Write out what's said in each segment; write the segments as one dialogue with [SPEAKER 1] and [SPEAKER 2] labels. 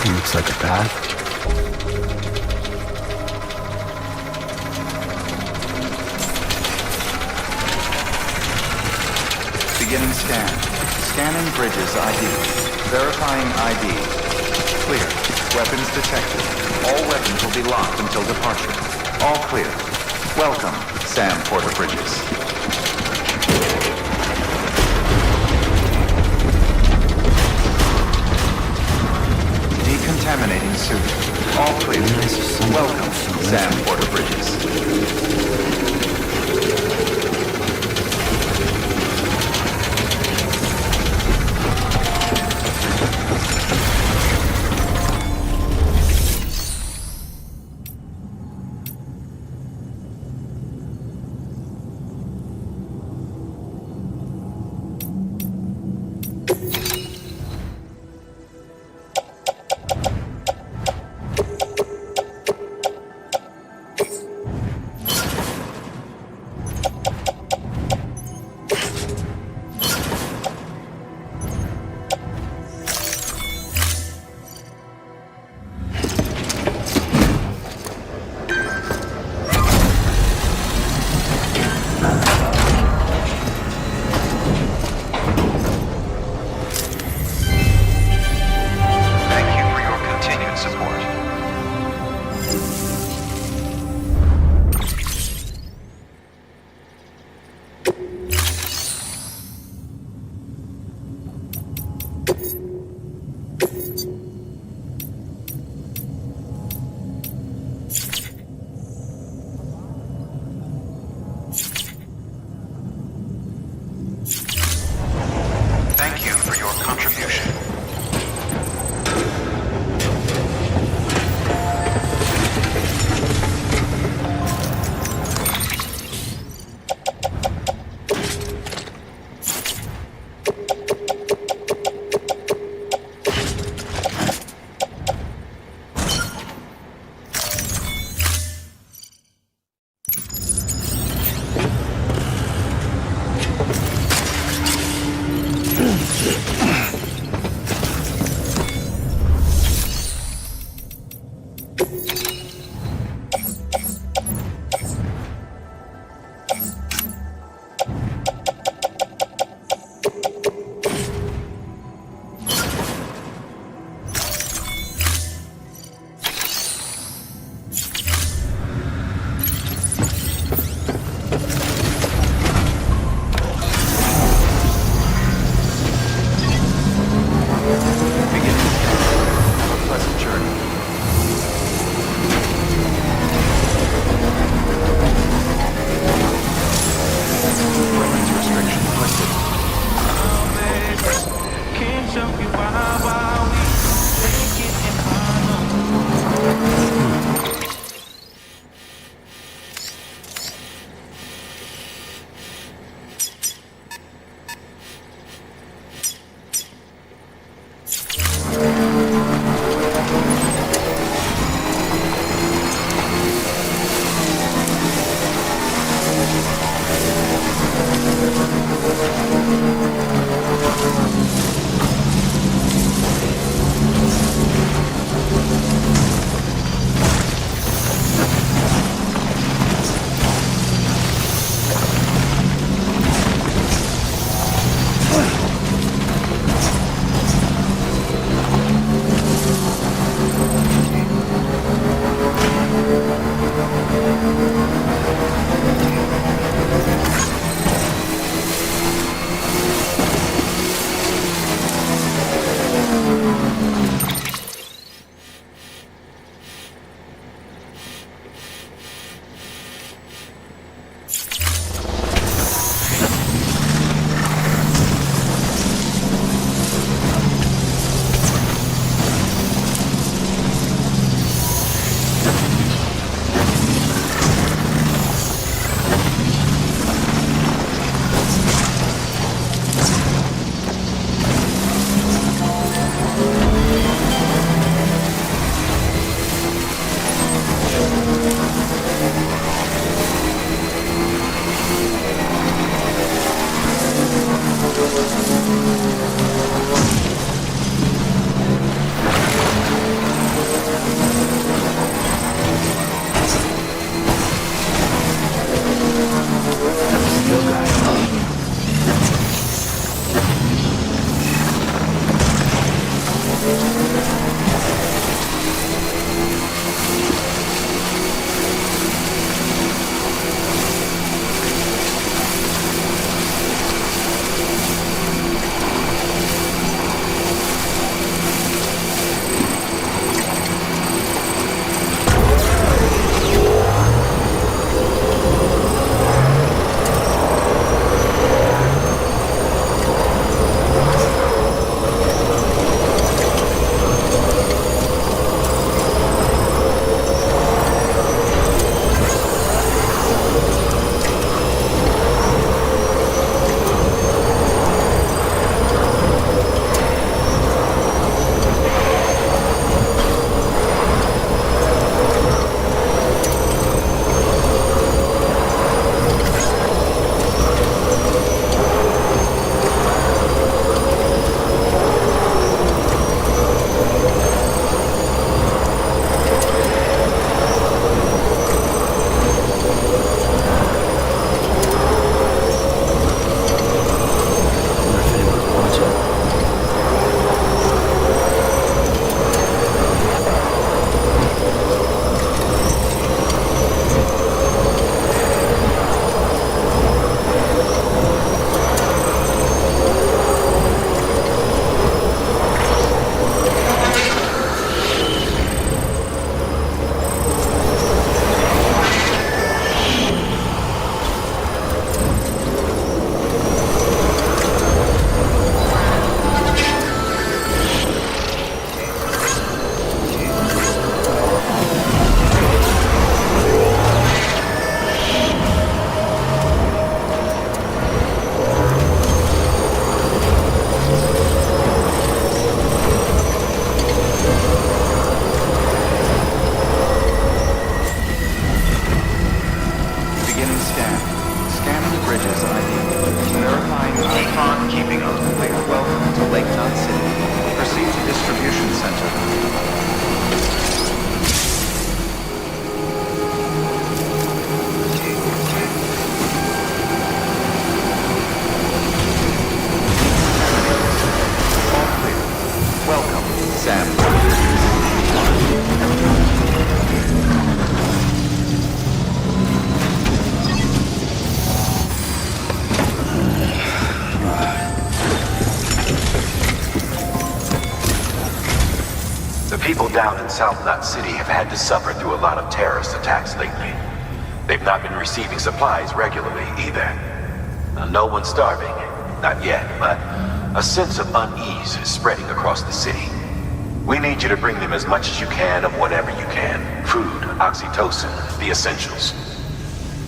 [SPEAKER 1] Looks like a path.
[SPEAKER 2] Beginning scan. Scanning bridges ID. Verifying ID. Clear. Weapons detected. All weapons will be locked until departure. All clear. Welcome, Sam Porter Bridges. Decontaminating suit. All clear. Welcome, Sam Porter Bridges.
[SPEAKER 1] People down in South Knot City have had to suffer through a lot of terrorist attacks lately. They've not been receiving supplies regularly either. No one's starving, not yet, but a sense of unease is spreading across the city. We need you to bring them as much as you can of whatever you can. Food, oxytocin, the essentials.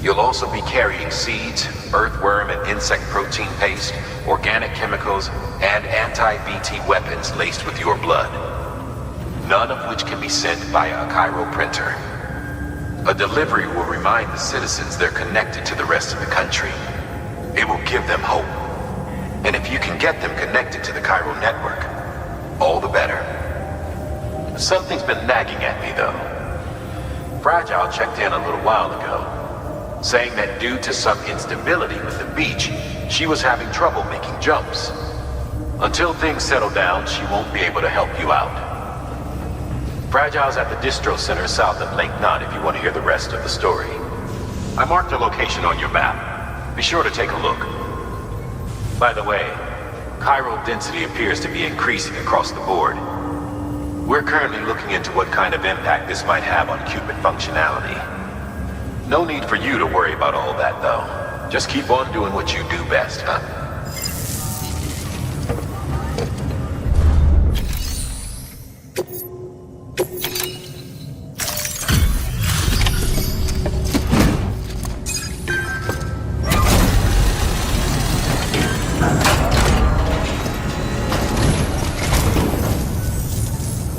[SPEAKER 1] You'll also be carrying seeds, earthworm and insect protein paste, organic chemicals, and anti-BT weapons laced with your blood. None of which can be sent via a Cairo printer. A delivery will remind the citizens they're connected to the rest of the country. It will give them hope. And if you can get them connected to the Cairo network, all the better. Something's been nagging at me, though. Fragile checked in a little while ago, saying that due to some instability with the beach, she was having trouble making jumps. Until things settle down, she won't be able to help you out. Fragile's at the distro center south of Lake Knot if you want to hear the rest of the story. I marked her location on your map. Be sure to take a look. By the way, chiral density appears to be increasing across the board. We're currently looking into what kind of impact this might have on Cupid functionality. No need for you to worry about all that, though. Just keep on doing what you do best, huh?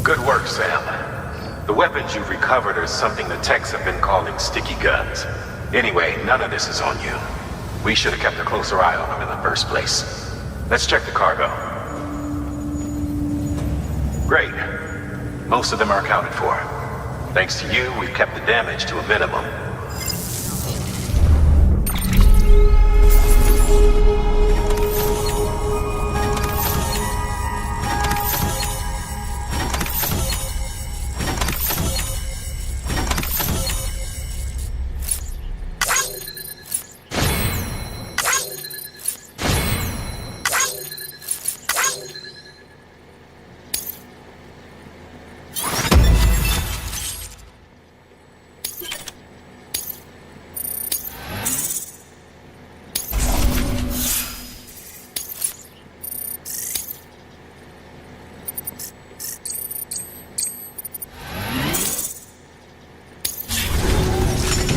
[SPEAKER 1] Good work, Sam. The weapons you've recovered are something the techs have been calling sticky guns. Anyway, none of this is on you. We should have kept a closer eye on them in the first place. Let's check the cargo. Great. Most of them are accounted for. Thanks to you, we've kept the damage to a minimum.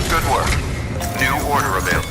[SPEAKER 2] Good work. New order available.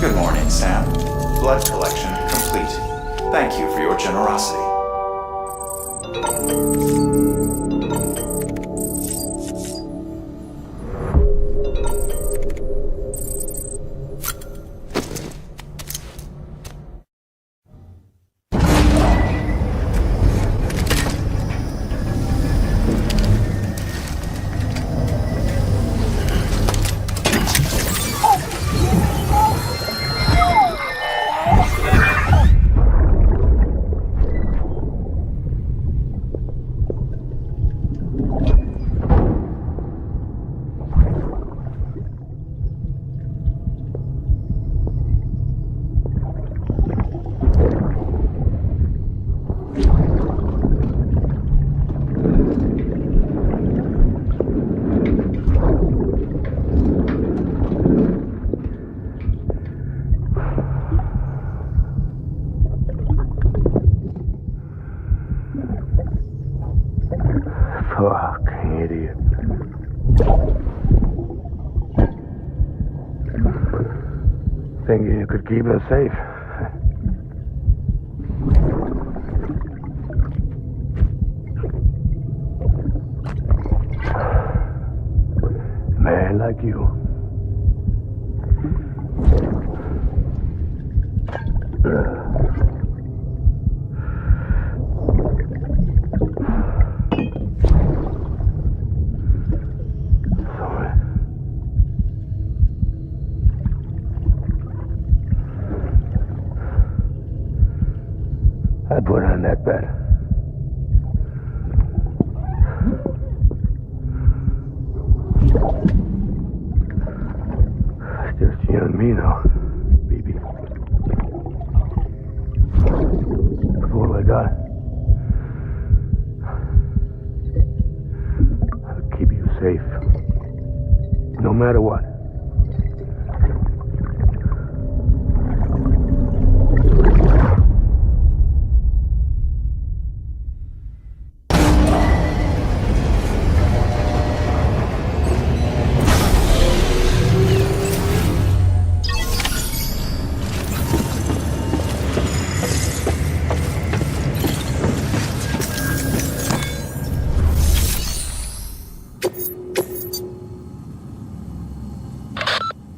[SPEAKER 2] Good morning, Sam. Blood collection complete. Thank you for your generosity.
[SPEAKER 3] Fuck, idiot. Think you could keep us safe? like you. Sorry. I put on that bet. Just you and me now, baby. That's all I got. I'll keep you safe. No matter what.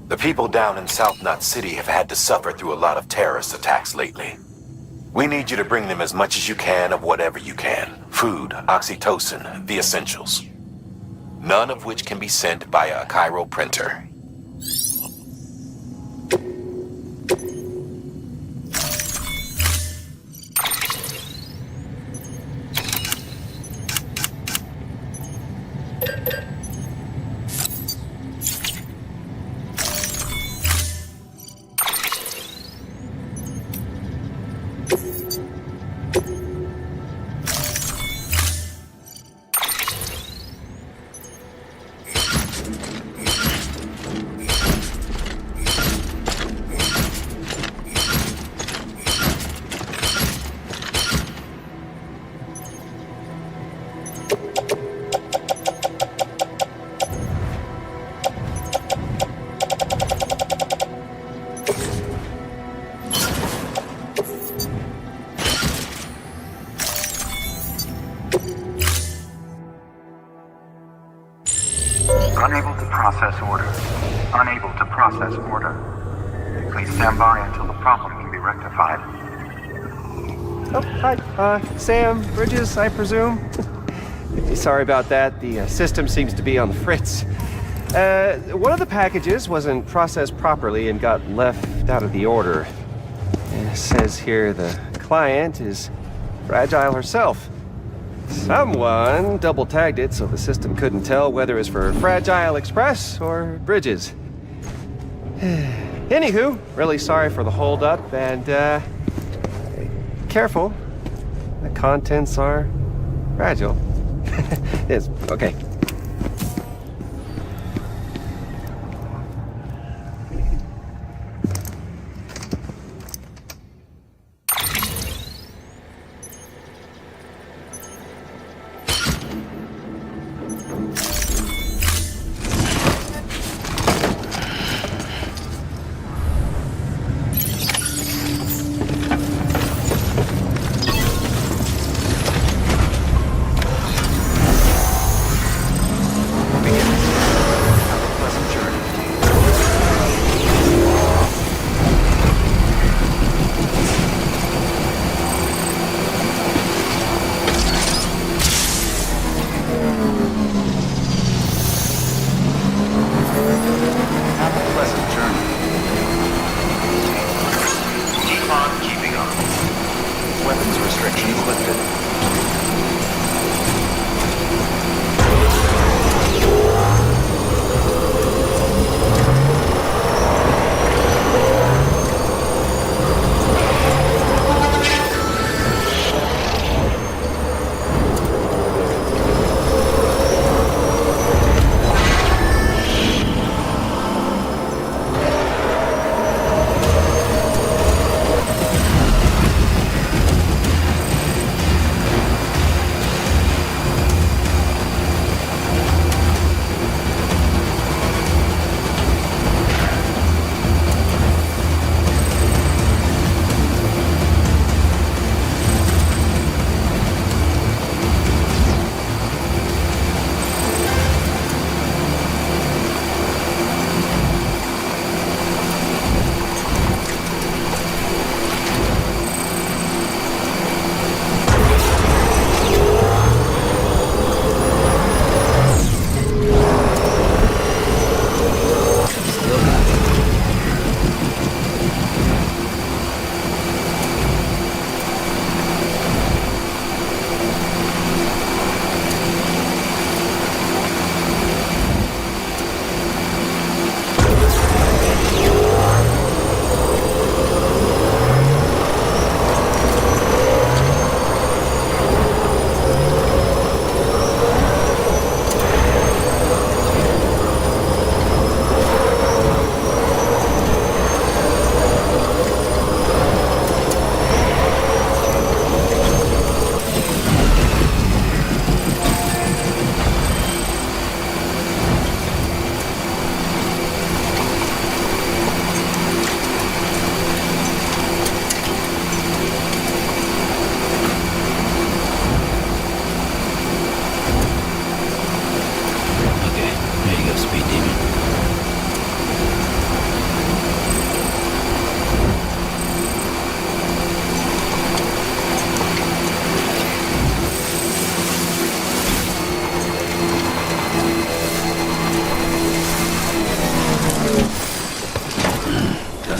[SPEAKER 1] The people down in South Knot City have had to suffer through a lot of terrorist attacks lately. We need you to bring them as much as you can of whatever you can. Food, oxytocin, the essentials. None of which can be sent via a Cairo printer.
[SPEAKER 2] Unable to process order. Unable to process order. Please stand by until the problem can be rectified.
[SPEAKER 4] Oh, hi. Sam, Bridges, I presume? Sorry about that. The system seems to be on the fritz. One of the packages wasn't processed properly and got left out of the order. It says here the client is Fragile herself. Someone double-tagged it so the system couldn't tell whether it was for Fragile Express or Bridges. Anywho, really sorry for the holdup, and, careful. The contents are fragile. Yes, okay.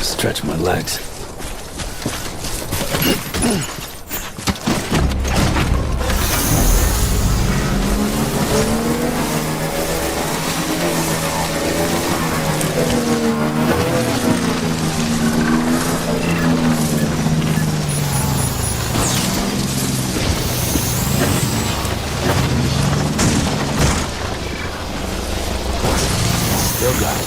[SPEAKER 5] to stretch my legs. Still got it.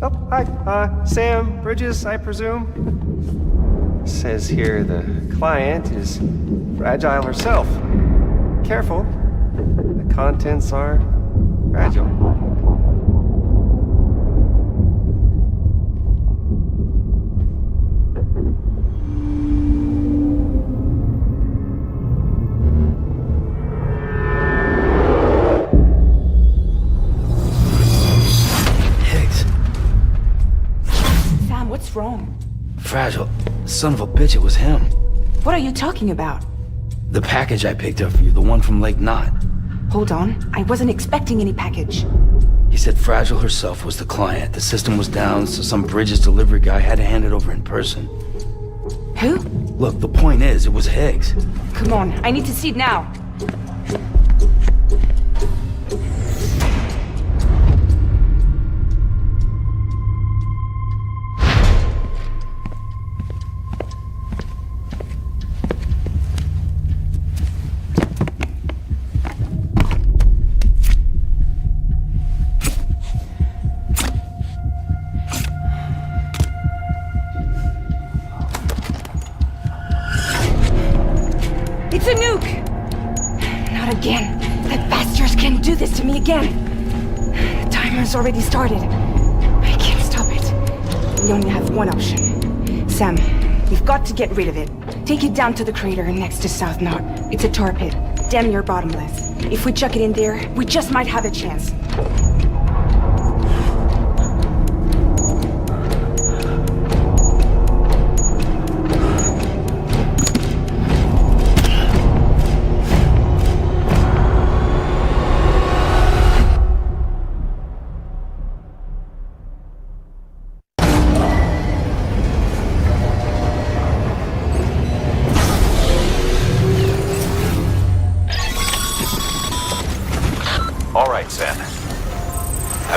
[SPEAKER 4] Oh, hi. Sam, Bridges, I presume? Says here the client is fragile herself. Careful. The contents are fragile.
[SPEAKER 6] Wrong?
[SPEAKER 5] Fragile. Son of a bitch, it was him.
[SPEAKER 6] What are you talking about?
[SPEAKER 5] The package I picked up for you, the one from Lake Knot.
[SPEAKER 6] Hold on. I wasn't expecting any package.
[SPEAKER 5] He said Fragile herself was the client. The system was down, so some Bridges delivery guy had to hand it over in person.
[SPEAKER 6] Who?
[SPEAKER 5] Look, the point is, it was Higgs.
[SPEAKER 6] Come on, I need to see it now. It's a nuke! Not again. That bastards can't do this to me again. The timer's already started. I can't stop it. We only have one option. Sam, we've got to get rid of it. Take it down to the crater next to South Knot. It's a tar pit. Damn near bottomless. If we chuck it in there, we just might have a chance.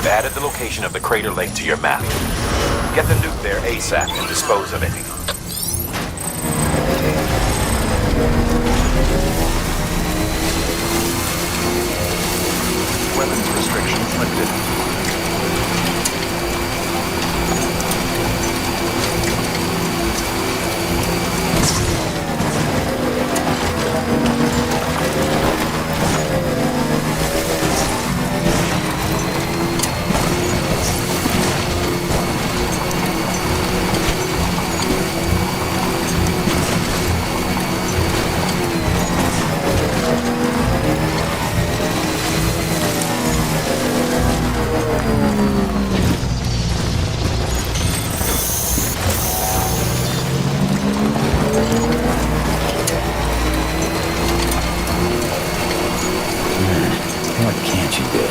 [SPEAKER 1] I've added the location of the crater lake to your map. Get the nuke there ASAP and dispose of it.
[SPEAKER 2] Weapons restrictions lifted.
[SPEAKER 5] What can't you do?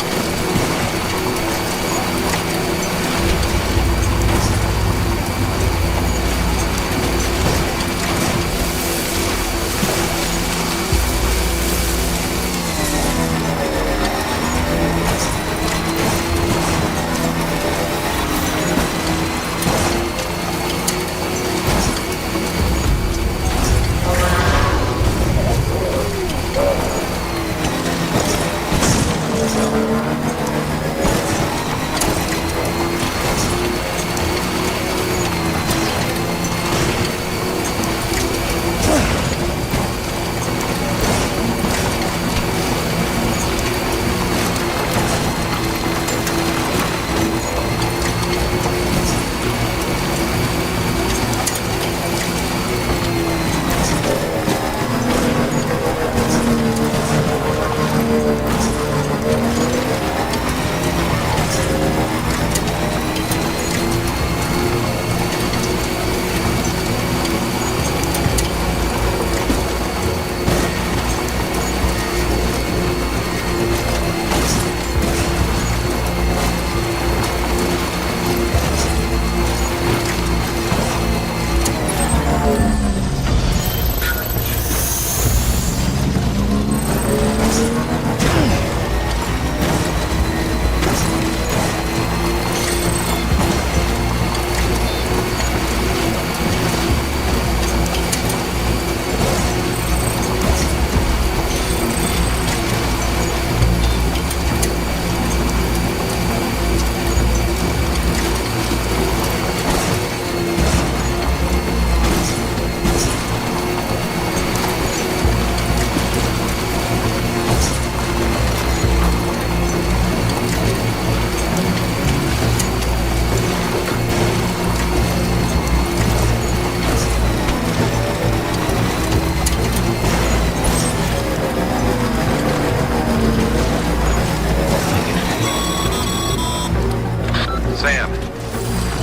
[SPEAKER 1] Sam,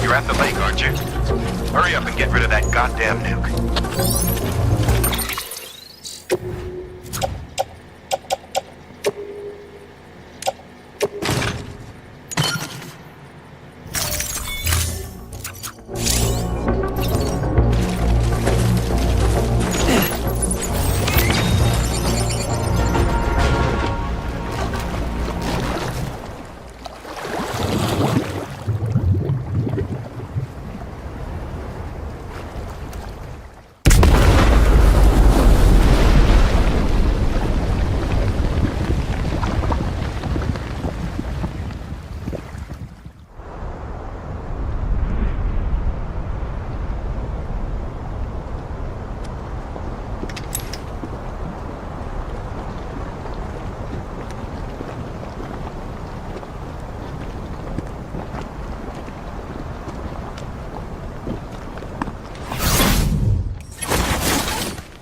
[SPEAKER 1] you're at the lake, aren't you? Hurry up and get rid of that goddamn nuke.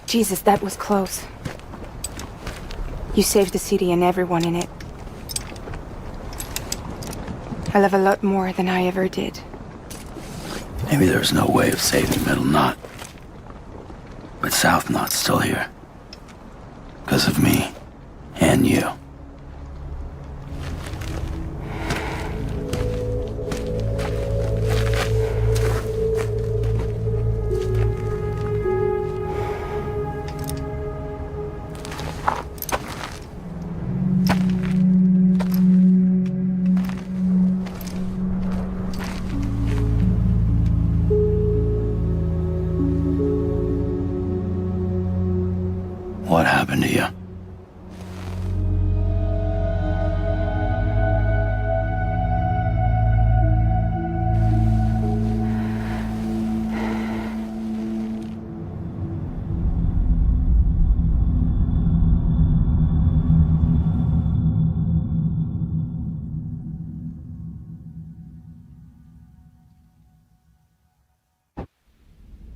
[SPEAKER 6] Jesus, that was close. You saved the city and everyone in it. I love a lot more than I ever did.
[SPEAKER 5] Maybe there's no way of saving Middle Knot. But South Knot's still here. Because of me. And you. happened to you?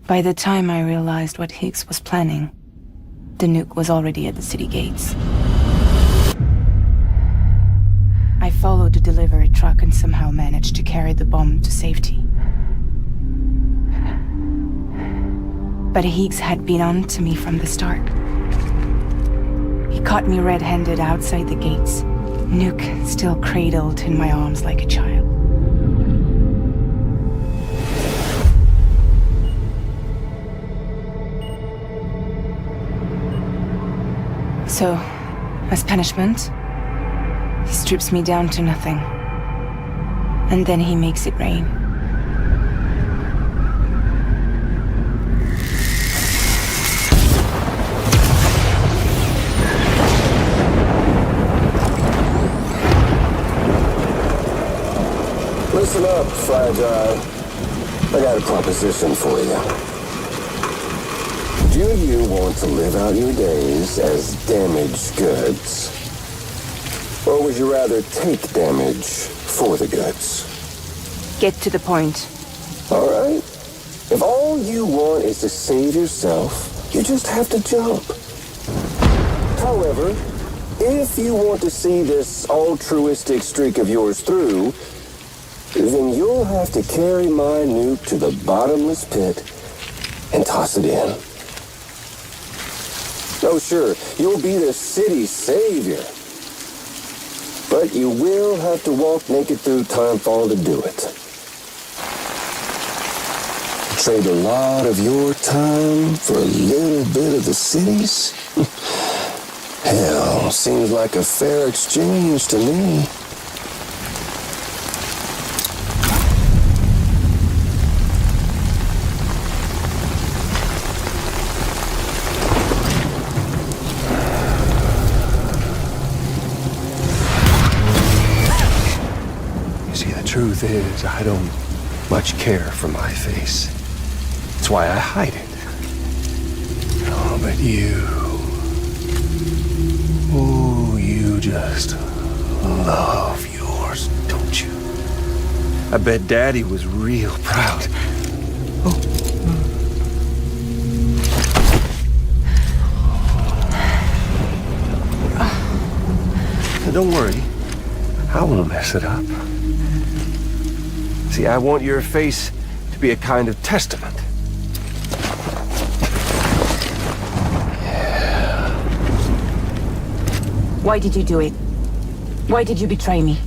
[SPEAKER 7] By the time I realized what Higgs was planning, the nuke was already at the city gates. I followed the delivery truck and somehow managed to carry the bomb to safety. But Higgs had been on to me from the start. He caught me red-handed outside the gates, nuke still cradled in my arms like a child. So, as punishment, he strips me down to nothing. And then he makes it rain.
[SPEAKER 8] Listen up, Fragile. I got a proposition for you. Do you want to live out your days as damaged goods? Or would you rather take damage for the goods?
[SPEAKER 7] Get to the point.
[SPEAKER 8] All right. If all you want is to save yourself, you just have to jump. However, if you want to see this altruistic streak of yours through, then you'll have to carry my nuke to the bottomless pit and toss it in. Oh, sure, you'll be the city's savior. But you will have to walk naked through Timefall to do it. Trade a lot of your time for a little bit of the city's? Hell, seems like a fair exchange to me.
[SPEAKER 3] Truth is, I don't much care for my face. That's why I hide it. Oh, but you... Oh, you just love yours, don't you? I bet Daddy was real proud. Oh. Now, don't worry. I won't mess it up. See, I want your face to be a kind of testament. Yeah.
[SPEAKER 7] Why did you do it? Why did you betray me?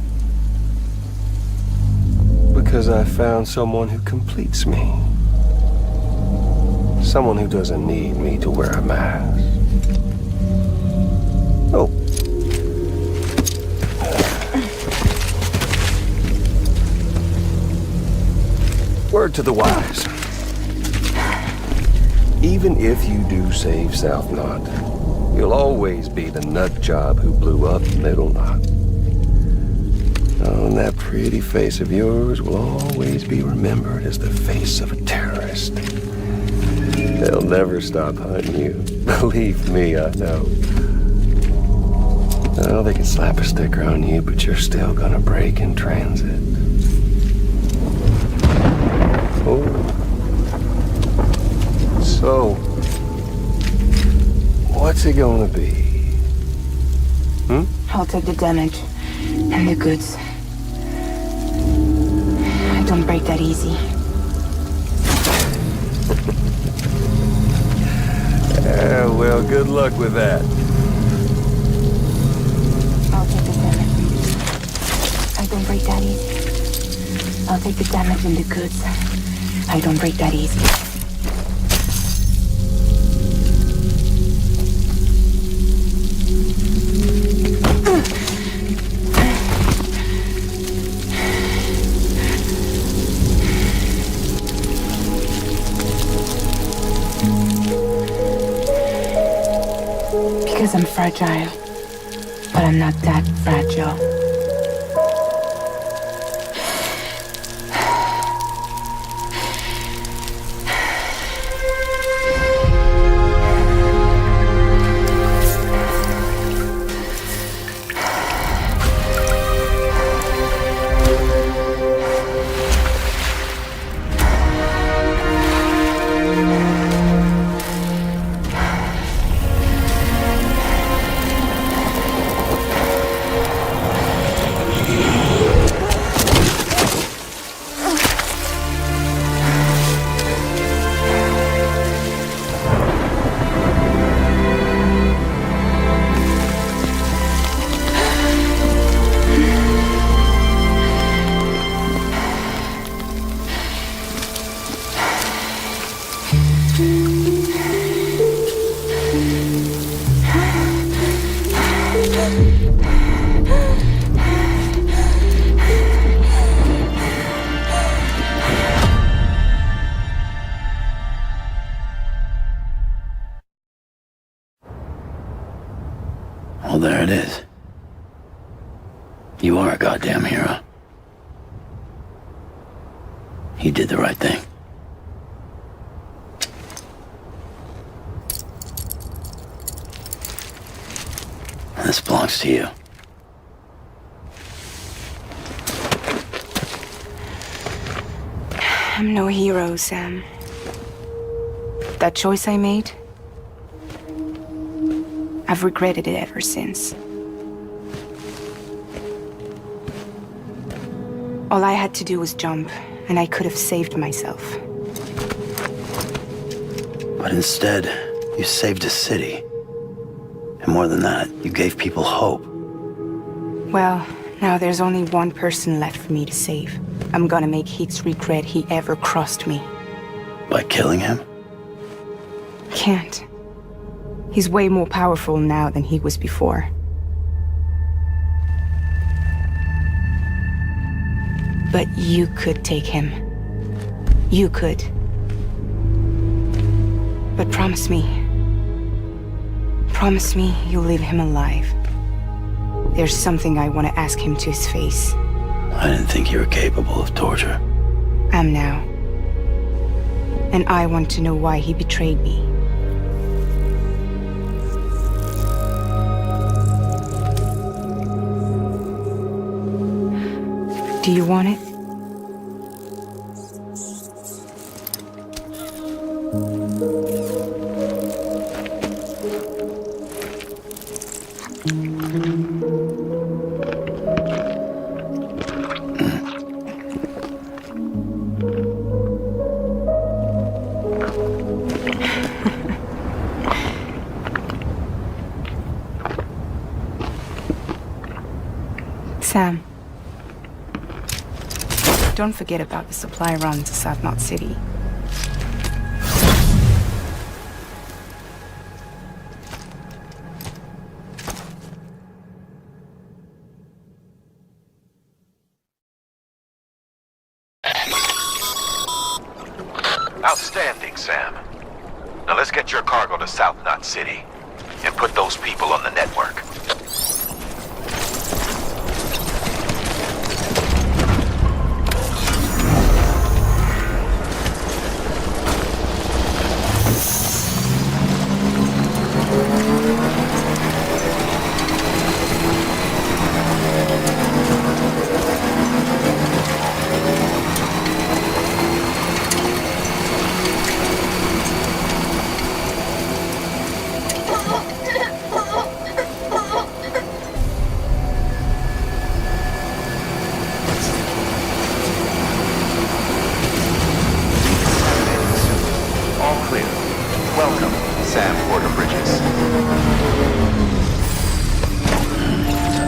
[SPEAKER 3] Because I found someone who completes me. Someone who doesn't need me to wear a mask. Oh. Word to the wise. Even if you do save South Knot, you'll always be the nut job who blew up Middle Knot. Oh, and that pretty face of yours will always be remembered as the face of a terrorist. They'll never stop hunting you. Believe me, I know. Oh, they can slap a sticker on you, but you're still gonna break in transit. Oh. So, what's it gonna be?
[SPEAKER 7] I'll take the damage and the goods. I don't break that easy.
[SPEAKER 3] Well, good luck with that.
[SPEAKER 7] I'll take the damage. I don't break that easy. I'll take the damage and the goods. I don't break that easy. Because I'm fragile. But I'm not that fragile.
[SPEAKER 5] Well, there it is. You are a goddamn hero. You did the right thing. This belongs to you.
[SPEAKER 7] I'm no hero, Sam. That choice I made, I've regretted it ever since. All I had to do was jump, and I could have saved myself.
[SPEAKER 5] But instead, you saved a city. And more than that, you gave people hope.
[SPEAKER 7] Well, now there's only one person left for me to save. I'm gonna make Higgs regret he ever crossed me.
[SPEAKER 5] By killing him?
[SPEAKER 7] Can't. He's way more powerful now than he was before. But you could take him. You could. But promise me. Promise me you'll leave him alive. There's something I want to ask him to his face.
[SPEAKER 5] I didn't think you were capable of torture.
[SPEAKER 7] Am now. And I want to know why he betrayed me. Do you want it? Sam. Don't forget about the supply run to South Knot City.
[SPEAKER 1] Outstanding, Sam. Now let's get your cargo to South Knot City and put those people on the network.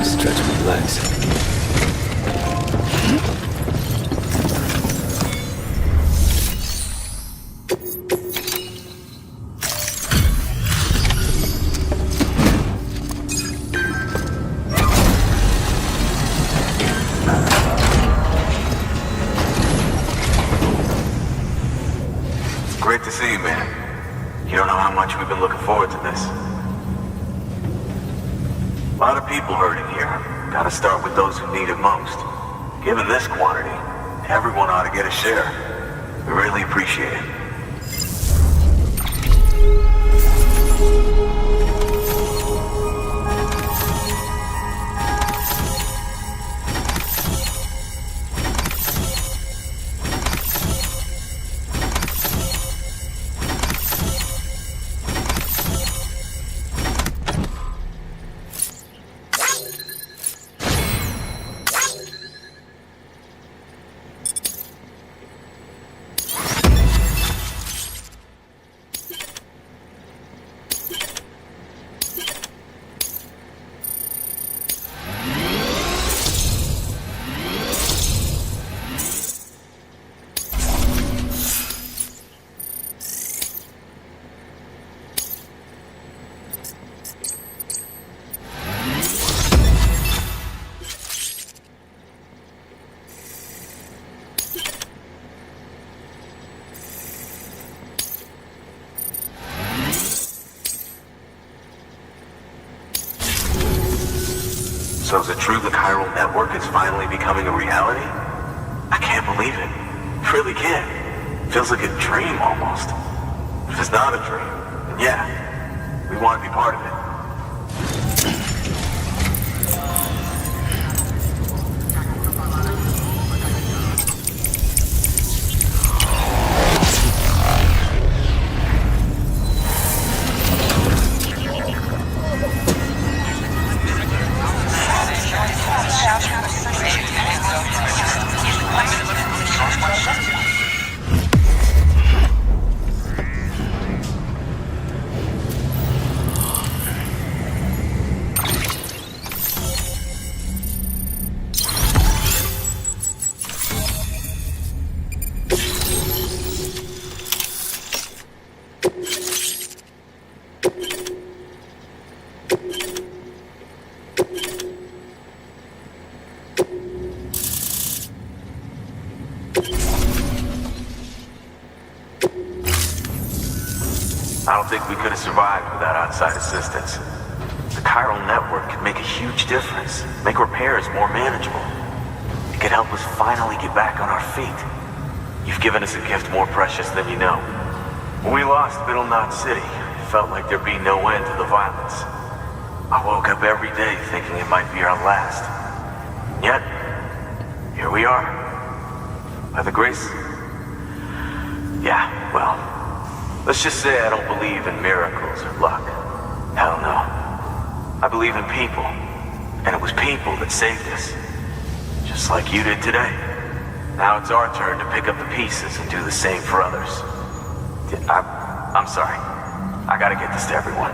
[SPEAKER 5] Stretch my legs.
[SPEAKER 9] Great to see you, man. You don't know how much we've been looking forward to this. A lot of people hurting here. Gotta start with those who need it most. Given this quantity, everyone ought to get a share. We really appreciate it. So is it true the chiral network is finally becoming a reality? I can't believe it. I really can't. Feels like a dream almost. If it's not a dream, then yeah, we want to be part of it. I don't think we could have survived without outside assistance. The chiral network could make a huge difference, make repairs more manageable. It could help us finally get back on our feet. You've given us a gift more precious than you know. When we lost Middle Knot City, it felt like there'd be no end to the violence. I woke up every day thinking it might be our last. Yet, here we are. By the grace... Yeah, well... Let's just say I don't believe in miracles or luck. Hell no. I believe in people. And it was people that saved us. Just like you did today. Now it's our turn to pick up the pieces and do the same for others. I'm sorry. I gotta get this to everyone.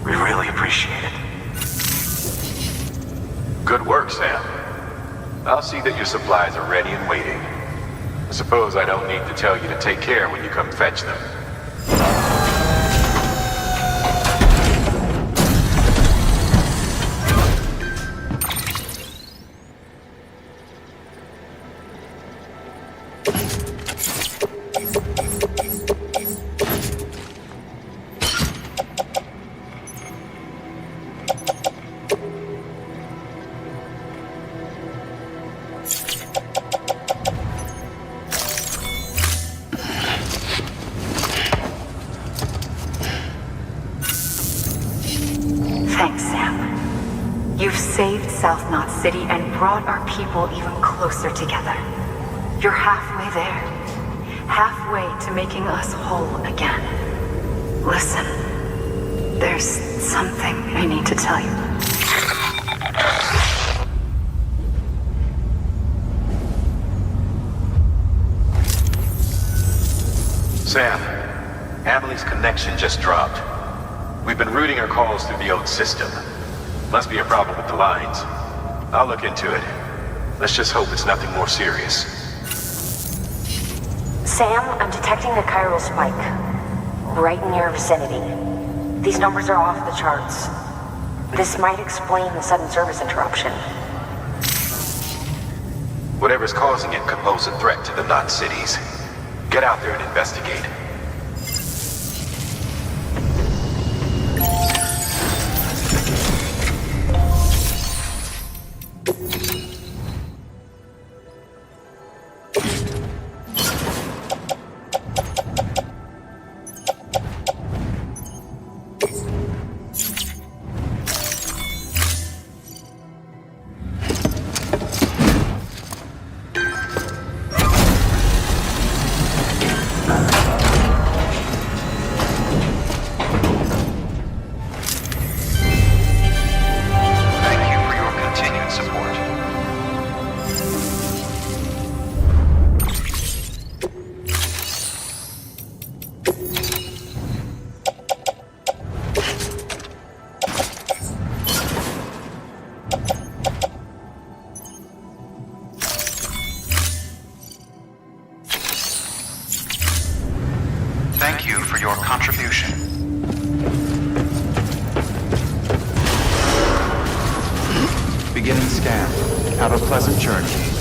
[SPEAKER 9] We really appreciate it.
[SPEAKER 1] Good work, Sam. I'll see that your supplies are ready and waiting. I suppose I don't need to tell you to take care when you come fetch them.
[SPEAKER 10] Thanks, Sam. You've saved South Knot City and brought our people even closer together. You're halfway there. Halfway to making us whole again. Listen, there's something I need to tell you.
[SPEAKER 1] Sam, Emily's connection just dropped. We've been routing her calls through the old system. Must be a problem with the lines. I'll look into it. Let's just hope it's nothing more serious.
[SPEAKER 10] Sam, I'm detecting a chiral spike. Right in your vicinity. These numbers are off the charts. This might explain the sudden service interruption.
[SPEAKER 1] Whatever's causing it could pose a threat to the Knot cities. Get out there and investigate.
[SPEAKER 2] you for your contribution. Beginning scan. Have a pleasant journey.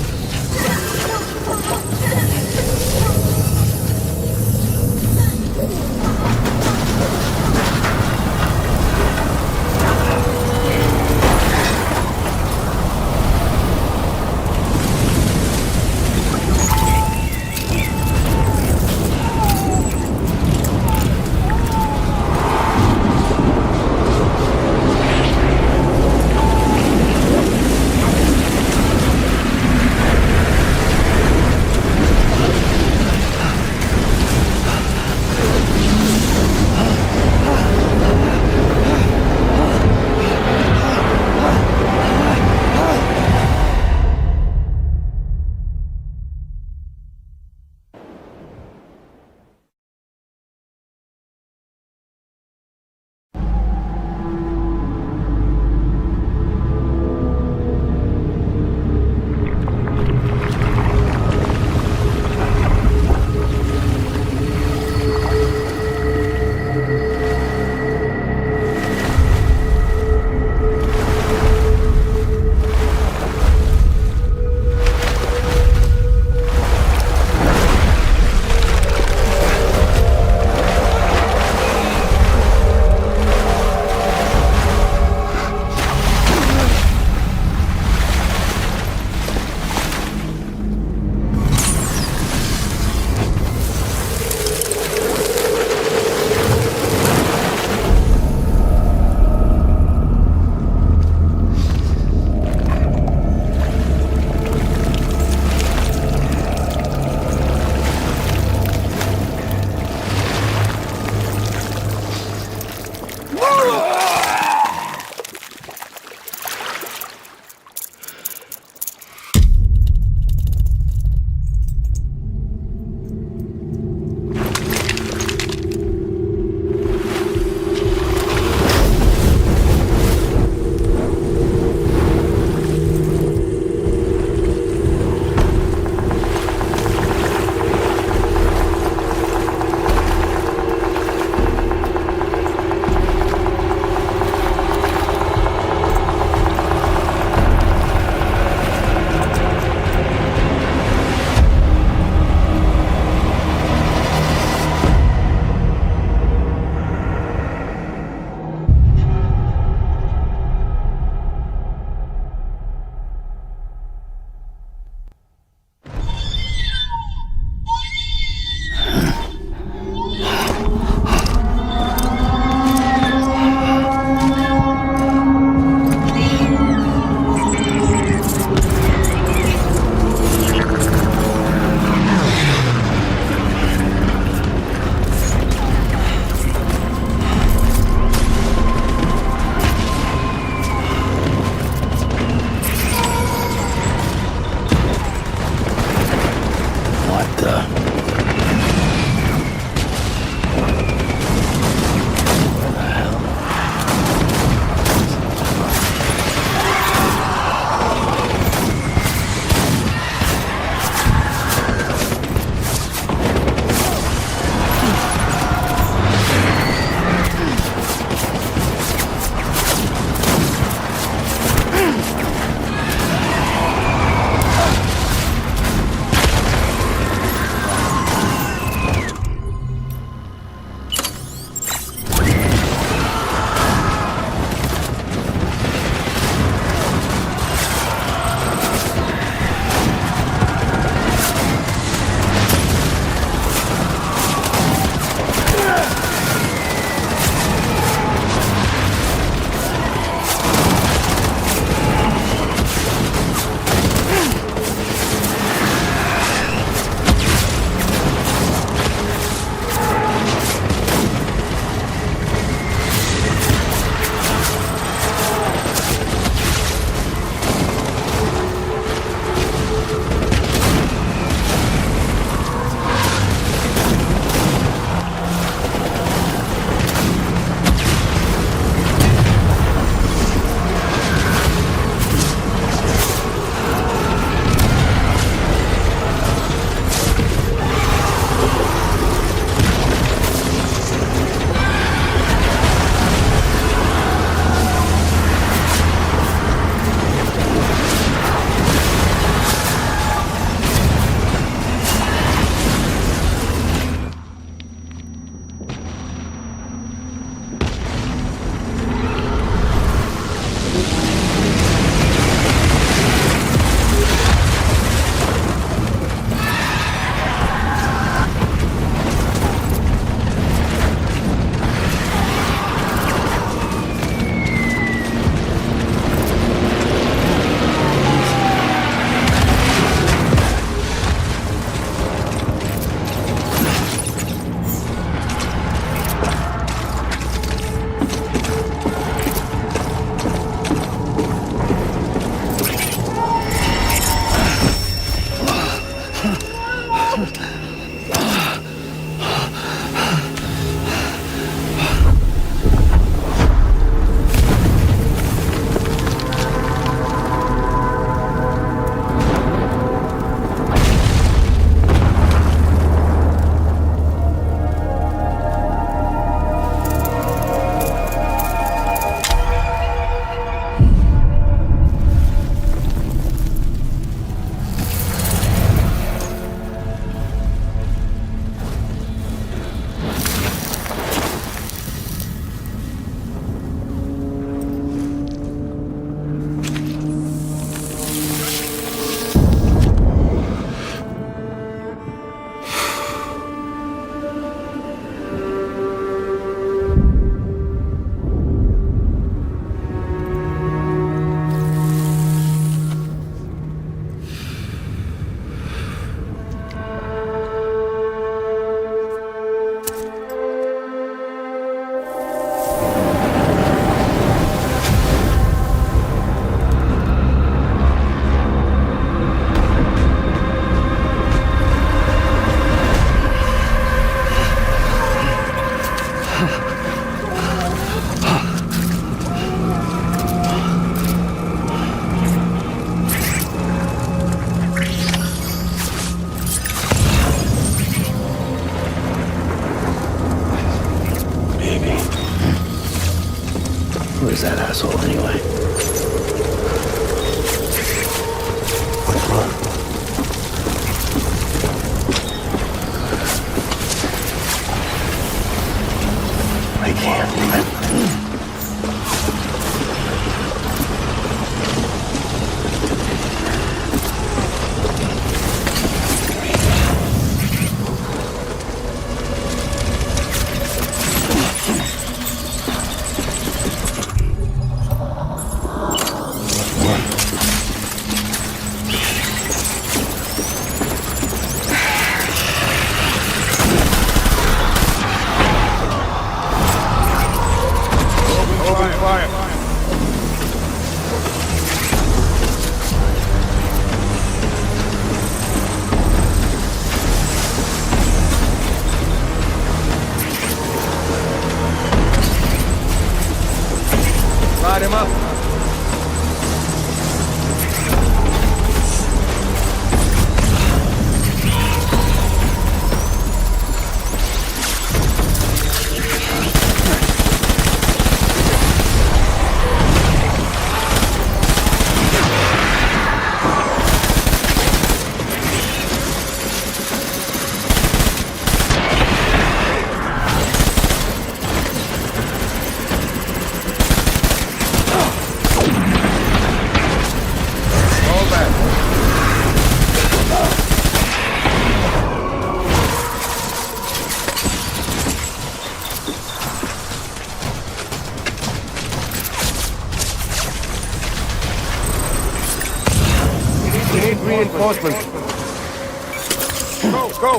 [SPEAKER 5] asshole anyway.
[SPEAKER 8] Which one? I can't remember.
[SPEAKER 4] Light him up. Reinforcement. Go!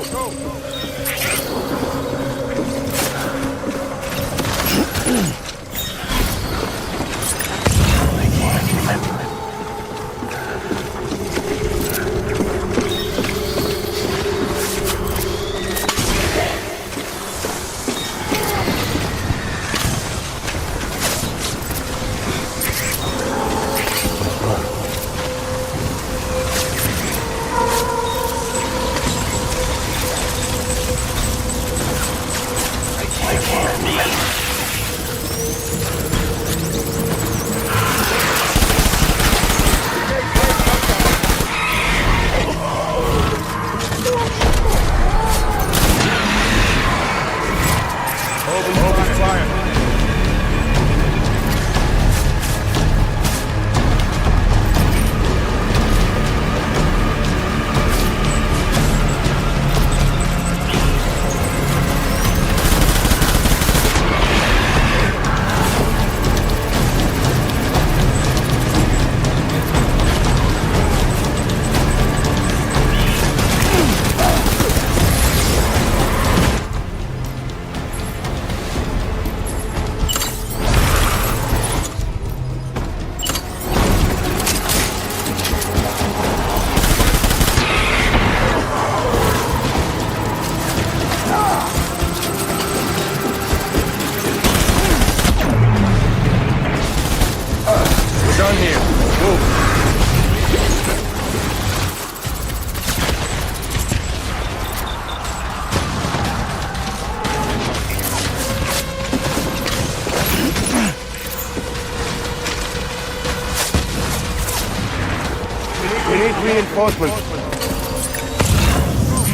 [SPEAKER 4] We need reinforcements.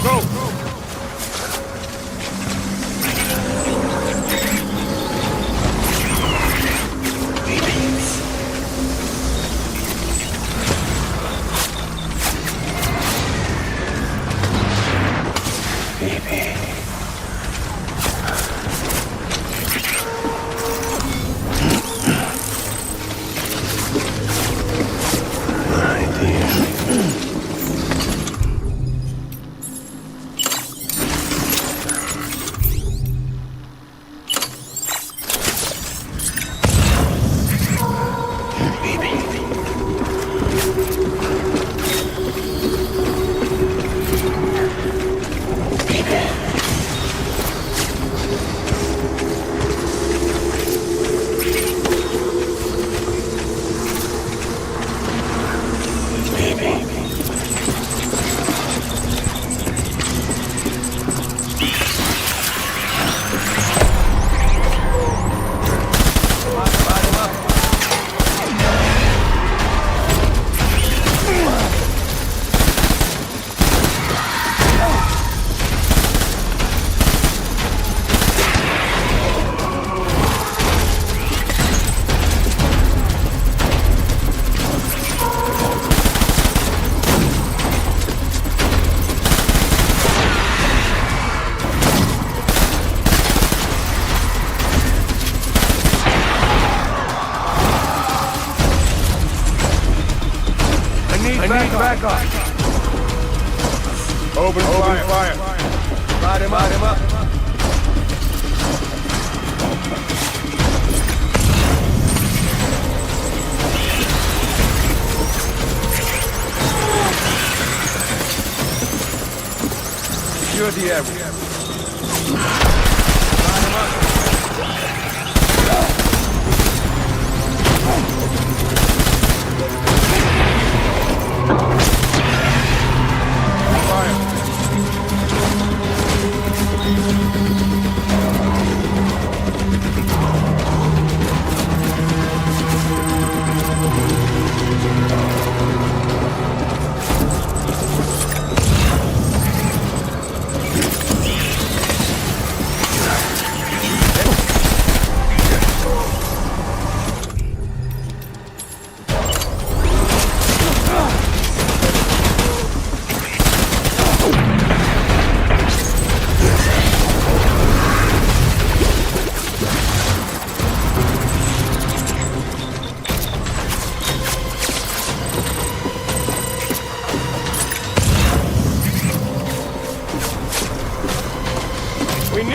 [SPEAKER 4] Go! Back off. Open fire. Light him up. Secure the area. Light him up.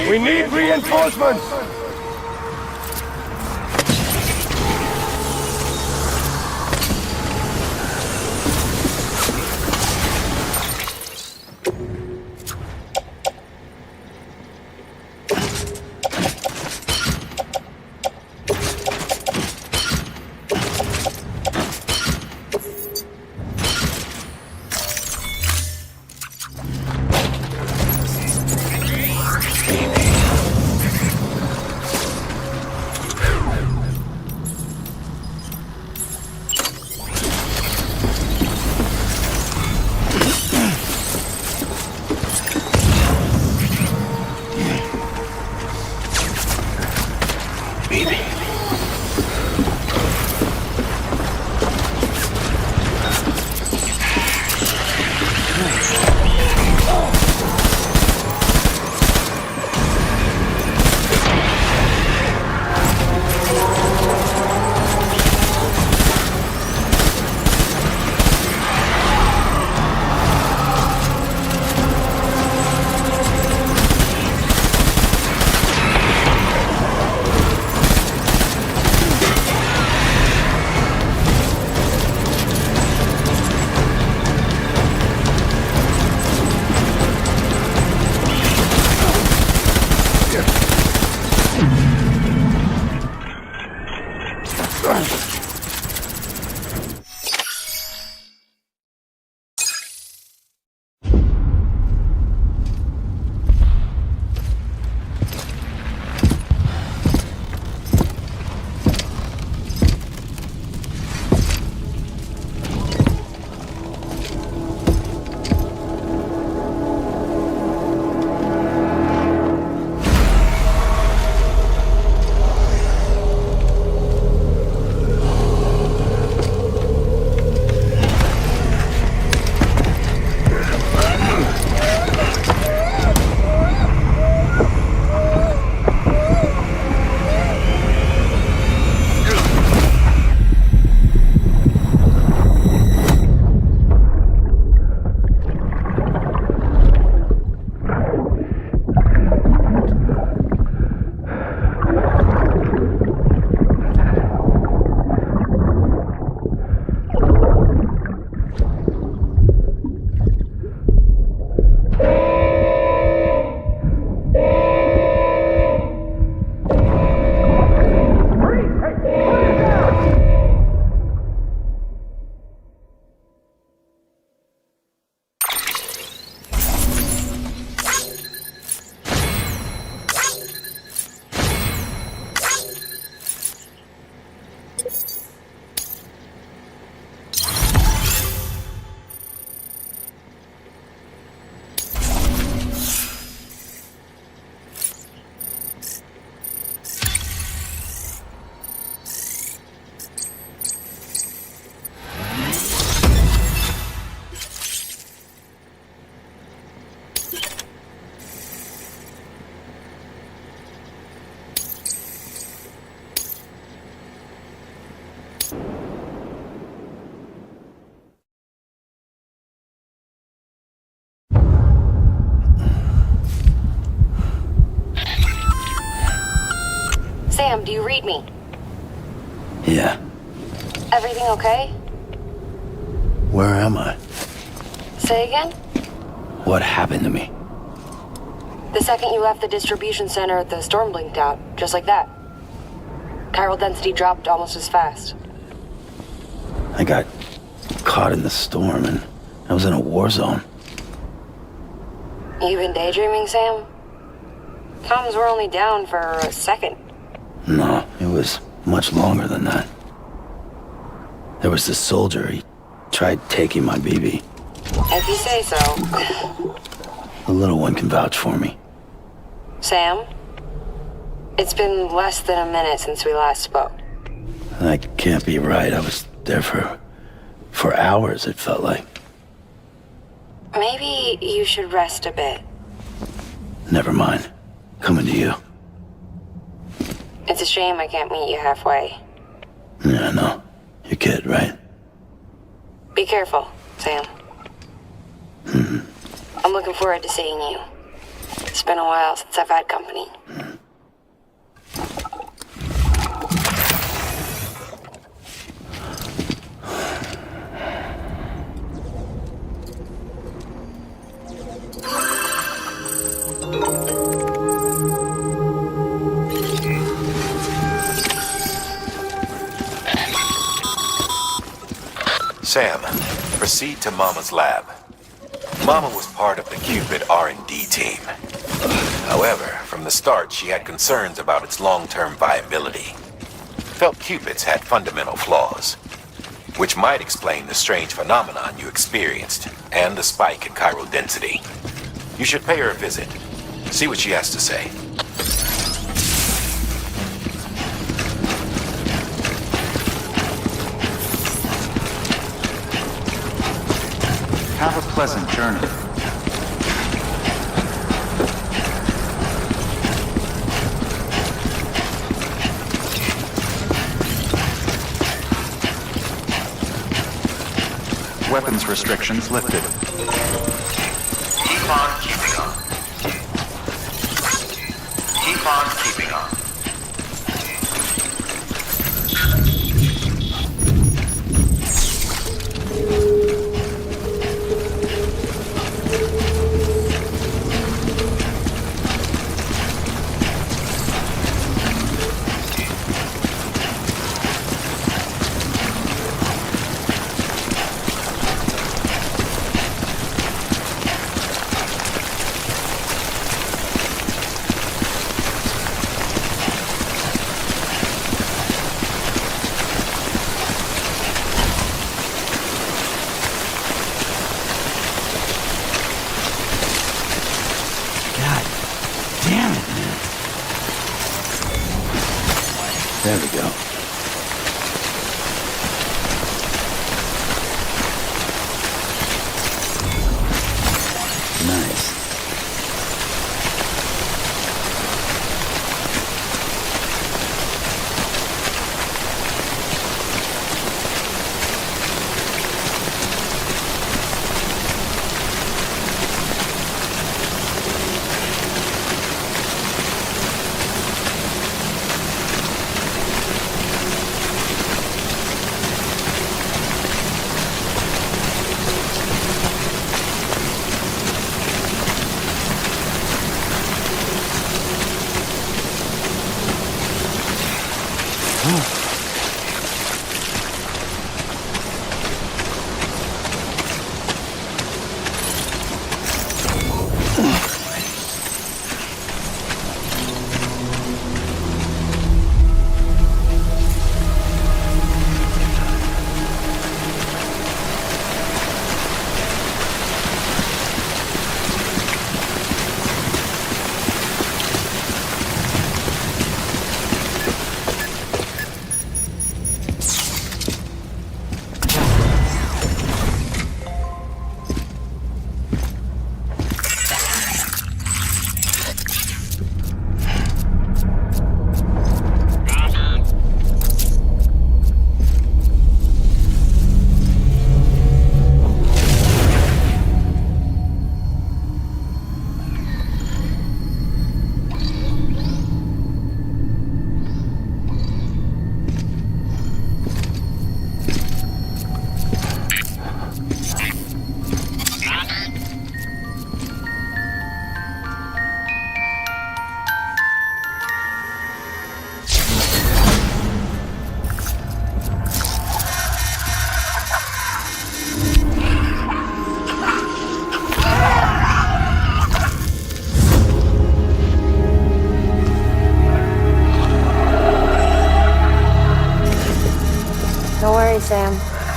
[SPEAKER 4] We need reinforcements!
[SPEAKER 11] Sam, do you read me?
[SPEAKER 5] Yeah.
[SPEAKER 11] Everything okay?
[SPEAKER 5] Where am I?
[SPEAKER 11] Say again?
[SPEAKER 5] What happened to me?
[SPEAKER 11] The second you left the distribution center, the storm blinked out, just like that. Chiral density dropped almost as fast.
[SPEAKER 5] I got caught in the storm and I was in a war zone.
[SPEAKER 11] You been daydreaming, Sam? Comms were only down for a second.
[SPEAKER 5] No, it was much longer than that. There was this soldier, he tried taking my BB.
[SPEAKER 11] If you say so.
[SPEAKER 5] The little one can vouch for me.
[SPEAKER 11] Sam? It's been less than a minute since we last spoke.
[SPEAKER 5] That can't be right. I was there for hours, it felt like.
[SPEAKER 11] Maybe you should rest a bit.
[SPEAKER 5] Never mind. Coming to you.
[SPEAKER 11] It's a shame I can't meet you halfway.
[SPEAKER 5] Yeah, I know. Your kid, right?
[SPEAKER 11] Be careful, Sam. I'm looking forward to seeing you. It's been a while since I've had company.
[SPEAKER 1] Sam, proceed to Mama's lab. Mama was part of the Cupid R&D team. However, from the start, she had concerns about its long-term viability. Felt Cupids had fundamental flaws, which might explain the strange phenomenon you experienced and the spike in chiral density. You should pay her a visit. See what she has to say.
[SPEAKER 2] Have a pleasant journey. Weapons restrictions lifted.
[SPEAKER 9] Keep on keeping on. Keep on keeping on.
[SPEAKER 5] There we go. Nice.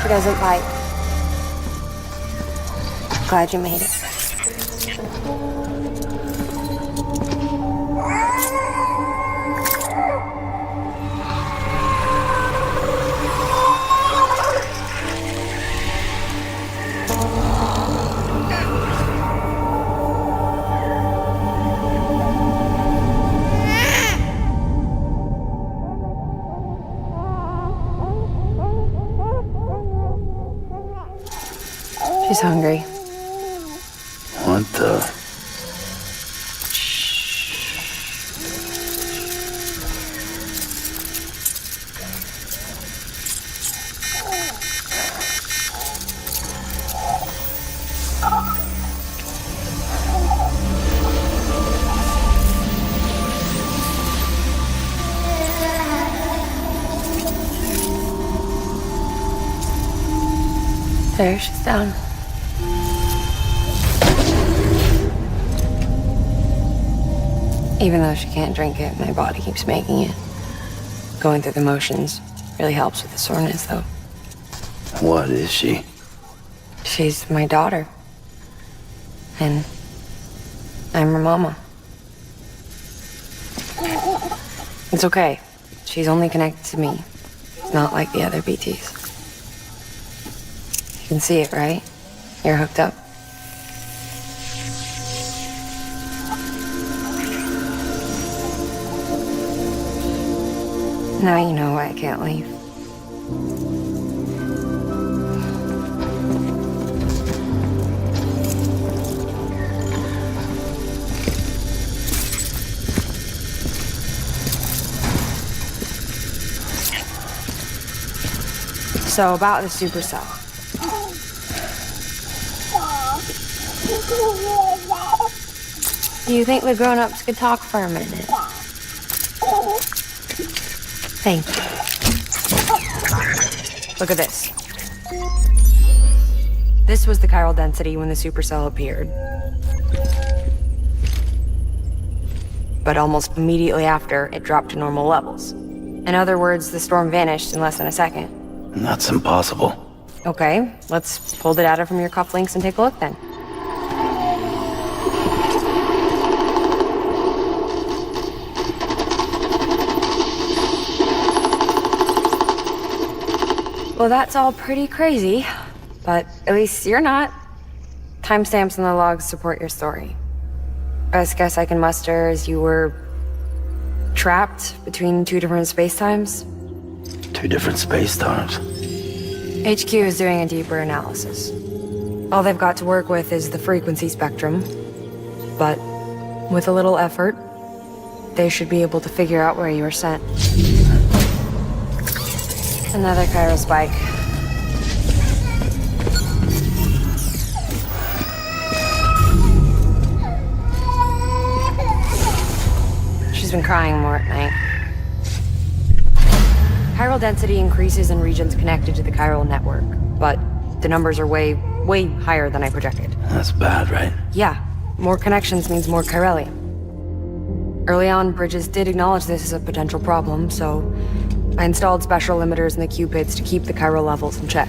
[SPEAKER 11] He doesn't bite. Glad you made it. She's hungry.
[SPEAKER 5] What the?
[SPEAKER 11] There, she's down. Even though she can't drink it, my body keeps making it. Going through the motions really helps with the soreness, though.
[SPEAKER 5] What is she?
[SPEAKER 11] She's my daughter. And I'm her mama. It's okay. She's only connected to me. Not like the other BTs. You can see it, right? You're hooked up. Now you know why I can't leave. So about the supercell. Do you think the grown-ups could talk for a minute? Thank you. Look at this. This was the chiral density when the supercell appeared. But almost immediately after, it dropped to normal levels. In other words, the storm vanished in less than a second.
[SPEAKER 5] That's impossible.
[SPEAKER 11] Okay, let's pull the data from your cufflinks and take a look then. Well, that's all pretty crazy, but at least you're not. Timestamps in the logs support your story. Best guess I can muster is you were trapped between two different spacetimes.
[SPEAKER 5] Two different space times.
[SPEAKER 11] HQ is doing a deeper analysis. All they've got to work with is the frequency spectrum, but with a little effort, they should be able to figure out where you were sent. Another chiral spike. She's been crying more at night. Chiral density increases in regions connected to the chiral network, but the numbers are way higher than I projected.
[SPEAKER 5] That's bad, right?
[SPEAKER 11] Yeah, more connections means more chiralium. Early on, Bridges did acknowledge this as a potential problem, so I installed special limiters in the cupids to keep the chiral levels in check.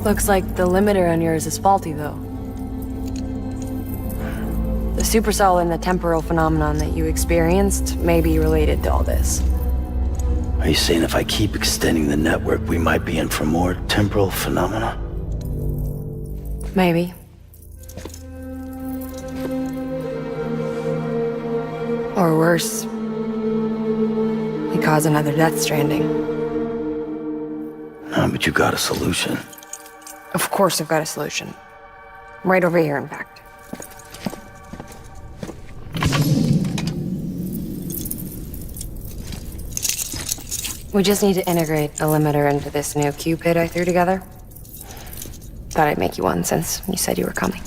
[SPEAKER 11] Looks like the limiter on yours is faulty, though. The supercell and the temporal phenomenon that you experienced may be related to all this.
[SPEAKER 5] Are you saying if I keep extending the network, we might be in for more temporal phenomena?
[SPEAKER 11] Maybe. Or worse. We cause another Death Stranding.
[SPEAKER 5] No, but you got a solution.
[SPEAKER 11] Of course I've got a solution. Right over here, in fact. We just need to integrate a limiter into this new Cupid I threw together. Thought I'd make you one since you said you were coming.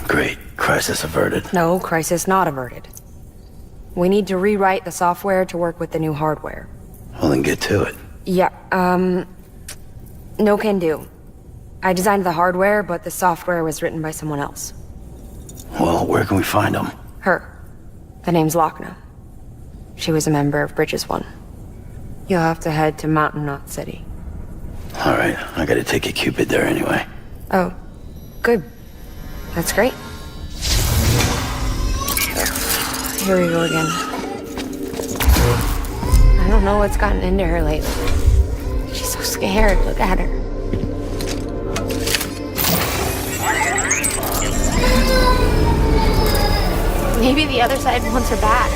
[SPEAKER 5] Great. Crisis averted.
[SPEAKER 11] No, crisis not averted. We need to rewrite the software to work with the new hardware.
[SPEAKER 5] Well, then get to it.
[SPEAKER 11] Yeah, No can do. I designed the hardware, but the software was written by someone else.
[SPEAKER 5] Well, where can we find them?
[SPEAKER 11] Her. The name's Lochna. She was a member of Bridges 1. You'll have to head to Mountain Knot City.
[SPEAKER 5] Alright, I gotta take a Cupid there anyway.
[SPEAKER 11] Oh, good. That's great. Here we go again. I don't know what's gotten into her lately. She's so scared. Look at her. Maybe the other side wants her back.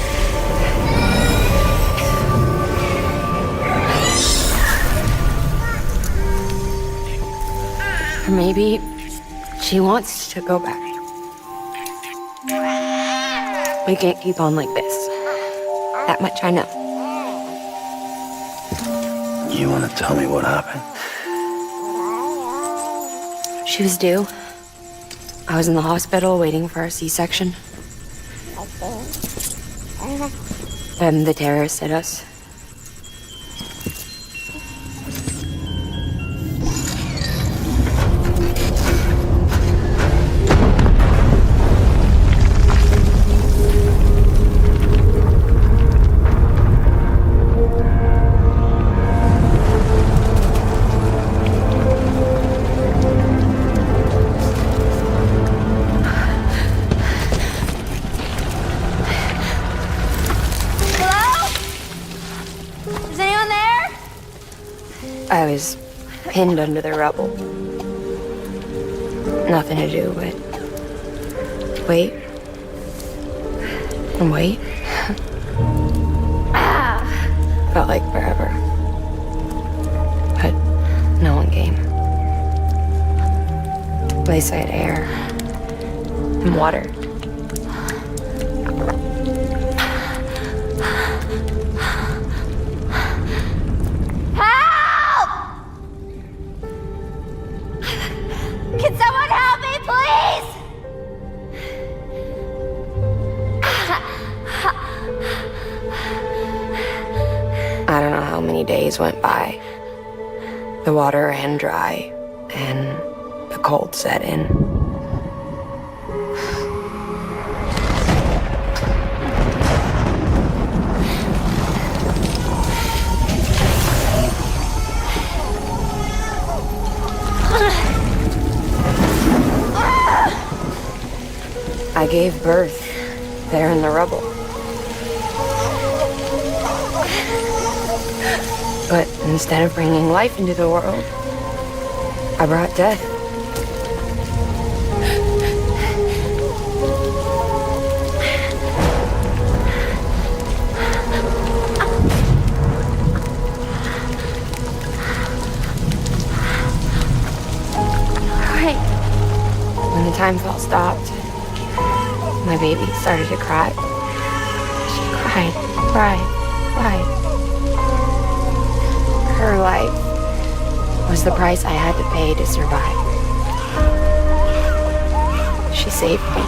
[SPEAKER 11] Or maybe she wants to go back. We can't keep on like this. That much I know.
[SPEAKER 5] You wanna tell me what happened?
[SPEAKER 11] She was due. I was in the hospital waiting for a C-section. Then the terrorists hit us. I was pinned under the rubble. Nothing to do but wait and wait. Felt like forever. But no one came. Place I had air and water.
[SPEAKER 12] Can someone help me, please?
[SPEAKER 11] I don't know how many days went by. The water ran dry, and the cold set in. I gave birth there in the rubble. But instead of bringing life into the world, I brought death.
[SPEAKER 12] Why?
[SPEAKER 11] When the time felt stopped, my baby started to cry. She cried. Her life was the price I had to pay to survive. She saved me.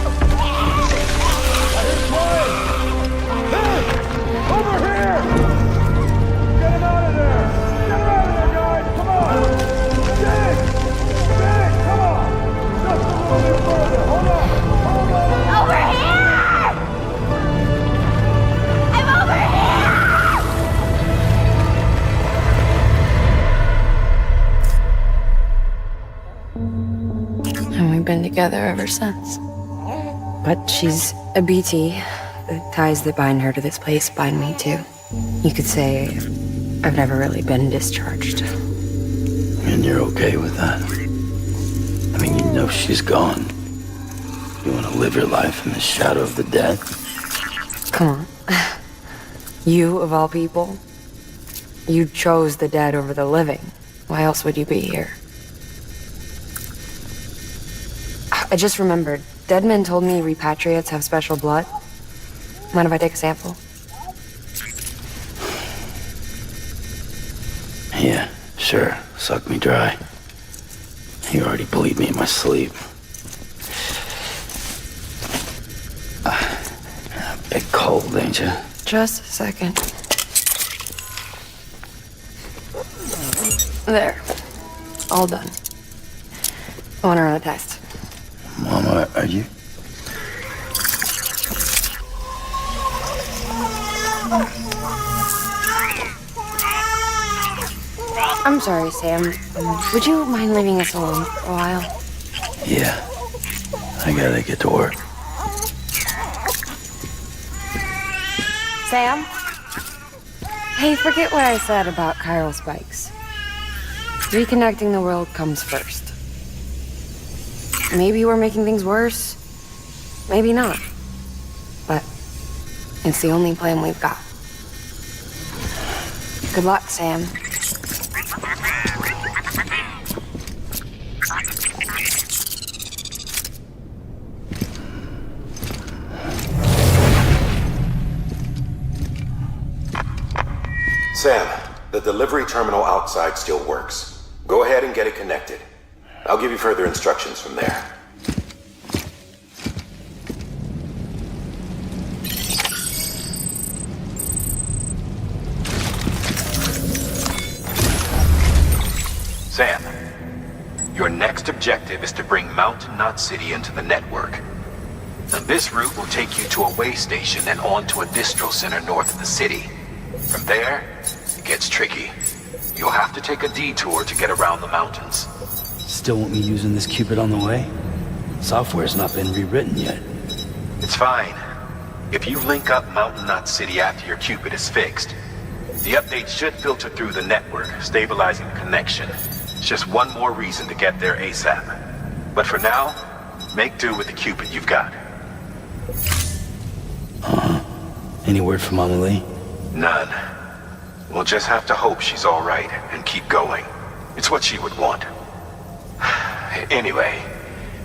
[SPEAKER 13] Over here! Get him out of there! Get him out of there, guys! Come on! Get it! Come on! Just a little bit further. Hold on!
[SPEAKER 12] Over here! I'm over here!
[SPEAKER 11] And we've been together ever since. But she's a BT. The ties that bind her to this place bind me too. You could say I've never really been discharged.
[SPEAKER 5] And you're okay with that? I mean, you know she's gone. You want to live your life in the shadow of the dead?
[SPEAKER 11] Come on. You, of all people, you chose the dead over the living. Why else would you be here? I just remembered. Dead men told me repatriates have special blood. Mind if I take a sample?
[SPEAKER 5] Yeah, sure. Suck me dry. You already bleed me in my sleep. Big cold, ain't you?
[SPEAKER 11] Just a second. There. All done. I want to run a test.
[SPEAKER 5] Mama, are you?
[SPEAKER 11] I'm sorry, Sam. Would you mind leaving us alone for a while?
[SPEAKER 5] Yeah. I gotta get to work.
[SPEAKER 11] Sam? Hey, forget what I said about chiral spikes. Reconnecting the world comes first. Maybe we're making things worse. Maybe not. But it's the only plan we've got. Good luck, Sam.
[SPEAKER 1] Sam, the delivery terminal outside still works. Go ahead and get it connected. I'll give you further instructions from there. Sam, your next objective is to bring Mountain Knot City into the network. Now, this route will take you to a way station and on to a distro center north of the city. From there, it gets tricky. You'll have to take a detour to get around the mountains.
[SPEAKER 5] Still want me using this Cupid on the way? Software's not been rewritten yet.
[SPEAKER 1] It's fine. If you link up Mountain Knot City after your Cupid is fixed, the update should filter through the network, stabilizing the connection. It's just one more reason to get there ASAP. But for now, make do with the Cupid you've got.
[SPEAKER 5] Any word from Mama Lee?
[SPEAKER 1] None. We'll just have to hope she's all right and keep going. It's what she would want. Anyway,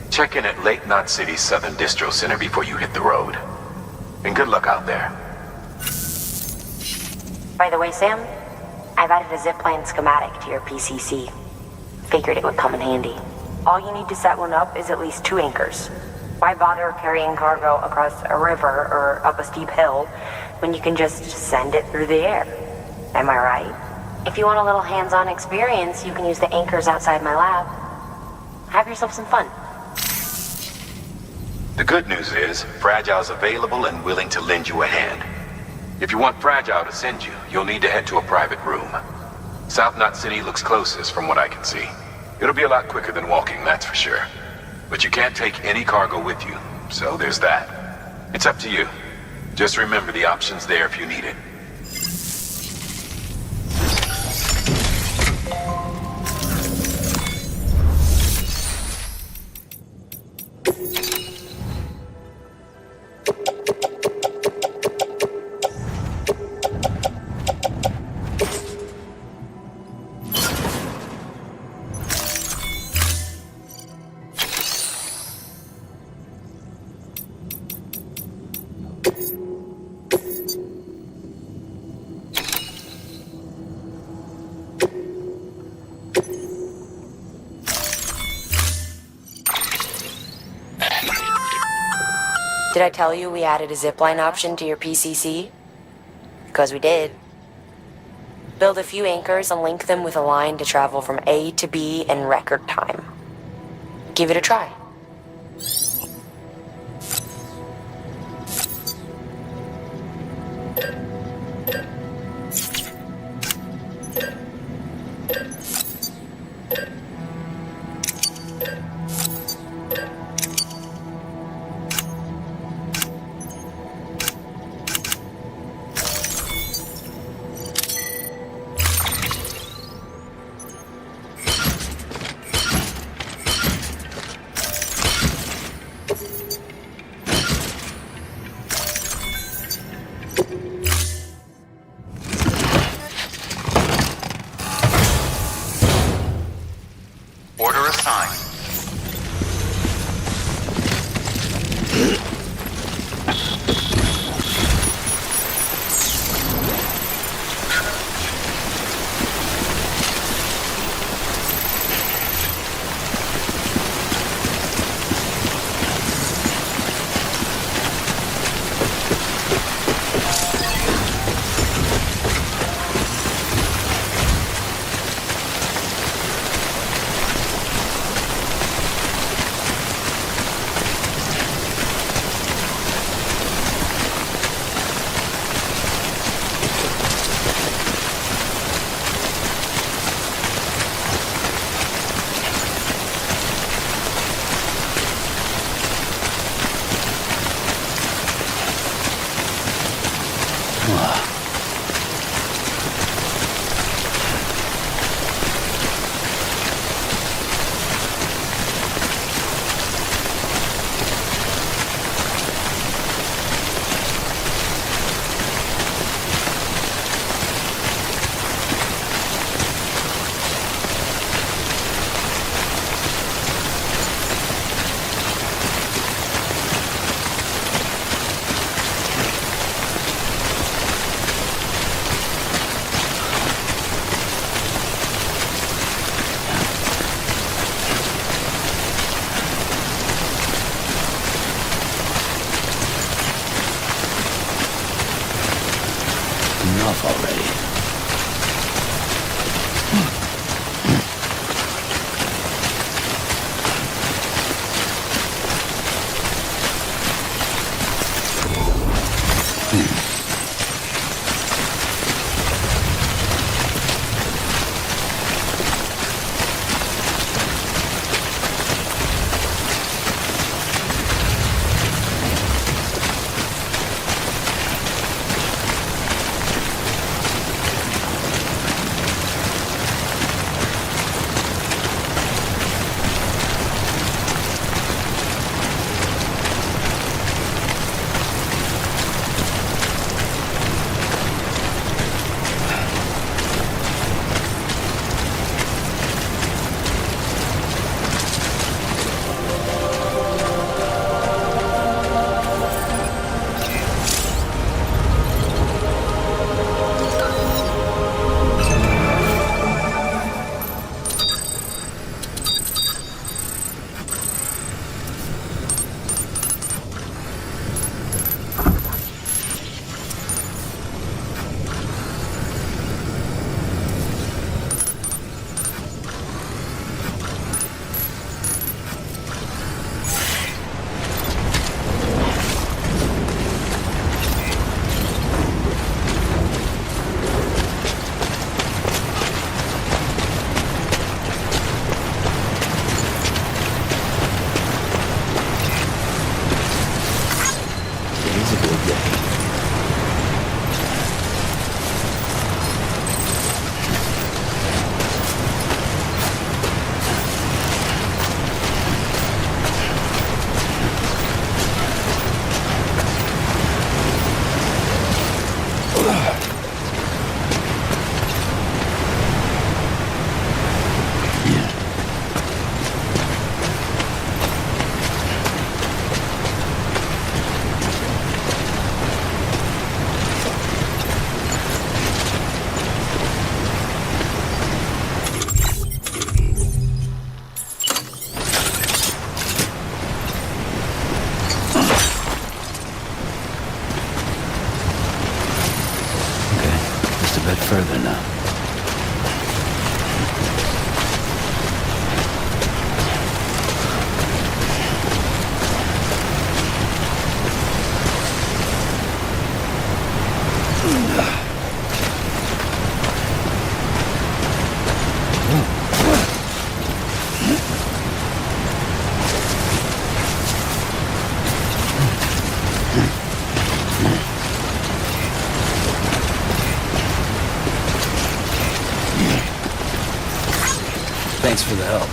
[SPEAKER 1] check in at Lake Knot City's Southern Distro Center before you hit the road. And good luck out there.
[SPEAKER 14] By the way, Sam, I've added a zipline schematic to your PCC. Figured it would come in handy. All you need to set one up is at least 2 anchors. Why bother carrying cargo across a river or up a steep hill when you can just send it through the air? Am I right? If you want a little hands-on experience, you can use the anchors outside my lab. Have yourself some fun.
[SPEAKER 1] The good news is, Fragile's available and willing to lend you a hand. If you want Fragile to send you, you'll need to head to a private room. South Knot City looks closest from what I can see. It'll be a lot quicker than walking, that's for sure. But you can't take any cargo with you, so there's that. It's up to you. Just remember the option's there if you need it.
[SPEAKER 14] Did I tell you we added a zipline option to your PCC? Because we did. Build a few anchors and link them with a line to travel from A to B in record time. Give it a try.
[SPEAKER 2] Order assigned.
[SPEAKER 5] Enough already. Further now. Thanks for the help.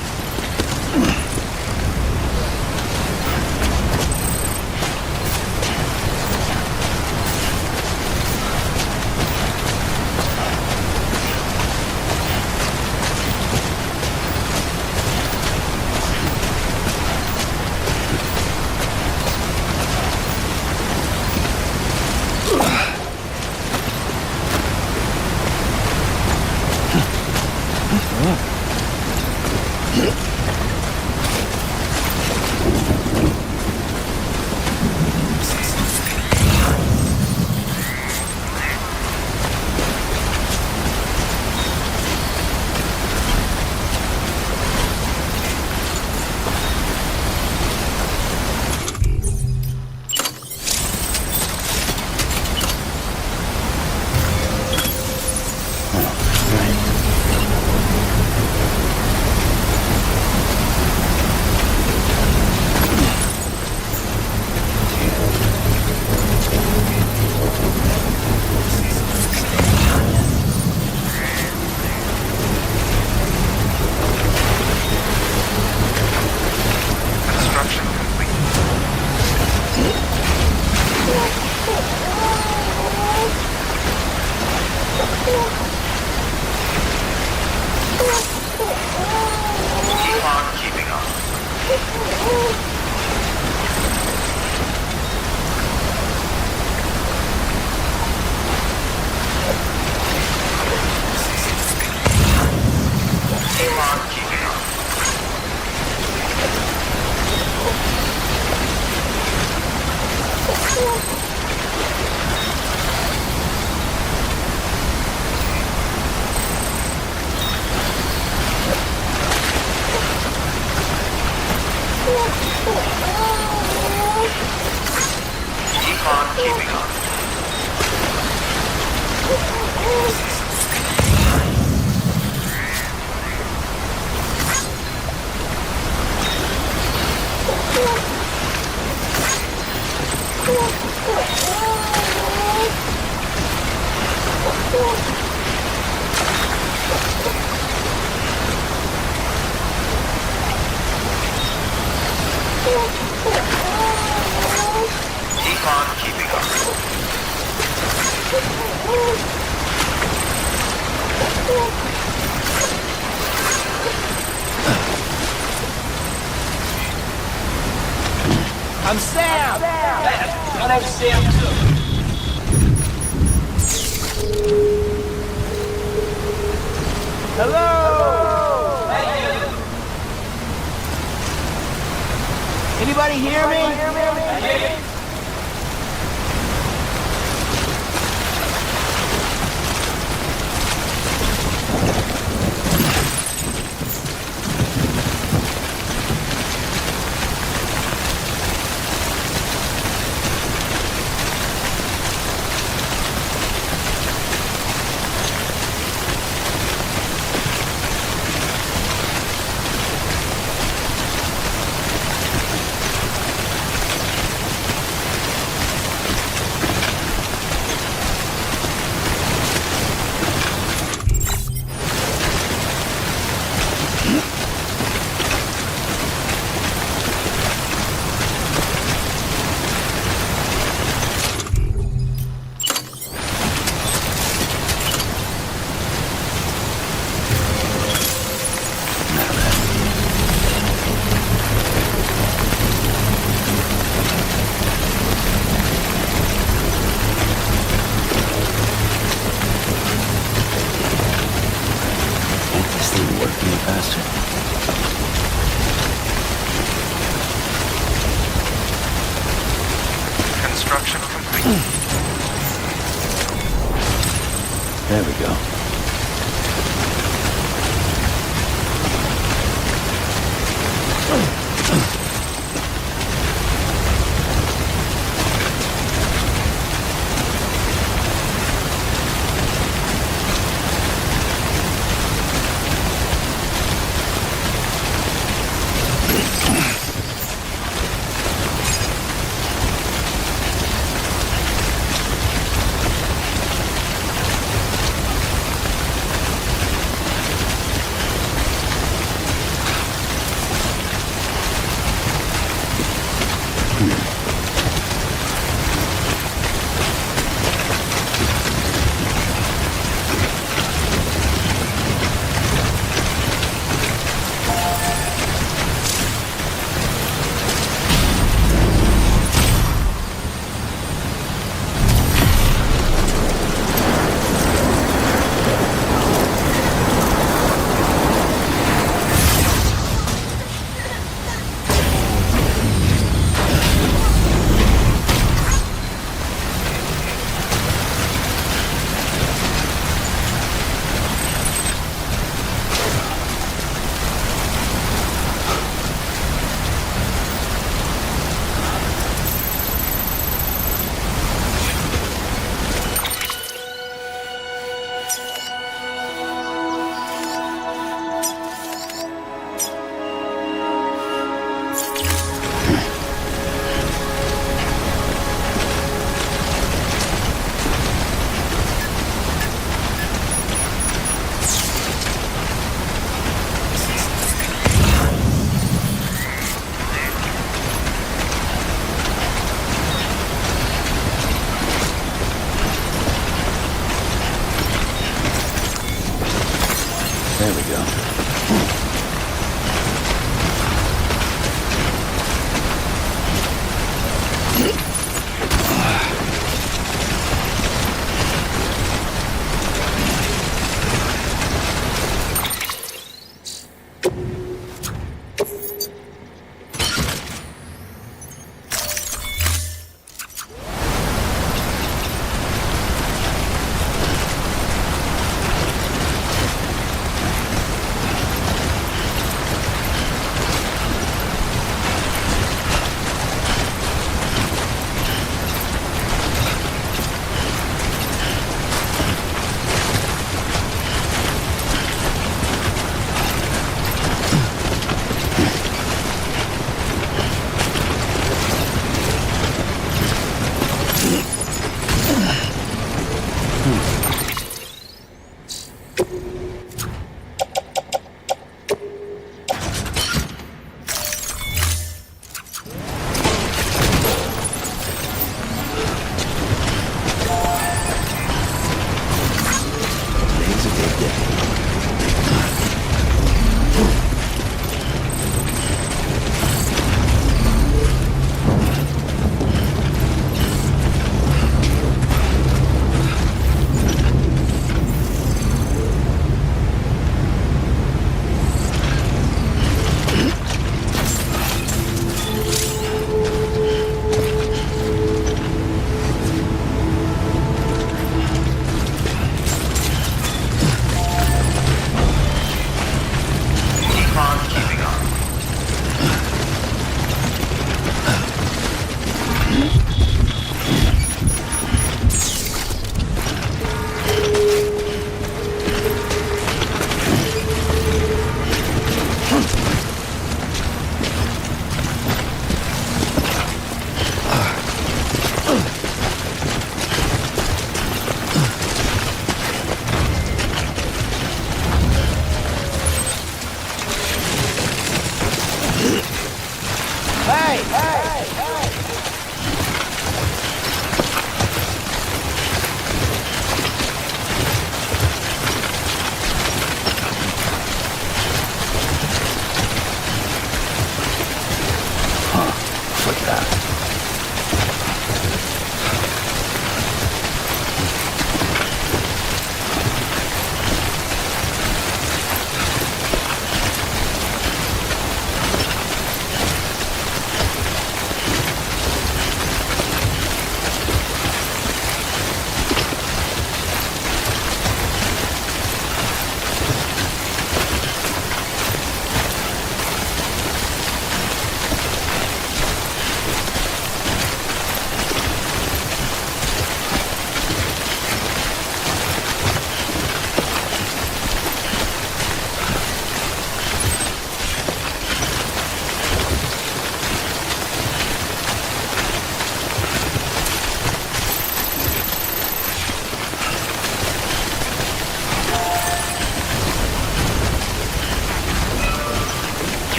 [SPEAKER 15] I'm Sam! My name's Sam, too. Hello! Hey, you. Anybody hear me? Hey.
[SPEAKER 2] Construction complete.
[SPEAKER 5] There we go. There we go.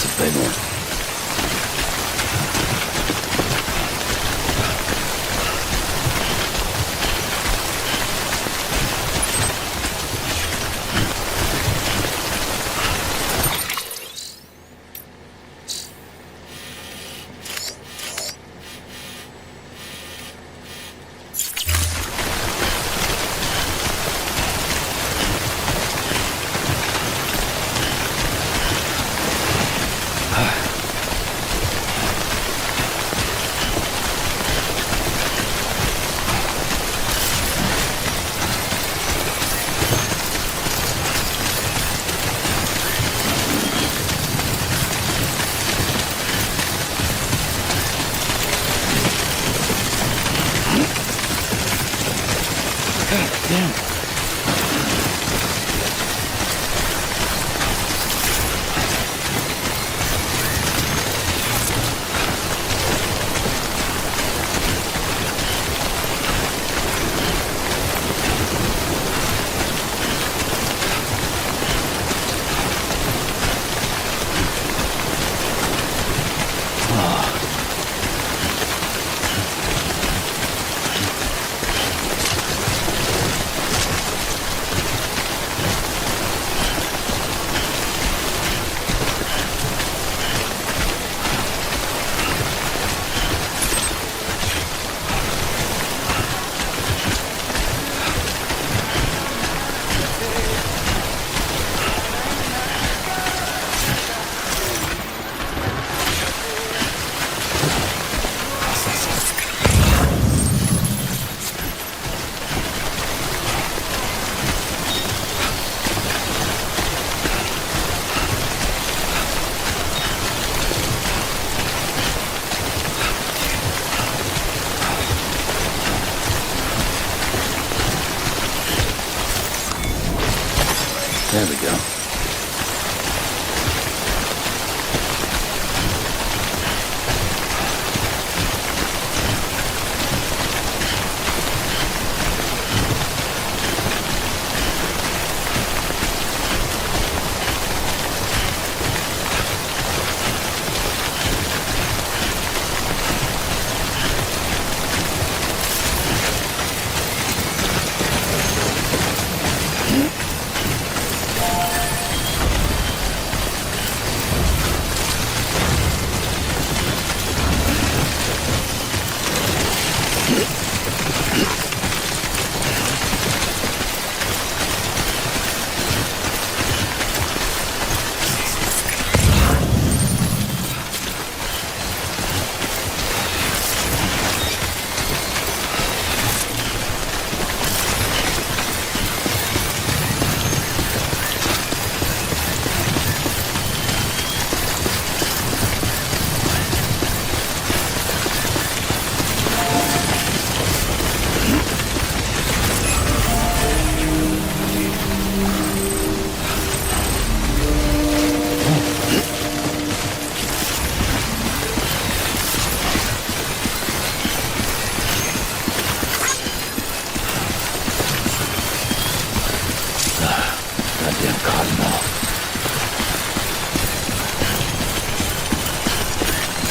[SPEAKER 5] That's a big one. There we go.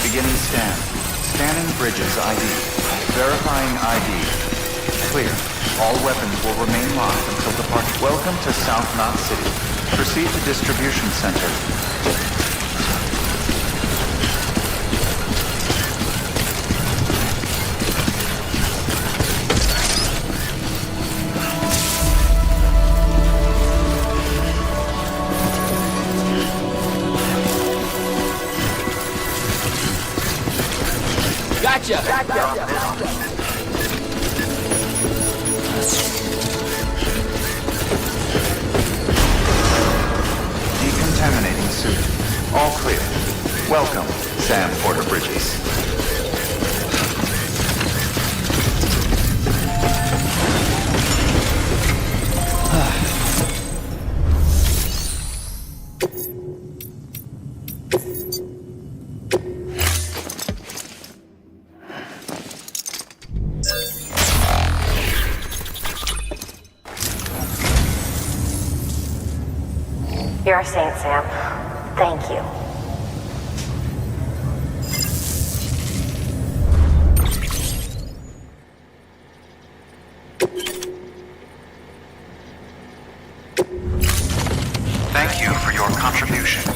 [SPEAKER 2] Beginning scan. Scanning bridges ID. Verifying ID. Clear. All weapons will remain locked until departure. Welcome to South Knot City. Proceed to distribution center.
[SPEAKER 15] Gotcha!
[SPEAKER 2] Decontaminating suit. All clear. Welcome, Sam Porter Bridges.
[SPEAKER 14] You're a saint, Sam. Thank you.
[SPEAKER 2] Thank you for your contribution.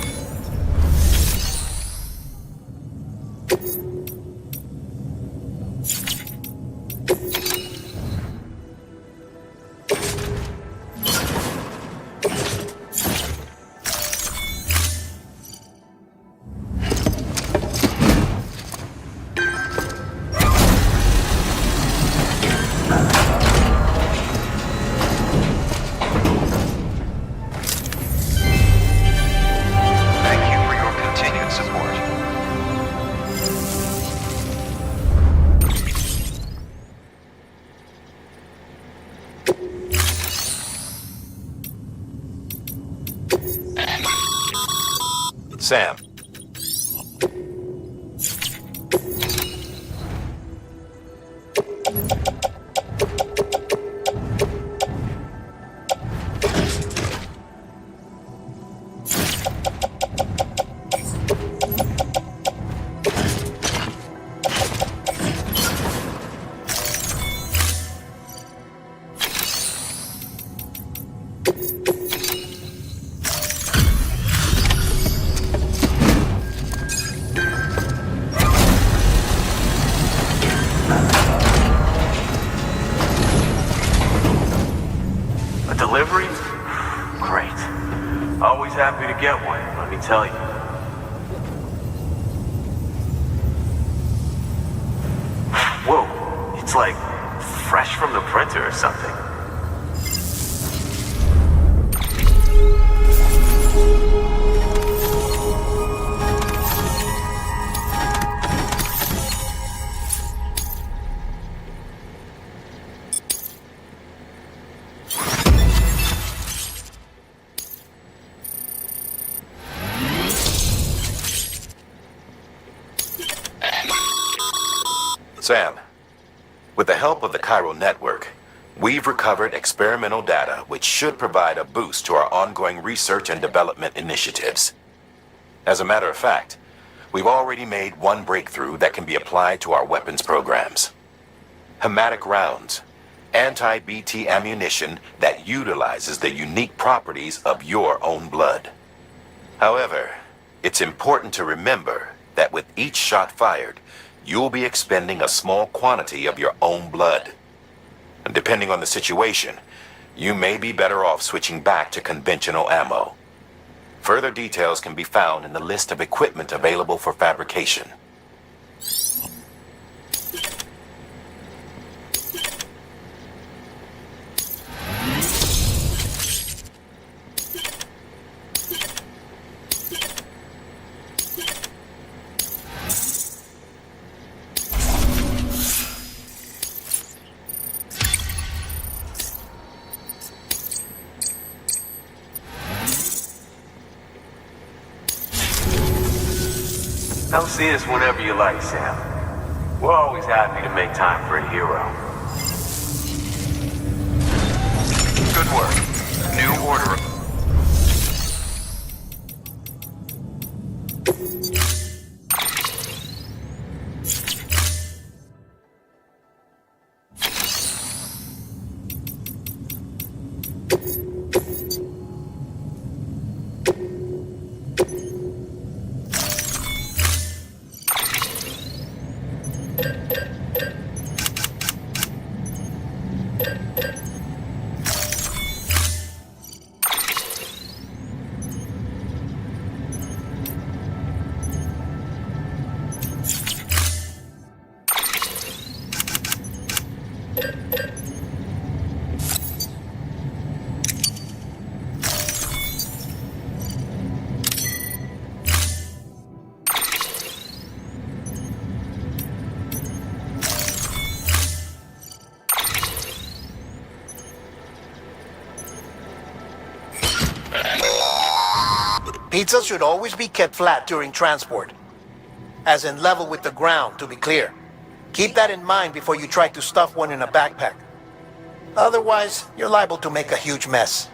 [SPEAKER 1] Sam.
[SPEAKER 9] Delivery? Great. Always happy to get one, let me tell you. Whoa, it's like fresh from the printer or something.
[SPEAKER 1] Sam, with the help of the chiral network, we've recovered experimental data which should provide a boost to our ongoing research and development initiatives. As a matter of fact, we've already made one breakthrough that can be applied to our weapons programs. Hematic rounds, anti-BT ammunition that utilizes the unique properties of your own blood. However, it's important to remember that with each shot fired, you'll be expending a small quantity of your own blood. And depending on the situation, you may be better off switching back to conventional ammo. Further details can be found in the list of equipment available for fabrication.
[SPEAKER 9] Come see us whenever you like, Sam. We're always happy to make time for a hero.
[SPEAKER 2] Good work. New order.
[SPEAKER 15] Pizza should always be kept flat during transport. As in level with the ground, to be clear. Keep that in mind before you try to stuff one in a backpack. Otherwise, you're liable to make a huge mess.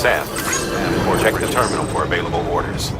[SPEAKER 1] Sam, check the terminal for available orders.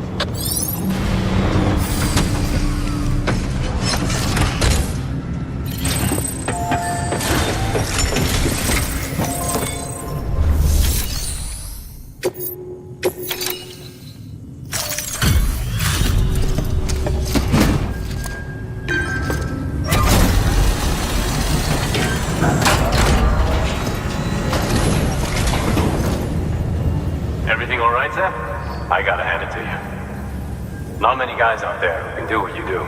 [SPEAKER 1] hand it to you. Not many guys out there who can do what you do.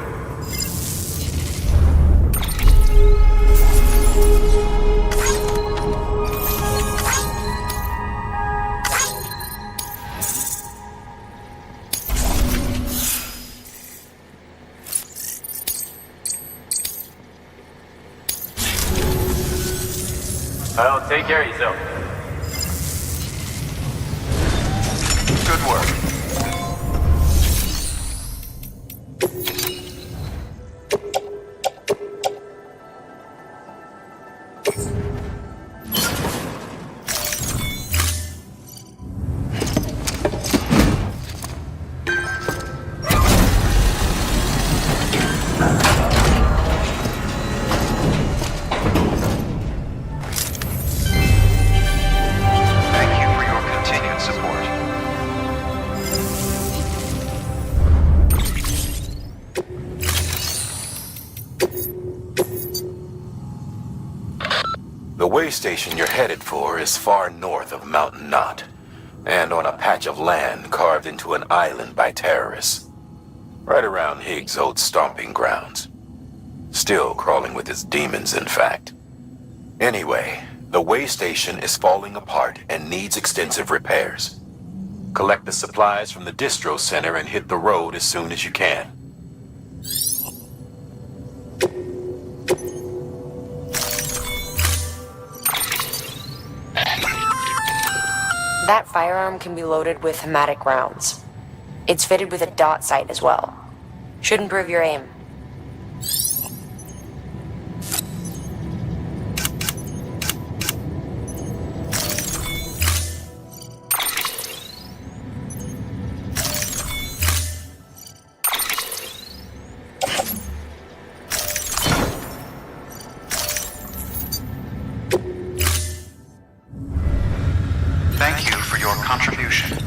[SPEAKER 1] Well, take care of yourself.
[SPEAKER 2] Good work.
[SPEAKER 1] The way station you're headed for is far north of Mountain Knot, and on a patch of land carved into an island by terrorists, right around Higgs' old stomping grounds. Still crawling with his demons, in fact. Anyway, the way station is falling apart and needs extensive repairs. Collect the supplies from the distro center and hit the road as soon as you can.
[SPEAKER 14] That firearm can be loaded with hematic rounds. It's fitted with a dot sight as well. Should improve your aim.
[SPEAKER 2] Thank you for your contribution.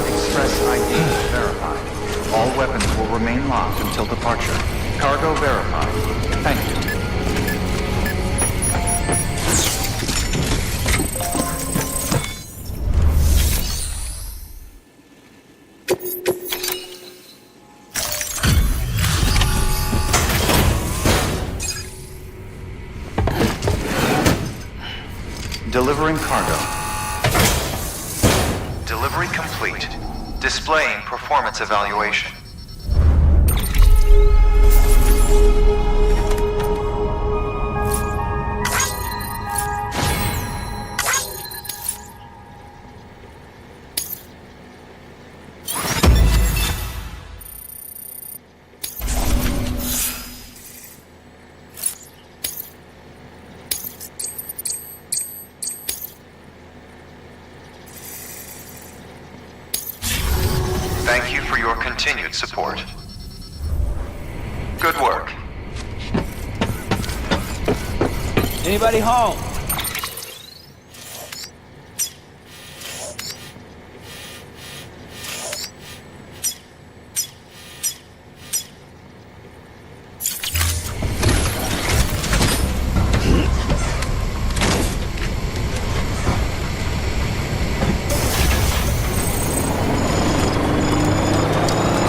[SPEAKER 2] Express ID verified. All weapons will remain locked until departure. Cargo verified. Thank you. Delivering cargo. Delivery complete. Displaying performance evaluation. Thank you for your continued support. Good work.
[SPEAKER 16] Anybody home?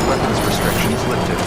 [SPEAKER 2] Weapons restrictions lifted.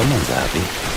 [SPEAKER 5] Someone's happy.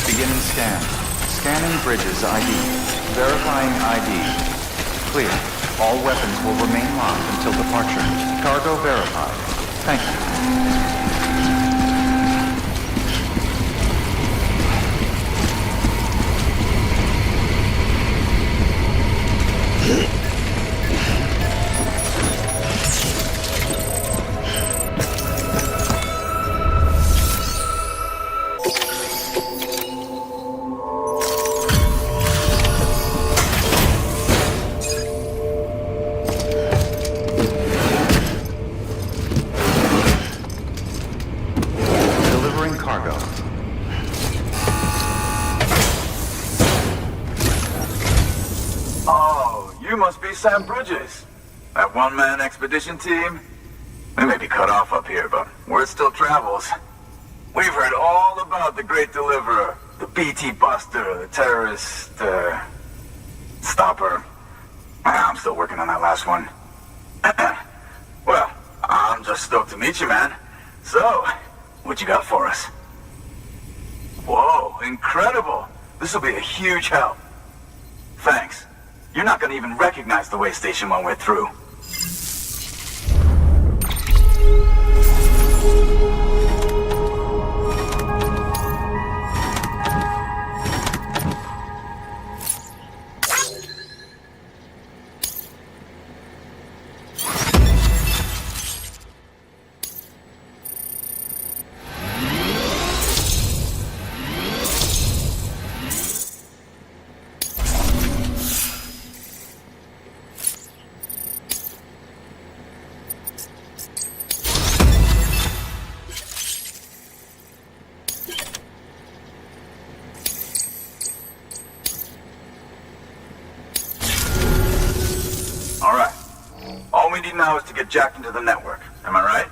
[SPEAKER 2] Beginning scan. Scanning bridges ID. Verifying ID. Clear. All weapons will remain locked until departure. Cargo verified. Thank you.
[SPEAKER 17] Sam Bridges, that one-man expedition team. We may be cut off up here, but word still travels. We've heard all about the Great Deliverer, the BT Buster, the terrorist, stopper. I'm still working on that last one. Well, I'm just stoked to meet you, man. So, what you got for us? Whoa, incredible. This will be a huge help. Thanks. You're not gonna even recognize the way station when we're through. get jacked into the network. Am I right?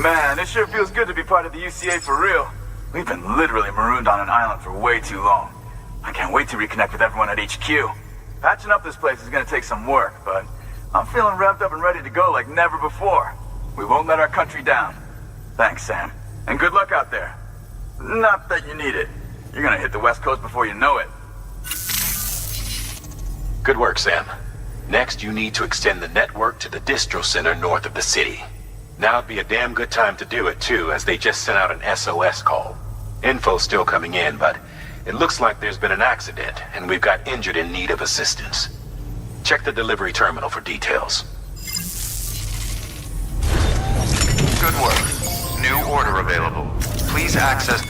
[SPEAKER 17] Man, it sure feels good to be part of the UCA for real. We've been literally marooned on an island for way too long. I can't wait to reconnect with everyone at HQ. Patching up this place is gonna take some work, but I'm feeling revved up and ready to go like never before. We won't let our country down. Thanks, Sam. And good luck out there. Not that you need it. You're gonna hit the West Coast before you know it.
[SPEAKER 1] Good work, Sam. Next, you need to extend the network to the distro center north of the city. Now'd be a damn good time to do it, too, as they just sent out an SOS call. Info's still coming in, but it looks like there's been an accident, and we've got injured in need of assistance. Check the delivery terminal for details.
[SPEAKER 2] Good work. New order available. Please access...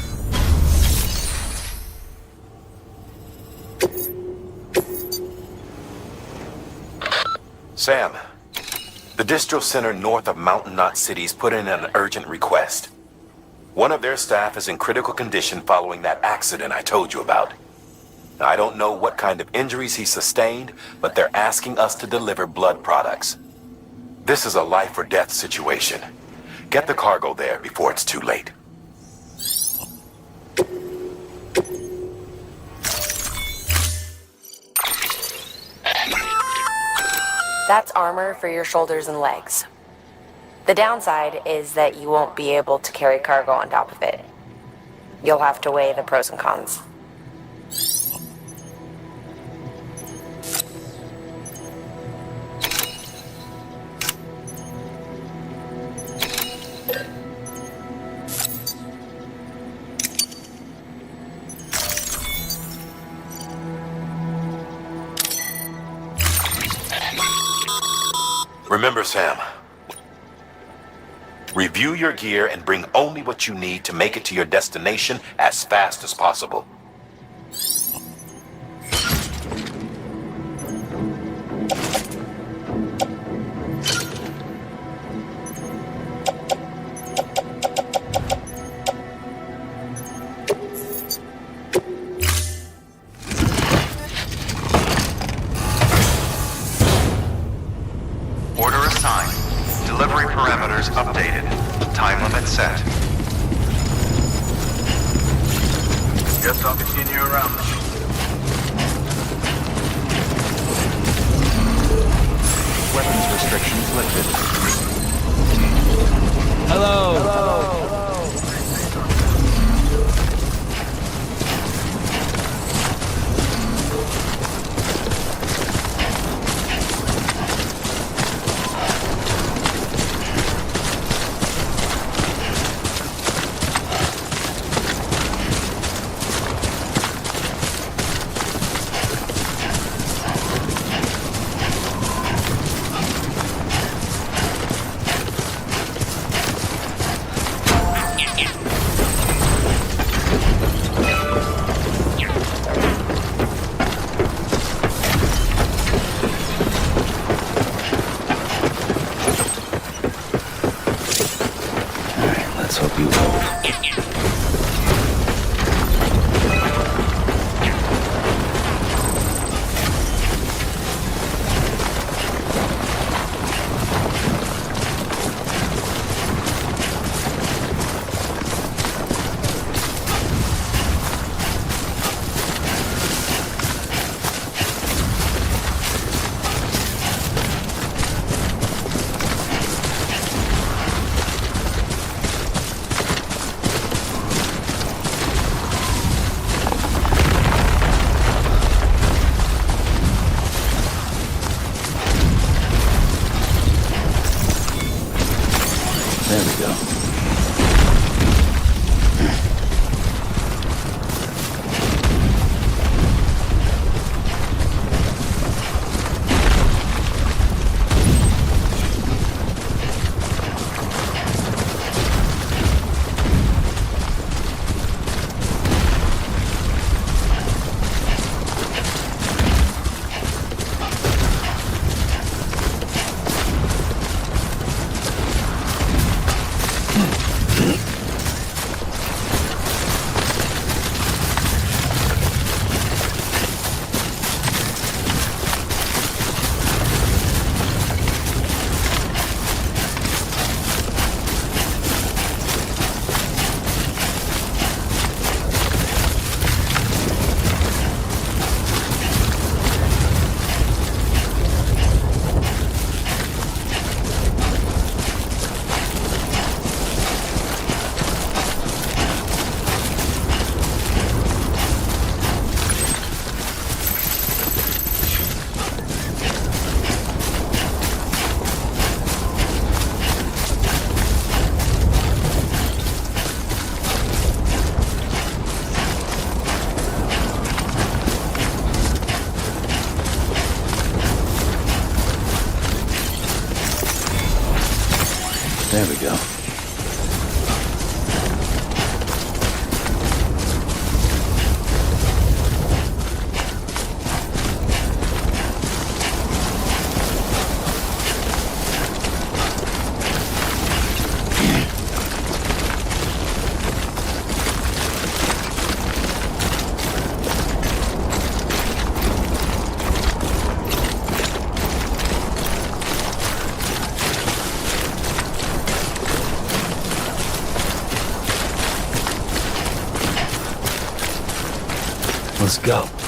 [SPEAKER 1] Sam, the distro center north of Mountain Knot City's put in an urgent request. One of their staff is in critical condition following that accident I told you about. Now, I don't know what kind of injuries he sustained, but they're asking us to deliver blood products. This is a life or death situation. Get the cargo there before it's too late.
[SPEAKER 14] That's armor for your shoulders and legs. The downside is that you won't be able to carry cargo on top of it. You'll have to weigh the pros and cons.
[SPEAKER 1] Remember, Sam, review your gear and bring only what you need to make it to your destination as fast as possible.
[SPEAKER 2] Order assigned. Delivery parameters updated. Time limit set.
[SPEAKER 17] Guess I'll continue around.
[SPEAKER 2] Weapons restrictions lifted.
[SPEAKER 16] Hello.
[SPEAKER 5] go. There we go. Let's go.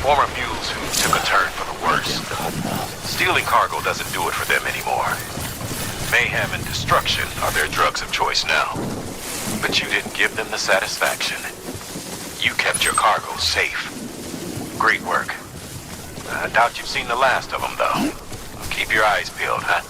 [SPEAKER 1] Former mules who took a turn for the worse. Stealing cargo doesn't do it for them anymore. Mayhem and destruction are their drugs of choice now. But you didn't give them the satisfaction. You kept your cargo safe. Great work. I doubt you've seen the last of them, though. Keep your eyes peeled, huh?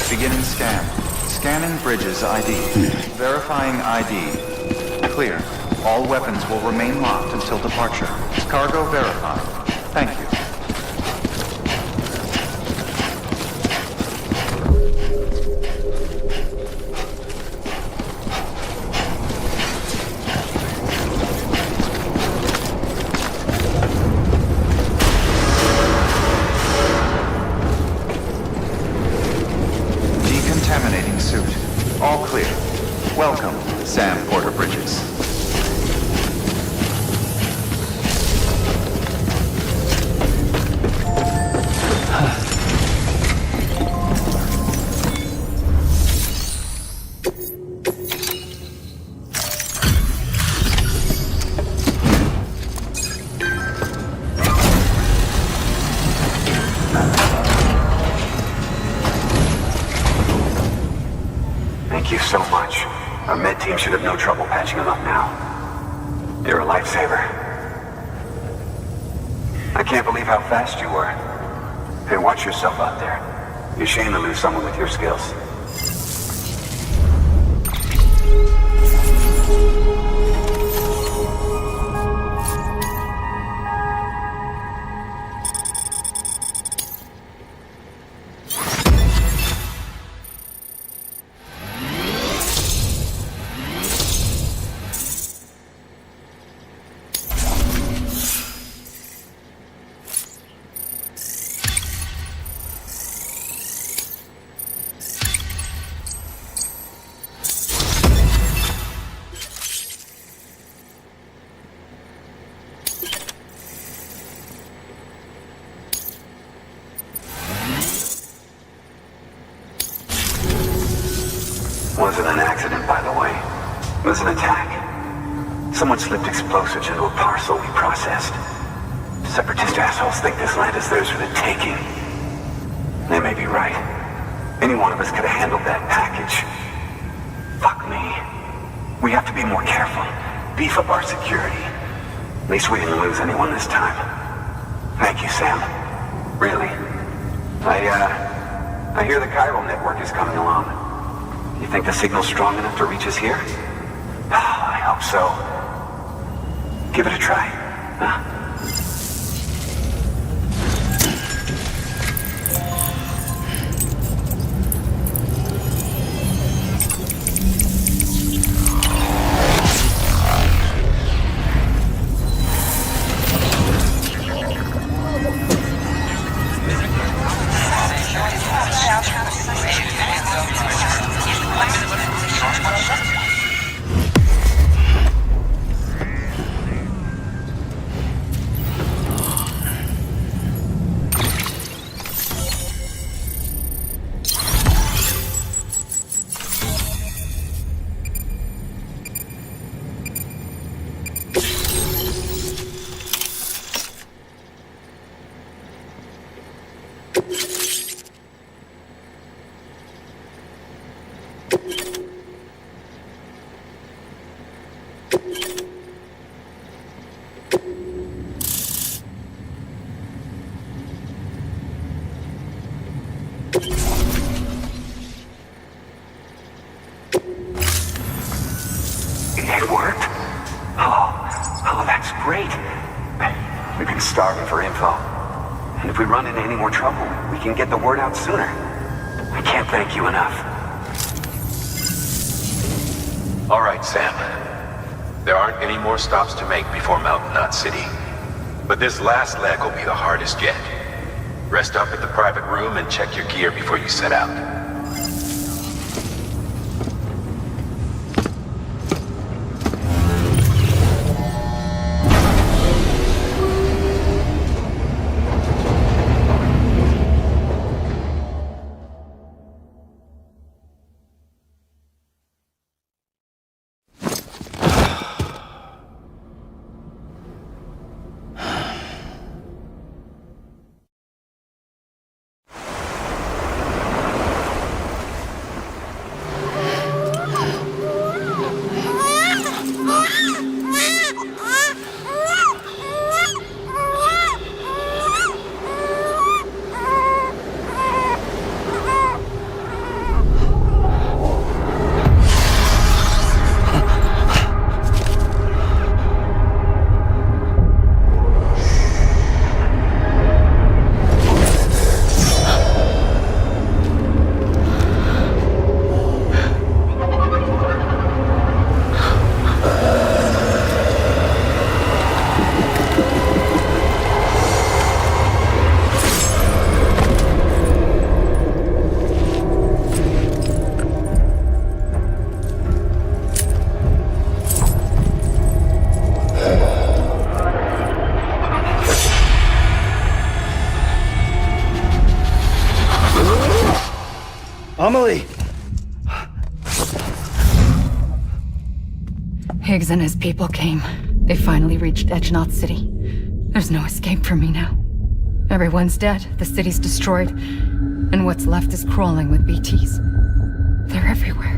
[SPEAKER 2] Beginning scan. Scanning bridges ID. Verifying ID. Clear. All weapons will remain locked until departure. Cargo verified. Thank you. Decontaminating suit. All clear. Welcome, Sam Porter Bridges.
[SPEAKER 18] Thank you so much. Our med team should have no trouble patching him up now. You're a lifesaver. I can't believe how fast you were. Hey, watch yourself out there. You're ashamed to lose someone with your skills. Wasn't an accident, by the way. It was an attack. Someone slipped explosives into a parcel we processed. Separatist assholes think this land is theirs for the taking. They may be right. Any one of us could have handled that package. Fuck me. We have to be more careful. Beef up our security. At least we didn't lose anyone this time. Thank you, Sam. Really. I hear the chiral network is coming along. You think the signal's strong enough to reach us here? Oh, I hope so. Give it a try, huh? great. We've been starving for info. And if we run into any more trouble, we can get the word out sooner. I can't thank you enough.
[SPEAKER 1] All right, Sam. There aren't any more stops to make before Mountain Knot City. But this last leg will be the hardest yet. Rest up at the private room and check your gear before you set out.
[SPEAKER 5] Amelie!
[SPEAKER 19] Higgs and his people came. They finally reached Edge Knot City. There's no escape for me now. Everyone's dead, the city's destroyed, and what's left is crawling with BTs. They're everywhere.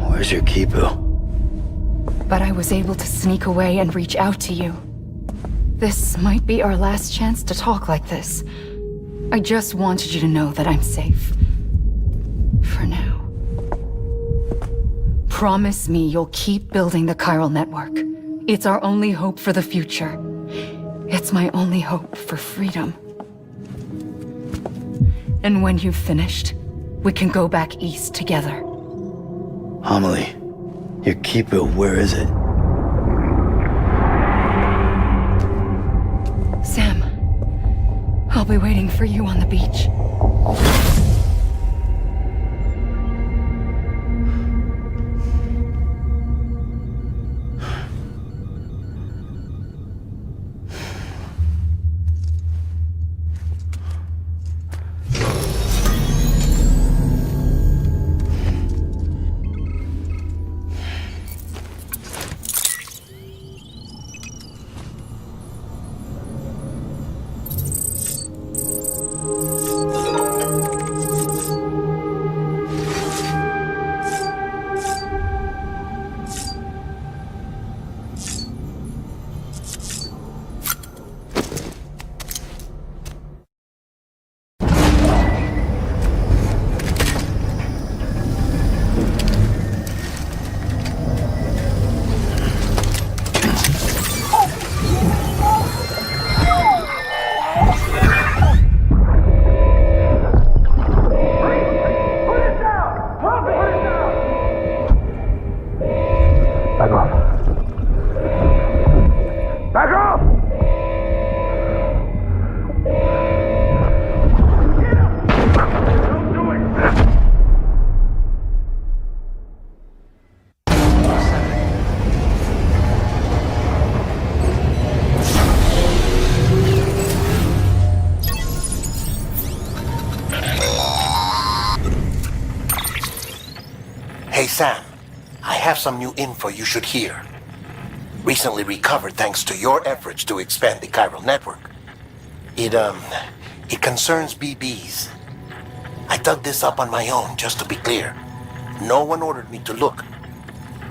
[SPEAKER 5] Where's your Kipu?
[SPEAKER 19] But I was able to sneak away and reach out to you. This might be our last chance to talk like this. I just wanted you to know that I'm safe. For now. Promise me you'll keep building the chiral network. It's our only hope for the future. It's my only hope for freedom. And when you've finished, we can go back east together.
[SPEAKER 5] Amelie, your Kipu, where is it?
[SPEAKER 19] Sam, I'll be waiting for you on the beach.
[SPEAKER 15] Hey, Sam. I have some new info you should hear. Recently recovered thanks to your efforts to expand the chiral network. It concerns BBs. I dug this up on my own, just to be clear. No one ordered me to look.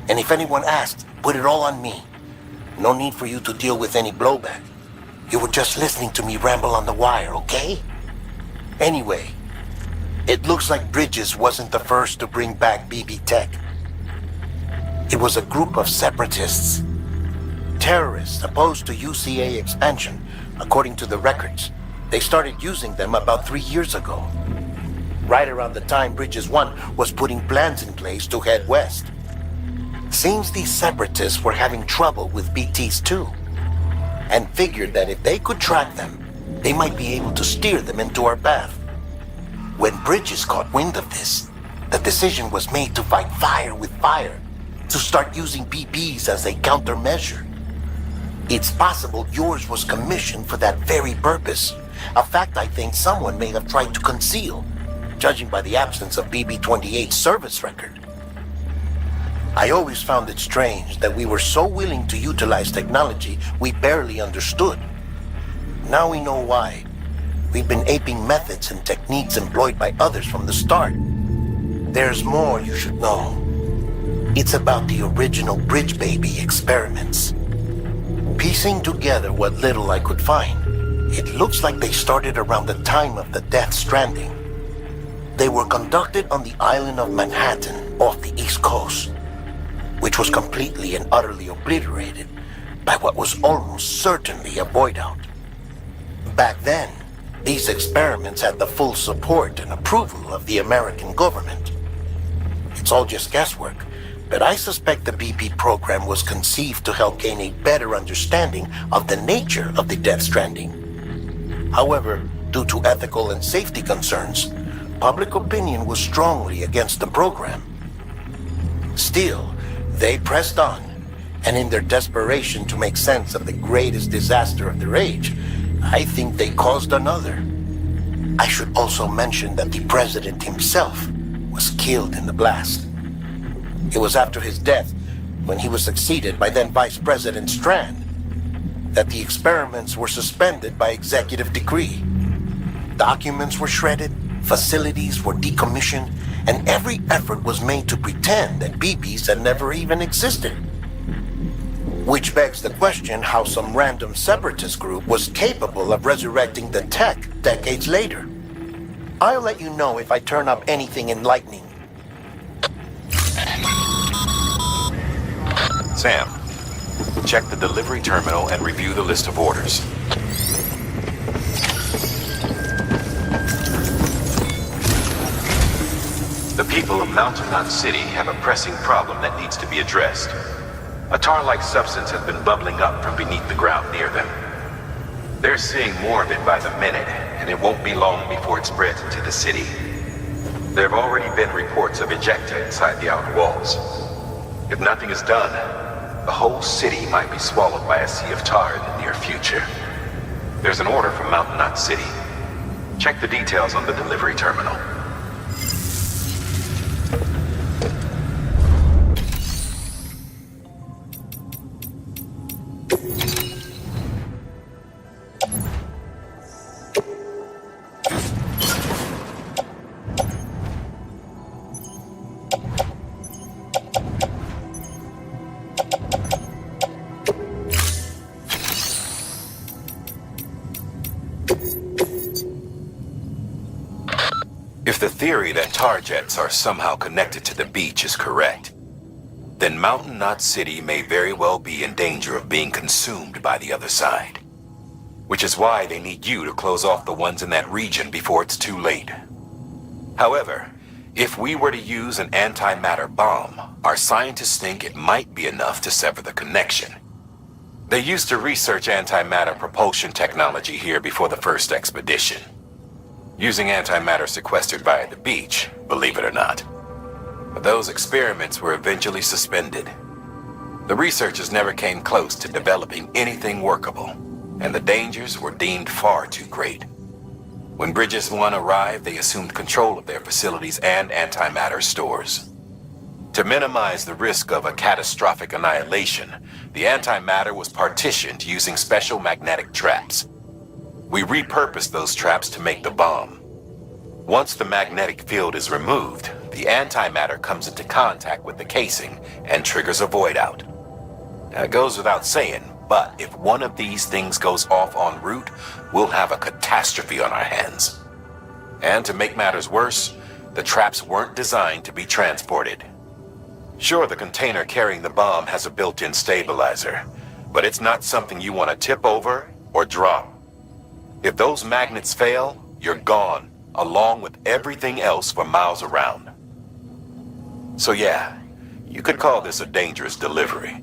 [SPEAKER 15] And if anyone asked, put it all on me. No need for you to deal with any blowback. You were just listening to me ramble on the wire, okay? Anyway, it looks like Bridges wasn't the first to bring back BB tech. It was a group of separatists. Terrorists opposed to UCA expansion, according to the records. They started using them about 3 years ago. Right around the time Bridges 1 was putting plans in place to head west. Seems these separatists were having trouble with BTs too, and figured that if they could track them, they might be able to steer them into our path. When Bridges caught wind of this, the decision was made to fight fire with fire, to start using BBs as a countermeasure. It's possible yours was commissioned for that very purpose, a fact I think someone may have tried to conceal, judging by the absence of BB-28's service record. I always found it strange that we were so willing to utilize technology we barely understood. Now we know why. We've been aping methods and techniques employed by others from the start. There's more you should know. It's about the original Bridge Baby experiments. Piecing together what little I could find, it looks like they started around the time of the Death Stranding. They were conducted on the island of Manhattan off the East Coast, which was completely and utterly obliterated by what was almost certainly a void out. Back then, these experiments had the full support and approval of the American government. It's all just guesswork, but I suspect the BP program was conceived to help gain a better understanding of the nature of the Death Stranding. However, due to ethical and safety concerns, public opinion was strongly against the program. Still, they pressed on, and in their desperation to make sense of the greatest disaster of their age, I think they caused another. I should also mention that the president himself was killed in the blast. It was after his death, when he was succeeded by then Vice President Strand, that the experiments were suspended by executive decree. Documents were shredded, facilities were decommissioned, and every effort was made to pretend that BBs had never even existed. Which begs the question how some random separatist group was capable of resurrecting the tech decades later. I'll let you know if I turn up anything enlightening.
[SPEAKER 1] Sam, check the delivery terminal and review the list of orders. The people of Mountain Knot City have a pressing problem that needs to be addressed. A tar-like substance has been bubbling up from beneath the ground near them. They're seeing more of it by the minute, and it won't be long before it spreads into the city. There have already been reports of ejecta inside the outer walls. If nothing is done, the whole city might be swallowed by a sea of tar in the near future. There's an order from Mountain Knot City. Check the details on the delivery terminal. If the theory that tar jets are somehow connected to the beach is correct, then Mountain Knot City may very well be in danger of being consumed by the other side. Which is why they need you to close off the ones in that region before it's too late. However, if we were to use an antimatter bomb, our scientists think it might be enough to sever the connection. They used to research antimatter propulsion technology here before the first expedition. Using antimatter sequestered by the beach, believe it or not. But those experiments were eventually suspended. The researchers never came close to developing anything workable, and the dangers were deemed far too great. When Bridges 1 arrived, they assumed control of their facilities and antimatter stores. To minimize the risk of a catastrophic annihilation, the antimatter was partitioned using special magnetic traps. We repurposed those traps to make the bomb. Once the magnetic field is removed, the antimatter comes into contact with the casing and triggers a void out. Now, it goes without saying, but if one of these things goes off en route, we'll have a catastrophe on our hands. And to make matters worse, the traps weren't designed to be transported. Sure, the container carrying the bomb has a built-in stabilizer, but it's not something you want to tip over or drop. If those magnets fail, you're gone, along with everything else for miles around. So yeah, you could call this a dangerous delivery,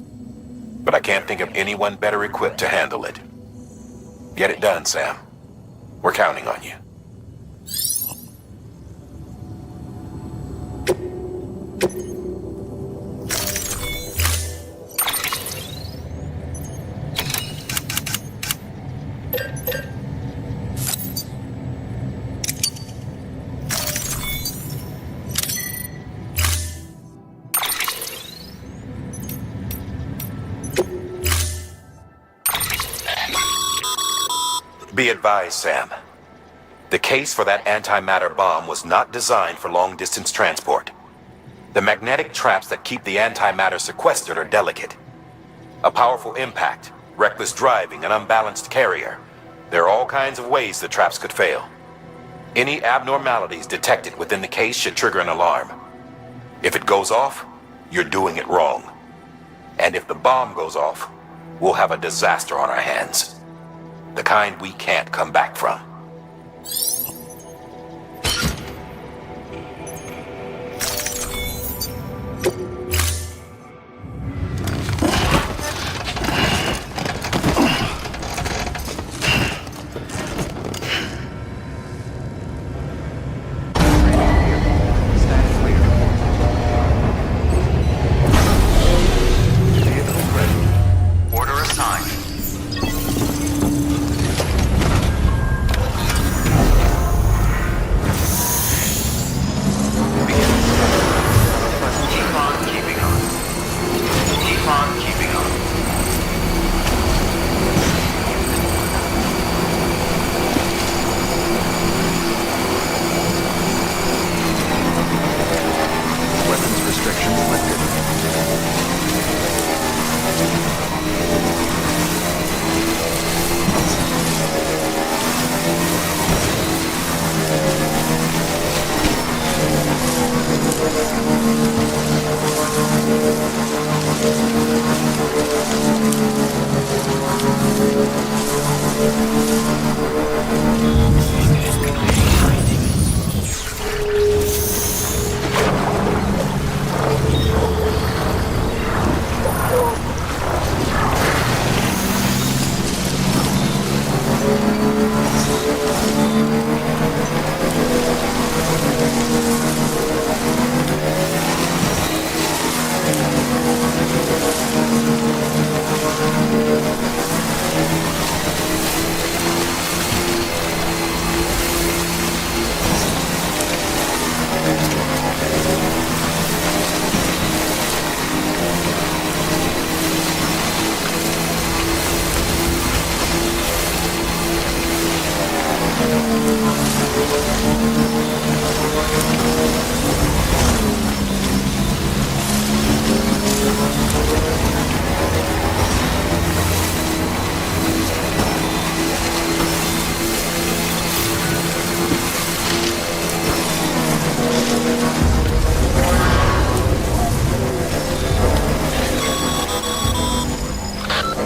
[SPEAKER 1] but I can't think of anyone better equipped to handle it. Get it done, Sam. We're counting on you. Be advised, Sam. The case for that antimatter bomb was not designed for long-distance transport. The magnetic traps that keep the antimatter sequestered are delicate. A powerful impact, reckless driving, an unbalanced carrier. There are all kinds of ways the traps could fail. Any abnormalities detected within the case should trigger an alarm. If it goes off, you're doing it wrong. And if the bomb goes off, we'll have a disaster on our hands. The kind we can't come back from.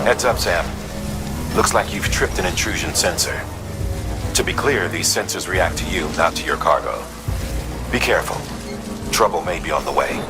[SPEAKER 1] Heads up, Sam. Looks like you've tripped an intrusion sensor. To be clear, these sensors react to you, not to your cargo. Be careful. Trouble may be on the way.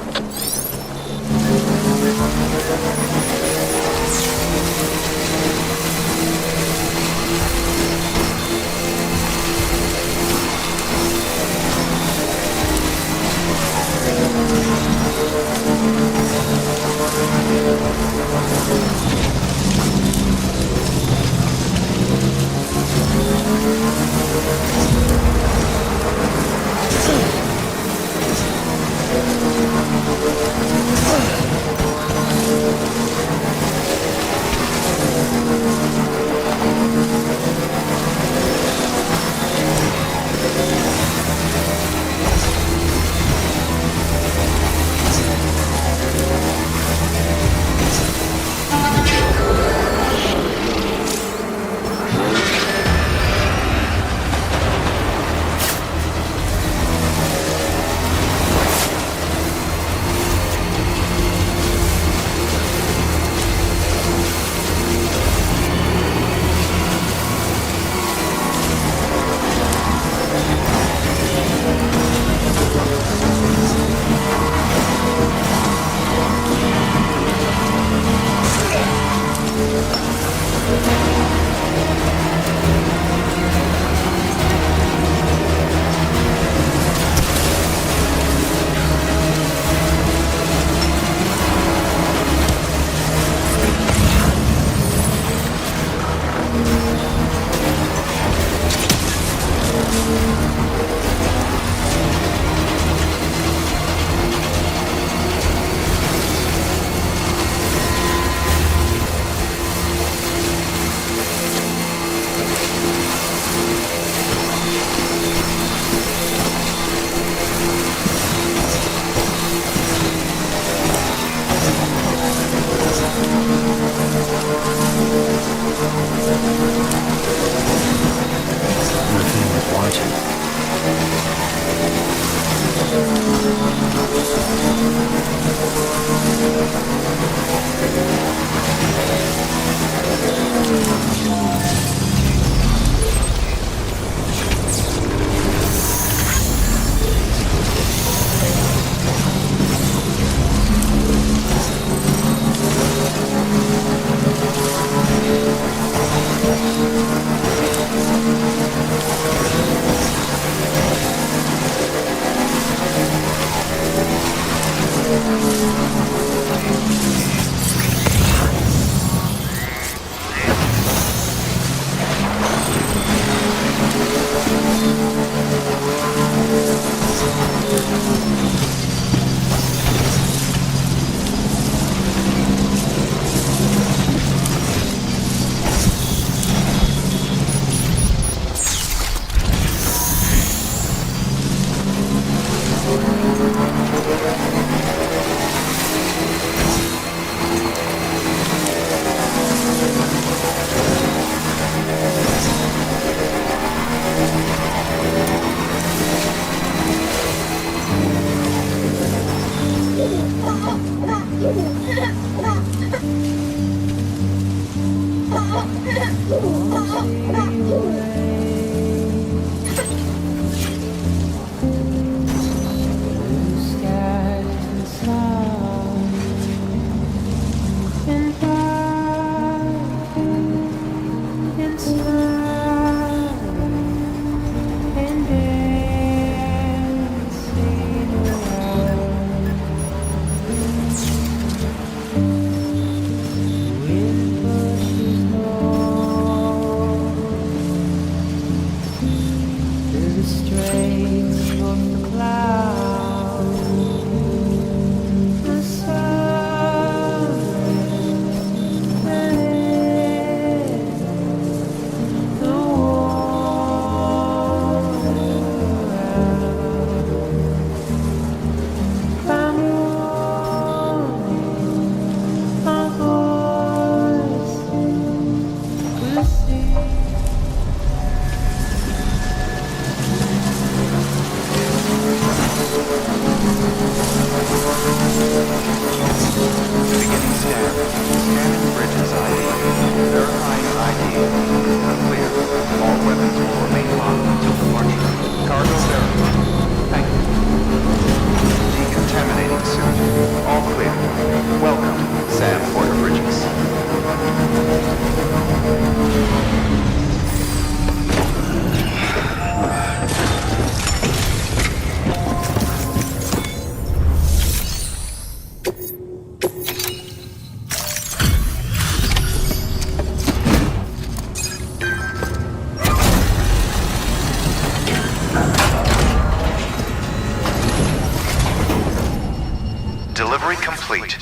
[SPEAKER 2] Delivery complete.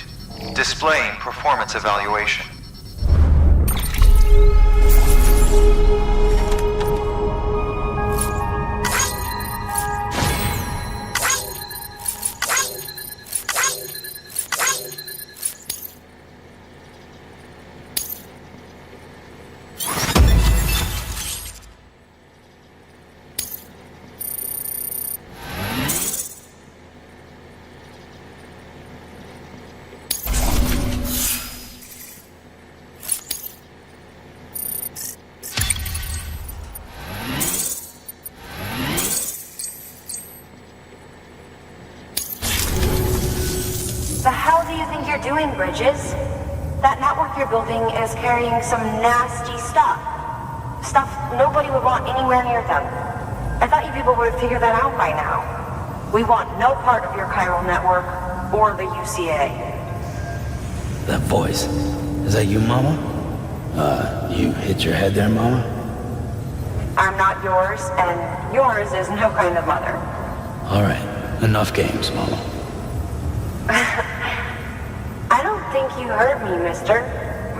[SPEAKER 2] Displaying performance evaluation.
[SPEAKER 14] The hell do you think you're doing, Bridges? That network you're building is carrying some nasty stuff. Stuff nobody would want anywhere near them. I thought you people would have figured that out by now. We want no part of your chiral network or the UCA.
[SPEAKER 5] That voice. Is that you, Mama? You hit your head there, Mama?
[SPEAKER 14] I'm not yours, and yours is no kind of mother.
[SPEAKER 5] Alright, enough games, Mama.
[SPEAKER 14] I don't think you heard me, mister.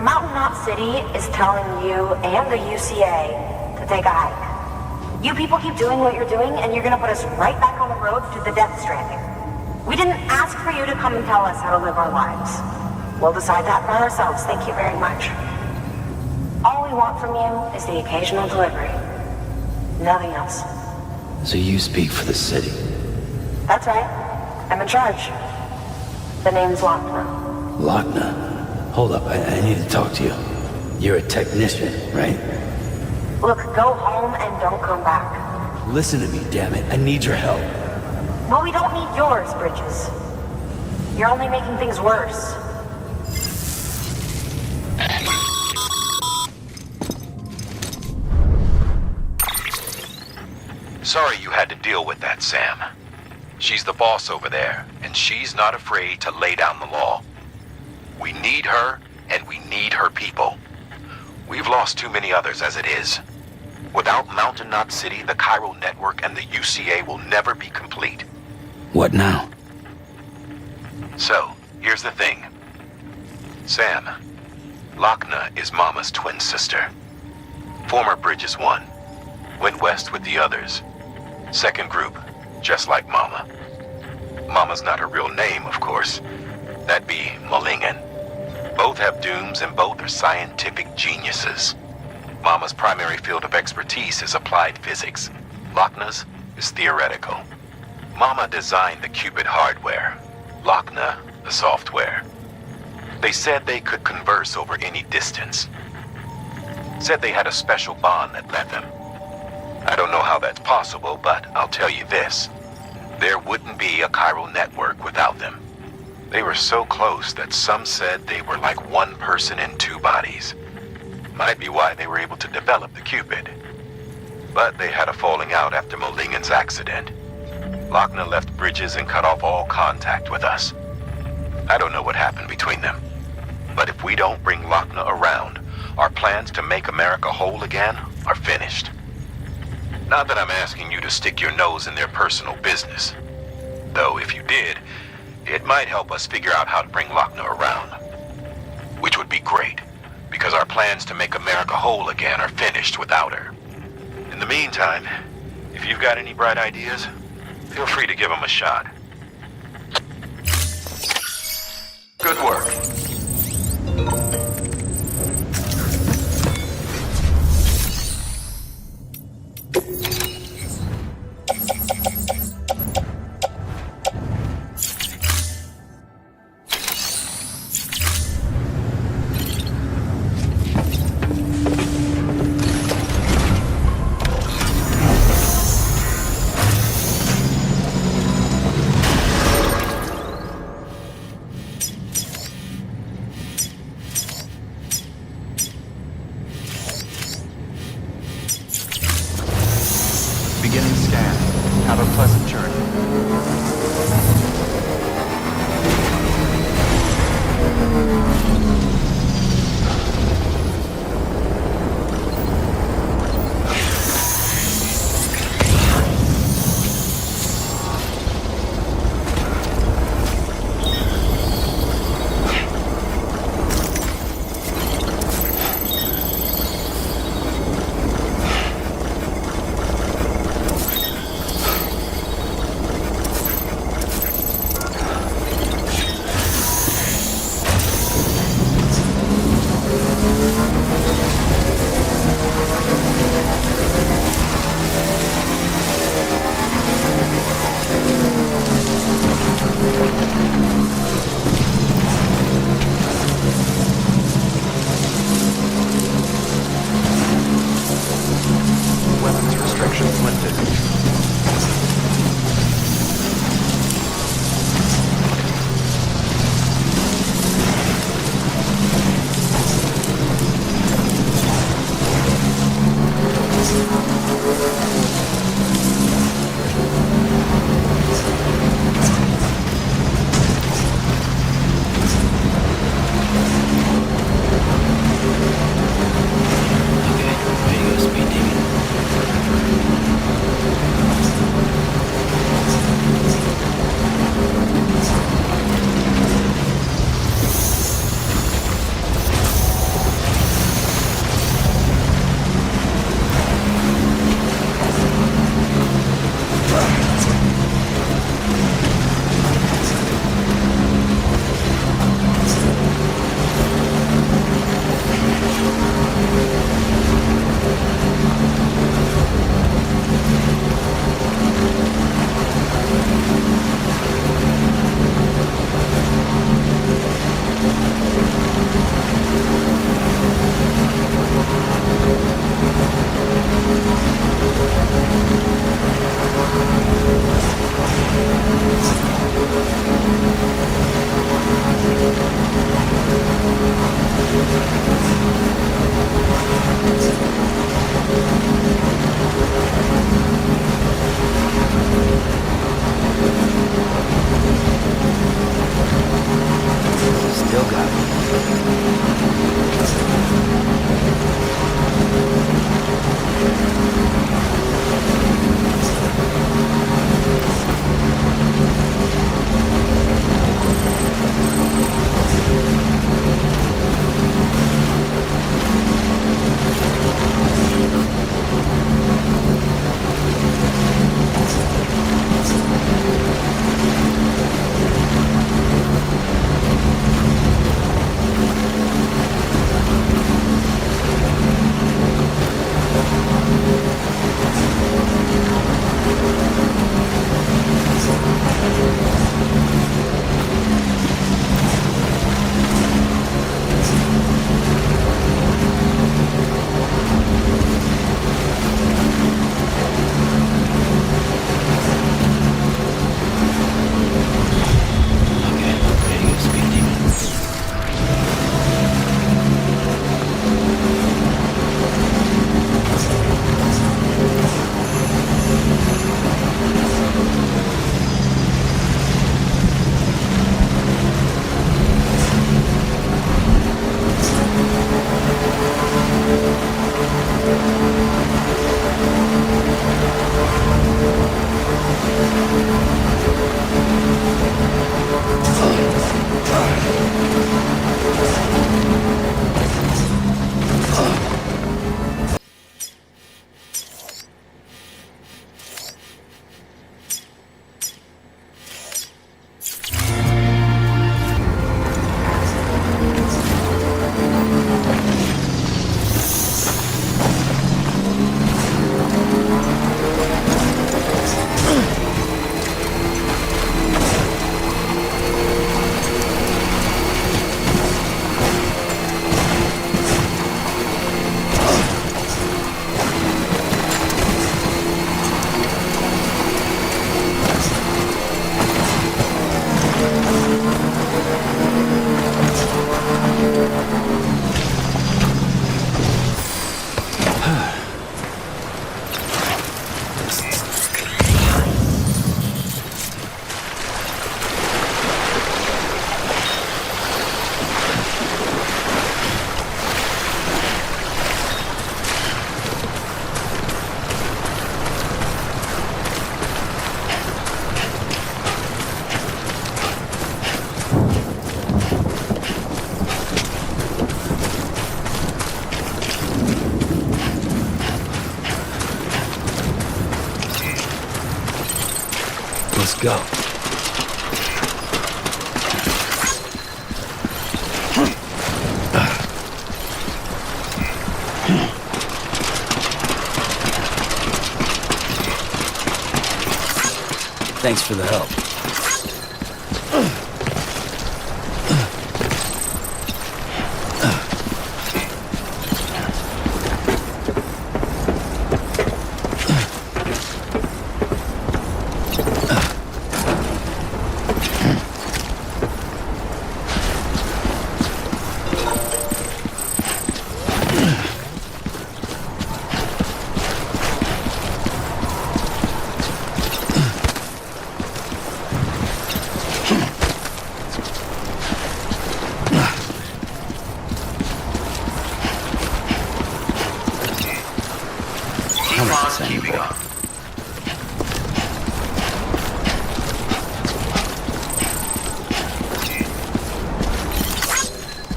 [SPEAKER 14] Mountain Knot City is telling you and the UCA to take a hike. You people keep doing what you're doing, and you're gonna put us right back on the road to the Death Stranding. We didn't ask for you to come and tell us how to live our lives. We'll decide that for ourselves, thank you very much. All we want from you is the occasional delivery. Nothing else.
[SPEAKER 5] So you speak for the city?
[SPEAKER 14] That's right. I'm in charge. The name's Lochner.
[SPEAKER 5] Lochner? Hold up, I need to talk to you. You're a technician, right?
[SPEAKER 14] Look, go home and don't come back.
[SPEAKER 5] Listen to me, damn it. I need your help.
[SPEAKER 14] Well, we don't need yours, Bridges. You're only making things worse.
[SPEAKER 1] Sorry you had to deal with that, Sam. She's the boss over there, and she's not afraid to lay down the law. We need her, and we need her people. We've lost too many others as it is. Without Mountain Knot City, the chiral network and the UCA will never be complete.
[SPEAKER 5] What now?
[SPEAKER 1] So, here's the thing. Sam, Lochner is Mama's twin sister. Former Bridges 1. Went west with the others. Second group, just like Mama. Mama's not her real name, of course. That'd be Malingen. Both have dooms and both are scientific geniuses. Mama's primary field of expertise is applied physics. Lochner's is theoretical. Mama designed the Cupid hardware. Lochner, the software. They said they could converse over any distance. Said they had a special bond that led them. I don't know how that's possible, but I'll tell you this. There wouldn't be a chiral network without them. They were so close that some said they were like one person in two bodies. Might be why they were able to develop the Cupid. But they had a falling out after Molingen's accident. Lochner left Bridges and cut off all contact with us. I don't know what happened between them. But if we don't bring Lochner around, our plans to make America whole again are finished. Not that I'm asking you to stick your nose in their personal business. Though if you did, it might help us figure out how to bring Lochner around. Which would be great, because our plans to make America whole again are finished without her. In the meantime, if you've got any bright ideas, feel free to give them a shot. Good work.
[SPEAKER 2] Beginning scan. Have a pleasant journey.
[SPEAKER 5] Let's go. Thanks for the help.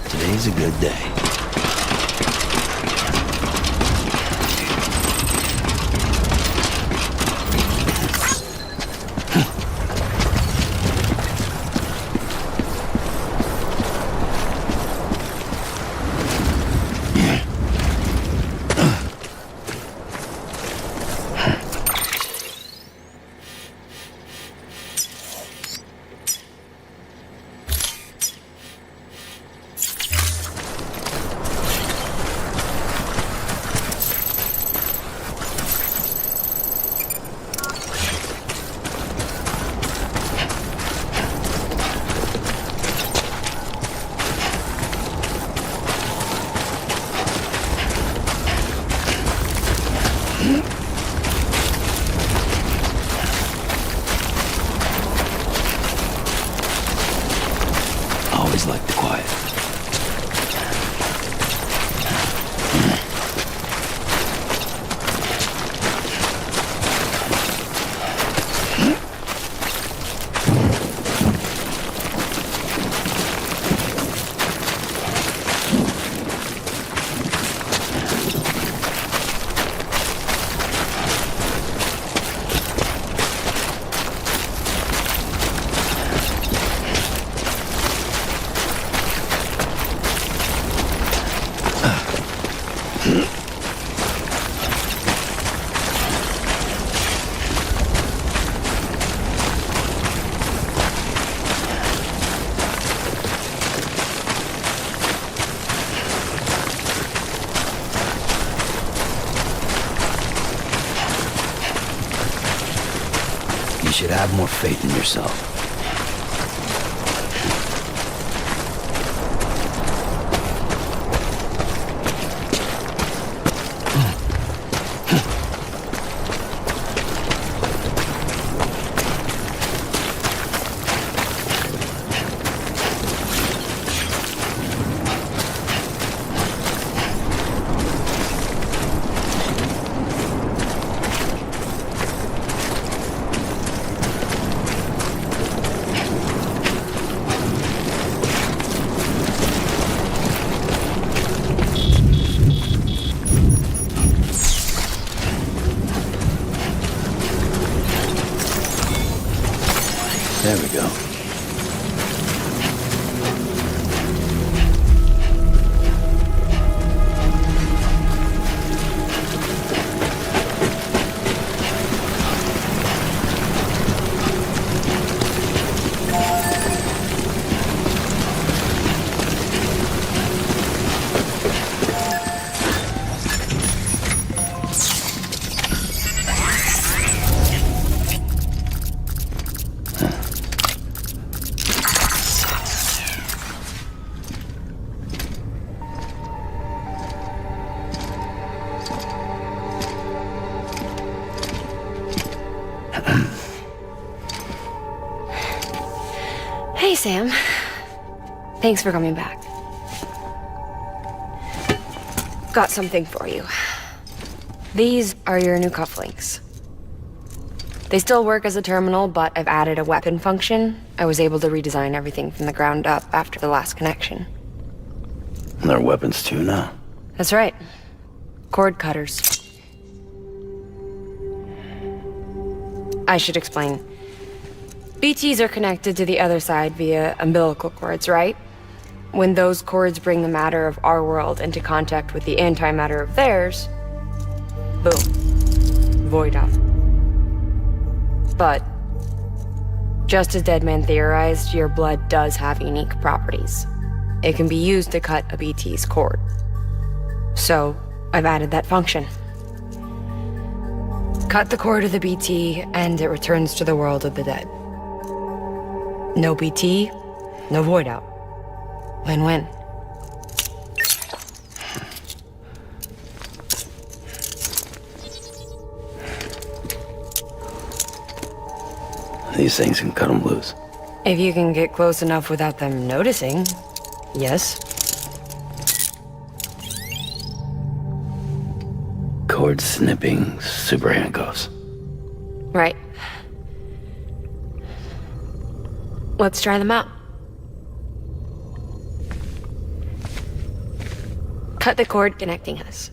[SPEAKER 5] Today's a good day. Always like the quiet. You should have more faith in yourself. There we go.
[SPEAKER 11] Hey, Sam. Thanks for coming back. Got something for you. These are your new cufflinks. They still work as a terminal, but I've added a weapon function. I was able to redesign everything from the ground up after the last connection.
[SPEAKER 5] And they're weapons too now.
[SPEAKER 11] That's right. Cord cutters. I should explain. BTs are connected to the other side via umbilical cords, right? When those cords bring the matter of our world into contact with the antimatter of theirs, boom, void out. But, just as Deadman theorized, your blood does have unique properties. It can be used to cut a BT's cord. So, I've added that function. Cut the cord of the BT, and it returns to the world of the dead. No BT, no void out. Win-win.
[SPEAKER 5] These things can cut them loose.
[SPEAKER 11] If you can get close enough without them noticing, yes.
[SPEAKER 5] Cord snipping super handcuffs.
[SPEAKER 11] Right. Let's try them out. Cut the cord connecting us.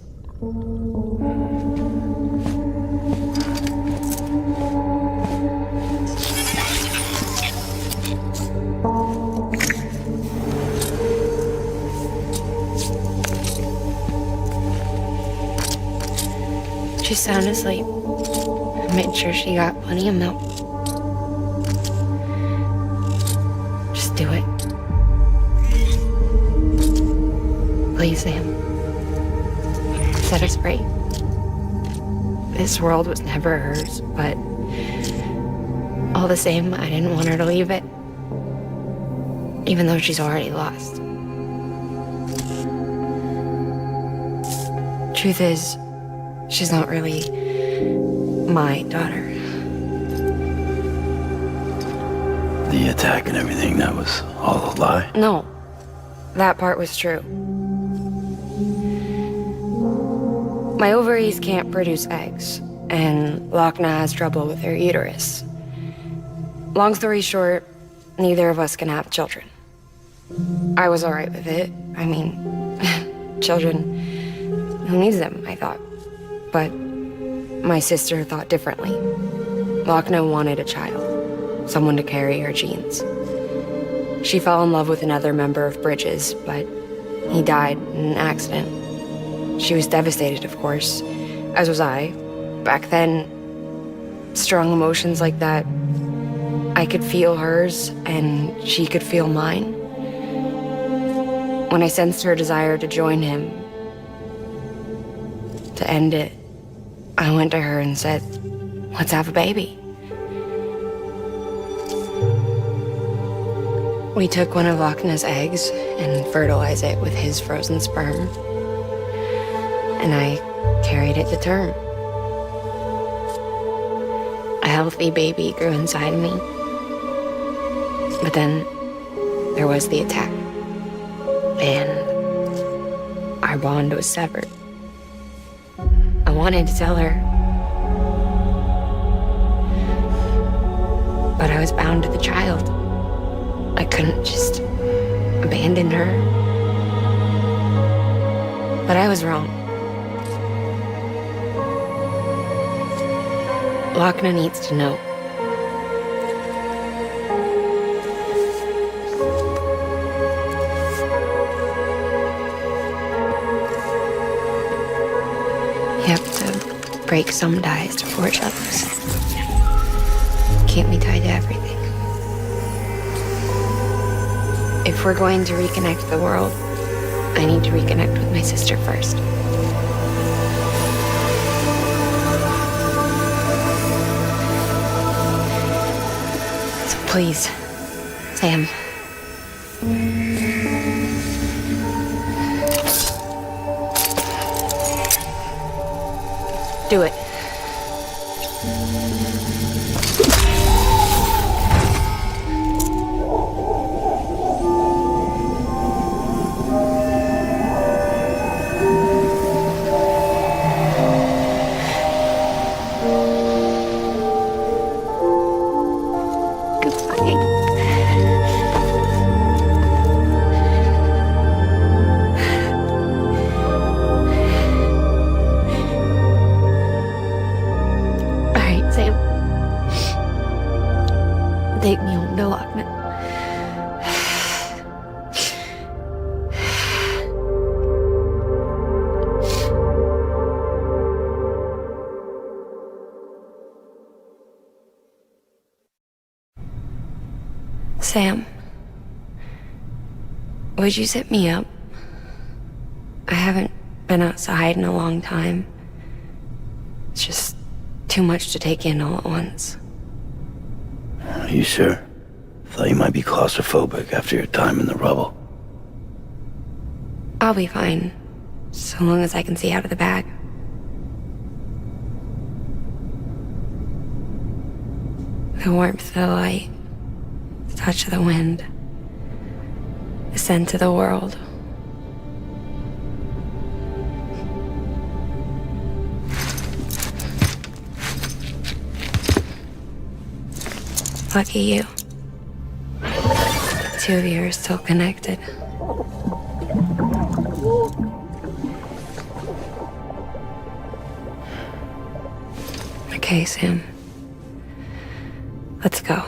[SPEAKER 11] She's sound asleep. I made sure she got plenty of milk. Just do it. Please, Sam. Set us free. This world was never hers, but all the same, I didn't want her to leave it. Even though she's already lost. Truth is, she's not really my daughter.
[SPEAKER 5] The attack and everything, that was all a lie?
[SPEAKER 11] No, that part was true. My ovaries can't produce eggs, and Lochna has trouble with her uterus. Long story short, neither of us can have children. I was alright with it. I mean, children, who needs them, I thought. But my sister thought differently. Lochna wanted a child, someone to carry her genes. She fell in love with another member of Bridges, but he died in an accident. She was devastated, of course, as was I. Back then, strong emotions like that, I could feel hers, and she could feel mine. When I sensed her desire to join him, to end it, I went to her and said, let's have a baby. We took one of Lochna's eggs and fertilized it with his frozen sperm. And I carried it to term. A healthy baby grew inside me. But then there was the attack. And our bond was severed. I wanted to tell her. But I was bound to the child. I couldn't just abandon her. But I was wrong. Lochna needs to know. You have to break some ties to forge others. Can't be tied to everything. If we're going to reconnect the world, I need to reconnect with my sister first. So please, Sam. Do it. Sam, would you zip me up? I haven't been outside in a long time. It's just too much to take in all at once.
[SPEAKER 5] Are you sure? Thought you might be claustrophobic after your time in the rubble.
[SPEAKER 11] I'll be fine, so long as I can see out of the bag. The warmth of the light, the touch of the wind, the scent of the world. Lucky you. The two of you are still connected. Okay, Sam. Let's go.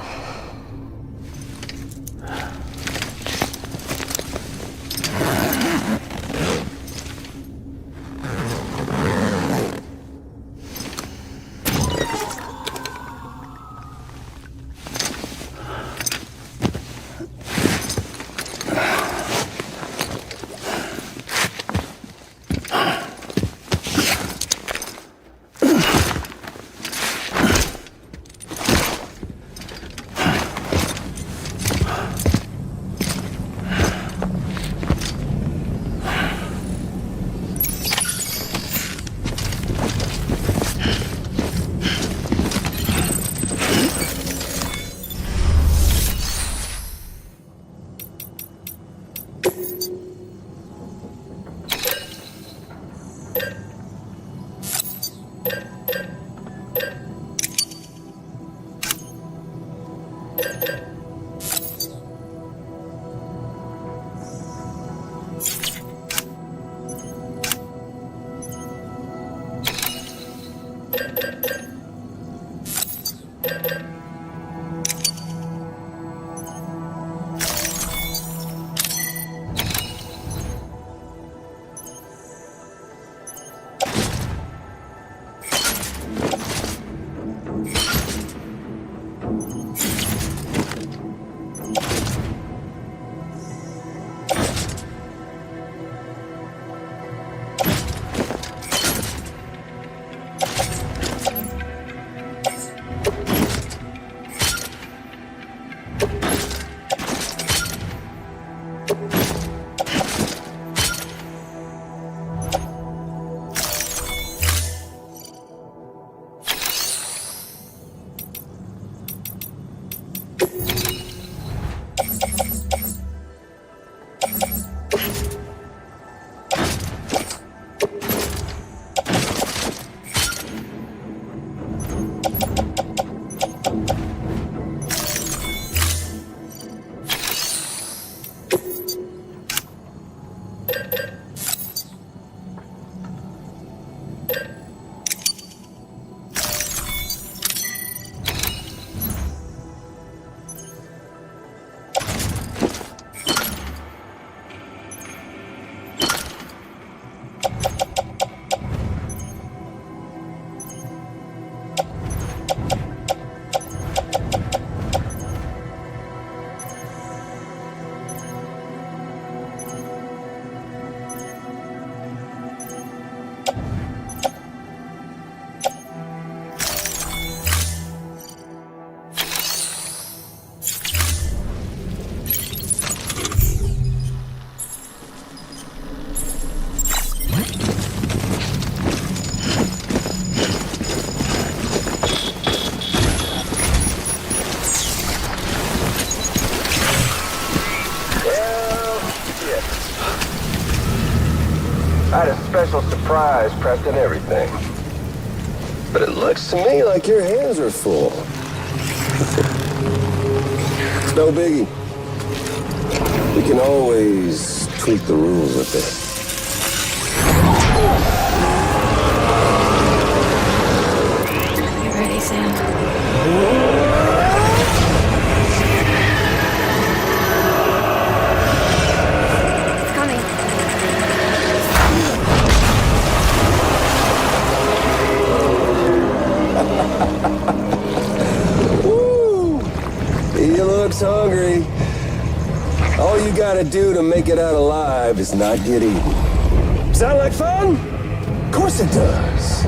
[SPEAKER 3] I had a special surprise pressed in everything. But it looks to me like your hands are full. It's no biggie. We can always tweak the rules a bit.
[SPEAKER 11] You ready, Sam?
[SPEAKER 3] Woo! He looks hungry.
[SPEAKER 8] gotta do to make it out alive is not get eaten. Sound like fun? Of course it does.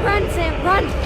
[SPEAKER 12] Run, Sam, run!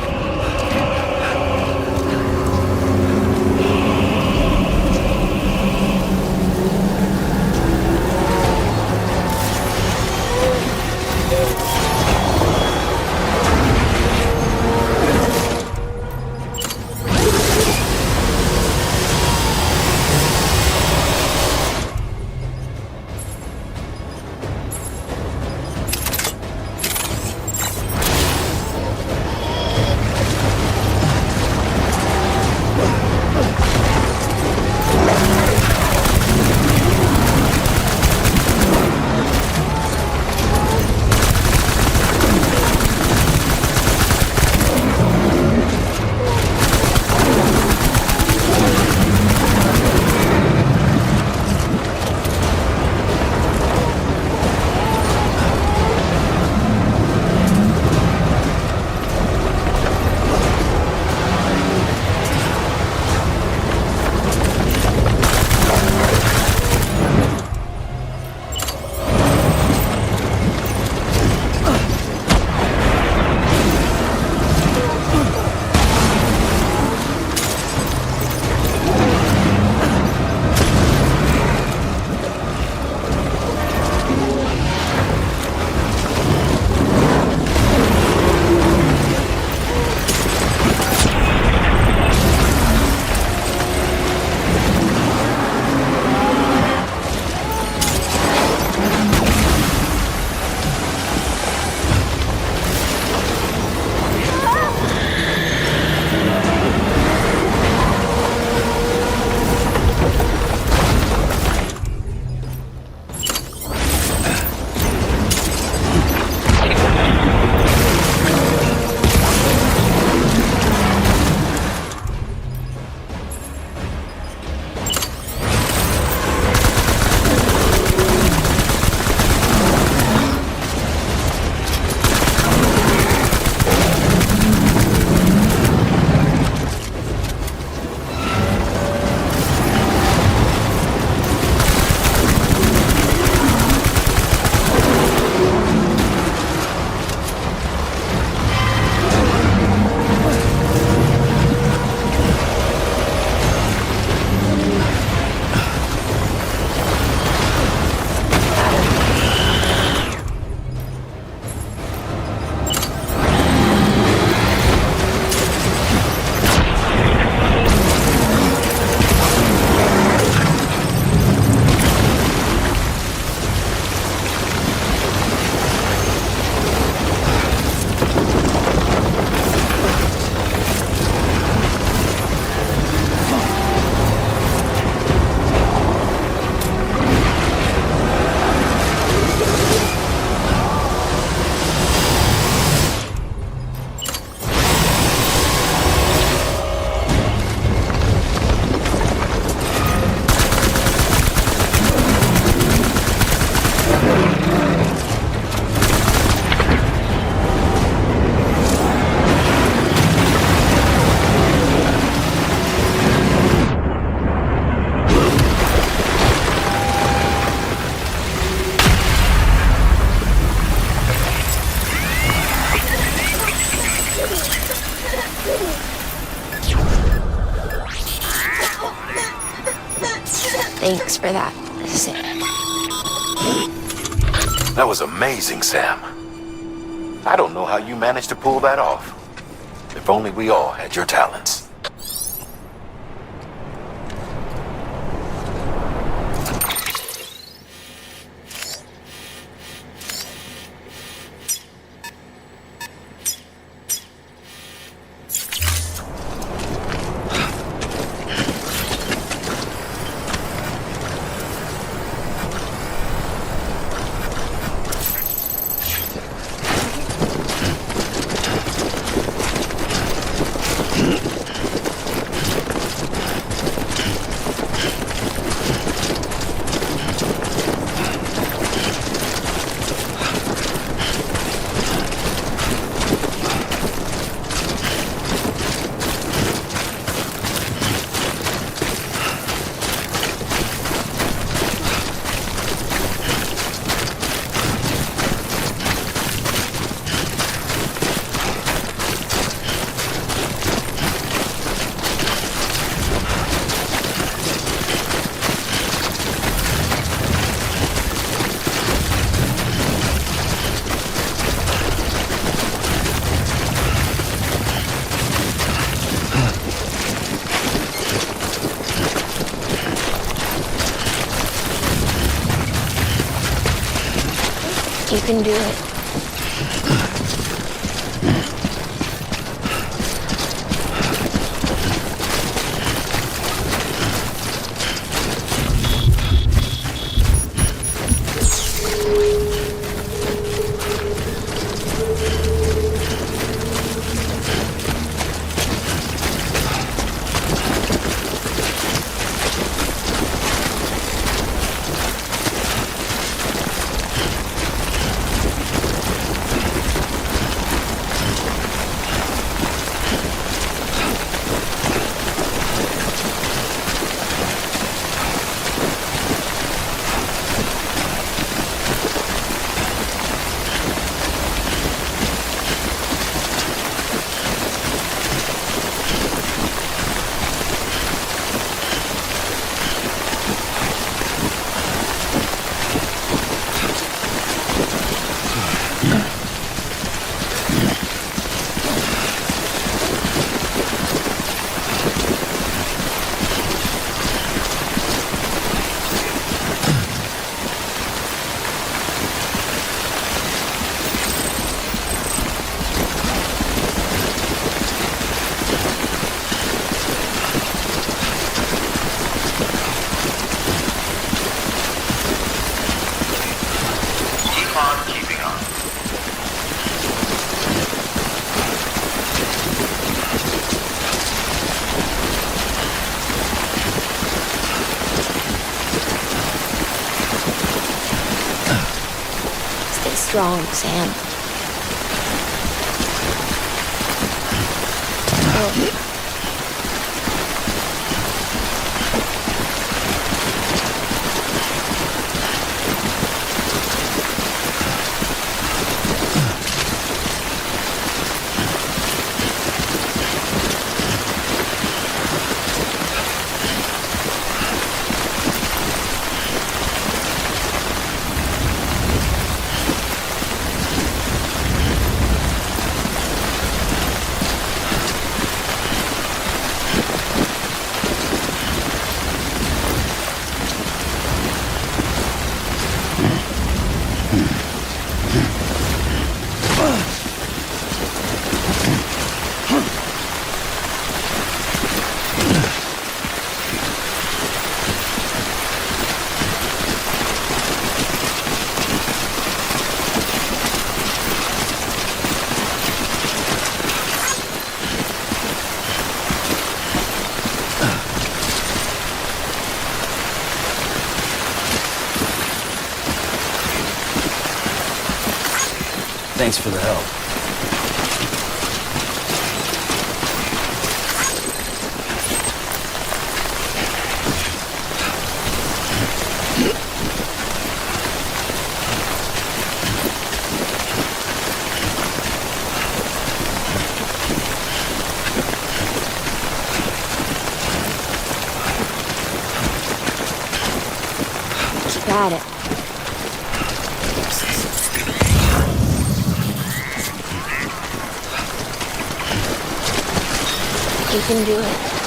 [SPEAKER 11] Thanks for that, Sam.
[SPEAKER 1] That was amazing, Sam. I don't know how you managed to pull that off. If only we all had your talents.
[SPEAKER 12] You can do it. Strong, Sam. Oh.
[SPEAKER 5] Thanks for the help.
[SPEAKER 12] Got it. You can do it.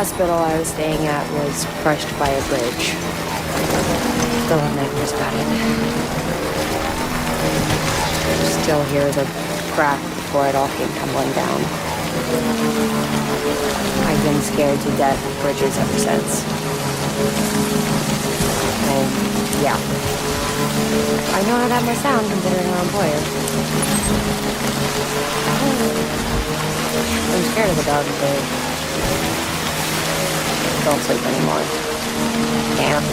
[SPEAKER 11] hospital I was staying at was crushed by a bridge. The one that just got it. Still hear the crack before it all came tumbling down. I've been scared to death of bridges ever since. And yeah, I know how that must sound considering our employer. I'm scared of the dark, but don't sleep anymore. Can't.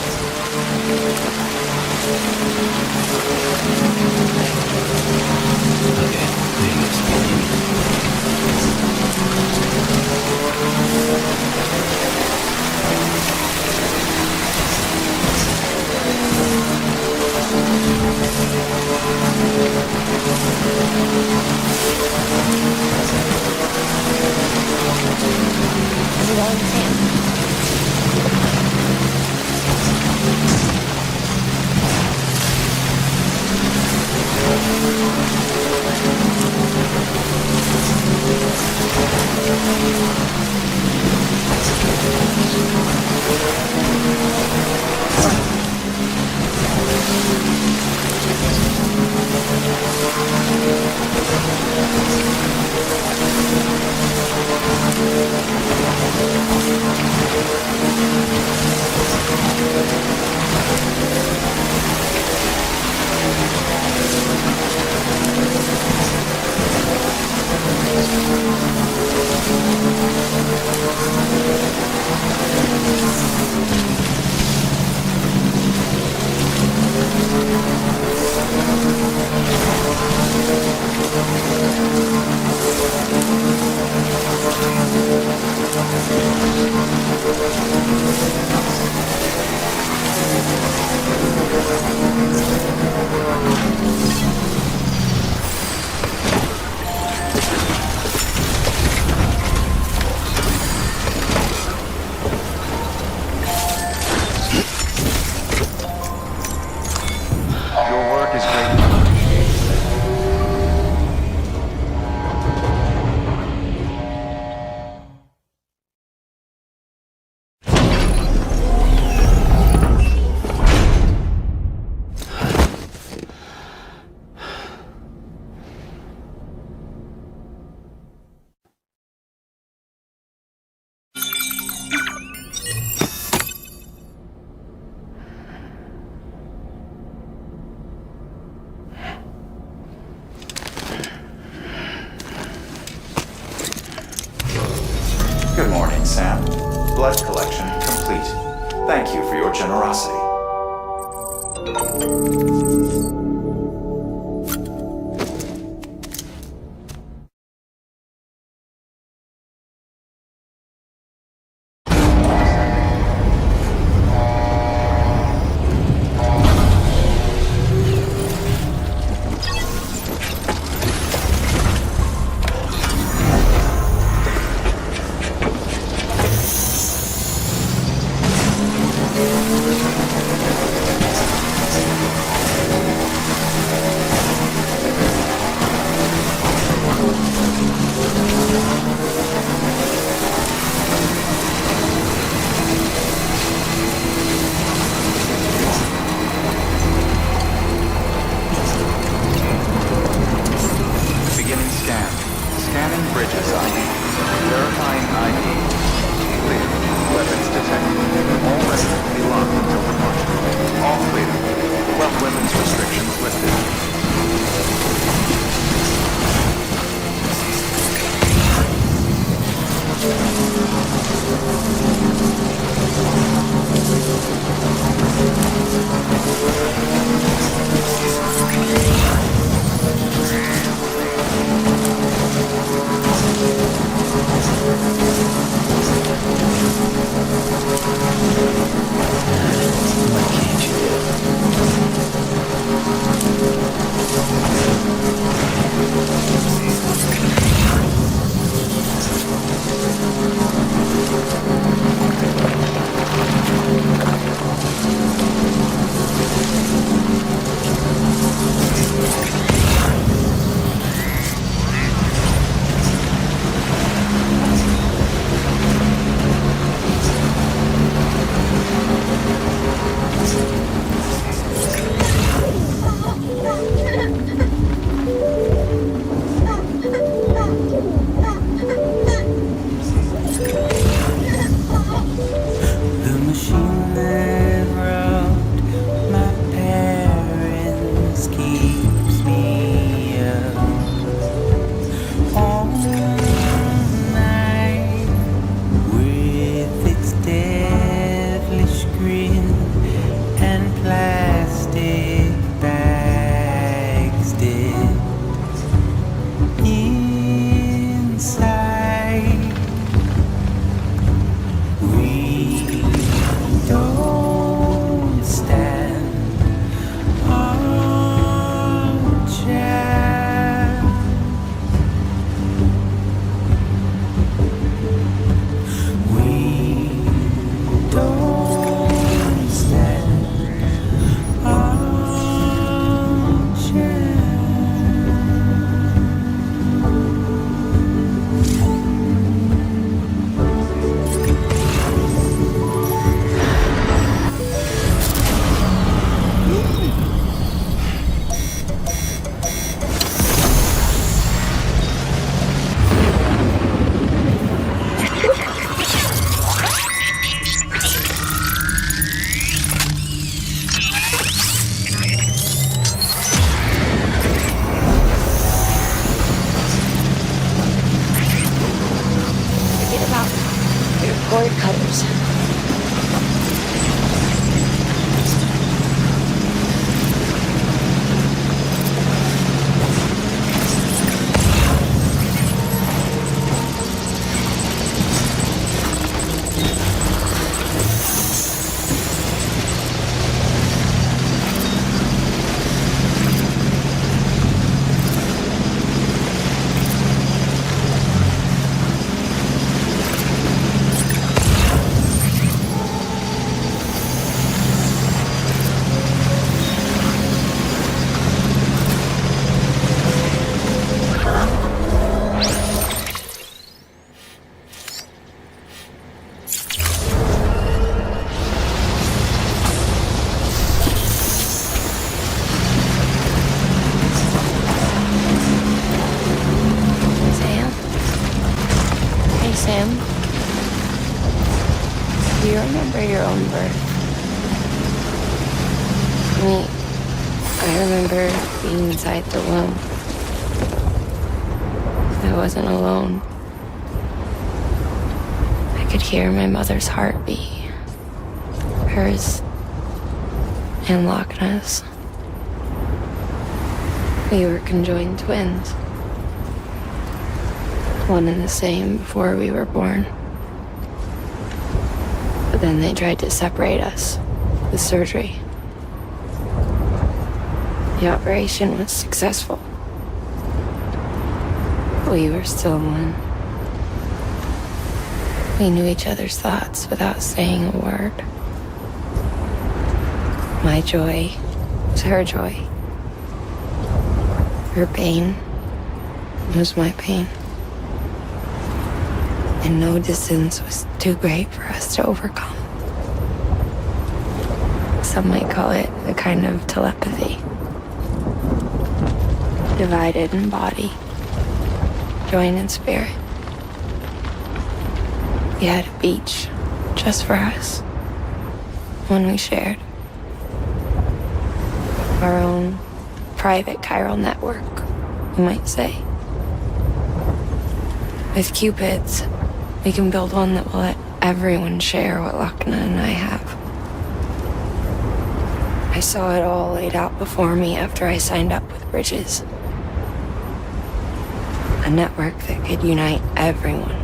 [SPEAKER 12] How's it going, Sam?
[SPEAKER 2] Good morning, Sam. Blood collection complete. Thank you for your generosity.
[SPEAKER 12] your own birth. I remember being inside the womb. I wasn't alone. I could hear my mother's heartbeat. Hers and Lochna's. We were conjoined twins. One and the same before we were born. But then they tried to separate us with surgery. The operation was successful. We were still one. We knew each other's thoughts without saying a word. My joy was her joy. Her pain was my pain. And no distance was too great for us to overcome. Some might call it a kind of telepathy. Divided in body, joined in spirit. We had a beach just for us. One we shared. Our own private chiral network, you might say. With Cupids, we can build one that will let everyone share what Lochna and I have. I saw it all laid out before me after I signed up with Bridges. A network that could unite everyone,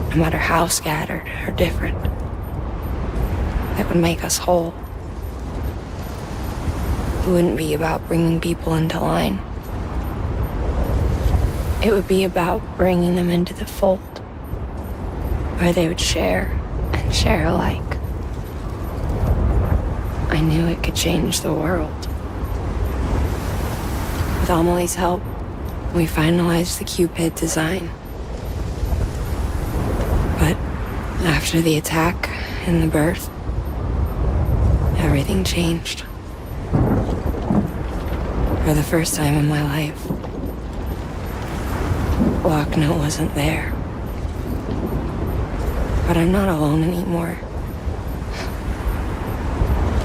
[SPEAKER 12] no matter how scattered or different. That would make us whole. It wouldn't be about bringing people into line. It would be about bringing them into the fold, where they would share and share alike. I knew it could change the world. With Amelie's help, we finalized the Cupid design. But after the attack and the birth, everything changed. For the first time in my life, Lochna wasn't there. But I'm not alone anymore.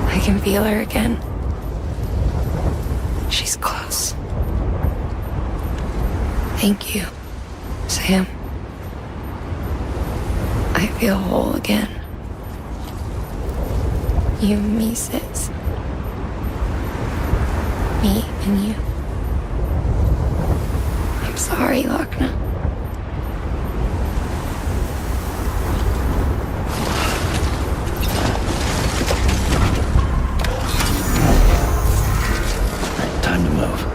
[SPEAKER 12] I can feel her again. She's close. Thank you, Sam. I feel whole again. You and me, sis. Me and you. I'm sorry, Lochna.
[SPEAKER 5] Time to move.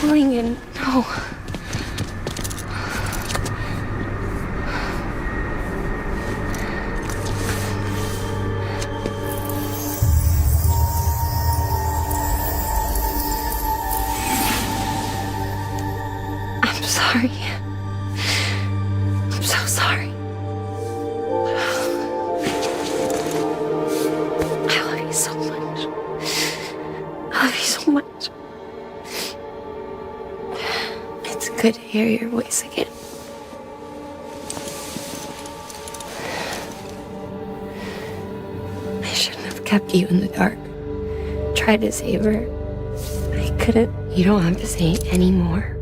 [SPEAKER 12] Lincoln, no. I'm sorry. I'm so sorry. I love you so much. I love you so much. It's good to hear your voice again. I shouldn't have kept you in the dark. Tried to save her. I couldn't. You don't have to say any more.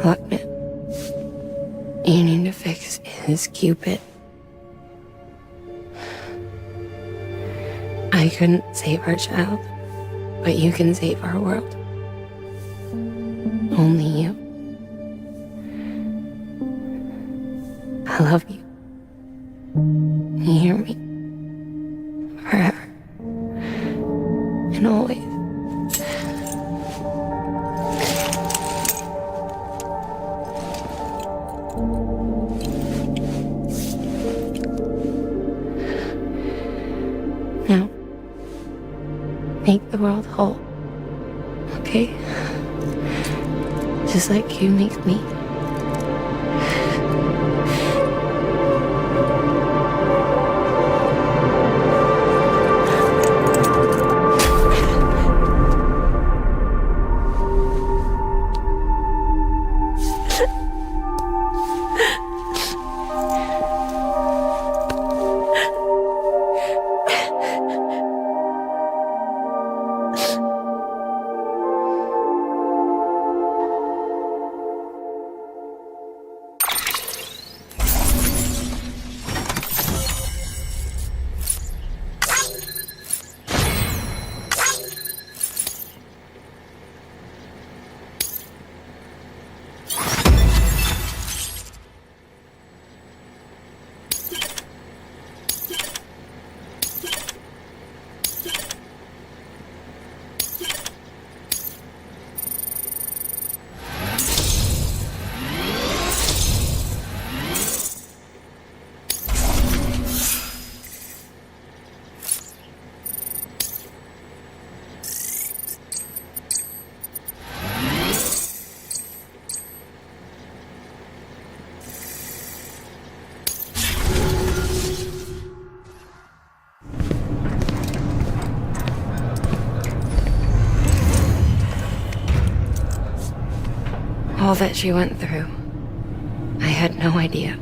[SPEAKER 12] Look, man. You need to fix his Cupid. I couldn't save our child, but you can save our world. Only you. I love you. You hear me? Forever. And always. Now, make the world whole. Okay? Just like you make me. All that she went through, I had no idea.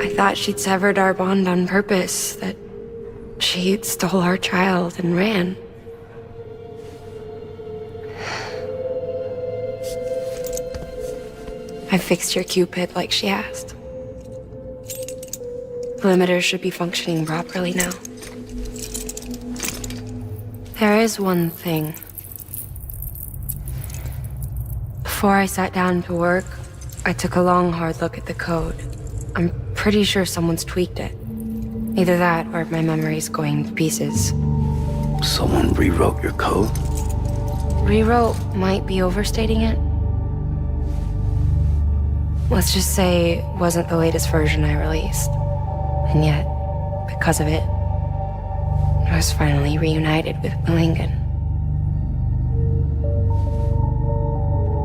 [SPEAKER 12] I thought she'd severed our bond on purpose, that she stole our child and ran. I fixed your Cupid like she asked. The limiter should be functioning properly now. There is one thing. Before I sat down to work, I took a long, hard look at the code. I'm pretty sure someone's tweaked it. Either that, or my memory's going to pieces.
[SPEAKER 5] Someone rewrote your code?
[SPEAKER 12] Rewrote might be overstating it. Let's just say it wasn't the latest version I released. And yet, because of it, I was finally reunited with Lincoln.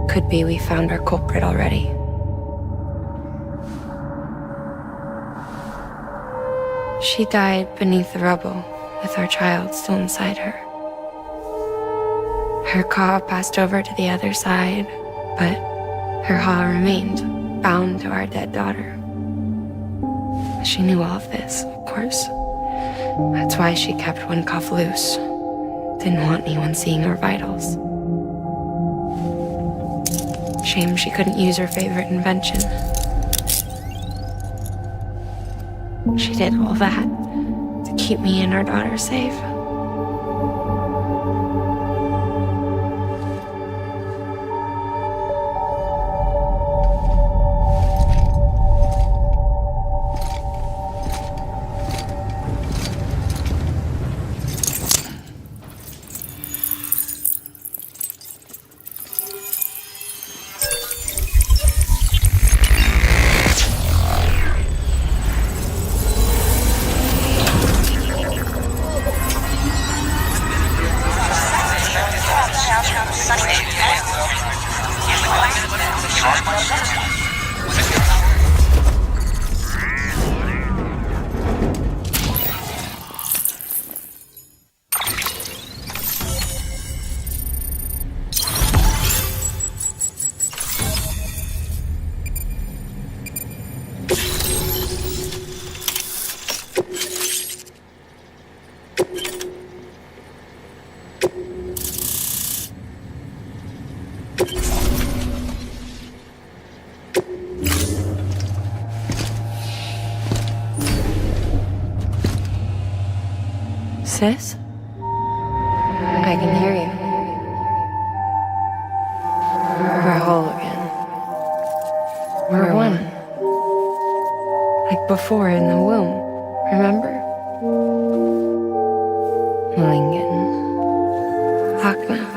[SPEAKER 12] Could be we found our culprit already. She died beneath the rubble, with our child still inside her. Her Ka passed over to the other side, but her Ha remained, bound to our dead daughter. She knew all of this, of course. That's why she kept one cuff loose. Didn't want anyone seeing her vitals. Shame she couldn't use her favorite invention. She did all that to keep me and our daughter safe. Sis? I can hear you. We're whole again. We're one. Like before in the womb, remember? Lingen. Hakna.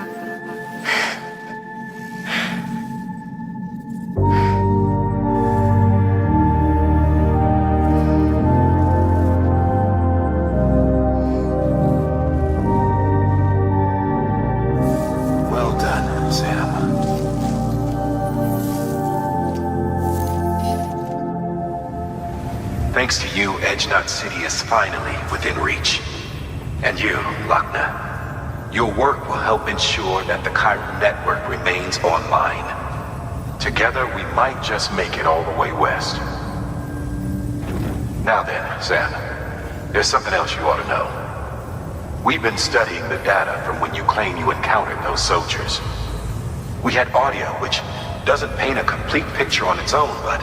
[SPEAKER 1] Thanks to you, Edgenot City is finally within reach. And you, Lakna, your work will help ensure that the chiral network remains online. Together, we might just make it all the way west. Now then, Sam, there's something else you ought to know. We've been studying the data from when you claim you encountered those soldiers. We had audio which doesn't paint a complete picture on its own, but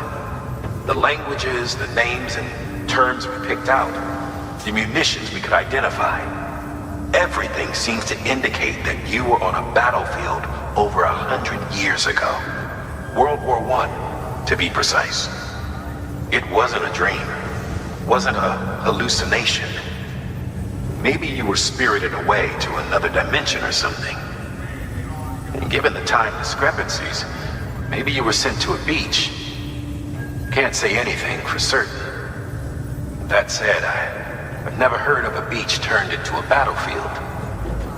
[SPEAKER 1] the languages, the names, and terms we picked out, the munitions we could identify, everything seems to indicate that you were on a battlefield over 100 years ago. World War I, to be precise. It wasn't a dream. Wasn't a hallucination. Maybe you were spirited away to another dimension or something. And given the time discrepancies, maybe you were sent to a beach. Can't say anything for certain. That said, I've never heard of a beach turned into a battlefield.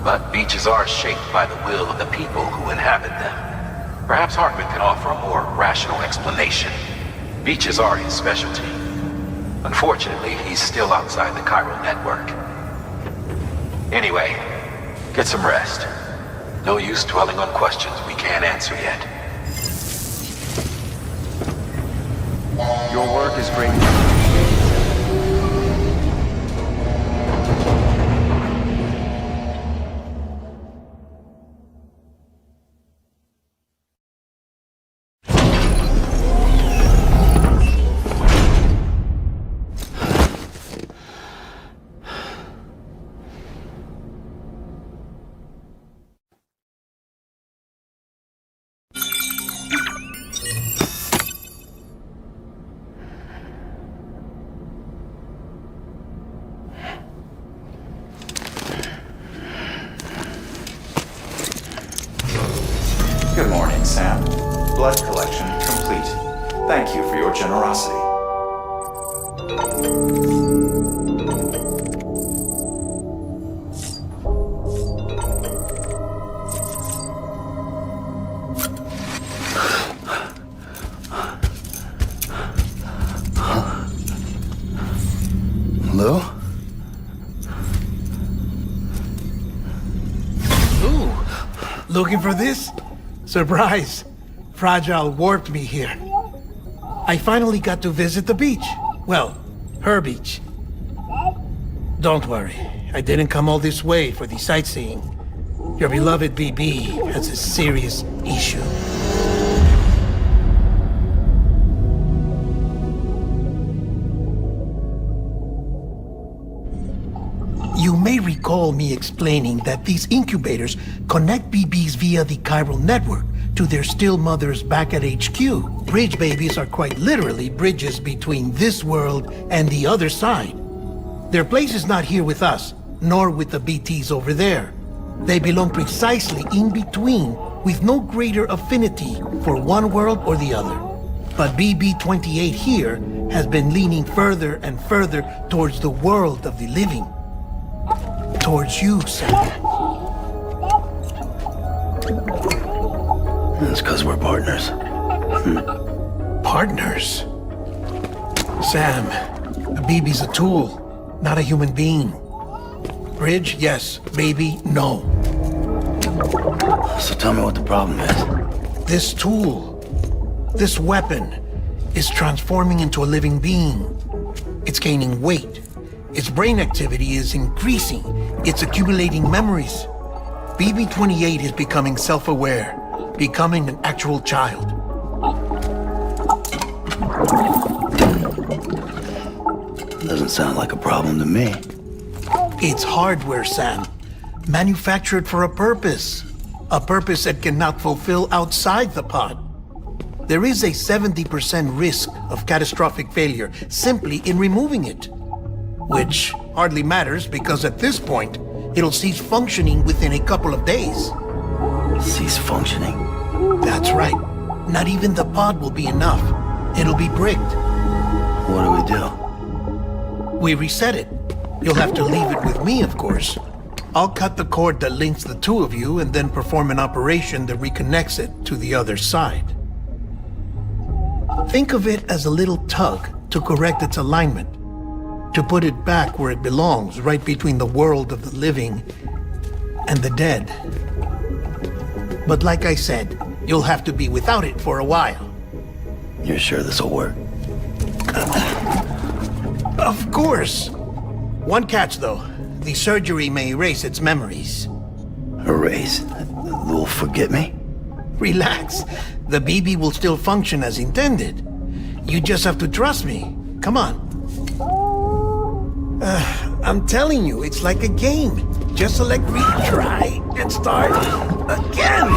[SPEAKER 1] But beaches are shaped by the will of the people who inhabit them. Perhaps Hartman can offer a more rational explanation. Beaches are his specialty. Unfortunately, he's still outside the chiral network. Anyway, get some rest. No use dwelling on questions we can't answer yet.
[SPEAKER 4] Your work is great.
[SPEAKER 2] Good morning, Sam. Blood collection complete. Thank you for your generosity.
[SPEAKER 5] Hello?
[SPEAKER 15] Ooh, looking for this? Surprise! Fragile warped me here. I finally got to visit the beach. Well, her beach. Don't worry, I didn't come all this way for the sightseeing. Your beloved BB has a serious issue. You may recall me explaining that these incubators connect BBs via the chiral network to their still mothers back at HQ. Bridge babies are quite literally bridges between this world and the other side. Their place is not here with us, nor with the BTs over there. They belong precisely in between, with no greater affinity for one world or the other. But BB-28 here has been leaning further and further towards the world of the living. Towards you, Sam.
[SPEAKER 5] That's because we're partners.
[SPEAKER 15] Partners? Sam, a BB's a tool, not a human being. Bridge, yes. Baby, no.
[SPEAKER 5] So tell me what the problem is.
[SPEAKER 15] This tool, this weapon, is transforming into a living being. It's gaining weight. Its brain activity is increasing. It's accumulating memories. BB-28 is becoming self-aware, becoming an actual child.
[SPEAKER 5] Doesn't sound like a problem to me.
[SPEAKER 15] It's hardware, Sam. Manufactured for a purpose. A purpose that cannot fulfill outside the pod. There is a 70% risk of catastrophic failure simply in removing it. Which hardly matters because at this point, it'll cease functioning within a couple of days.
[SPEAKER 5] Cease functioning?
[SPEAKER 15] That's right. Not even the pod will be enough. It'll be bricked.
[SPEAKER 5] What do we do?
[SPEAKER 15] We reset it. You'll have to leave it with me, of course. I'll cut the cord that links the two of you and then perform an operation that reconnects it to the other side. Think of it as a little tug to correct its alignment, to put it back where it belongs, right between the world of the living and the dead. But like I said, you'll have to be without it for a while.
[SPEAKER 5] You're sure this'll work?
[SPEAKER 15] Of course! One catch, though. The surgery may erase its memories.
[SPEAKER 5] Erase? They'll forget me?
[SPEAKER 15] Relax. The BB will still function as intended. You just have to trust me. Come on. I'm telling you, it's like a game. Just select retry and start again.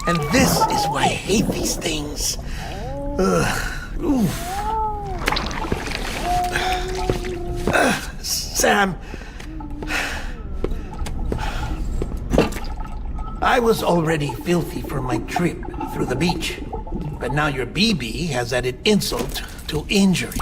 [SPEAKER 15] And this is why I hate these things. Sam, I was already filthy from my trip through the beach, but now your BB has added insult to injury.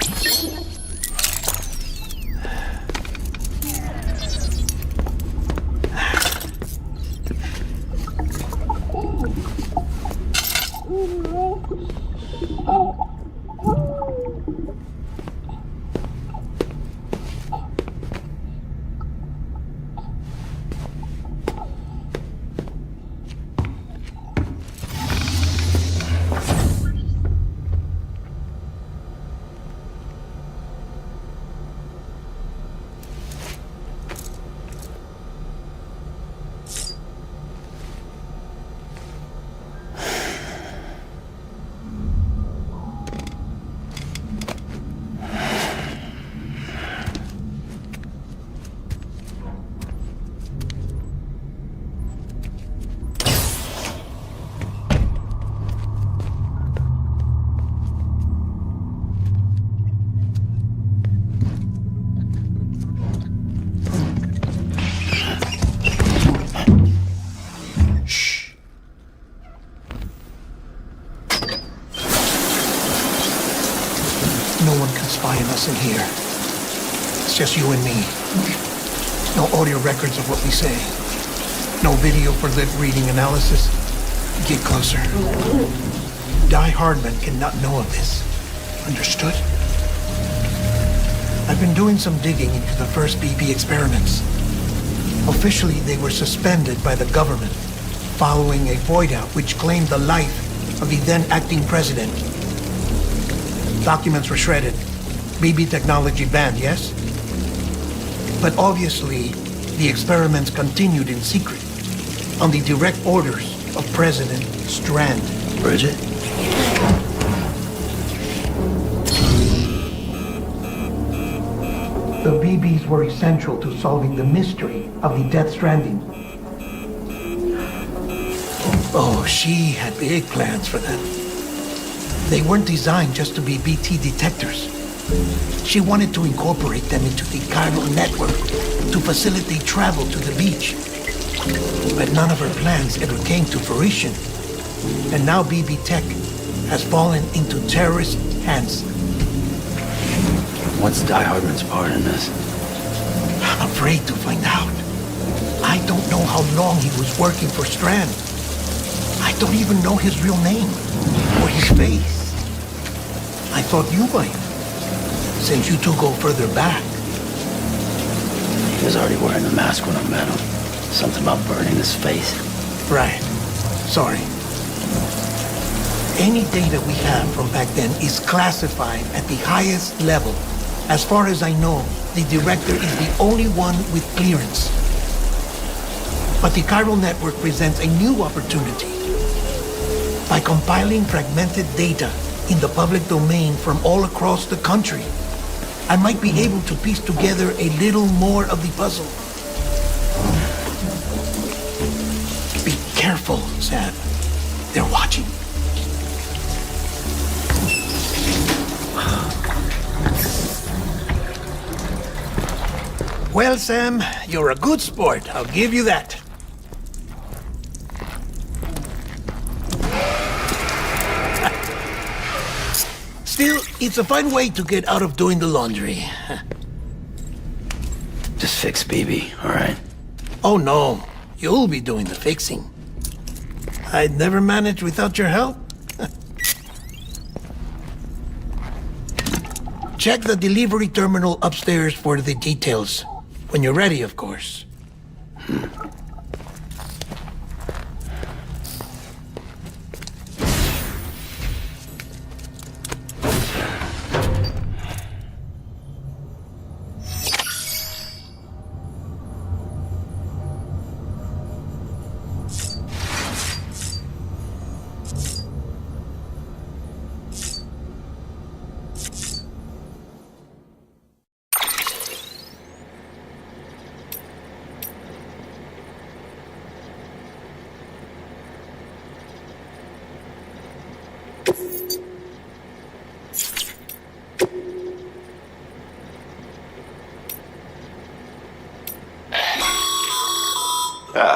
[SPEAKER 15] In here. It's just you and me. No audio records of what we say. No video for lip reading analysis. Get closer. Die Hardman cannot know of this. Understood? I've been doing some digging into the first BB experiments. Officially, they were suspended by the government following a void-out which claimed the life of the then acting president. Documents were shredded. BB technology banned, yes? But obviously, the experiments continued in secret, on the direct orders of President Strand.
[SPEAKER 5] Bridget?
[SPEAKER 15] The BBs were essential to solving the mystery of the Death Stranding. Oh, she had big plans for them. They weren't designed just to be BT detectors. She wanted to incorporate them into the chiral network to facilitate travel to the beach. But none of her plans ever came to fruition. And now BB Tech has fallen into terrorist hands.
[SPEAKER 5] What's Die Hardman's part in this?
[SPEAKER 15] afraid to find out. I don't know how long he was working for Strand. I don't even know his real name or his face. I thought you might, since you two go further back.
[SPEAKER 5] He was already wearing the mask when I met him. Something about burning his face.
[SPEAKER 15] Right. Sorry. Any data we have from back then is classified at the highest level. As far as I know, the director is the only one with clearance. But the chiral network presents a new opportunity. By compiling fragmented data in the public domain from all across the country, I might be able to piece together a little more of the puzzle. Be careful, Sam. They're watching. Well, Sam, you're a good sport. I'll give you that. Still, it's a fun way to get out of doing the laundry.
[SPEAKER 5] Just fix BB, all right?
[SPEAKER 15] Oh, no. You'll be doing the fixing. I'd never manage without your help. Check the delivery terminal upstairs for the details. When you're ready, of course.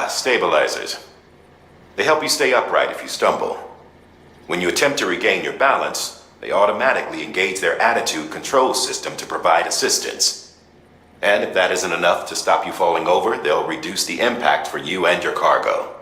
[SPEAKER 1] Stabilizers. They help you stay upright if you stumble. When you attempt to regain your balance, they automatically engage their attitude control system to provide assistance. And if that isn't enough to stop you falling over, they'll reduce the impact for you and your cargo.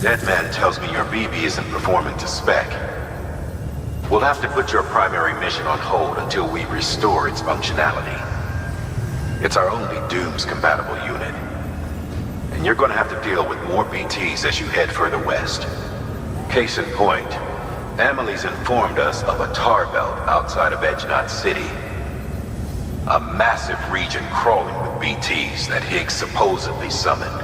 [SPEAKER 1] Deadman tells me your BB isn't performing to spec. We'll have to put your primary mission on hold until we restore its functionality. It's our only Dooms-compatible unit. And you're gonna have to deal with more BTs as you head further west. Case in point, Amelie's informed us of a tar belt outside of Edgenot City. A massive region crawling with BTs that Higgs supposedly summoned.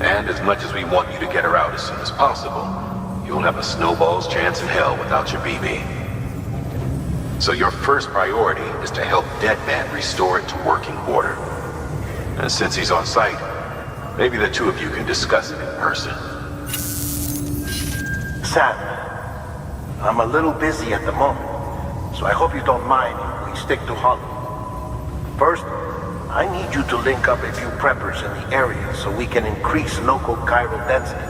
[SPEAKER 1] And as much as we want you to get her out as soon as possible, you'll have a snowball's chance in hell without your BB. So your first priority is to help Deadman restore it to working order. And since he's on site, maybe the two of you can discuss it in person.
[SPEAKER 15] Sam, I'm a little busy at the moment, so I hope you don't mind if we stick to Hollow. First, I need you to link up a few preppers in the area so we can increase local chiral density.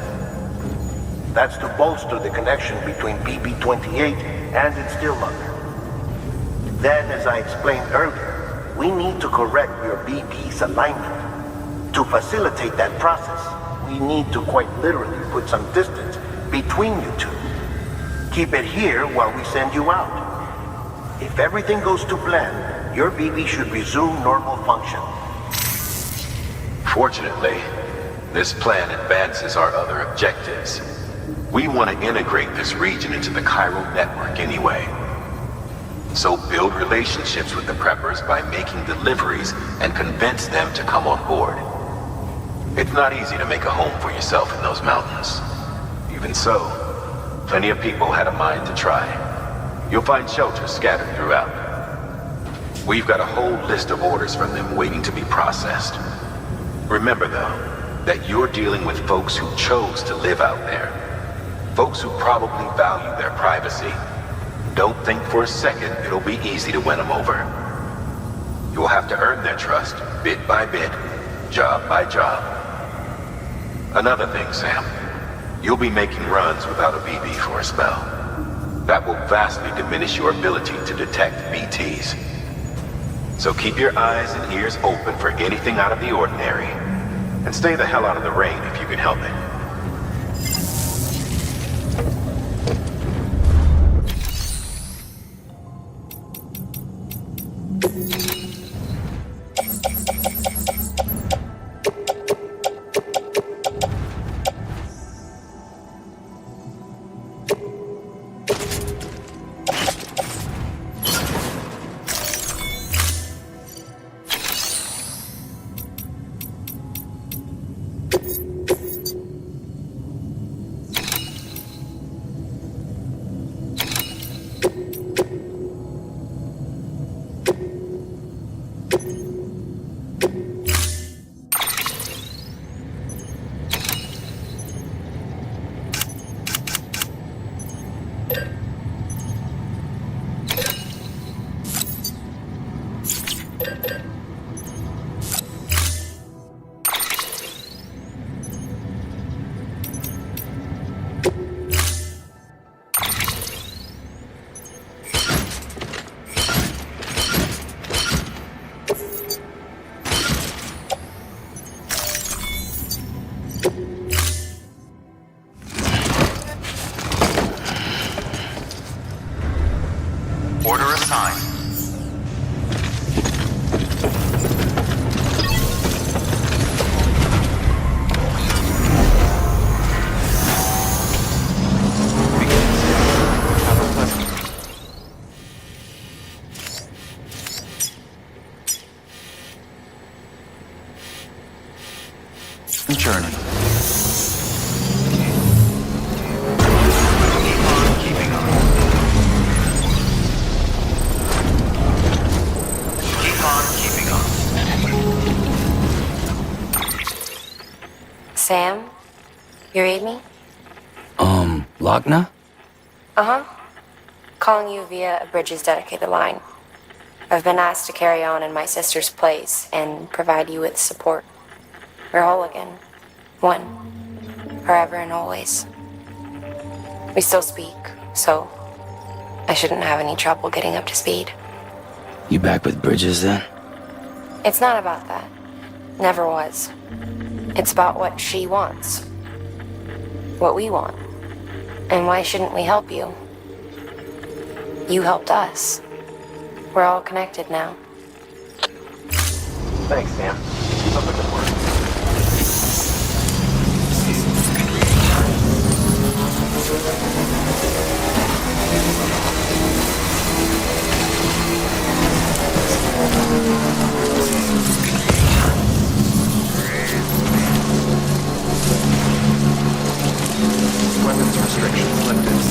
[SPEAKER 15] That's to bolster the connection between BB-28 and its still mother. Then, as I explained earlier, we need to correct your BB's alignment. To facilitate that process, we need to quite literally put some distance between you two. Keep it here while we send you out. If everything goes to plan, your BB should resume normal function.
[SPEAKER 1] Fortunately, this plan advances our other objectives. We want to integrate this region into the Chiral network anyway. So build relationships with the preppers by making deliveries and convince them to come on board. It's not easy to make a home for yourself in those mountains. Even so, plenty of people had a mind to try. You'll find shelters scattered throughout. We've got a whole list of orders from them waiting to be processed. Remember, though, that you're dealing with folks who chose to live out there. Folks who probably value their privacy. Don't think for a second it'll be easy to win them over. You'll have to earn their trust, bit by bit, job by job. Another thing, Sam. You'll be making runs without a BB for a spell. That will vastly diminish your ability to detect BTs. So keep your eyes and ears open for anything out of the ordinary. And stay the hell out of the rain if you can help it.
[SPEAKER 2] Order assigned. Journey. Keeping on. Keep on keeping on.
[SPEAKER 14] Sam? You read me?
[SPEAKER 5] Lochna?
[SPEAKER 14] Uh-huh. Calling you via a Bridges dedicated line. I've been asked to carry on in my sister's place and provide you with support. We're whole again. One. Forever and always. We still speak, so I shouldn't have any trouble getting up to speed.
[SPEAKER 5] You back with Bridges then?
[SPEAKER 14] It's not about that. Never was. It's about what she wants. What we want. And why shouldn't we help you? You helped us. We're all connected now.
[SPEAKER 1] Thanks, Sam. Keep up the good work.
[SPEAKER 2] Weapons restrictions lifted.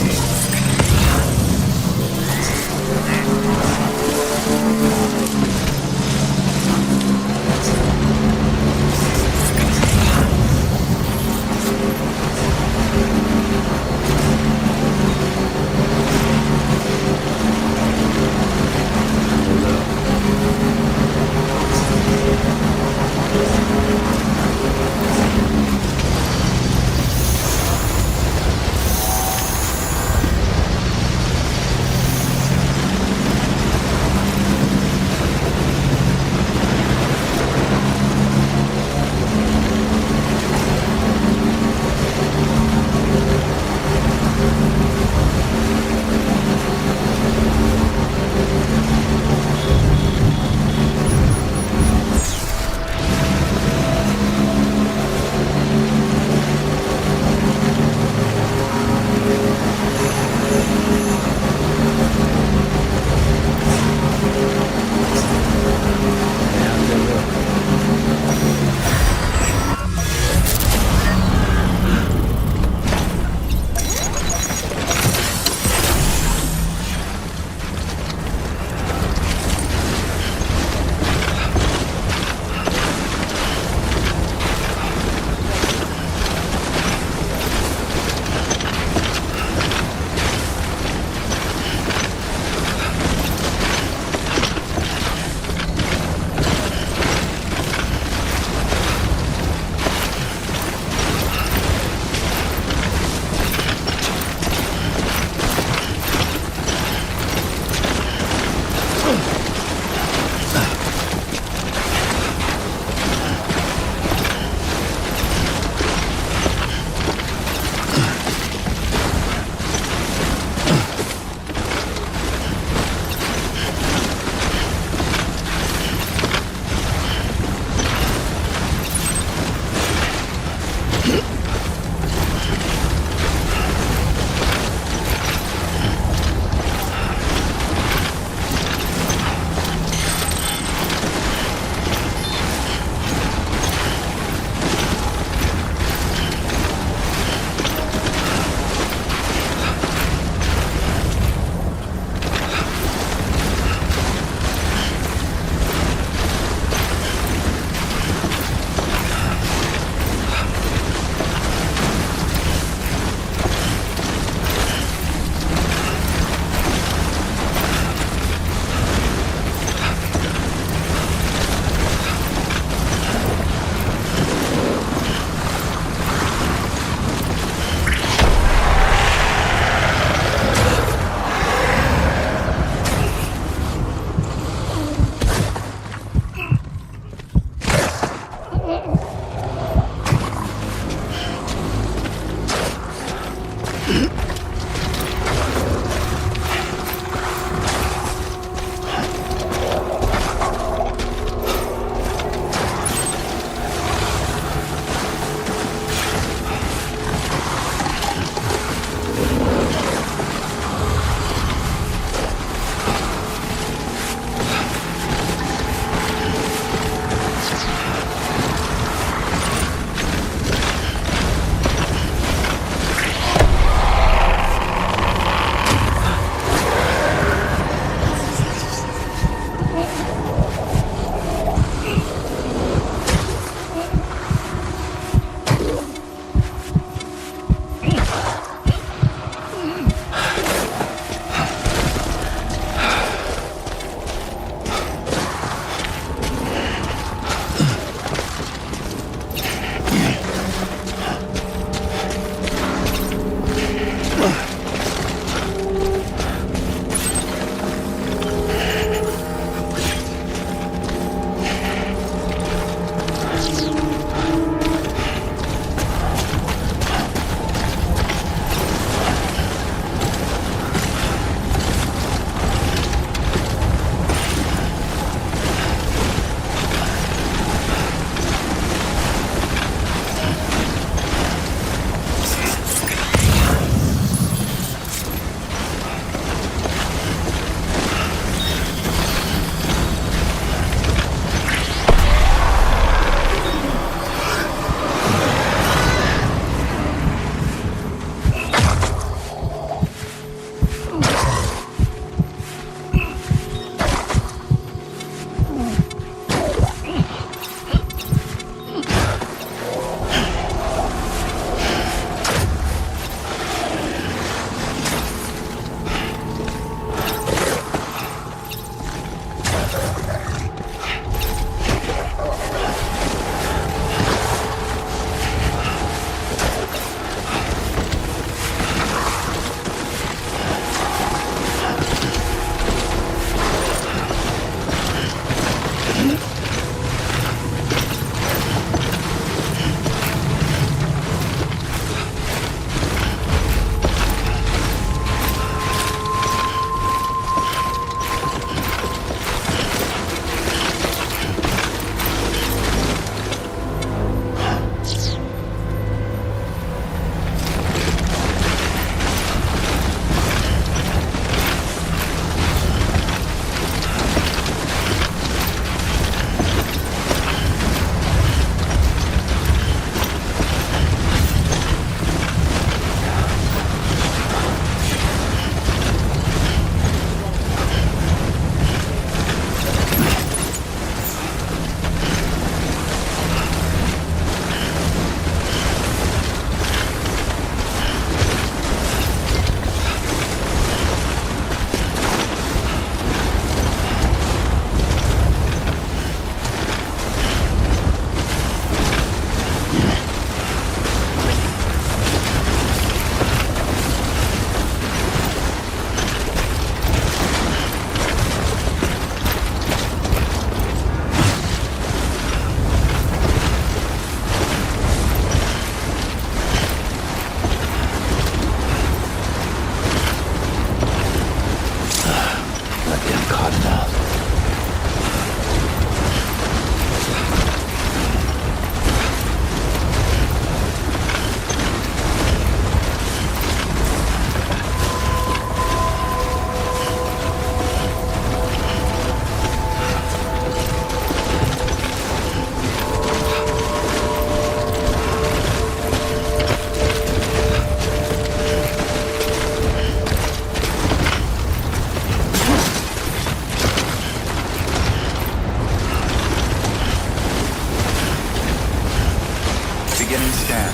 [SPEAKER 2] Beginning scan.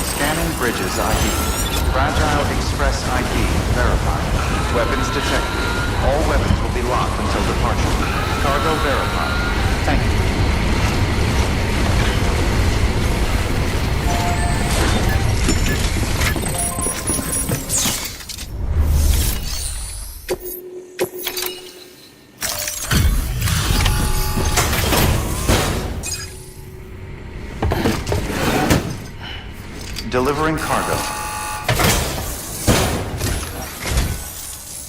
[SPEAKER 2] Scanning bridges ID. Fragile Express ID verified. Weapons detected. All weapons will be locked until departure. Cargo verified. Thank you. Delivering cargo.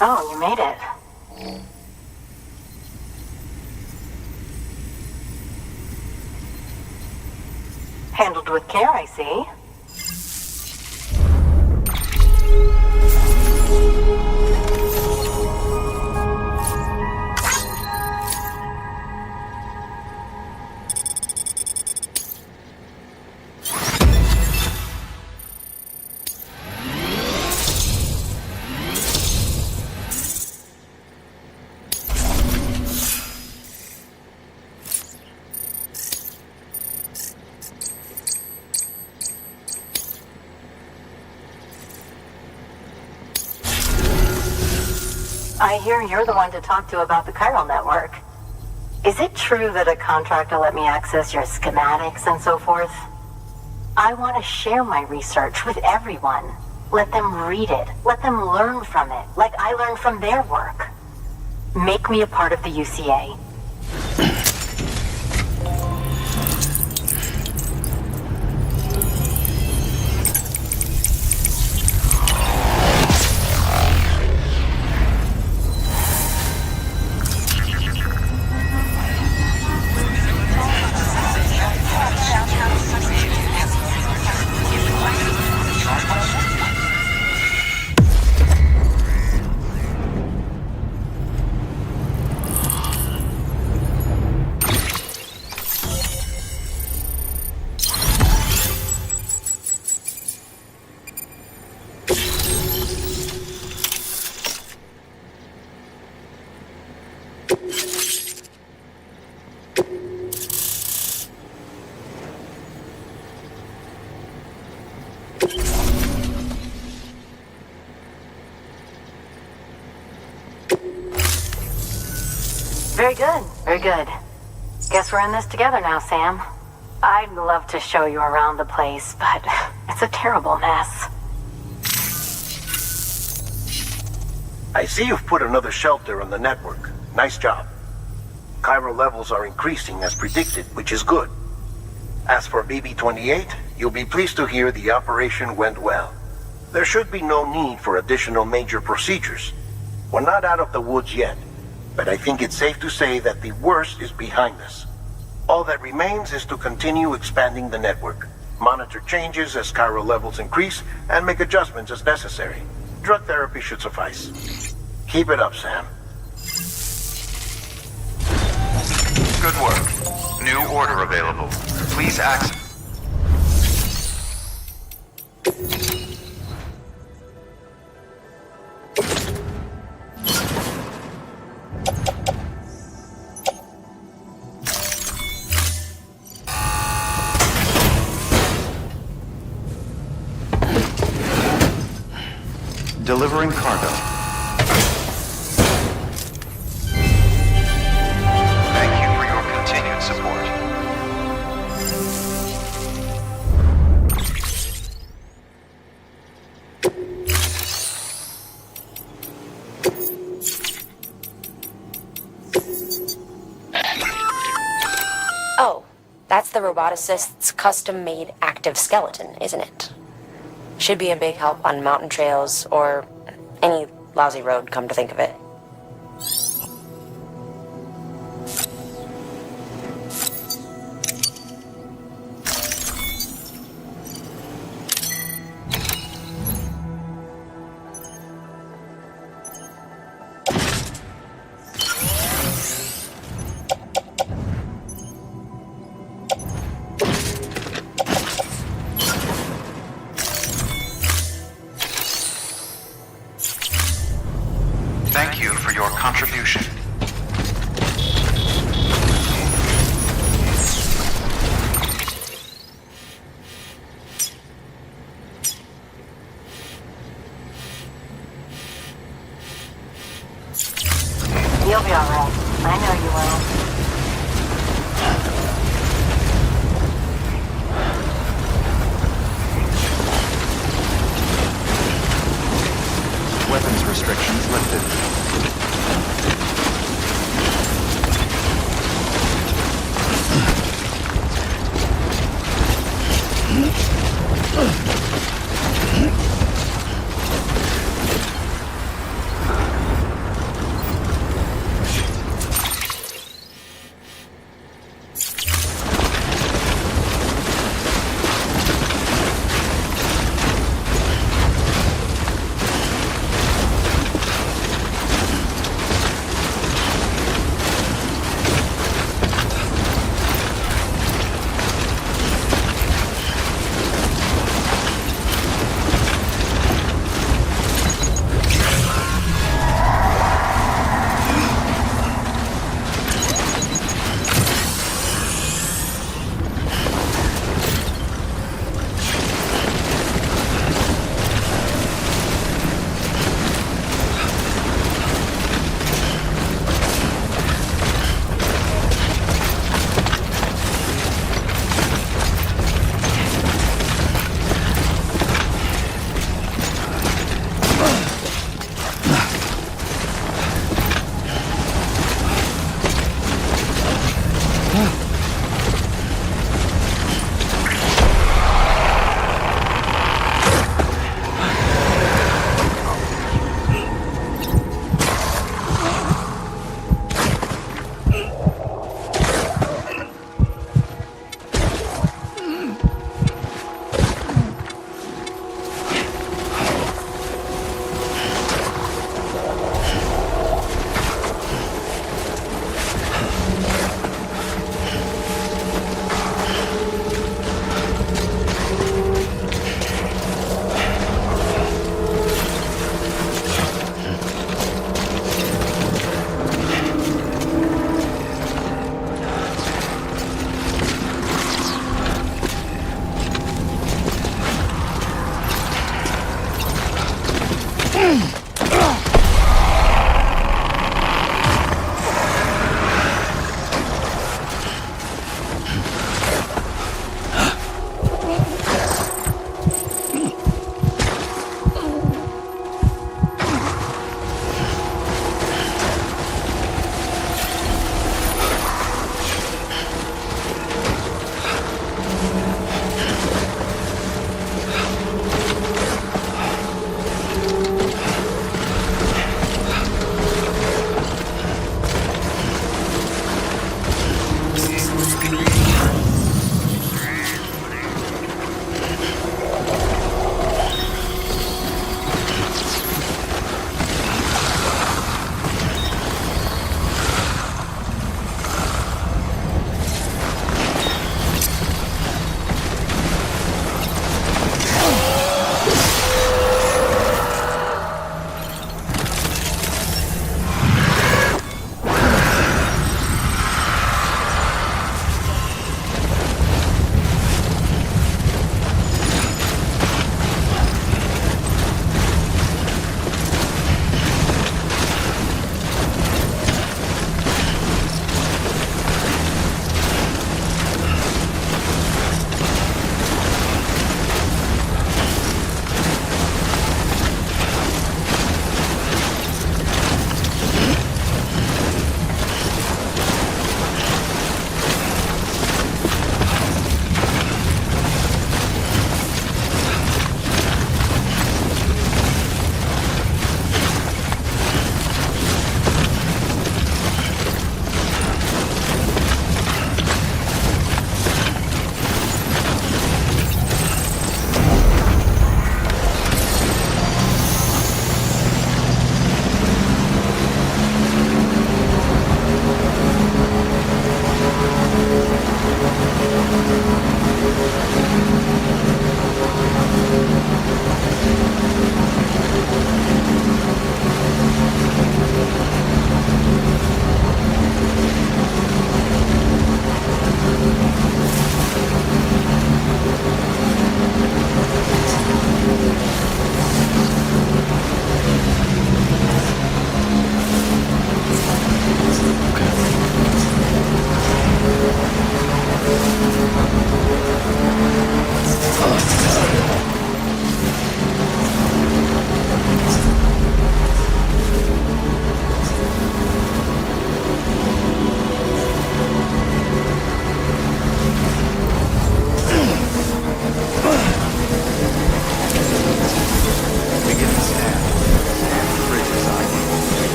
[SPEAKER 10] Oh, you made it. Handled with care, I see. I hear you're the one to talk to about the chiral network. Is it true that a contractor let me access your schematics and so forth? I want to share my research with everyone. Let them read it. Let them learn from it, like I learned from their work. Make me a part of the UCA. Very good, very good. Guess we're in this together now, Sam. I'd love to show you around the place, but it's a terrible mess.
[SPEAKER 15] I see you've put another shelter on the network. Nice job. Chiral levels are increasing as predicted, which is good. As for BB-28, you'll be pleased to hear the operation went well. There should be no need for additional major procedures. We're not out of the woods yet, but I think it's safe to say that the worst is behind us. All that remains is to continue expanding the network, monitor changes as chiral levels increase, and make adjustments as necessary. Drug therapy should suffice. Keep it up, Sam.
[SPEAKER 2] Good work. New order available. Please access. Delivering cargo. Thank you for your continued support.
[SPEAKER 14] Oh, that's the roboticist's custom-made active skeleton, isn't it? Should be a big help on mountain trails or any lousy road, come to think of it.
[SPEAKER 2] Thank you
[SPEAKER 14] be alright. I know you will.
[SPEAKER 2] Weapons restrictions lifted.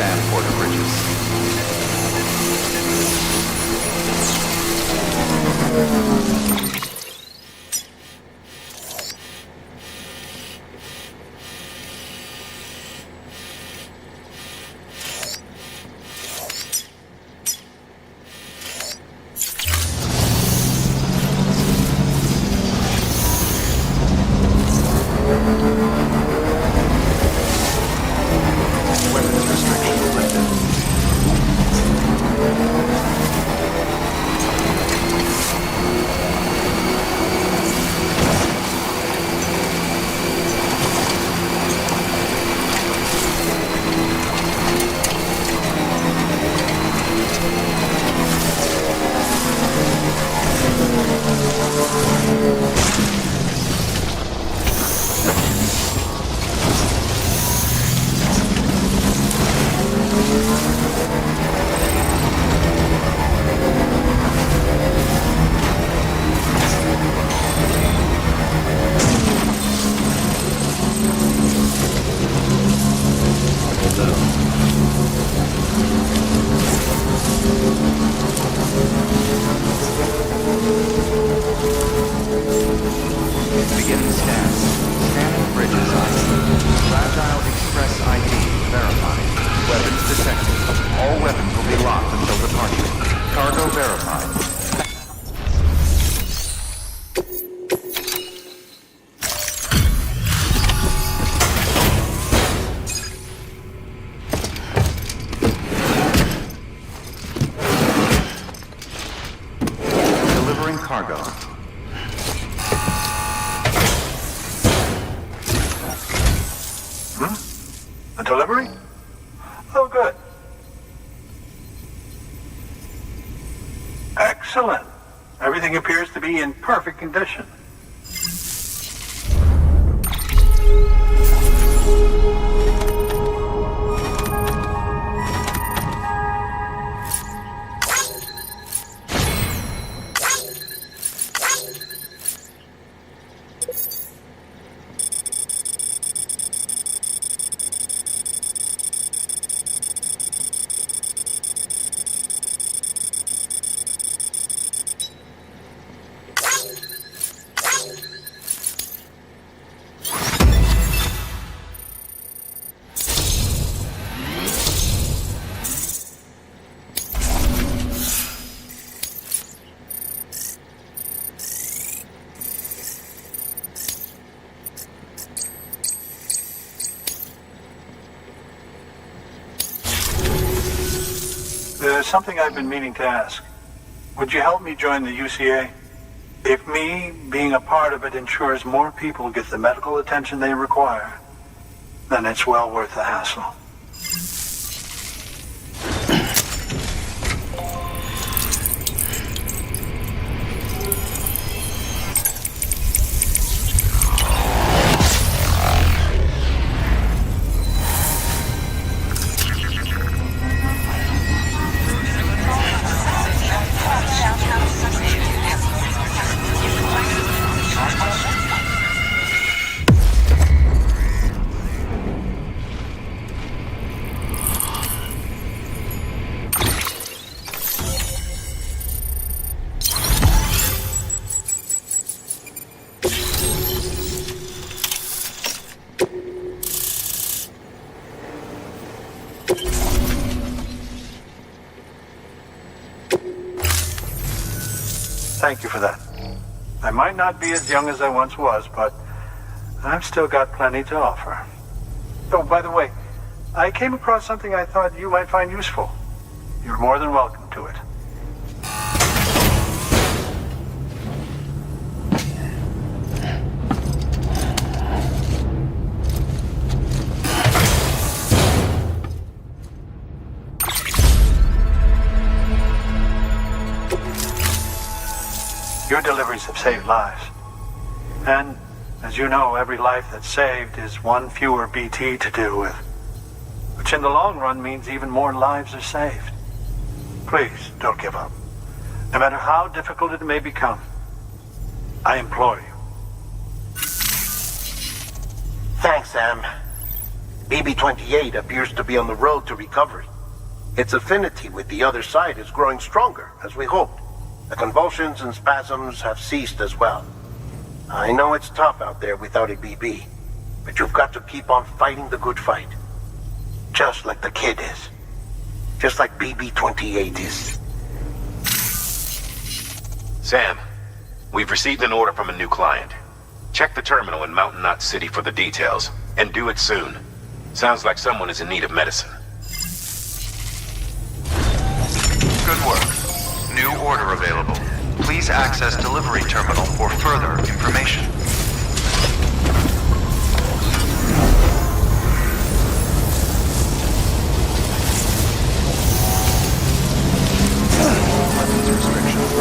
[SPEAKER 2] stand, Porter Bridges. Weapons restrictions lifted. Beginning scan. Scanning bridges ID. Fragile Express ID verified. Weapons detected. All weapons will be locked until departure. Cargo verified. Delivering cargo.
[SPEAKER 20] A delivery? Oh, good. Excellent. Everything appears to be in perfect condition. There's something I've been meaning to ask. Would you help me join the UCA? If me being a part of it ensures more people get the medical attention they require, then it's well worth the hassle. Thank you for that. I might not be as young as I once was, but I've still got plenty to offer. Oh, by the way, I came across something I thought you might find useful. You're more than welcome to it. Your deliveries have saved lives. And, as you know, every life that's saved is one fewer BT to deal with. Which in the long run means even more lives are saved. Please, don't give up. No matter how difficult it may become, I implore you.
[SPEAKER 15] Thanks, Sam. BB-28 appears to be on the road to recovery. Its affinity with the other side is growing stronger, as we hoped. The convulsions and spasms have ceased as well. I know it's tough out there without a BB, but you've got to keep on fighting the good fight. Just like the kid is. Just like BB-28 is.
[SPEAKER 1] Sam, we've received an order from a new client. Check the terminal in Mountain Knot City for the details, and do it soon. Sounds like someone is in need of medicine.
[SPEAKER 2] Good work. New order available. Please access delivery terminal for further information. Restrictions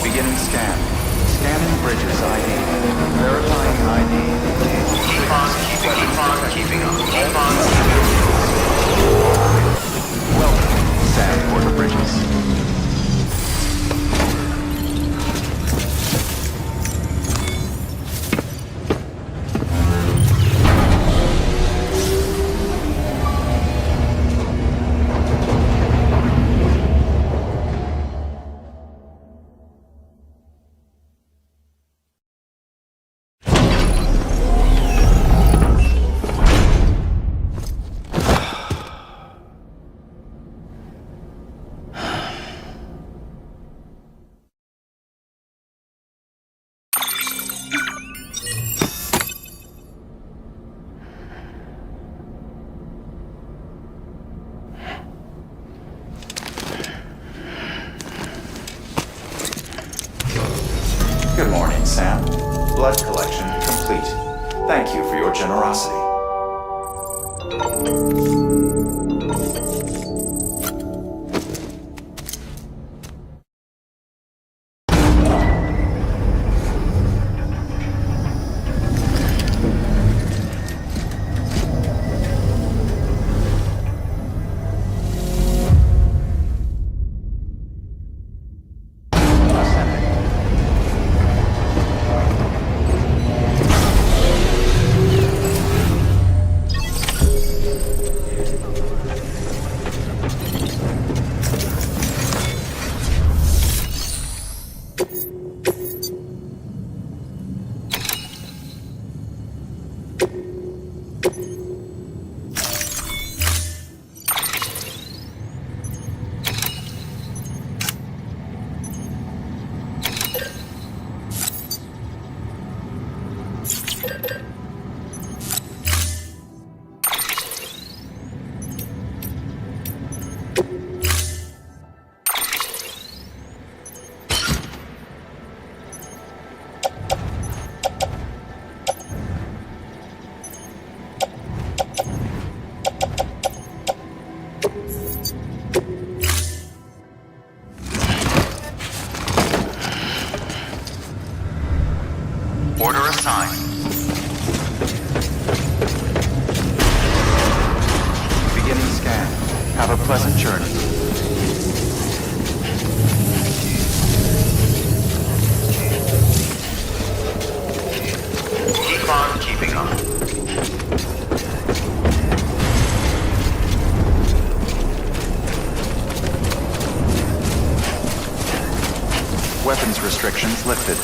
[SPEAKER 2] Beginning scan. Scanning bridges ID. Verifying ID. Keep on keeping on. Welcome, Sam Porter Bridges. Good morning, Sam. Blood collection complete. Thank you for your generosity. Order assigned. Beginning scan. Have a pleasant journey. Keep on keeping on. Weapons restrictions lifted.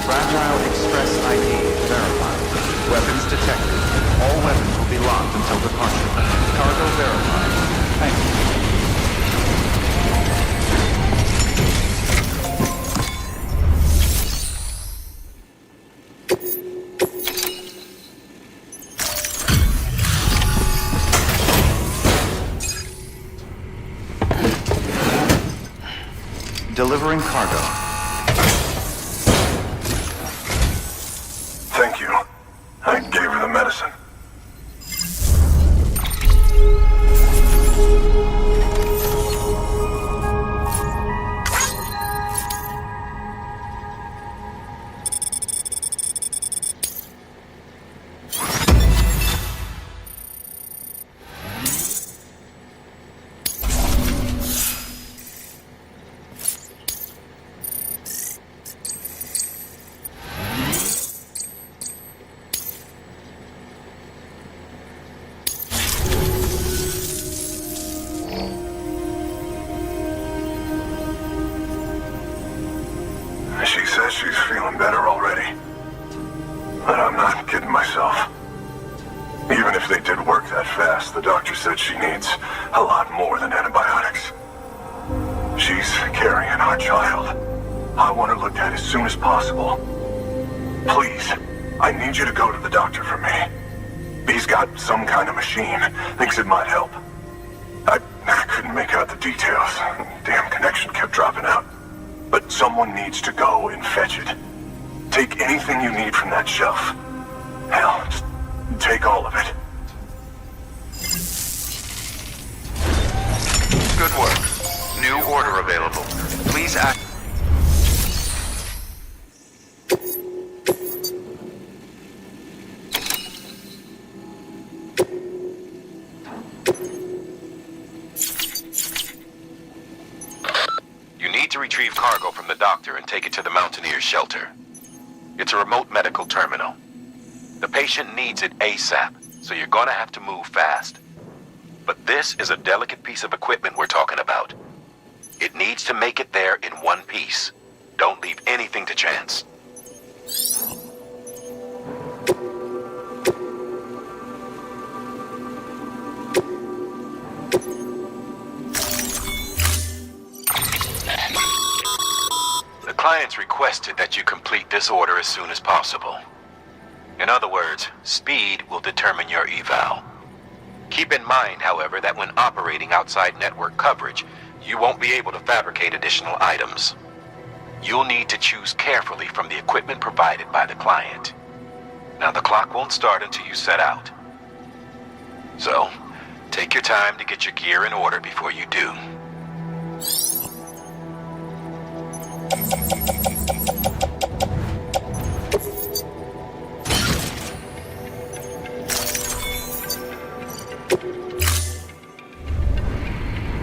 [SPEAKER 2] Fragile Express ID verified. Weapons detected. All weapons will be locked until departure. Cargo verified. Thank you. Delivering cargo.
[SPEAKER 17] Thank you. I gave her the medicine. She says she's feeling better already. But I'm not kidding myself. Even if they did work that fast, the doctor said she needs a lot more than antibiotics. She's carrying our child. I want her looked at as soon as possible. Please, I need you to go to the doctor for me. He's got some kind of machine. Thinks it might help. I couldn't make out the details. Damn connection kept dropping out. But someone needs to go and fetch it. Take anything you need from that shelf. Hell, just take all of it.
[SPEAKER 2] Good work. New order available. Please act.
[SPEAKER 1] You need to retrieve cargo from the doctor and take it to the Mountaineers' shelter. It's a remote medical terminal. The patient needs it ASAP, so you're gonna have to move fast. But this is a delicate piece of equipment we're talking about. It needs to make it there in one piece. Don't leave anything to chance. The clients requested that you complete this order as soon as possible. In other words, speed will determine your eval. Keep in mind, however, that when operating outside network coverage, you won't be able to fabricate additional items. You'll need to choose carefully from the equipment provided by the client. Now, the clock won't start until you set out. So, take your time to get your gear in order before you do.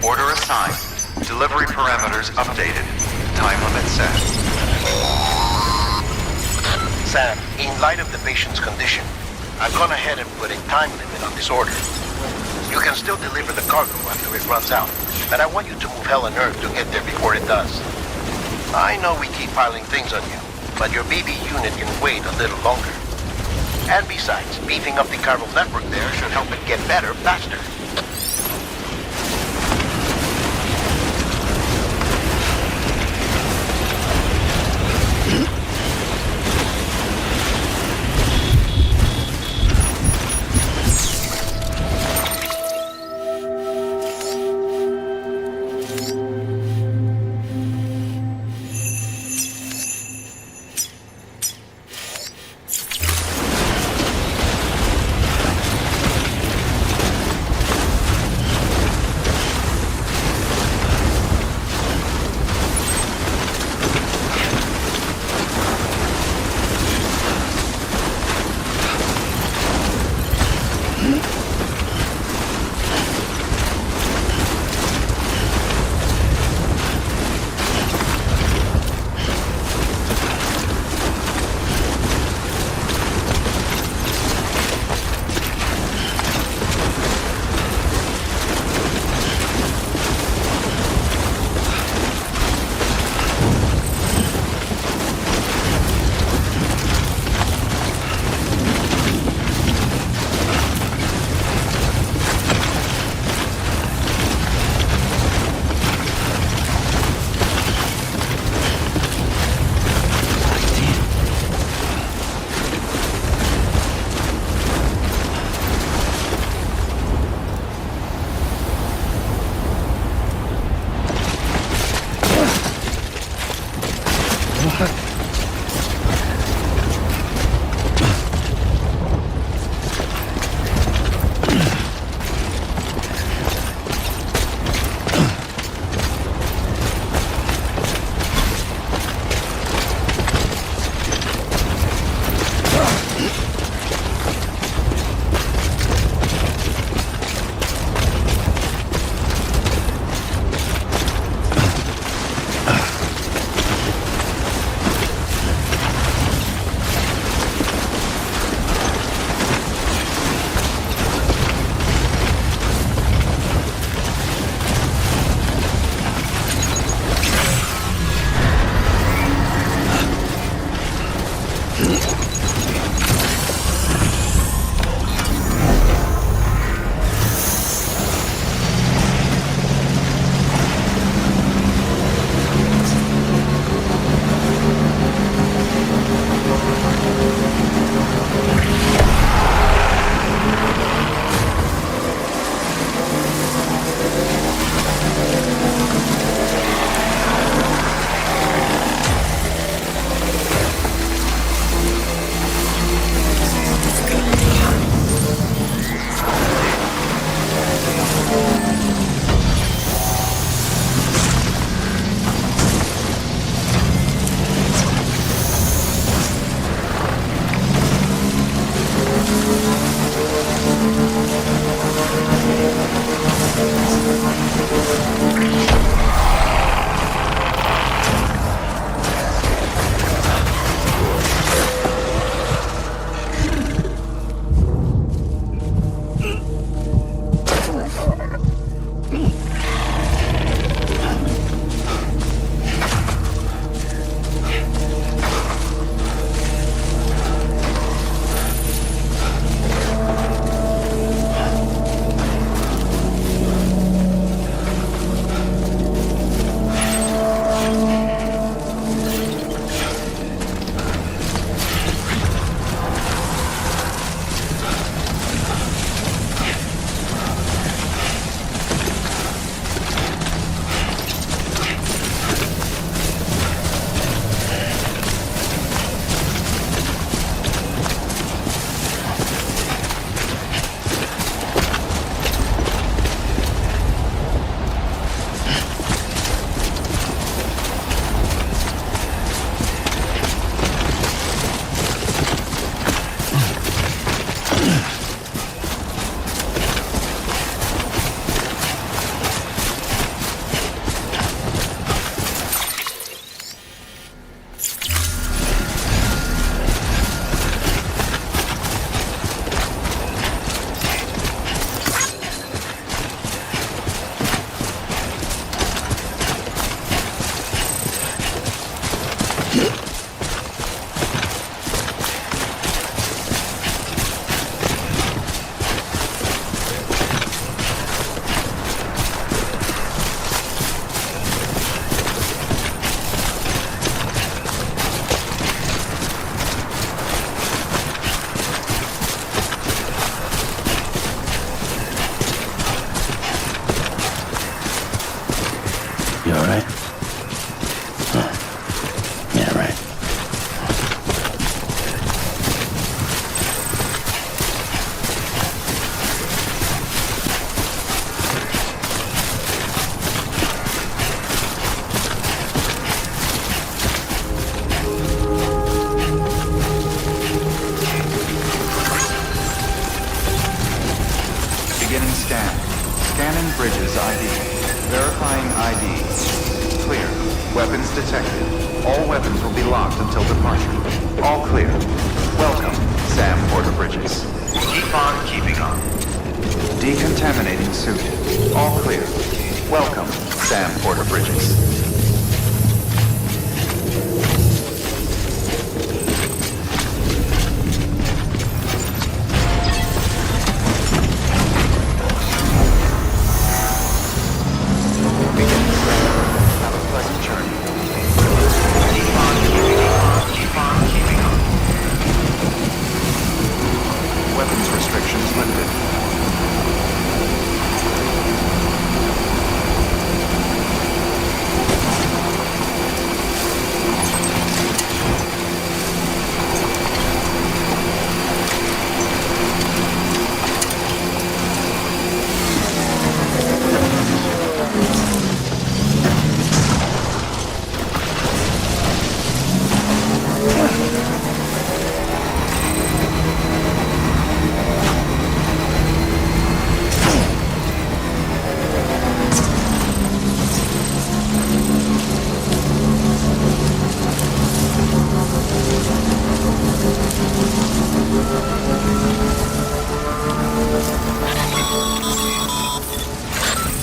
[SPEAKER 2] Order assigned. Delivery parameters updated. Time limit set.
[SPEAKER 15] Sam, in light of the patient's condition, I've gone ahead and put a time limit on this order. You can still deliver the cargo after it runs out, but I want you to move hell and earth to get there before it does. I know we keep piling things on you, but your BB unit can wait a little longer. And besides, beefing up the chiral network there should help it get better faster.
[SPEAKER 2] Bridges ID. Verifying ID. Clear. Weapons detected. All weapons will be locked until departure. All clear. Welcome, Sam Porter Bridges. Keep on keeping on. Decontaminating suit. All clear. Welcome, Sam Porter Bridges.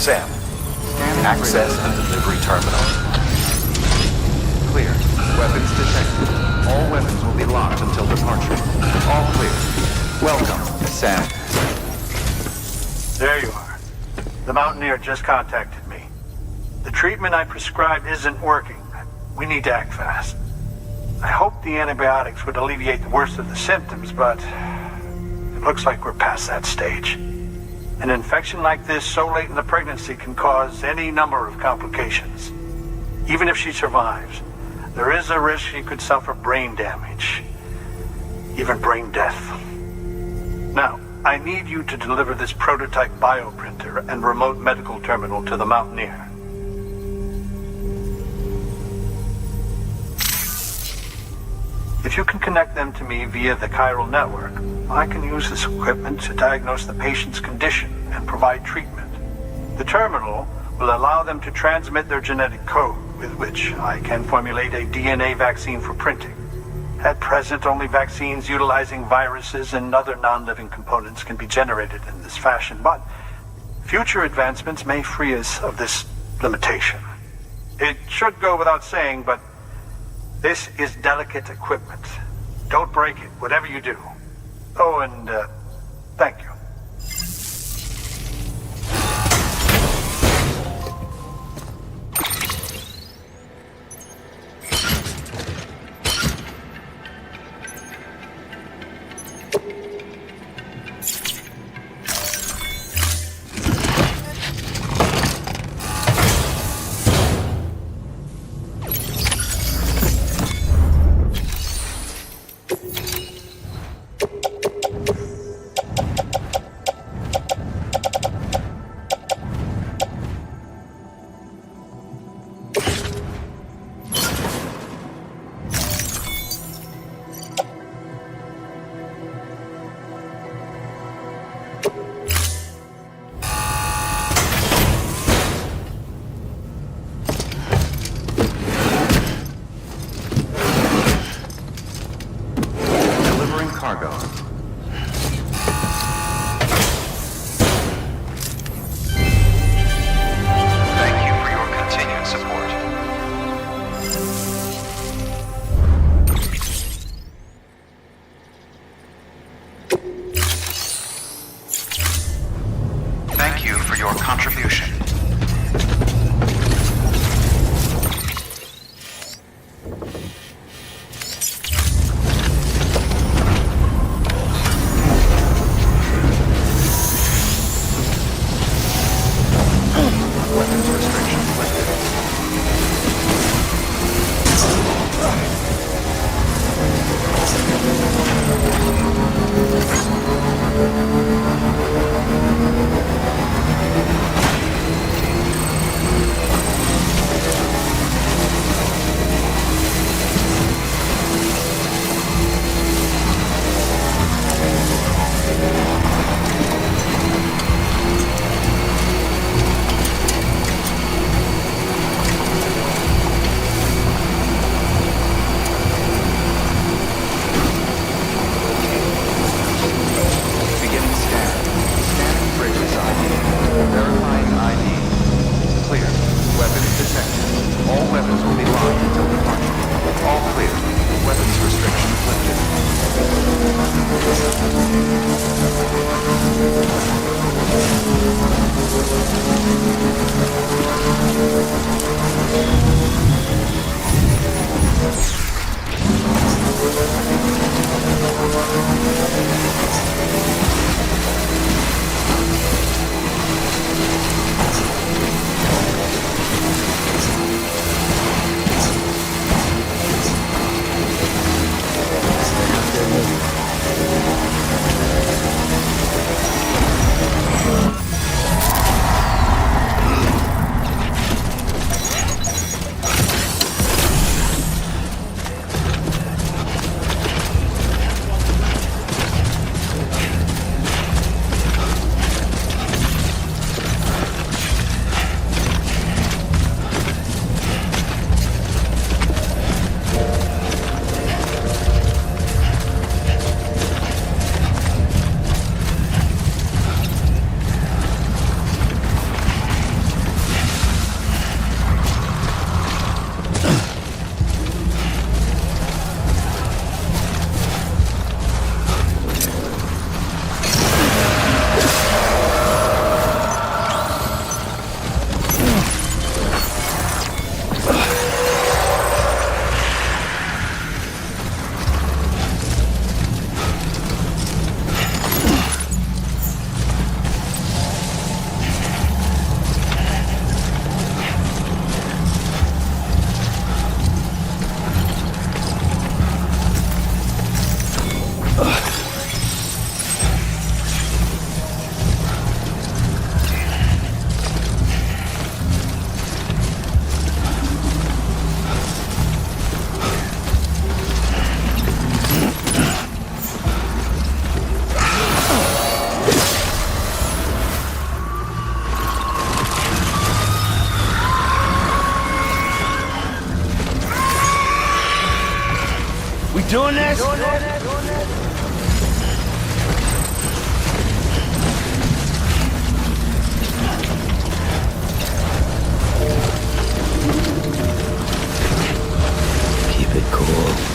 [SPEAKER 1] Sam, access the delivery terminal.
[SPEAKER 2] Clear. Weapons detected. All weapons will be locked departure. All clear. Welcome, Sam.
[SPEAKER 20] There you are. The Mountaineer just contacted me. The treatment I prescribed isn't working. We need to act fast. I hope the antibiotics would alleviate the worst of the symptoms, but it looks like we're past that stage. An infection like this so late in the pregnancy can cause any number of complications. Even if she survives, there is a risk she could suffer brain damage, even brain death. Now, I need you to deliver this prototype bioprinter and remote medical terminal to the Mountaineer. If you can connect them to me via the chiral network, I can use this equipment to diagnose the patient's condition and provide treatment. The terminal will allow them to transmit their genetic code, with which I can formulate a DNA vaccine for printing. At present, only vaccines utilizing viruses and other non-living components can be generated in this fashion, but future advancements may free us of this limitation. It should go without saying, but this is delicate equipment. Don't break it, whatever you do. Oh, and thank you.
[SPEAKER 13] We doing this?
[SPEAKER 5] Keep it cool.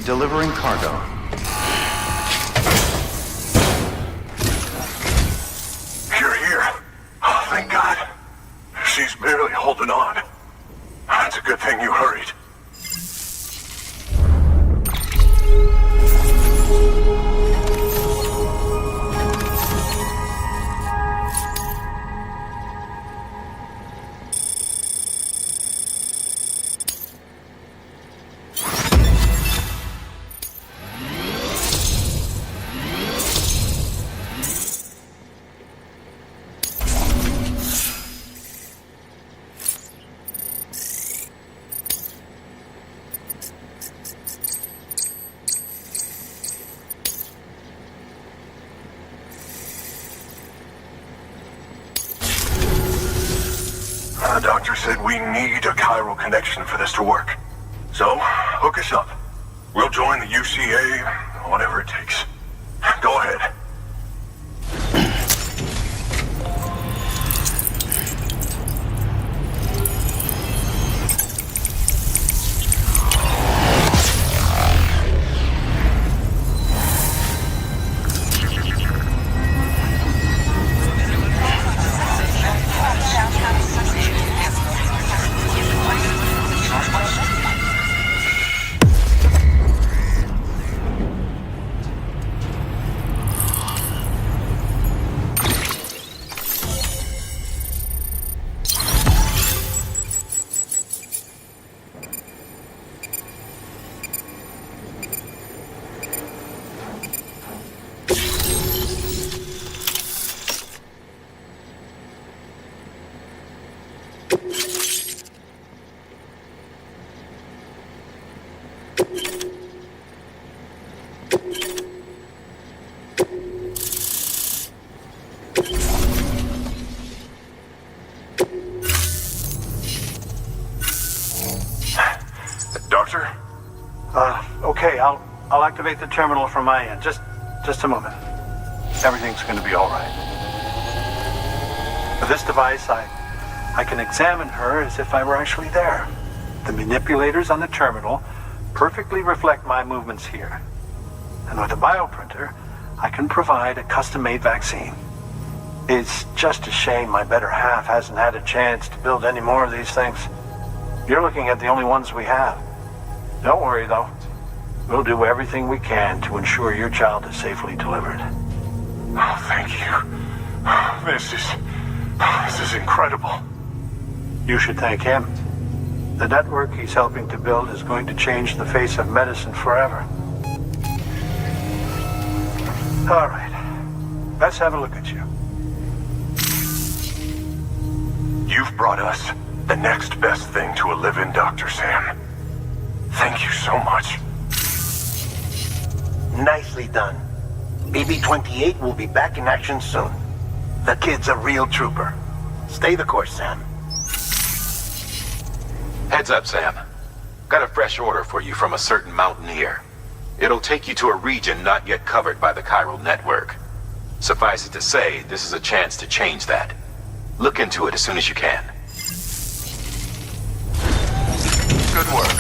[SPEAKER 2] Delivering cargo.
[SPEAKER 17] You're here. Oh, thank God. She's barely holding on. It's a good thing you hurried. The doctor said we need a chiral connection for this to work. So, hook us up. We'll join the UCA, whatever it takes. Go ahead. Doctor?
[SPEAKER 20] Okay, I'll activate the terminal from my end. Just a moment. Everything's gonna be all right. With this device, I can examine her as if I were actually there. The manipulators on the terminal perfectly reflect my movements here. And with a bioprinter, I can provide a custom-made vaccine. It's just a shame my better half hasn't had a chance to build any more of these things. You're looking at the only ones we have. Don't worry, though. We'll do everything we can to ensure your child is safely delivered.
[SPEAKER 17] Oh, thank you. This is incredible.
[SPEAKER 20] You should thank him. The network he's helping to build is going to change the face of medicine forever. All right. Let's have a look at you.
[SPEAKER 17] You've brought us the next best thing to a live-in Dr. Sam. Thank you so much.
[SPEAKER 15] Nicely done. BB-28 will be back in action soon. The kid's a real trooper. Stay the course, Sam.
[SPEAKER 1] Heads up, Sam. Got a fresh order for you from a certain mountaineer. It'll take you to a region not yet covered by the chiral network. Suffice it to say, this is a chance to change that. Look into it as soon as you can.
[SPEAKER 2] Good work.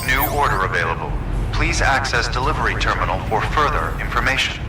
[SPEAKER 2] New order available. Please access delivery terminal for further information.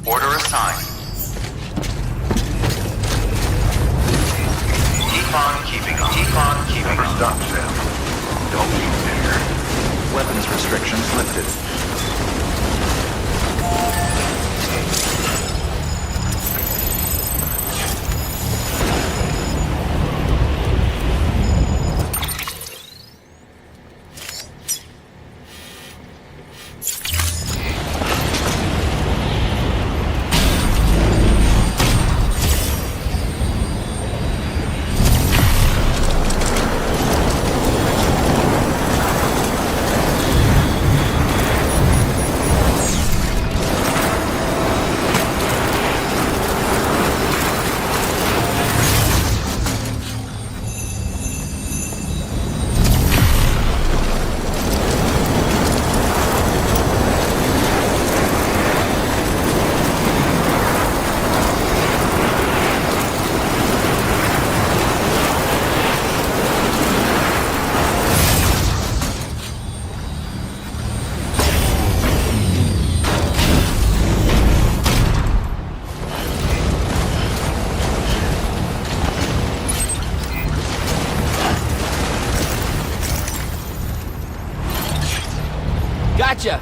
[SPEAKER 2] Order assigned. Keep on keeping
[SPEAKER 17] Never
[SPEAKER 2] on.
[SPEAKER 17] stop, Sam. Don't you dare.
[SPEAKER 2] Weapons restrictions lifted.
[SPEAKER 16] Gotcha!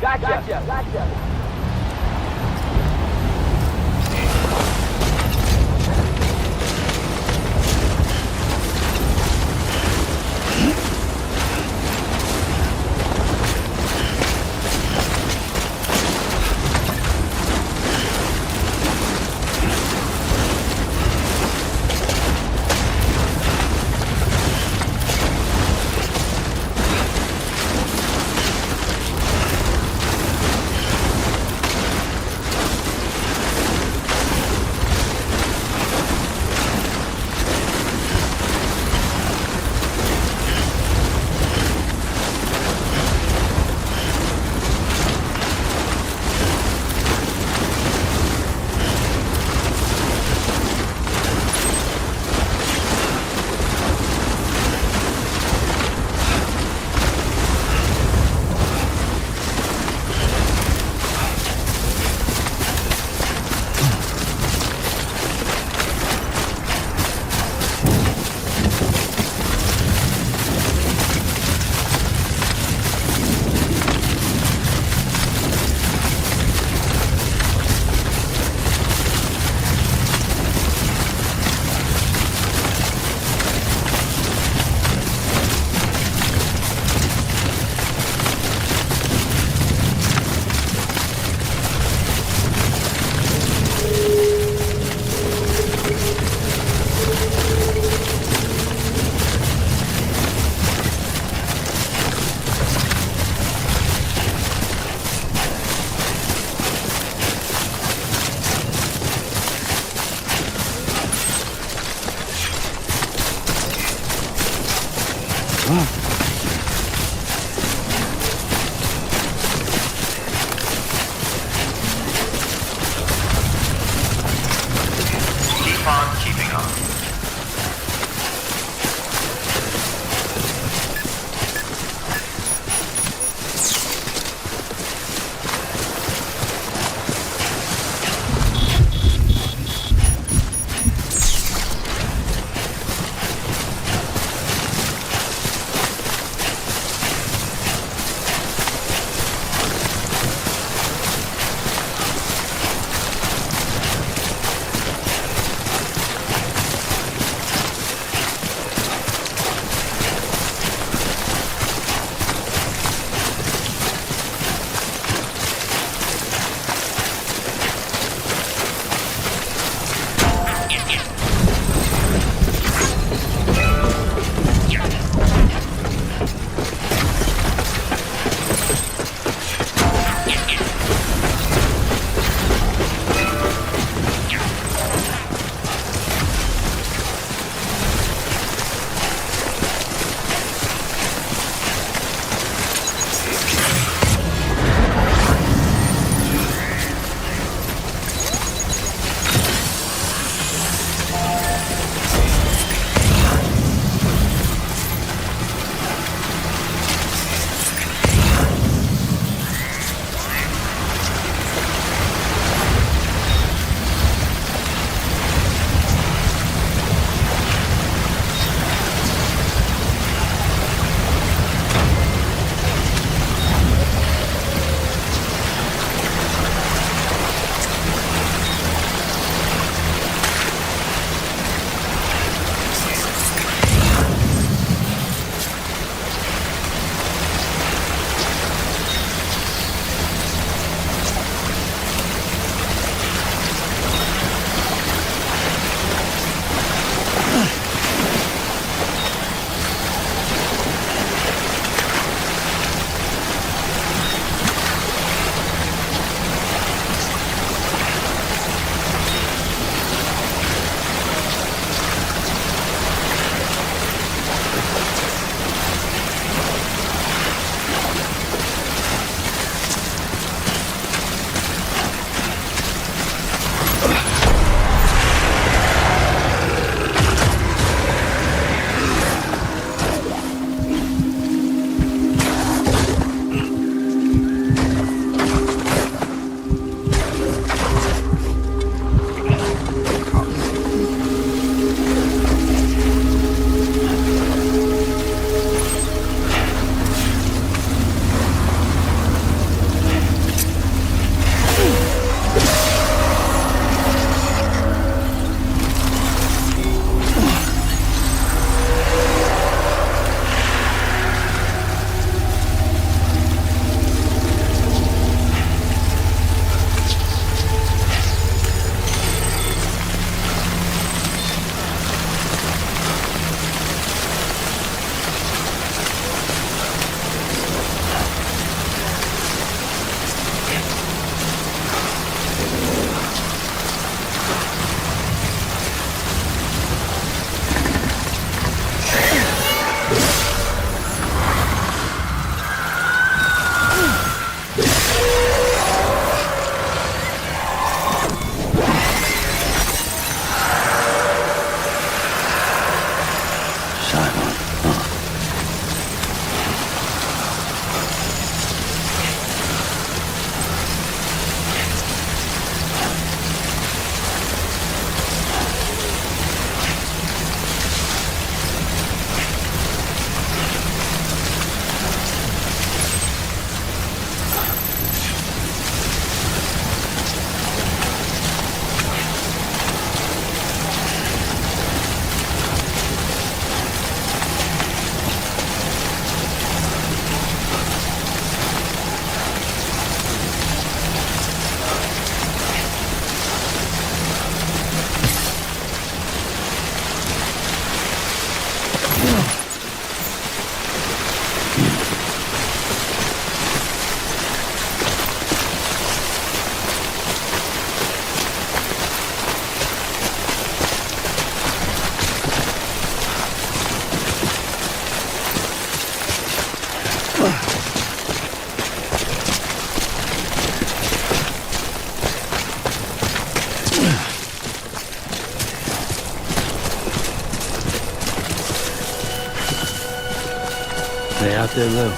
[SPEAKER 21] out there low.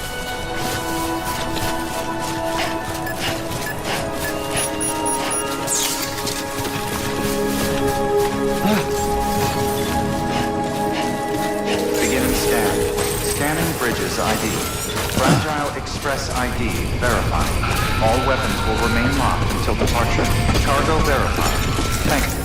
[SPEAKER 2] Beginning scan. Scanning bridges ID. Fragile Express ID verified. All weapons will remain locked until departure. Cargo verified. Thank you.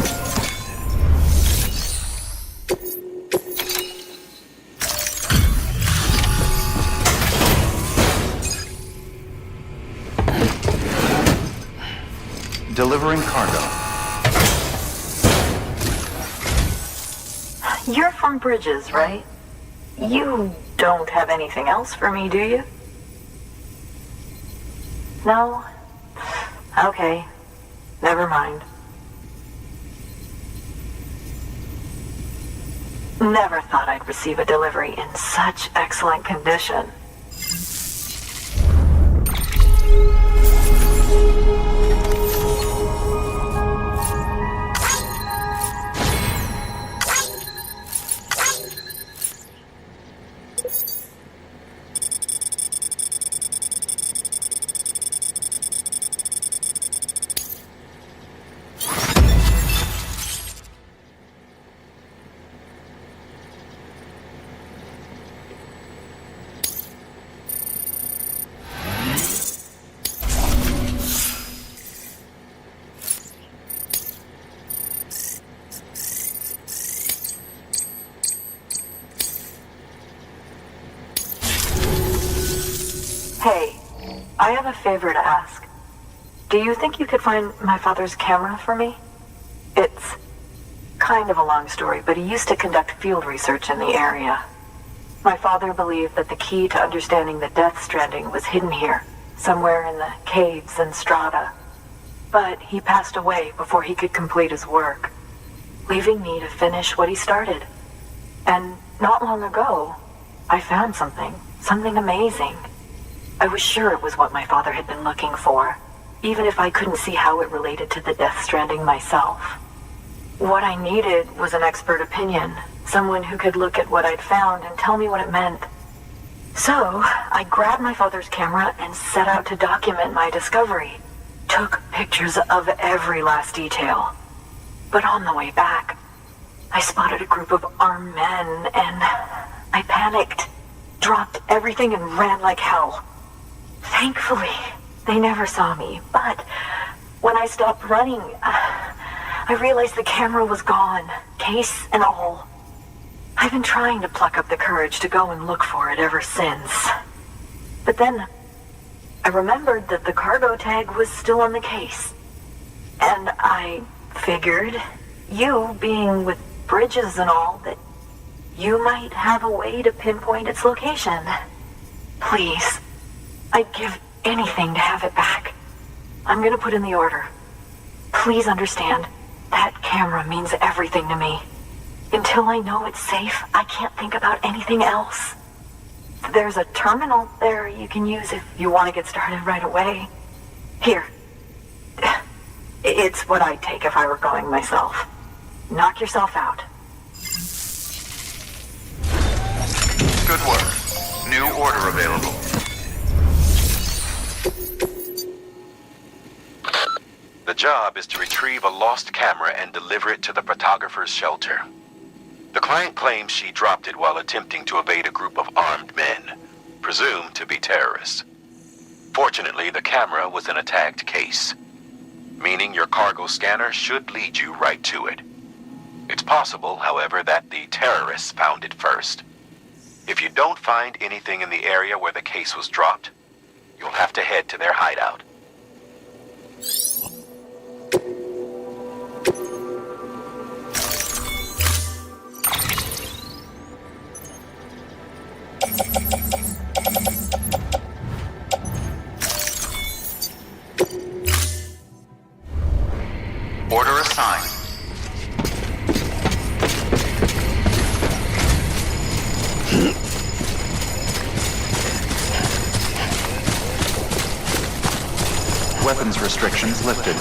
[SPEAKER 2] Delivering cargo.
[SPEAKER 10] You're from Bridges, right? You don't have anything else for me, do you? No? Okay. Never mind. Never thought I'd receive a delivery in such excellent condition. Hey, I have a favor to ask. Do you think you could find my father's camera for me? It's kind of a long story, but he used to conduct field research in the area. My father believed that the key to understanding the Death Stranding was hidden here, somewhere in the caves and strata. But he passed away before he could complete his work, leaving me to finish what he started. And not long ago, I found something amazing. I was sure it was what my father had been looking for, even if I couldn't see how it related to the Death Stranding myself. What I needed was an expert opinion, someone who could look at what I'd found and tell me what it meant. So, I grabbed my father's camera and set out to document my discovery. Took pictures of every last detail. But on the way back, I spotted a group of armed men and I panicked, dropped everything and ran like hell. Thankfully, they never saw me, but when I stopped running, I realized the camera was gone, case and all. I've been trying to pluck up the courage to go and look for it ever since. But then, I remembered that the cargo tag was still on the case. And I figured, you being with Bridges and all, that you might have a way to pinpoint its location. Please, I'd give anything to have it back. I'm gonna put in the order. Please understand, that camera means everything to me. Until I know it's safe, I can't think about anything else. There's a terminal there you can use if you want to get started right away. Here. It's what I'd take if I were going myself. Knock yourself out.
[SPEAKER 2] Good work. New order available.
[SPEAKER 1] The job is to retrieve a lost camera and deliver it to the photographer's shelter. The client claims she dropped it while attempting to evade a group of armed men, presumed to be terrorists. Fortunately, the camera was in a tagged case, meaning your cargo scanner should lead you right to it. It's possible, however, that the terrorists found it first. If you don't find anything in the area where the case was dropped, you'll have to head to their hideout.
[SPEAKER 2] Order assigned. Weapons restrictions lifted.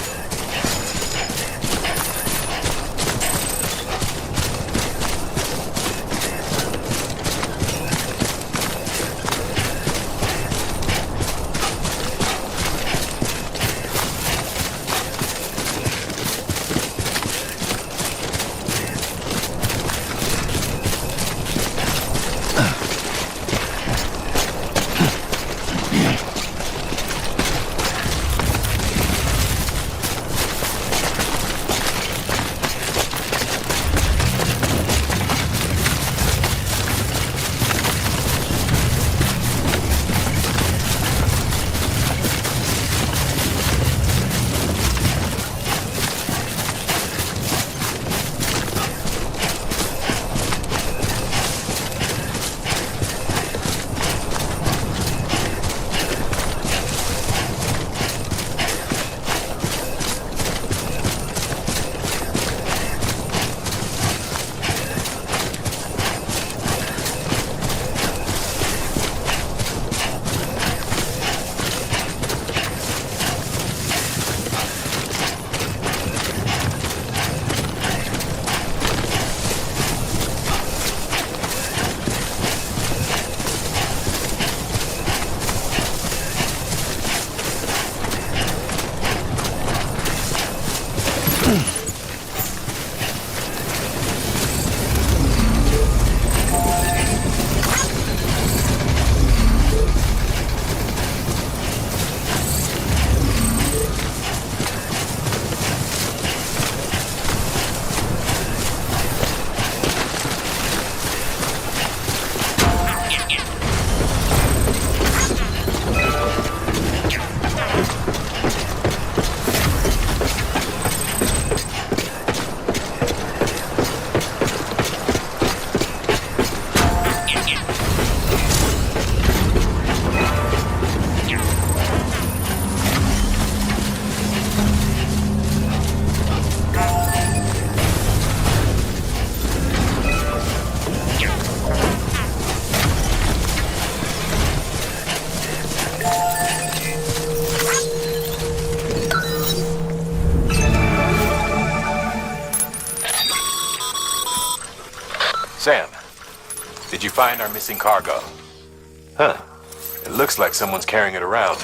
[SPEAKER 1] Sam, did you find our missing cargo? Huh. It looks like someone's carrying it around.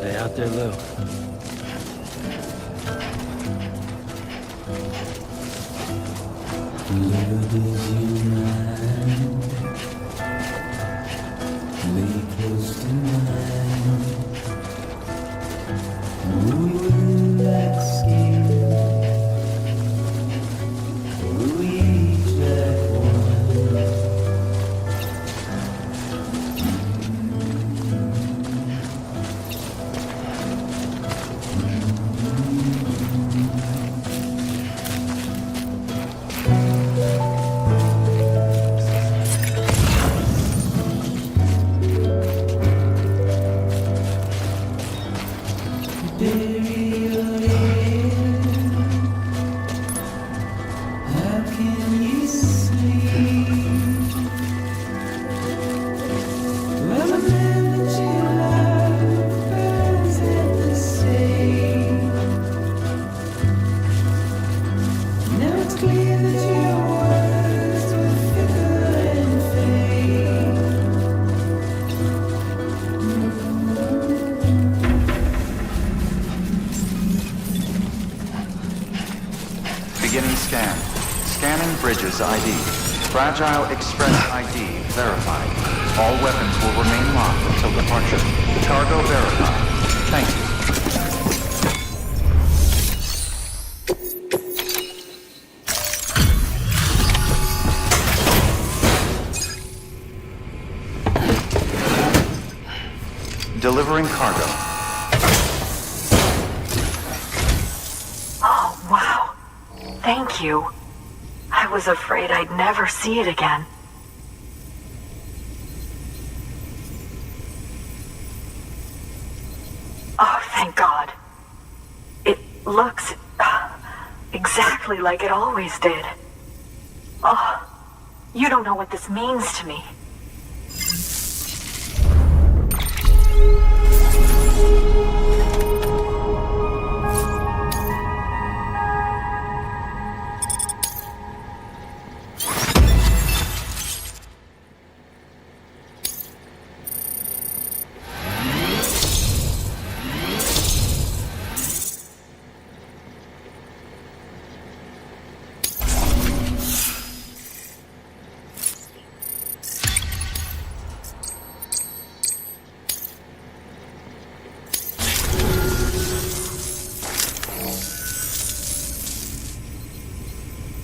[SPEAKER 5] Stay out there low.
[SPEAKER 13] Live
[SPEAKER 2] Beginning scan. Scanning bridges ID. Fragile Express ID verified. All weapons will remain locked until departure. Cargo verified. Thank you. Delivering cargo.
[SPEAKER 10] Oh, wow. Thank you. I was afraid I'd never see it again. Oh, thank God. It looks exactly like it always did. Oh, you don't know what this means to me.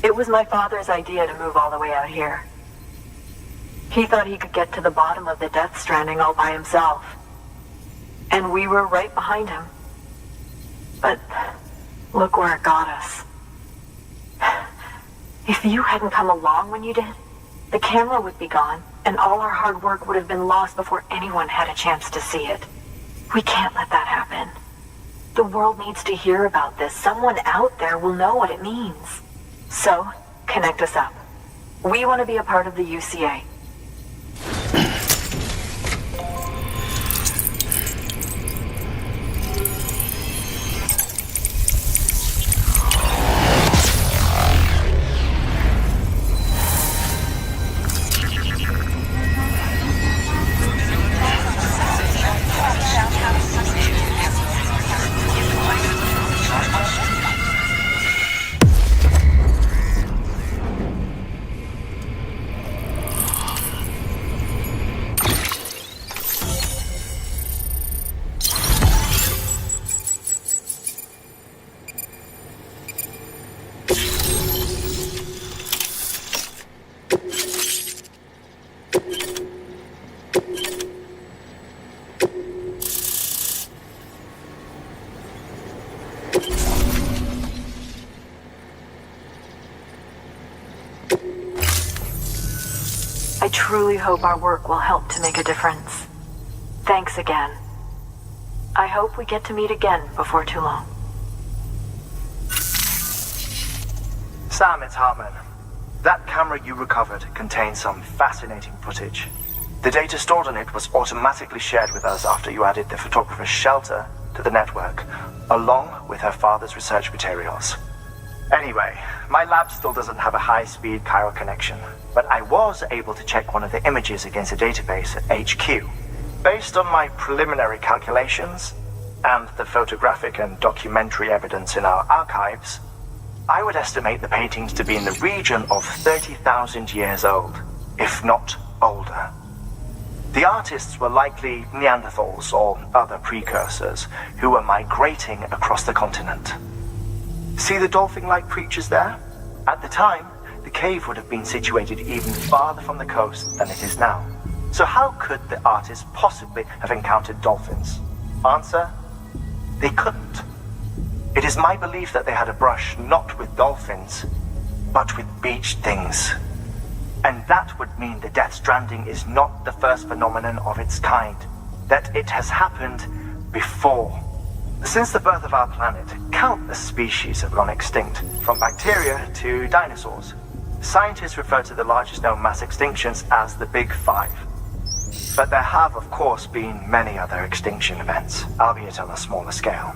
[SPEAKER 10] It was my father's idea to move all the way out here. He thought he could get to the bottom of the Death Stranding all by himself. And we were right behind him. But look where it got us. If you hadn't come along when you did, the camera would be gone, and all our hard work would have been lost before anyone had a chance to see it. We can't let that happen. The world needs to hear about this. Someone out there will know what it means. So, connect us up. We want to be a part of the UCA. I truly hope our work will help to make a difference. Thanks again. I hope we get to meet again before too long.
[SPEAKER 21] Sam, it's Hartman. That camera you recovered contains some fascinating footage. The data stored on it was automatically shared with us after you added the photographer's shelter to the network, along with her father's research materials. Anyway, my lab still doesn't have a high-speed chiral connection, but I was able to check one of the images against a database at HQ. Based on my preliminary calculations, and the photographic and documentary evidence in our archives, I would estimate the paintings to be in the region of 30,000 years old, if not older. The artists were likely Neanderthals or other precursors who were migrating across the continent. See the dolphin-like creatures there? At the time, the cave would have been situated even farther from the coast than it is now. So how could the artists possibly have encountered dolphins? Answer: they couldn't. It is my belief that they had a brush not with dolphins, but with beach things. And that would mean the Death Stranding is not the first phenomenon of its kind, that it has happened before. Since the birth of our planet, countless species have gone extinct, from bacteria to dinosaurs. Scientists refer to the largest known mass extinctions as the Big Five. But there have, of course, been many other extinction events, albeit on a smaller scale.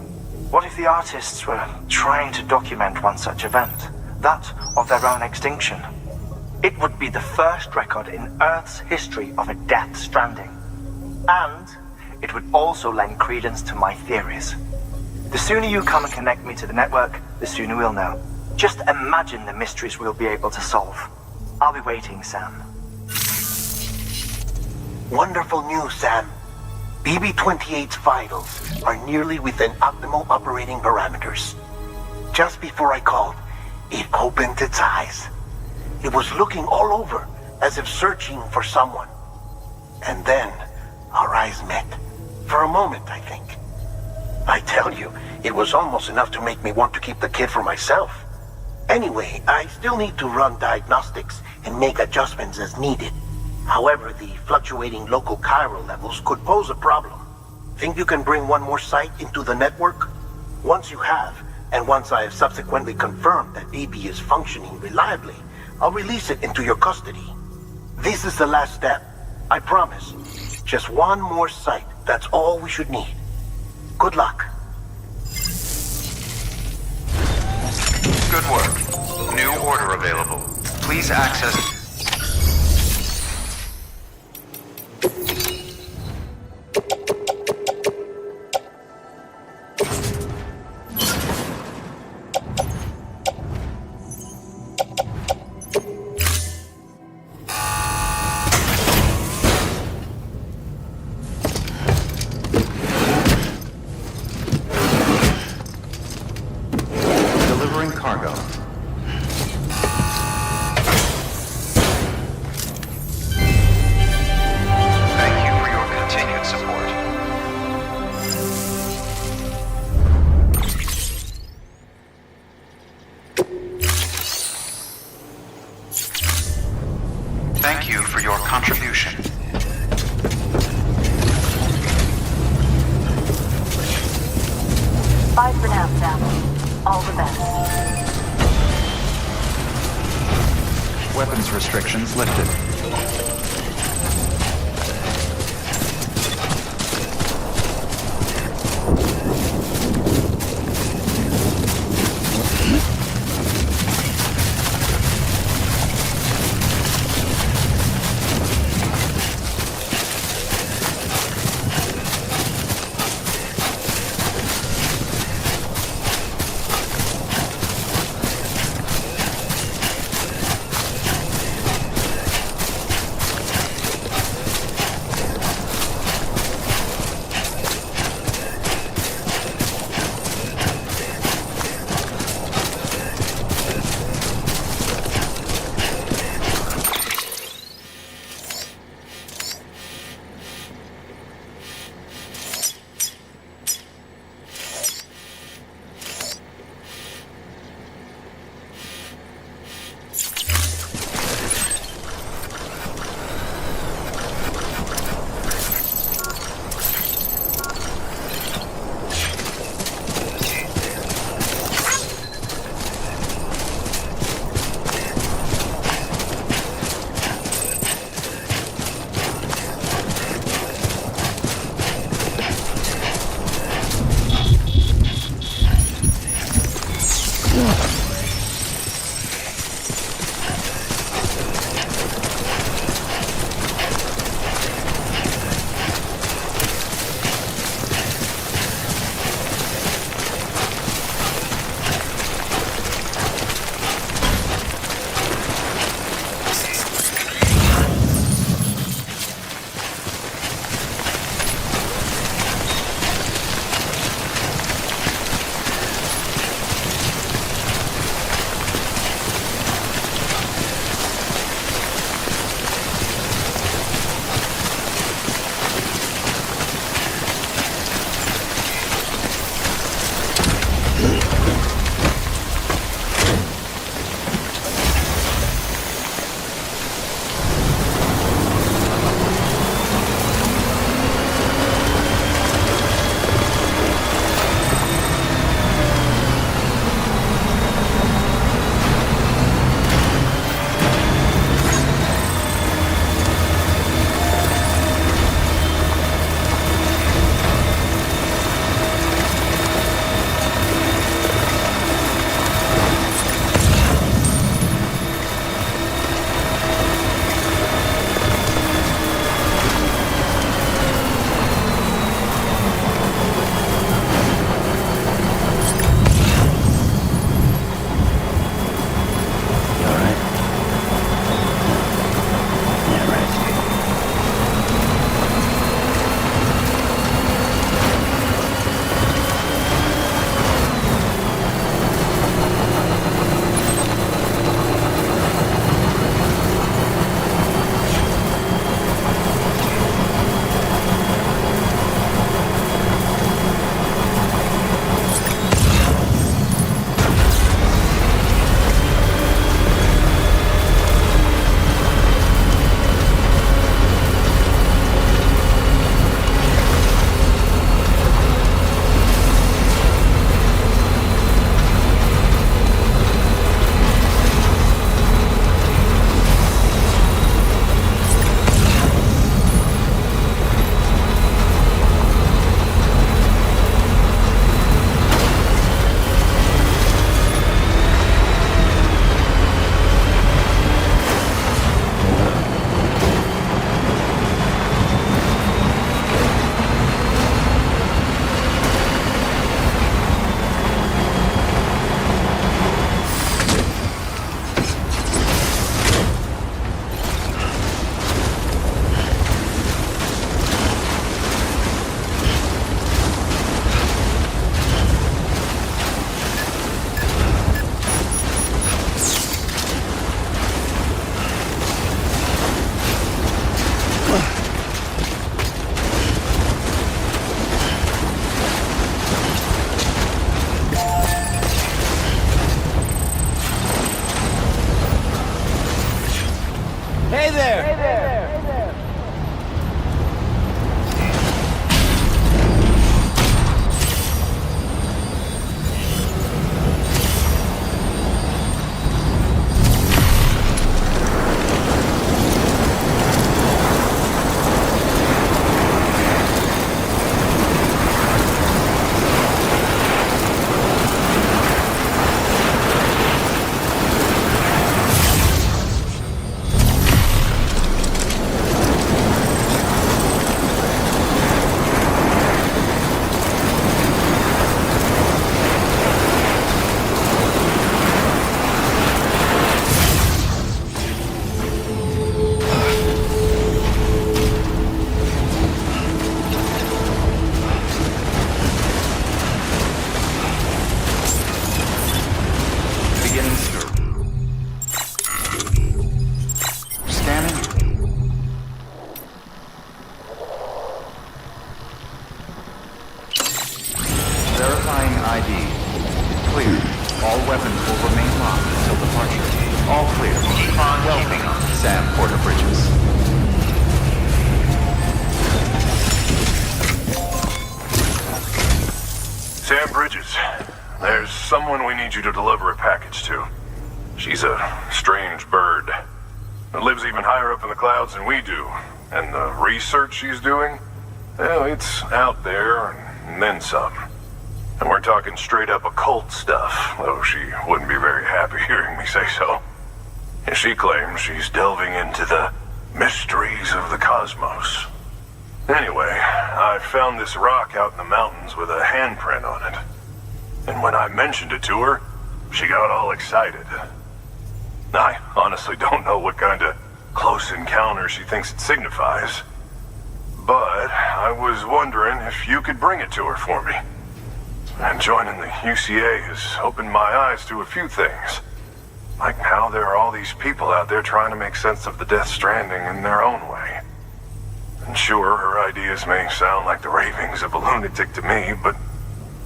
[SPEAKER 21] What if the artists were trying to document one such event, that of their own extinction? It would be the first record in Earth's history of a Death Stranding. And it would also lend credence to my theories. The sooner you come and connect me to the network, the sooner we'll know. Just imagine the mysteries we'll be able to solve. I'll be waiting, Sam.
[SPEAKER 15] Wonderful news, Sam. BB-28's vitals are nearly within optimal operating parameters. Just before I called, it opened its eyes. It was looking all over, as if searching for someone. And then, our eyes met. For a moment, I think. I tell you, it was almost enough to make me want to keep the kid for myself. Anyway, I still need to run diagnostics and make adjustments as needed. However, the fluctuating local chiral levels could pose a problem. Think you can bring one more site into the network? Once you have, and once I have subsequently confirmed that BB is functioning reliably, I'll release it into your custody. This is the last step. I promise. Just one more site. That's all we should need. Good luck.
[SPEAKER 2] Good work. New order available. Please access... Thank you for your contribution.
[SPEAKER 10] Bye for now, Sam. All the best.
[SPEAKER 2] Weapons restrictions lifted.
[SPEAKER 16] Hey there! Hey there!
[SPEAKER 6] You to deliver a package to. She's a strange bird that lives even higher up in the clouds than we do. And the research she's doing, well, it's out there and then some. And we're talking straight up occult stuff, though she wouldn't be very happy hearing me say so. And she claims she's delving into the mysteries of the cosmos. Anyway, I found this rock out in the mountains with a handprint on it. And when I mentioned it to her, she got all excited. I honestly don't know what kind of close encounter she thinks it signifies. But I was wondering if you could bring it to her for me. And joining the UCA has opened my eyes to a few things. Like how there are all these people out there trying to make sense of the Death Stranding in their own way. And sure, her ideas may sound like the ravings of a lunatic to me, but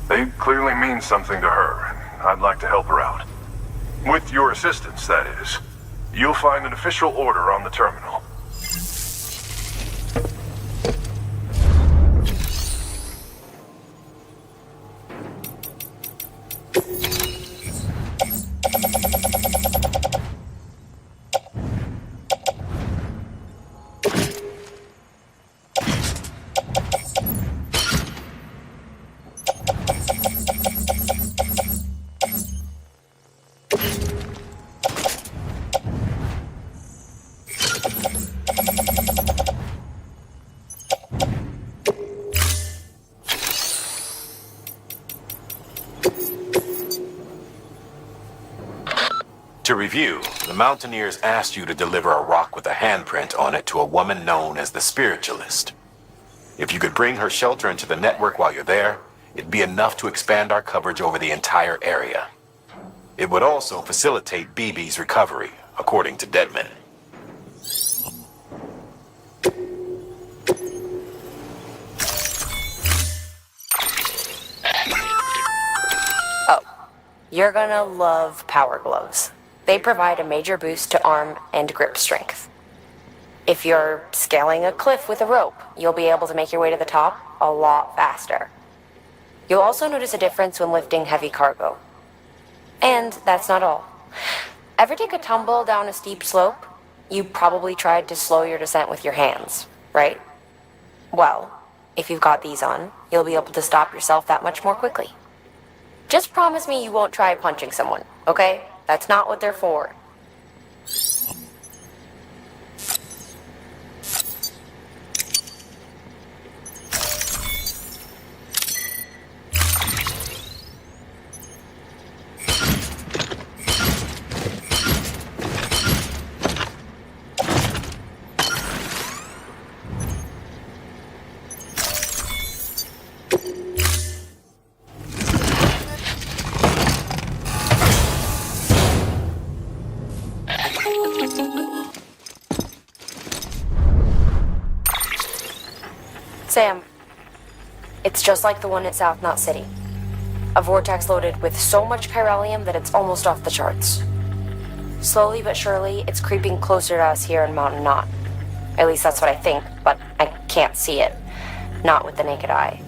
[SPEAKER 6] they clearly mean something to her, and I'd like to help her out. With your assistance, that is. You'll find an official order on the terminal.
[SPEAKER 1] To review, the Mountaineers asked you to deliver a rock with a handprint on it to a woman known as the Spiritualist. If you could bring her shelter into the network while you're there, it'd be enough to expand our coverage over the entire area. It would also facilitate BB's recovery, according to Deadman.
[SPEAKER 14] Oh, you're gonna love power gloves. They provide a major boost to arm and grip strength. If you're scaling a cliff with a rope, you'll be able to make your way to the top a lot faster. You'll also notice a difference when lifting heavy cargo. And that's not all. Ever take a tumble down a steep slope? You probably tried to slow your descent with your hands, right? Well, if you've got these on, you'll be able to stop yourself that much more quickly. Just promise me you won't try punching someone, okay? That's not what they're for. Sam, it's just like the one at South Knot City. A vortex loaded with so much chiralium that it's almost off the charts.
[SPEAKER 11] Slowly but surely, it's creeping closer to us here in Mountain Knot. At least that's what I think, but I can't see it. Not with the naked eye.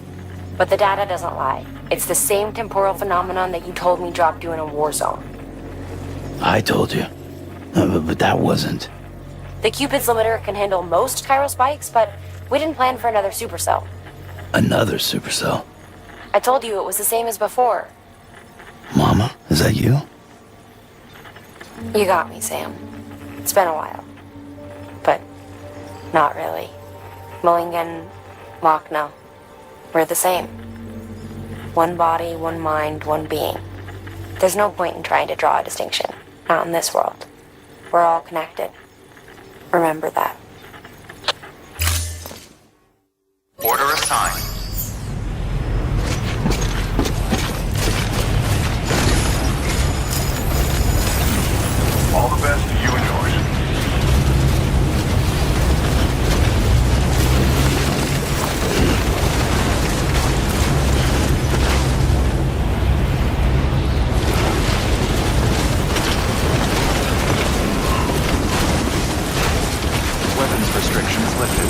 [SPEAKER 11] But the data doesn't lie. It's the same temporal phenomenon that you told me dropped you in a war zone.
[SPEAKER 5] I told you. But that wasn't.
[SPEAKER 11] The Cupid's limiter can handle most chiral spikes, but we didn't plan for another supercell.
[SPEAKER 5] Another supercell.
[SPEAKER 11] I told you it was the same as before.
[SPEAKER 5] Mama, is that you?
[SPEAKER 11] You got me, Sam. It's been a while. But not really. Mulligan, Lochna, we're the same. One body, one mind, one being. There's no point in trying to draw a distinction. Not in this world. We're all connected. Remember that.
[SPEAKER 2] Order assigned.
[SPEAKER 6] All the best to you and yours.
[SPEAKER 2] Weapons restrictions lifted.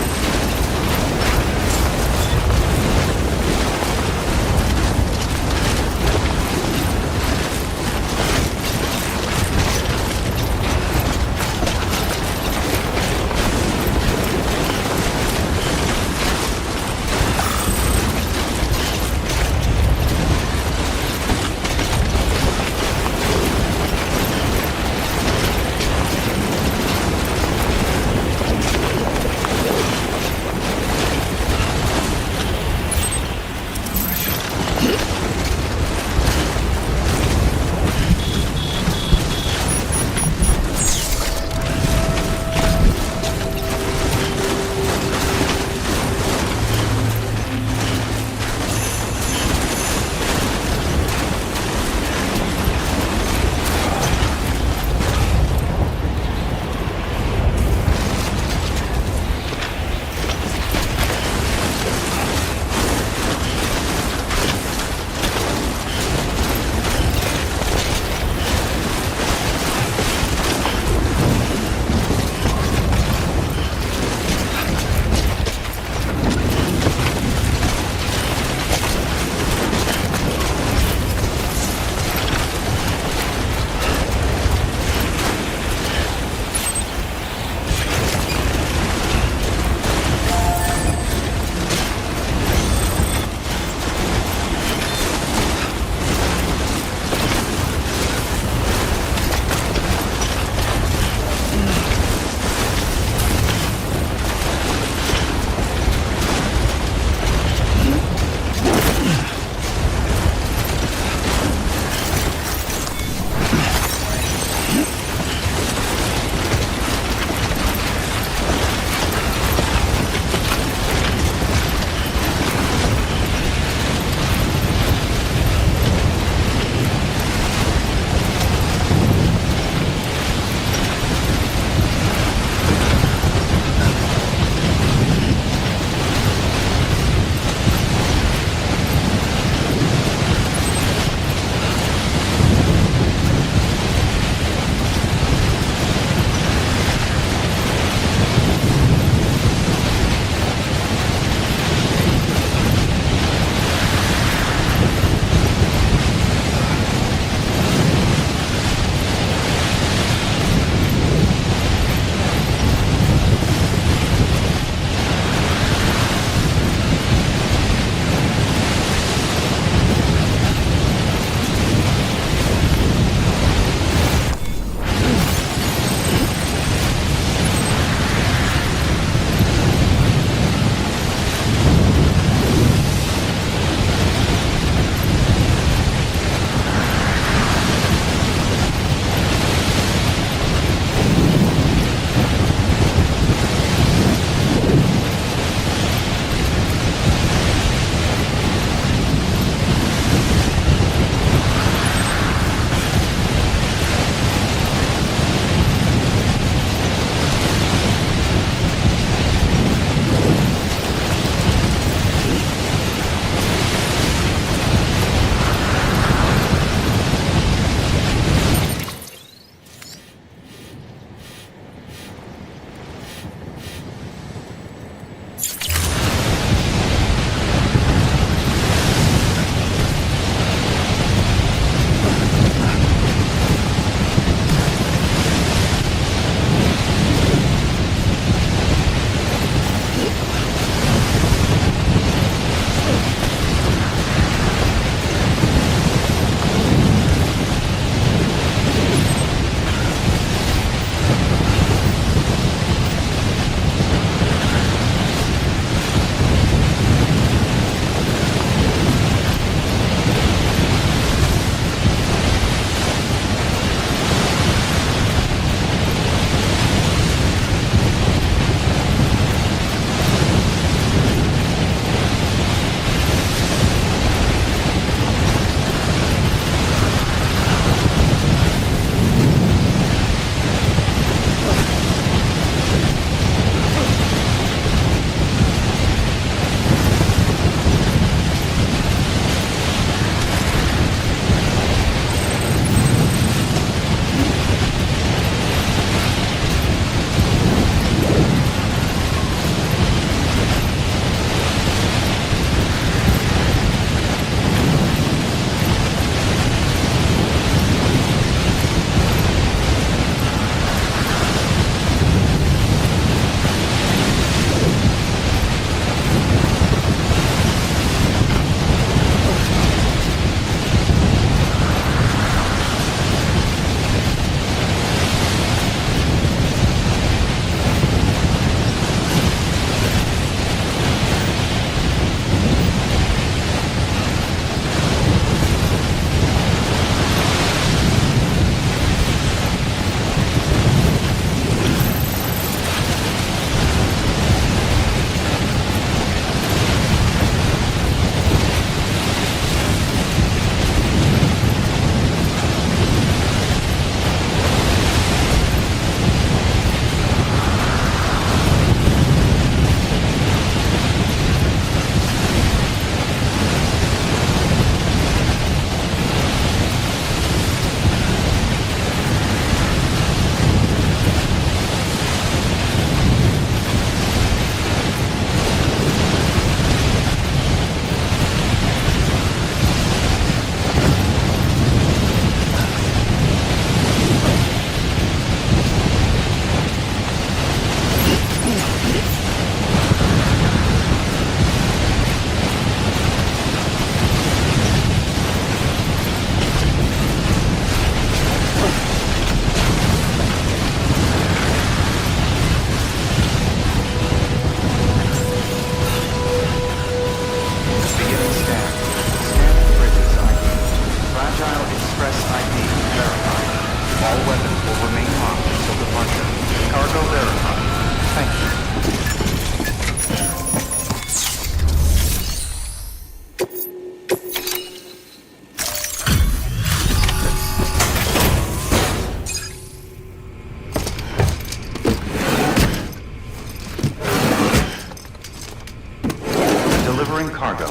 [SPEAKER 2] Delivering cargo.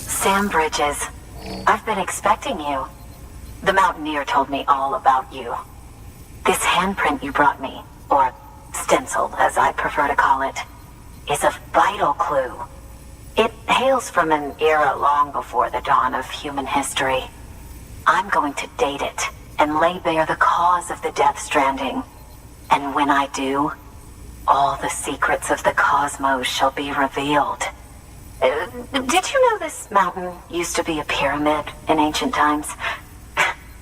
[SPEAKER 10] Sam Bridges, I've been expecting you. The Mountaineer told me all about you. This handprint you brought me, or stencil as I prefer to call it, is a vital clue. It hails from an era long before the dawn of human history. I'm going to date it and lay bare the cause of the Death Stranding. And when I do, all the secrets of the cosmos shall be revealed. Did you know this mountain used to be a pyramid in ancient times?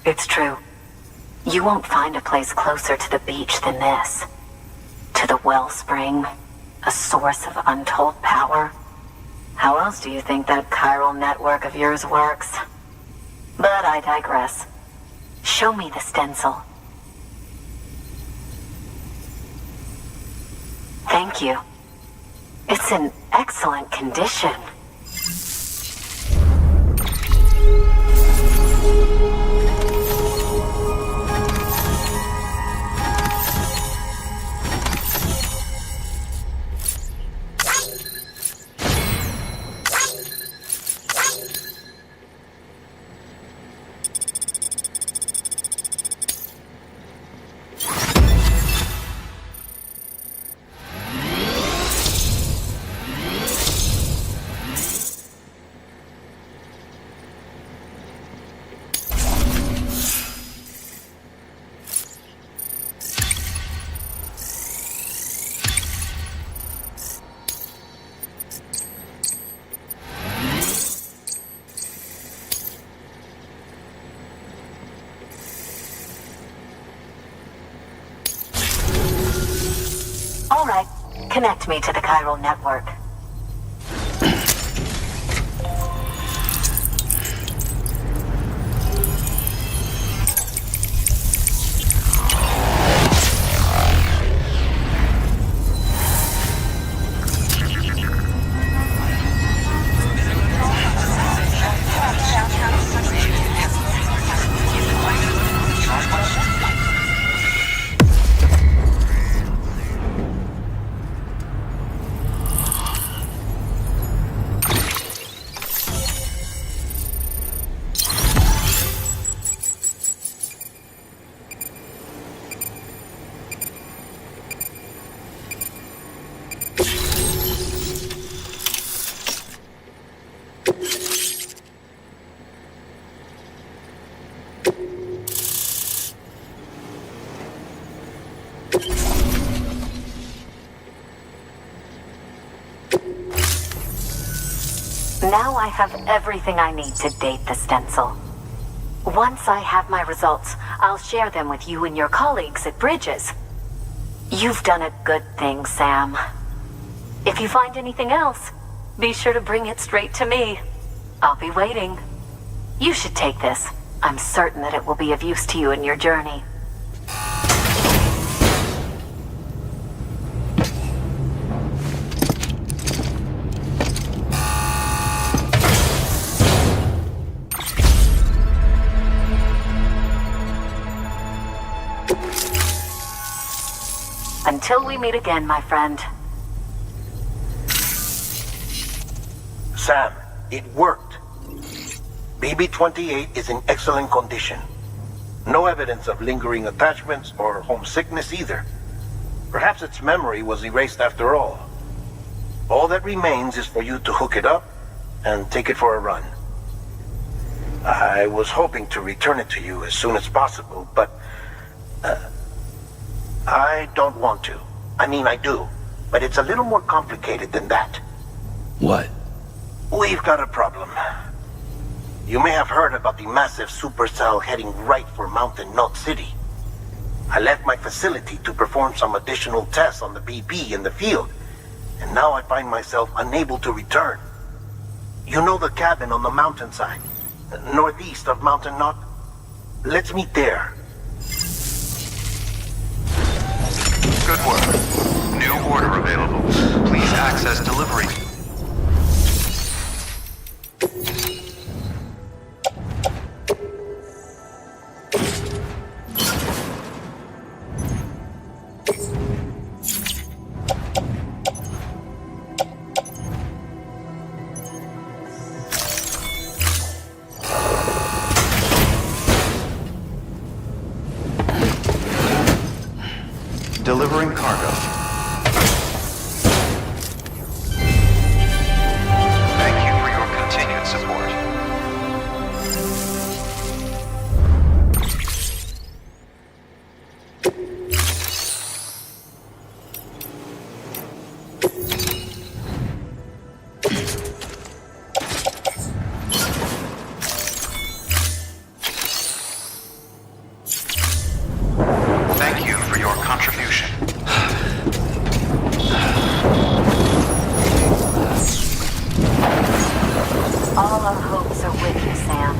[SPEAKER 10] It's true. You won't find a place closer to the beach than this. To the wellspring, a source of untold power. How else do you think that chiral network of yours works? But I digress. Show me the stencil. Thank you. It's in excellent condition. All right, connect me to the chiral network. Now I have everything I need to date the stencil. Once I have my results, I'll share them with you and your colleagues at Bridges. You've done a good thing, Sam. If you find anything else, be sure to bring it straight to me. I'll be waiting. You should take this. I'm certain that it will be of use to you in your journey. Until we meet again, my friend.
[SPEAKER 15] Sam, it worked. BB-28 is in excellent condition. No evidence of lingering attachments or homesickness either. Perhaps its memory was erased after all. All that remains is for you to hook it up and take it for a run. I was hoping to return it to you as soon as possible, but I don't want to. I mean, I do, but it's a little more complicated than that.
[SPEAKER 5] What?
[SPEAKER 15] We've got a problem. You may have heard about the massive supercell heading right for Mountain Knot City. I left my facility to perform some additional tests on the BB in the field, and now I find myself unable to return. You know the cabin on the mountainside, northeast of Mountain Knot? Let's meet there.
[SPEAKER 2] Good work. New order available. Please access delivery. Delivering cargo. Thank you for your continued support. Thank you for your contribution.
[SPEAKER 10] All our hopes are with you, Sam.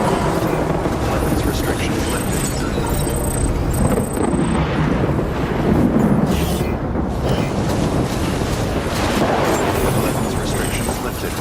[SPEAKER 2] Weapons restrictions lifted. Weapons restrictions lifted.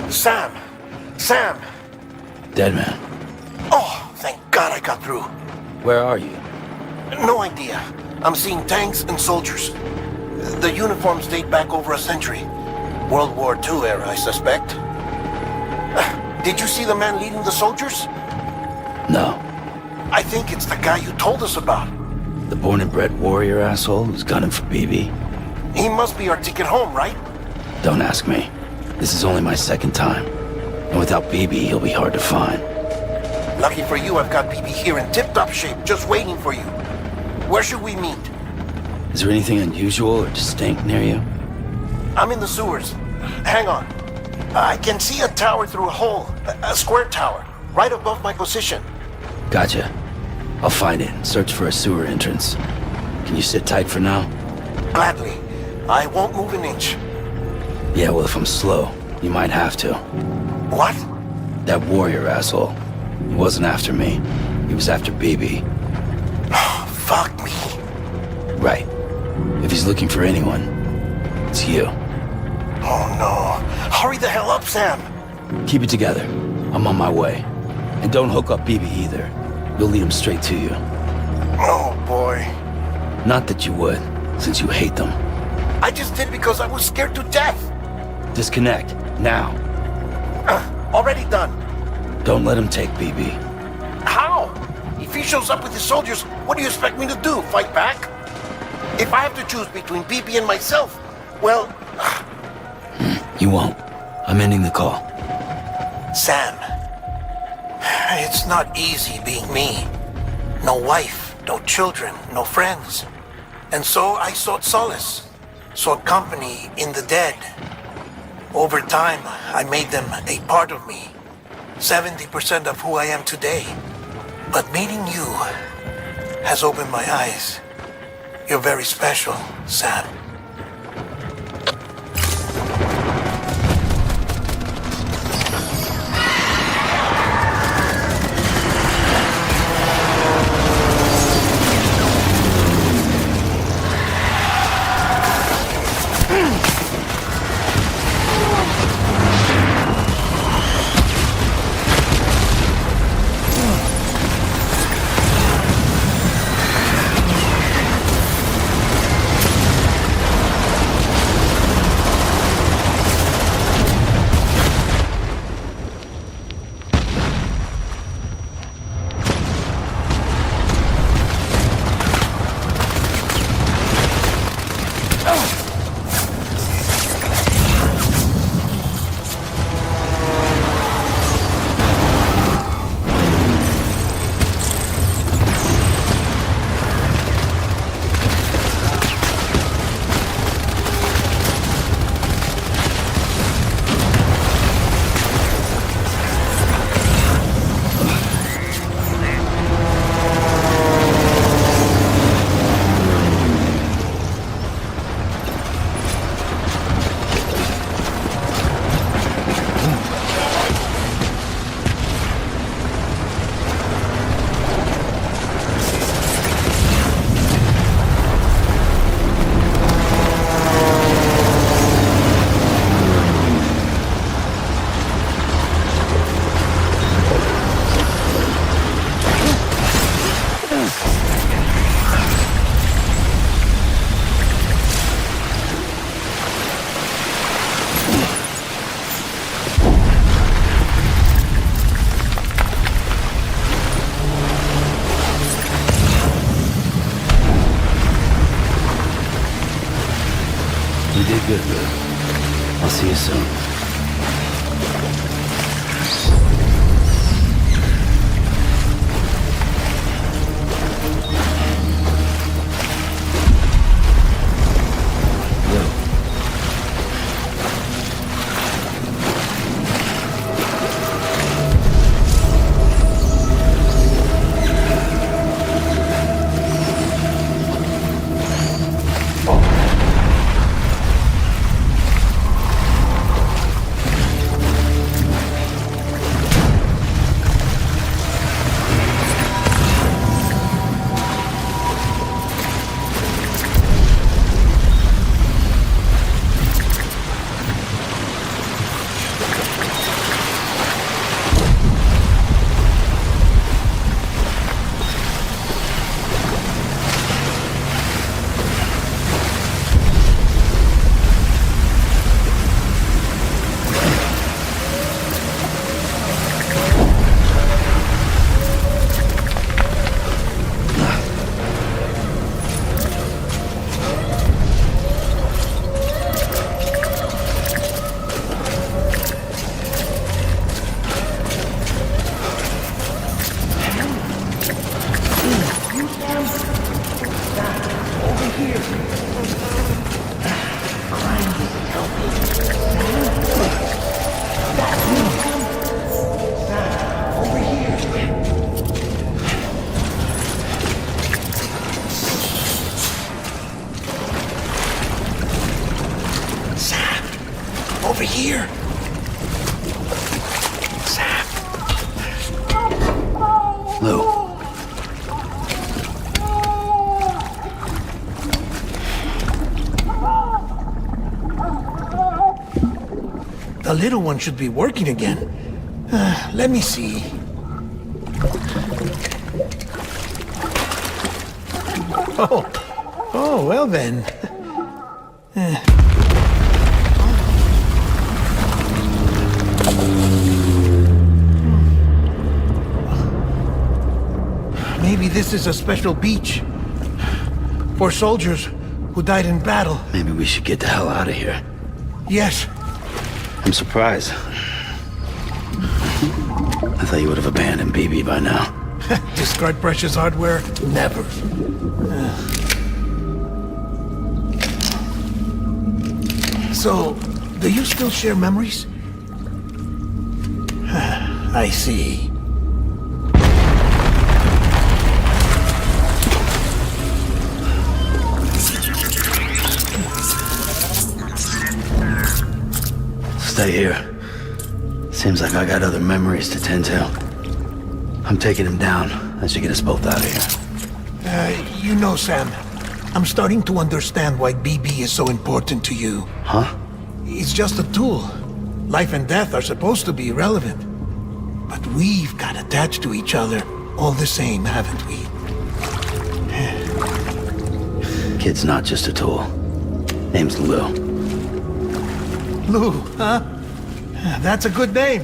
[SPEAKER 15] Sam! Sam!
[SPEAKER 5] Dead man.
[SPEAKER 15] Oh, thank God I got through.
[SPEAKER 5] Where are you?
[SPEAKER 15] No idea. I'm seeing tanks and soldiers. The uniforms date back over a century. World War II era, I suspect. Did you see the man leading the soldiers?
[SPEAKER 5] No.
[SPEAKER 15] I think it's the guy you told us about.
[SPEAKER 5] The born and bred warrior asshole who's gunning for BB?
[SPEAKER 15] He must be our ticket home, right?
[SPEAKER 5] Don't ask me. This is only my second time. And without BB, he'll be hard to find.
[SPEAKER 15] Lucky for you, I've got BB here in tip-top shape, just waiting for you. Where should we meet?
[SPEAKER 5] Is there anything unusual or distinct near you?
[SPEAKER 15] I'm in the sewers. Hang on. I can see a tower through a hole. A square tower, right above my position.
[SPEAKER 5] Gotcha. I'll find it and search for a sewer entrance. Can you sit tight for now?
[SPEAKER 15] Gladly. I won't move an inch.
[SPEAKER 5] Yeah, well, if I'm slow, you might have to.
[SPEAKER 15] What?
[SPEAKER 5] That warrior asshole. He wasn't after me. He was after BB.
[SPEAKER 15] Fuck me.
[SPEAKER 5] Right. If he's looking for anyone, it's you.
[SPEAKER 15] Oh no. Hurry the hell up, Sam.
[SPEAKER 5] Keep it together. I'm on my way. And don't hook up BB either. You'll lead him straight to you.
[SPEAKER 15] Oh boy.
[SPEAKER 5] Not that you would, since you hate them.
[SPEAKER 15] I just did because I was scared to death.
[SPEAKER 5] Disconnect, now.
[SPEAKER 15] Already done.
[SPEAKER 5] Don't let him take BB.
[SPEAKER 15] How? If he shows up with his soldiers, what do you expect me to do? Fight back? If I have to choose between BB and myself, well...
[SPEAKER 5] You won't. I'm ending the call.
[SPEAKER 15] Sam, it's not easy being me. No wife, no children, no friends. And so I sought solace, sought company in the dead. Over time, I made them a part of me. 70% of who I am today. But meeting you has opened my eyes. You're very special, Sam. little one should be working again. Let me see. Oh, well then. Maybe this is a special beach for soldiers who died in battle.
[SPEAKER 5] Maybe we should get the hell out of here.
[SPEAKER 15] Yes.
[SPEAKER 5] I'm surprised. I thought you would have abandoned BB by now.
[SPEAKER 15] Discard precious hardware? Never. So, do you still share memories? I see.
[SPEAKER 5] Stay here. Seems like I got other memories to tend to. I'm taking him down. That should get us both out of here.
[SPEAKER 15] You know, Sam, I'm starting to understand why BB is so important to you.
[SPEAKER 5] Huh?
[SPEAKER 15] It's just a tool. Life and death are supposed to be irrelevant. But we've got attached to each other all the same, haven't we?
[SPEAKER 5] Kid's not just a tool. Name's Lou.
[SPEAKER 15] Lou, huh? That's a good name.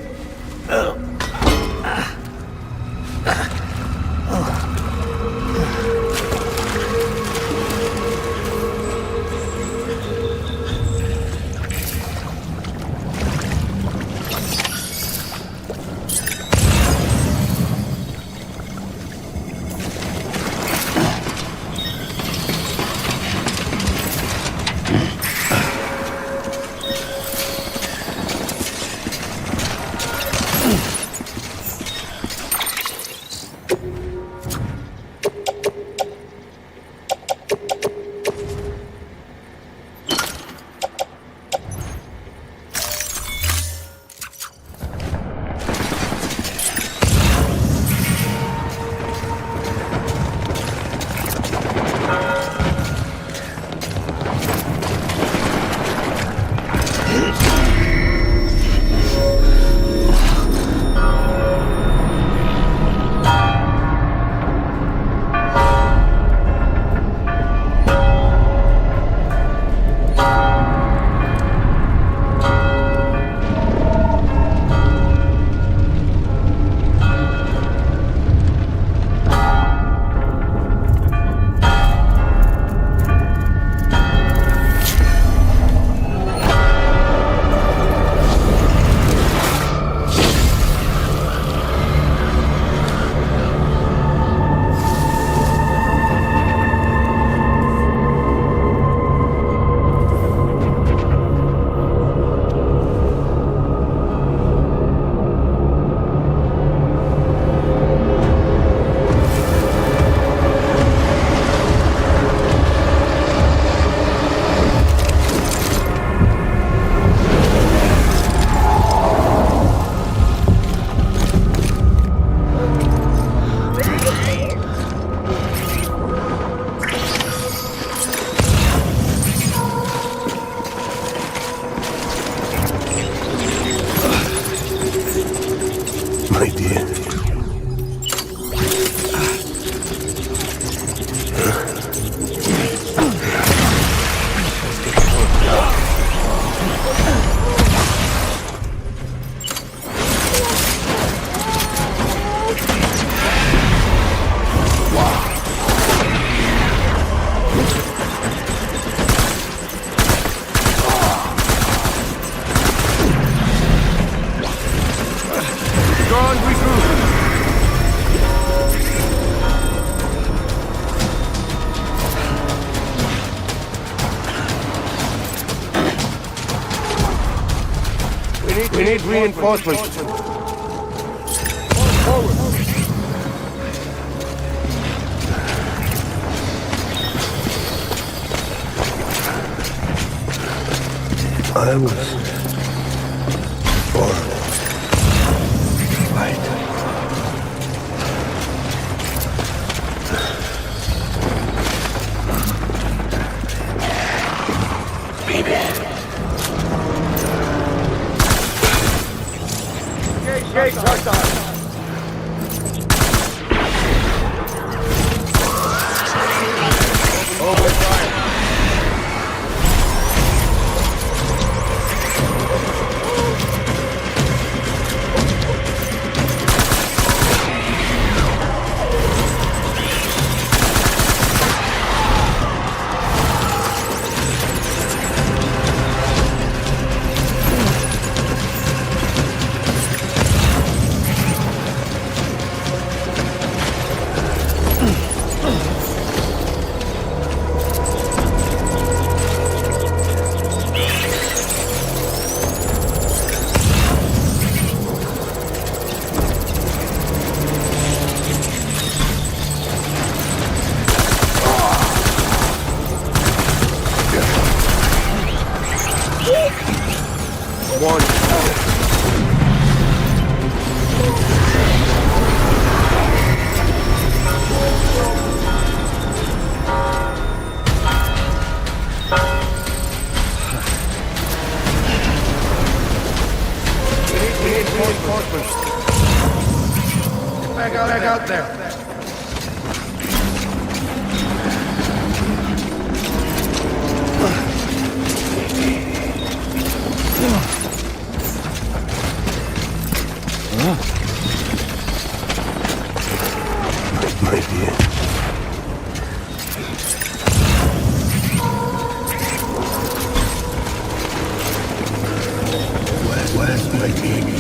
[SPEAKER 4] We need reinforcements.
[SPEAKER 3] I was born light.
[SPEAKER 1] Baby.
[SPEAKER 13] gates hostile. Open fire. Back out there.
[SPEAKER 3] Might be it. Where's my baby?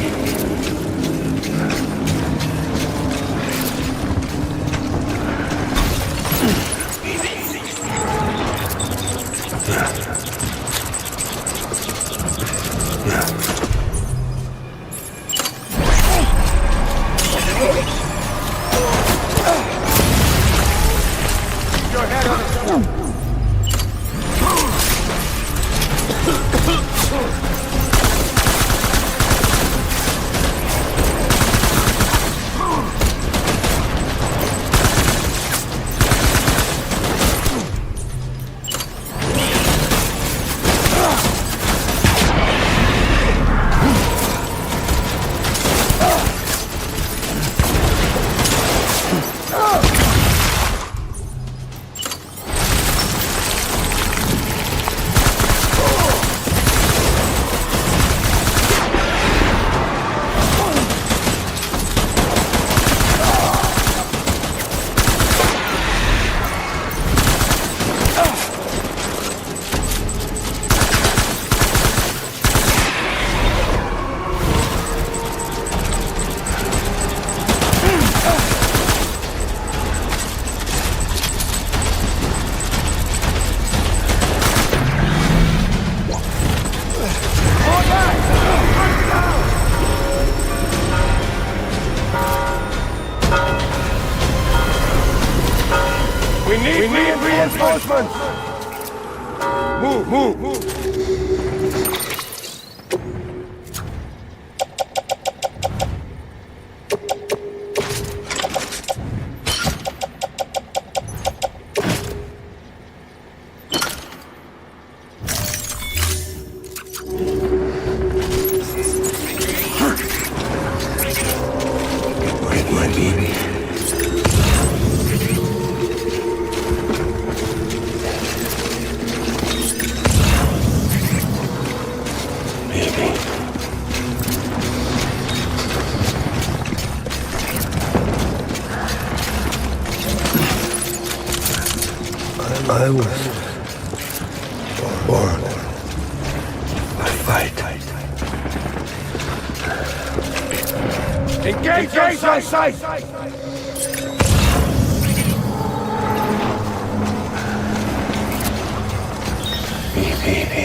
[SPEAKER 3] We need reinforcements! Move! Get my baby. I was born to fight.
[SPEAKER 13] Engage on sight!
[SPEAKER 3] Baby.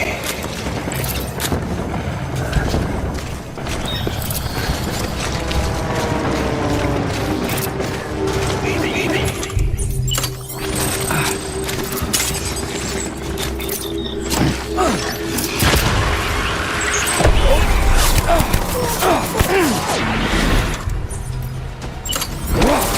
[SPEAKER 13] Whoa!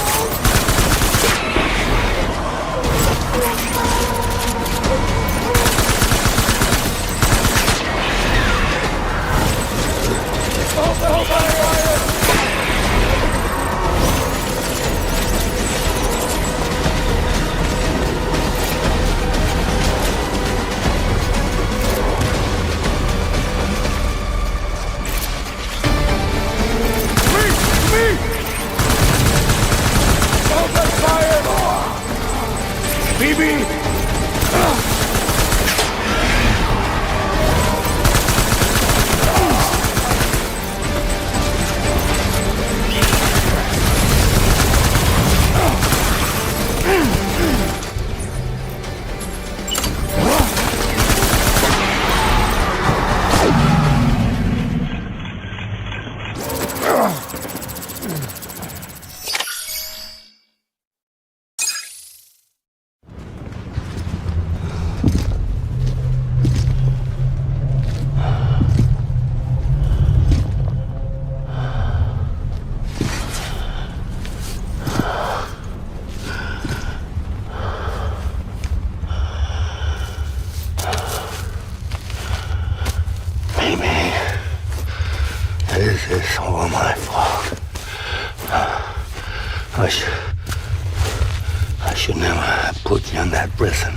[SPEAKER 5] my fault. I should never have put you in that prison.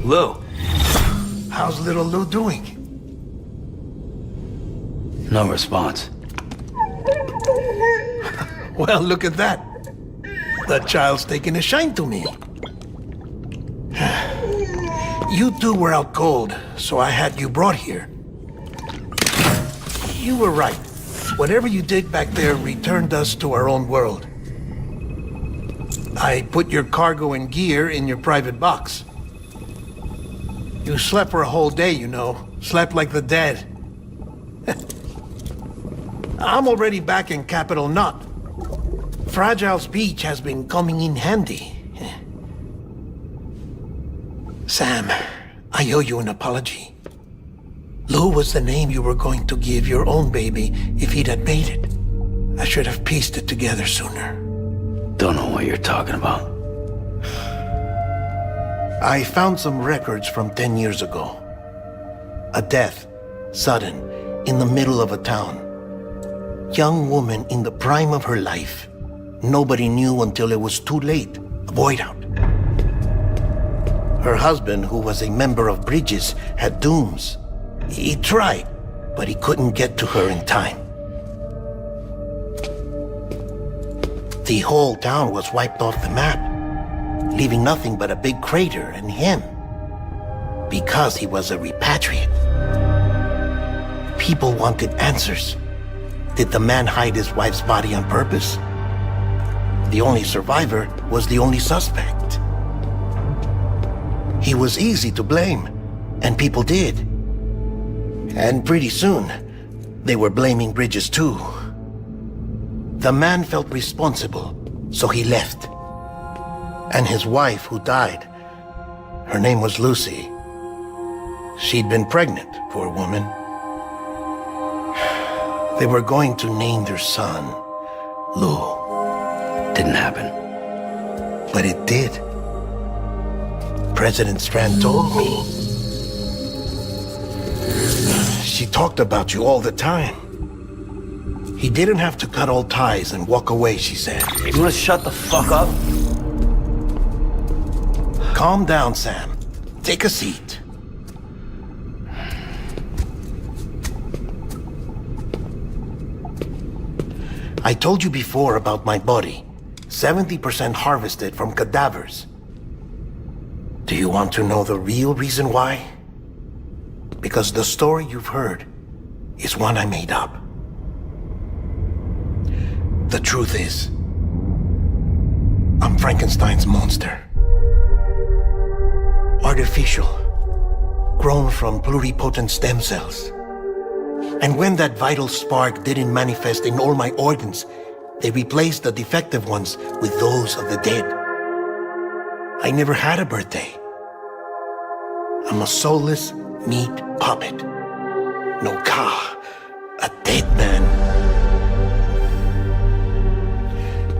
[SPEAKER 15] Lou. How's little Lou doing?
[SPEAKER 5] No response.
[SPEAKER 15] Well, look at that. The child's taking a shine to me. You two were out cold, so I had you brought here. You were right. Whatever you did back there returned us to our own world. I put your cargo and gear in your private box. You slept for a whole day, you know. Slept like the dead. I'm already back in Capital Knot. Fragile's beach has been coming in handy. Sam, I owe you an apology. Lou was the name you were going to give your own baby if he'd had made it. I should have pieced it together sooner.
[SPEAKER 5] Don't know what you're talking about.
[SPEAKER 15] I found some records from 10 years ago. A death, sudden, in the middle of a town. Young woman in the prime of her life. Nobody knew until it was too late. A void out. Her husband, who was a member of Bridges, had dooms. He tried, but he couldn't get to her in time. The whole town was wiped off the map, leaving nothing but a big crater and him. Because he was a repatriate. People wanted answers. Did the man hide his wife's body on purpose? The only survivor was the only suspect. He was easy to blame, and people did. And pretty soon, they were blaming Bridges too. The man felt responsible, so he left. And his wife, who died, her name was Lucy. She'd been pregnant, poor woman. They were going to name their son Lou.
[SPEAKER 5] Didn't happen.
[SPEAKER 15] But it did. President Strand told me. She talked about you all the time. He didn't have to cut all ties and walk away, she said.
[SPEAKER 5] You wanna shut the fuck up?
[SPEAKER 15] Calm down, Sam. Take a seat. I told you before about my body. 70% harvested from cadavers. Do you want to know the real reason why? Because the story you've heard is one I made up. The truth is, I'm Frankenstein's monster. Artificial, grown from pluripotent stem cells. And when that vital spark didn't manifest in all my organs, they replaced the defective ones with those of the dead. I never had a birthday. I'm a soulless meat puppet. No car, a dead man.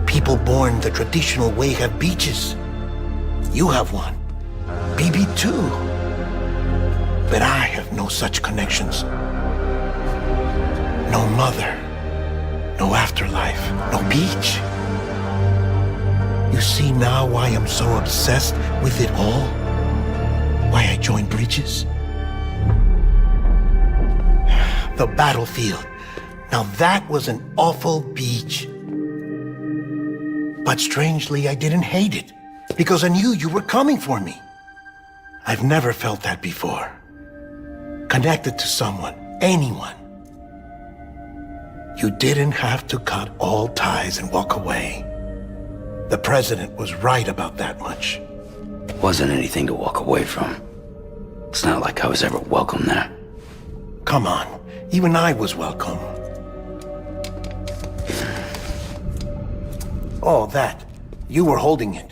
[SPEAKER 15] People born the traditional way have beaches. You have one. BB2. But I have no such connections. No mother. No afterlife. No beach. You see now why I'm so obsessed with it all? Why I joined Bridges? The battlefield. Now that was an awful beach. But strangely, I didn't hate it, because I knew you were coming for me. I've never felt that before. Connected to someone, anyone. You didn't have to cut all ties and walk away. The president was right about that much.
[SPEAKER 5] Wasn't anything to walk away from. It's not like I was ever welcome there.
[SPEAKER 15] Come on, even I was welcome. Oh, that. You were holding it.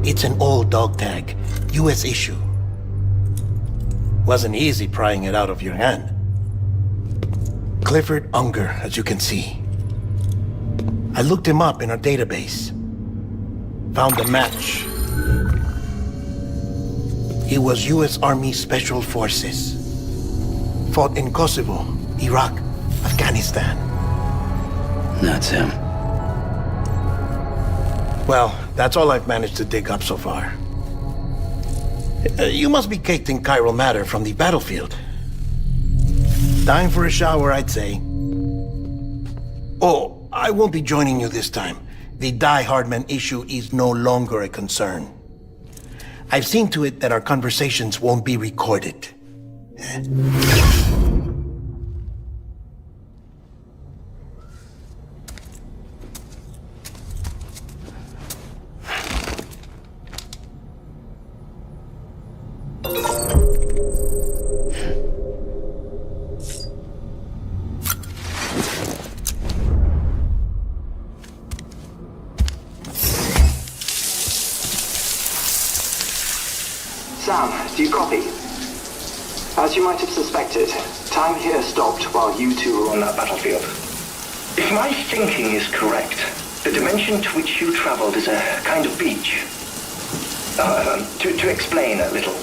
[SPEAKER 15] It's an old dog tag, US issue. Wasn't easy prying it out of your hand. Clifford Unger, as you can see. I looked him up in our database. Found a match. He was US Army Special Forces. Fought in Kosovo, Iraq, Afghanistan.
[SPEAKER 5] That's him.
[SPEAKER 15] Well, that's all I've managed to dig up so far. You must be caked in chiral matter from the battlefield. Time for a shower, I'd say. Oh, I won't be joining you this time. The Die Hardman issue is no longer a concern. I've seen to it that our conversations won't be recorded.
[SPEAKER 7] Sam, do you copy? As you might have suspected, time here stopped while you two were on that battlefield.
[SPEAKER 21] If my thinking is correct, the dimension to which you traveled is a kind of beach. To explain a little,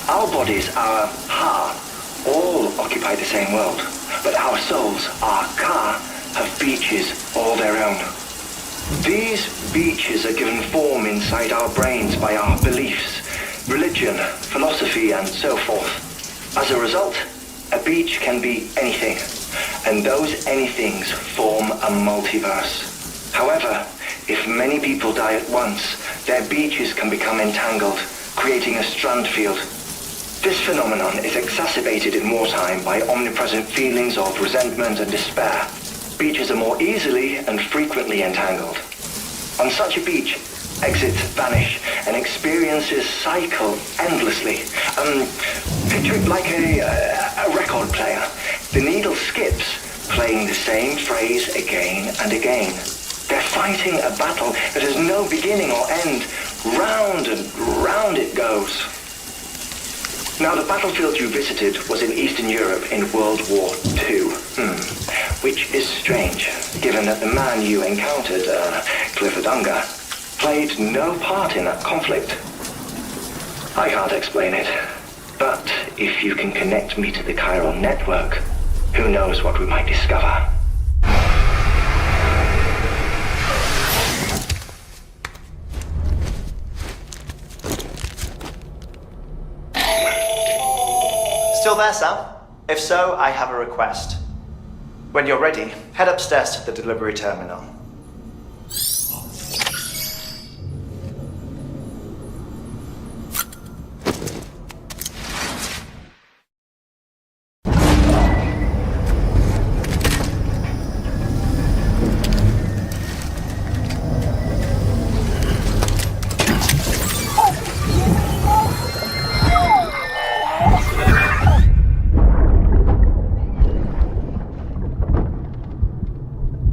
[SPEAKER 21] our bodies, our Ha, all occupy the same world, but our souls, our Ka, have beaches all their own. These beaches are given form inside our brains by our beliefs, religion, philosophy, and so forth. As a result, a beach can be anything, and those anythings form a multiverse. However, if many people die at once, their beaches can become entangled, creating a strand field. This phenomenon is exacerbated in wartime by omnipresent feelings of resentment and despair. Beaches are more easily and frequently entangled. On such a beach, exits vanish and experiences cycle endlessly. Picture it like a record player. The needle skips, playing the same phrase again and again. They're fighting a battle that has no beginning or end. Round and round it goes.
[SPEAKER 7] Now, the battlefield you visited was in Eastern Europe in World War II. Which is strange, given that the man you encountered, Clifford Unger, played no part in that conflict. I can't explain it, but if you can connect me to the chiral network, who knows what we might discover.
[SPEAKER 21] Still there, Sam? If so, I have a request. When you're ready, head upstairs to the delivery terminal.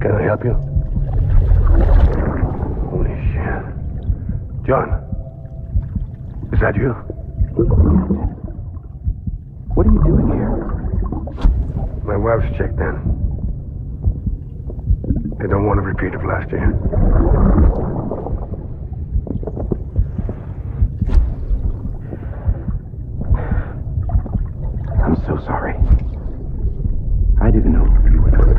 [SPEAKER 3] Can I help you? Holy shit. John, is that you? What are you doing here? My wife's checked in. They don't want a repeat of last year. I'm so sorry. I didn't know you were coming.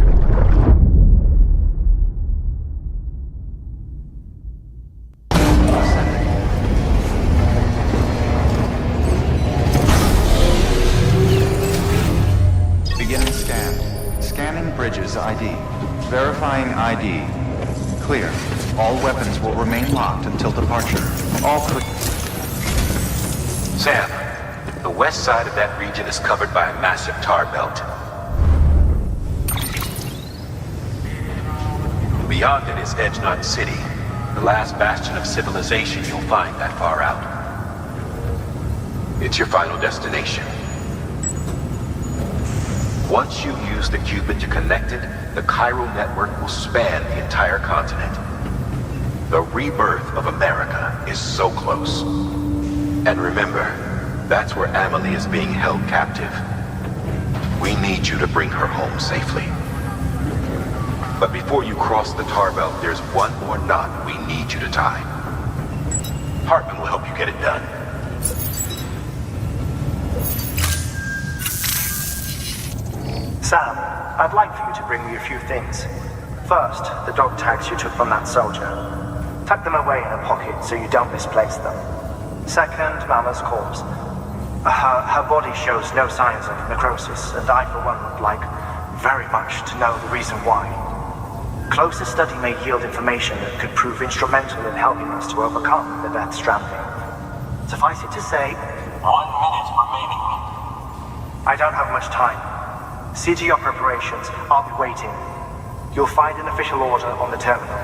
[SPEAKER 2] Beginning scan. Scanning bridges ID. Verifying ID. Clear. All weapons will remain locked until departure. All clear.
[SPEAKER 1] Sam, the west side of that region is covered by a massive tar belt. Beyond it is Edgenot City, the last bastion of civilization you'll find that far out. It's your final destination. Once you use the Cupid to connect it, the chiral network will span the entire continent. The rebirth of America is so close. And remember, that's where Amelie is being held captive. We need you to bring her home safely. But before you cross the tar belt, there's one more knot we need you to tie. Hartman will help you get it done.
[SPEAKER 21] Sam, I'd like for you to bring me a few things. First, the dog tags you took from that soldier. Tuck them away in a pocket so you don't misplace them. Second, Mama's corpse. Her body shows no signs of necrosis, and I, for one, would like very much to know the reason why. Closer study may yield information that could prove instrumental in helping us to overcome the Death Stranding. Suffice it to say, 1 minute remaining. I don't have much time. See to your preparations. I'll be waiting. You'll find an official order on the terminal.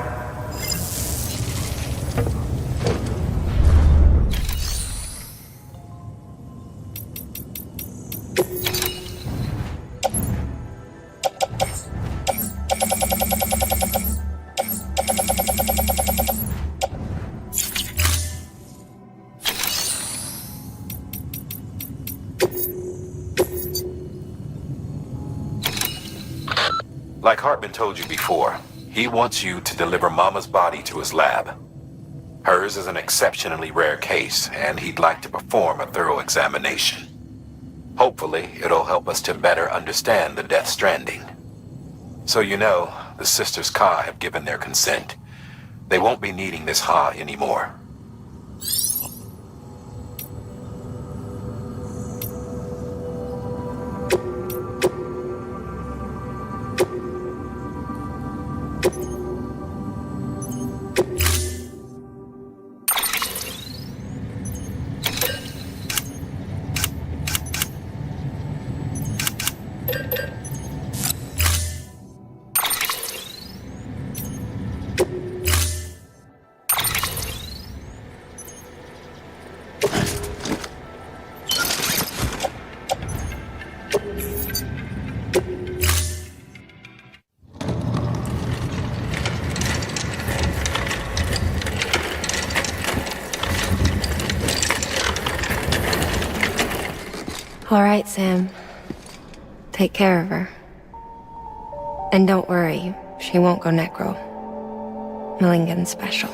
[SPEAKER 1] Like Hartman told you before, he wants you to deliver Mama's body to his lab. Hers is an exceptionally rare case, and he'd like to perform a thorough examination. Hopefully, it'll help us to better understand the Death Stranding. So you know, the Sisters Ka have given their consent. They won't be needing this Ha anymore.
[SPEAKER 12] All right, Sam. Take care of her. And don't worry, she won't go necro. Millingen's special.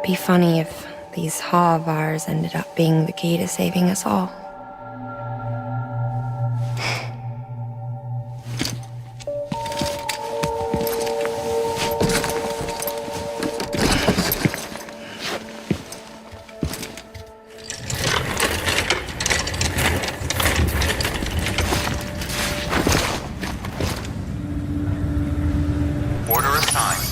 [SPEAKER 12] Be funny if these Ha of ours ended up being the key to saving us all.
[SPEAKER 2] Order assigned.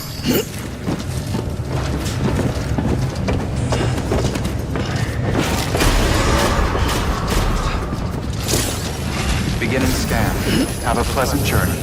[SPEAKER 2] Beginning scan. Have a pleasant journey.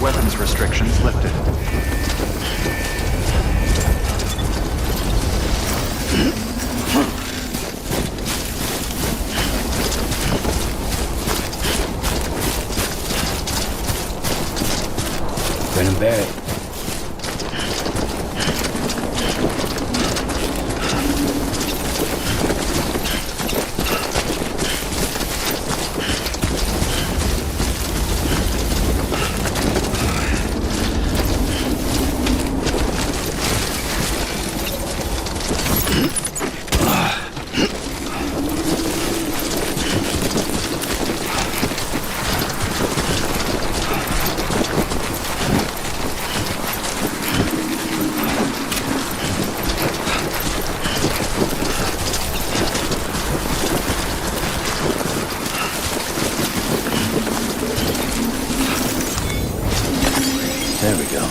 [SPEAKER 2] Weapons restrictions lifted.
[SPEAKER 5] Bring him back. There we go.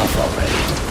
[SPEAKER 8] enough already.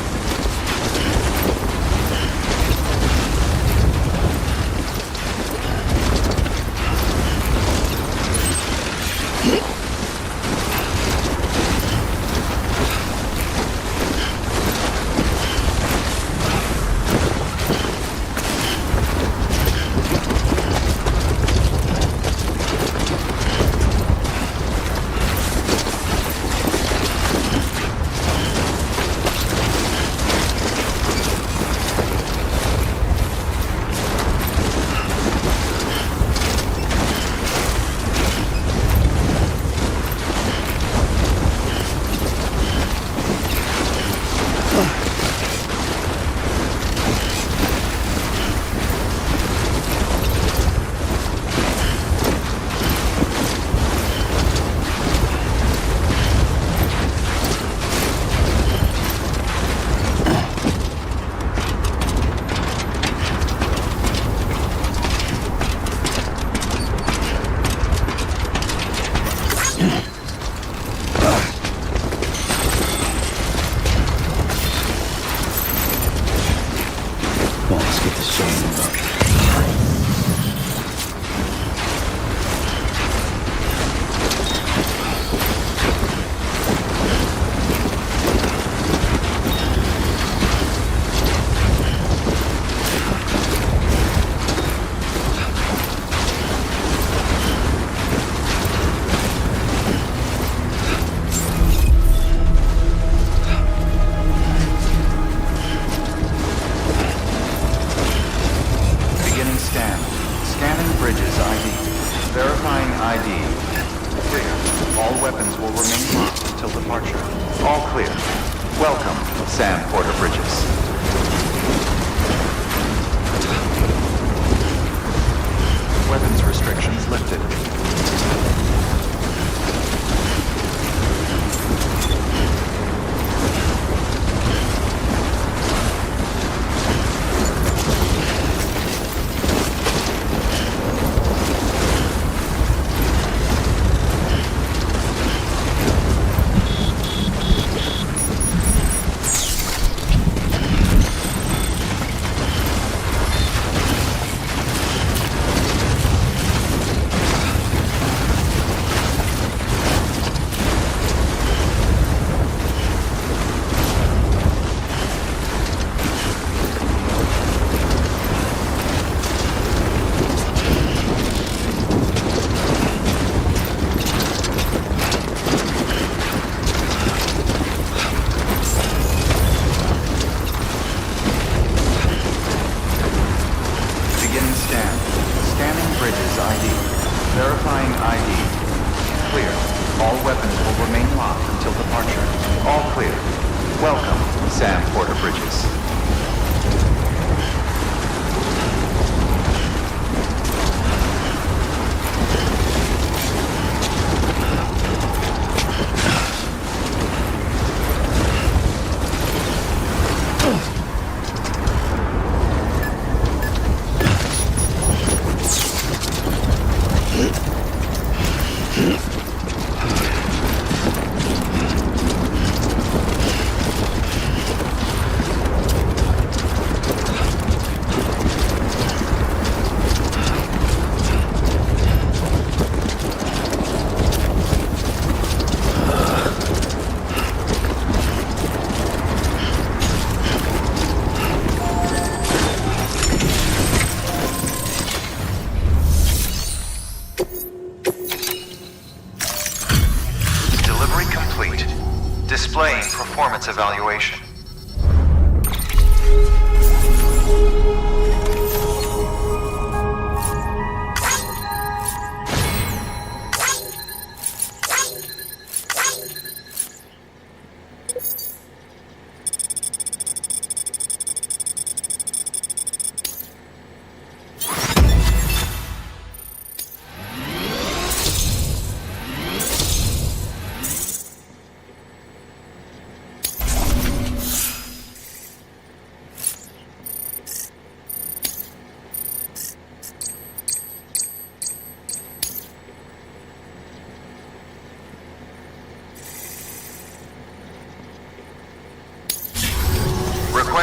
[SPEAKER 2] Displaying performance evaluation.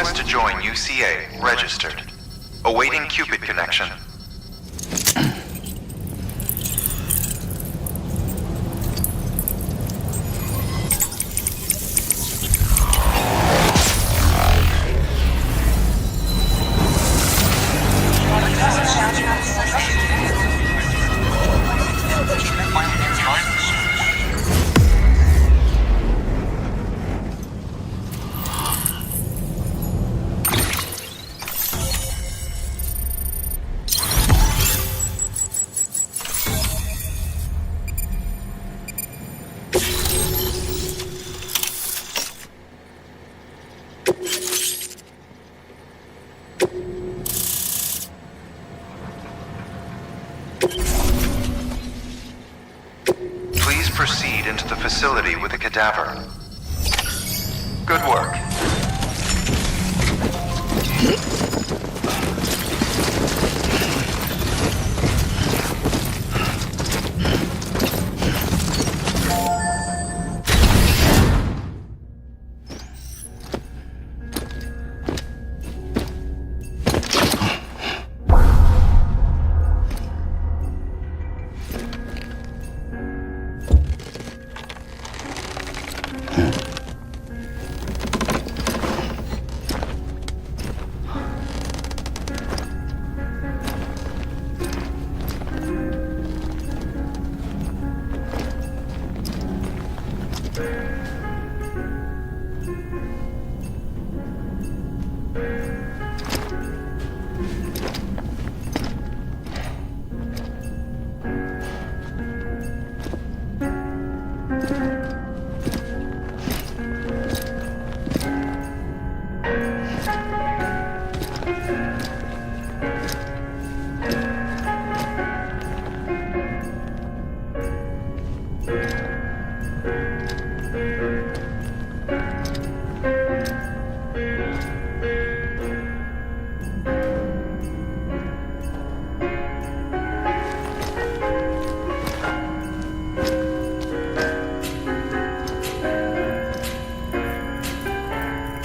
[SPEAKER 2] Request to join UCA. Registered. Awaiting Cupid connection. Please proceed into the facility with the cadaver. Good work.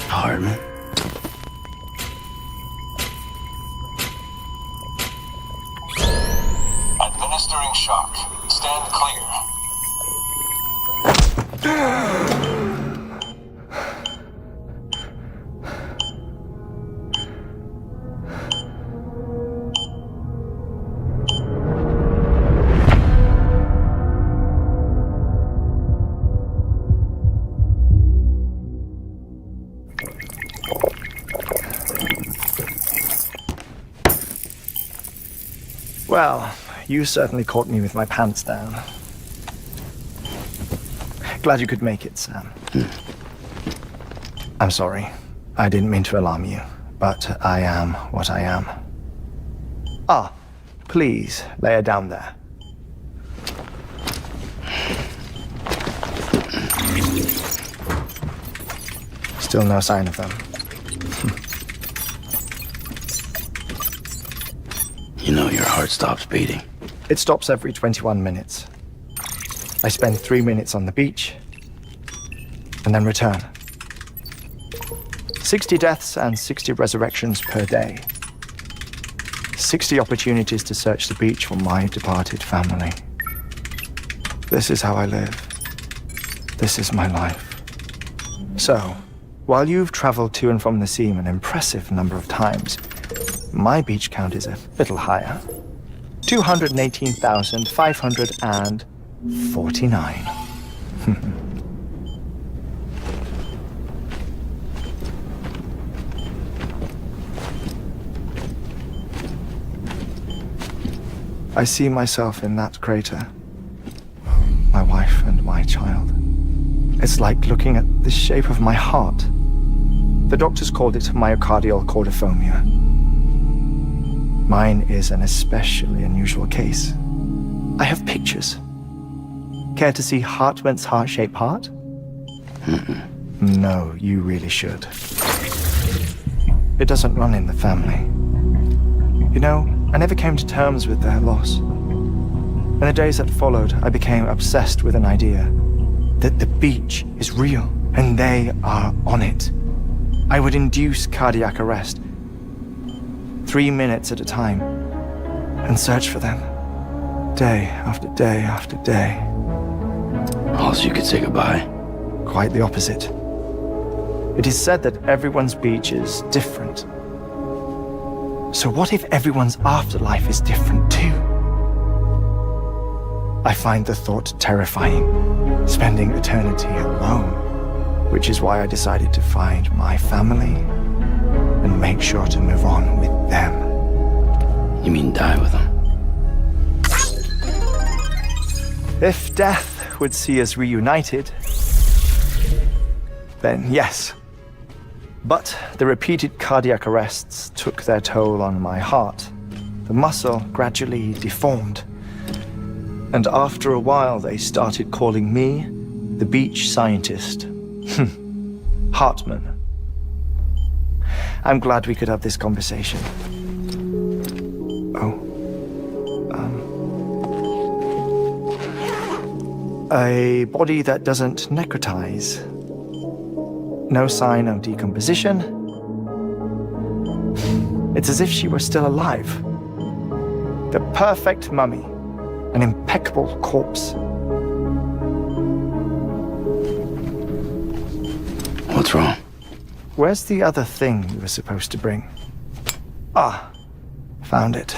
[SPEAKER 5] Hartman?
[SPEAKER 9] Administering shock. Stand clear.
[SPEAKER 20] Well, you certainly caught me with my pants down. Glad you could make it, Sam. I'm sorry. I didn't mean to alarm you, but I am what I am. Ah, please, lay her down there. Still no sign of them.
[SPEAKER 5] You know your heart stops beating.
[SPEAKER 20] It stops every 21 minutes. I spend 3 minutes on the beach, and then return. 60 deaths and 60 resurrections per day. 60 opportunities to search the beach for my departed family. This is how I live. This is my life. So, while you've traveled to and from the scene an impressive number of times, my beach count is a little higher. 218,549. I see myself in that crater. My wife and my child. It's like looking at the shape of my heart. The doctors called it myocardial cordiformia. Mine is an especially unusual case. I have pictures. Care to see Hartwent's heart-shaped heart? No, you really should. It doesn't run in the family. You know, I never came to terms with their loss. In the days that followed, I became obsessed with an idea that the beach is real and they are on it.
[SPEAKER 18] I would induce cardiac arrest, 3 minutes at a time, and search for them, day after day after day.
[SPEAKER 5] Also, you could say goodbye.
[SPEAKER 18] Quite the opposite. It is said that everyone's beach is different. So what if everyone's afterlife is different too? I find the thought terrifying, spending eternity alone, which is why I decided to find my family and make sure to move on with them.
[SPEAKER 5] You mean die with them?
[SPEAKER 18] If death would see us reunited, then yes. But the repeated cardiac arrests took their toll on my heart. The muscle gradually deformed. And after a while, they started calling me the beach scientist. Hartman. I'm glad we could have this conversation. A body that doesn't necrotize. No sign of decomposition. It's as if she were still alive. The perfect mummy. An impeccable corpse.
[SPEAKER 5] What's wrong?
[SPEAKER 18] Where's the other thing you were supposed to bring? Ah, found it.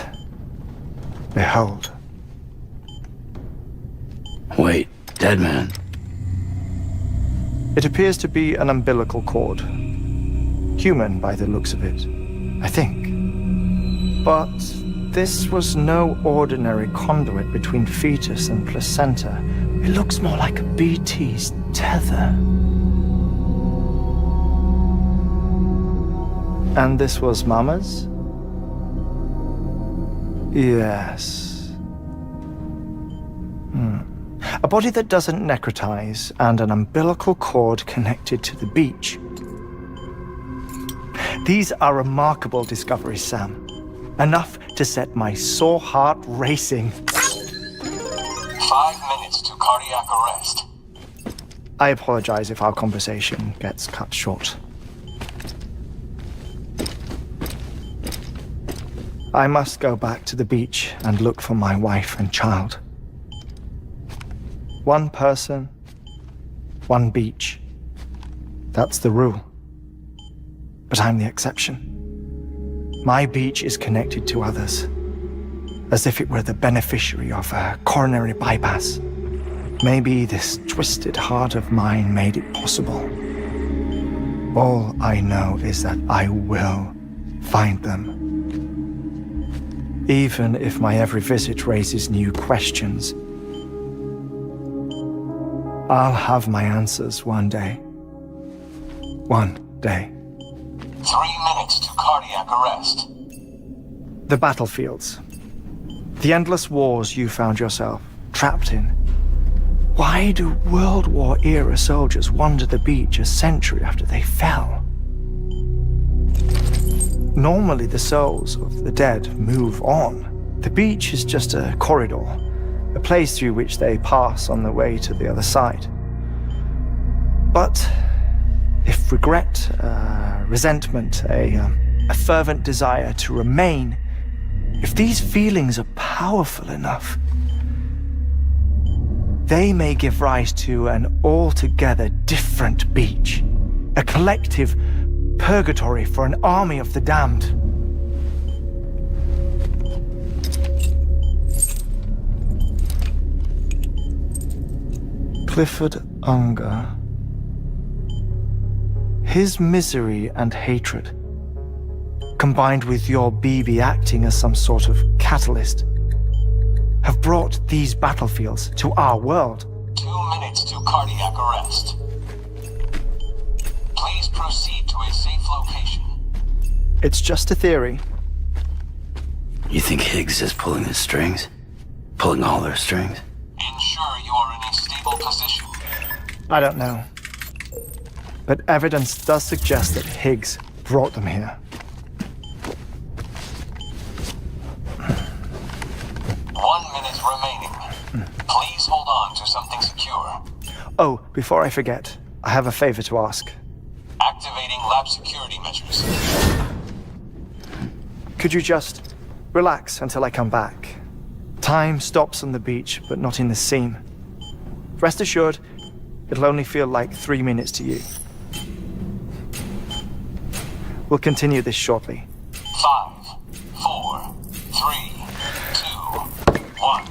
[SPEAKER 18] Behold.
[SPEAKER 5] Wait, dead man.
[SPEAKER 18] It appears to be an umbilical cord. Human by the looks of it, I think. But this was no ordinary conduit between fetus and placenta. It looks more like a BT's tether. And this was Mama's? Yes. A body that doesn't necrotize and an umbilical cord connected to the beach. These are remarkable discoveries, Sam. Enough to set my sore heart racing.
[SPEAKER 9] 5 minutes to cardiac arrest.
[SPEAKER 18] I apologize if our conversation gets cut short. I must go back to the beach and look for my wife and child. One person, one beach. That's the rule. But I'm the exception. My beach is connected to others, as if it were the beneficiary of a coronary bypass. Maybe this twisted heart of mine made it possible. All I know is that I will find them. Even if my every visit raises new questions, I'll have my answers one day. One day.
[SPEAKER 9] 3 minutes to cardiac arrest.
[SPEAKER 18] The battlefields. The endless wars you found yourself trapped in. Why do World War-era soldiers wander the beach a century after they fell? Normally the souls of the dead move on. The beach is just a corridor, a place through which they pass on the way to the other side. But if regret, resentment, a fervent desire to remain, if these feelings are powerful enough, they may give rise to an altogether different beach, a collective purgatory for an army of the damned. Clifford Unger. His misery and hatred, combined with your BB acting as some sort of catalyst, have brought these battlefields to our world.
[SPEAKER 9] 2 minutes to cardiac arrest. Please proceed to a safe location.
[SPEAKER 18] It's just a theory.
[SPEAKER 5] You think Higgs is pulling the strings? Pulling all their strings?
[SPEAKER 9] Ensure you are in a stable position.
[SPEAKER 18] I don't know. But evidence does suggest that Higgs brought them here.
[SPEAKER 9] 1 minute remaining. Please hold on to something secure.
[SPEAKER 18] Oh, before I forget, I have a favor to ask.
[SPEAKER 9] Activating lab security measures.
[SPEAKER 18] Could you just relax until I come back? Time stops on the beach, but not in the scene. Rest assured, it'll only feel like 3 minutes to you. We'll continue this shortly.
[SPEAKER 9] 5, 4, 3, 2, 1.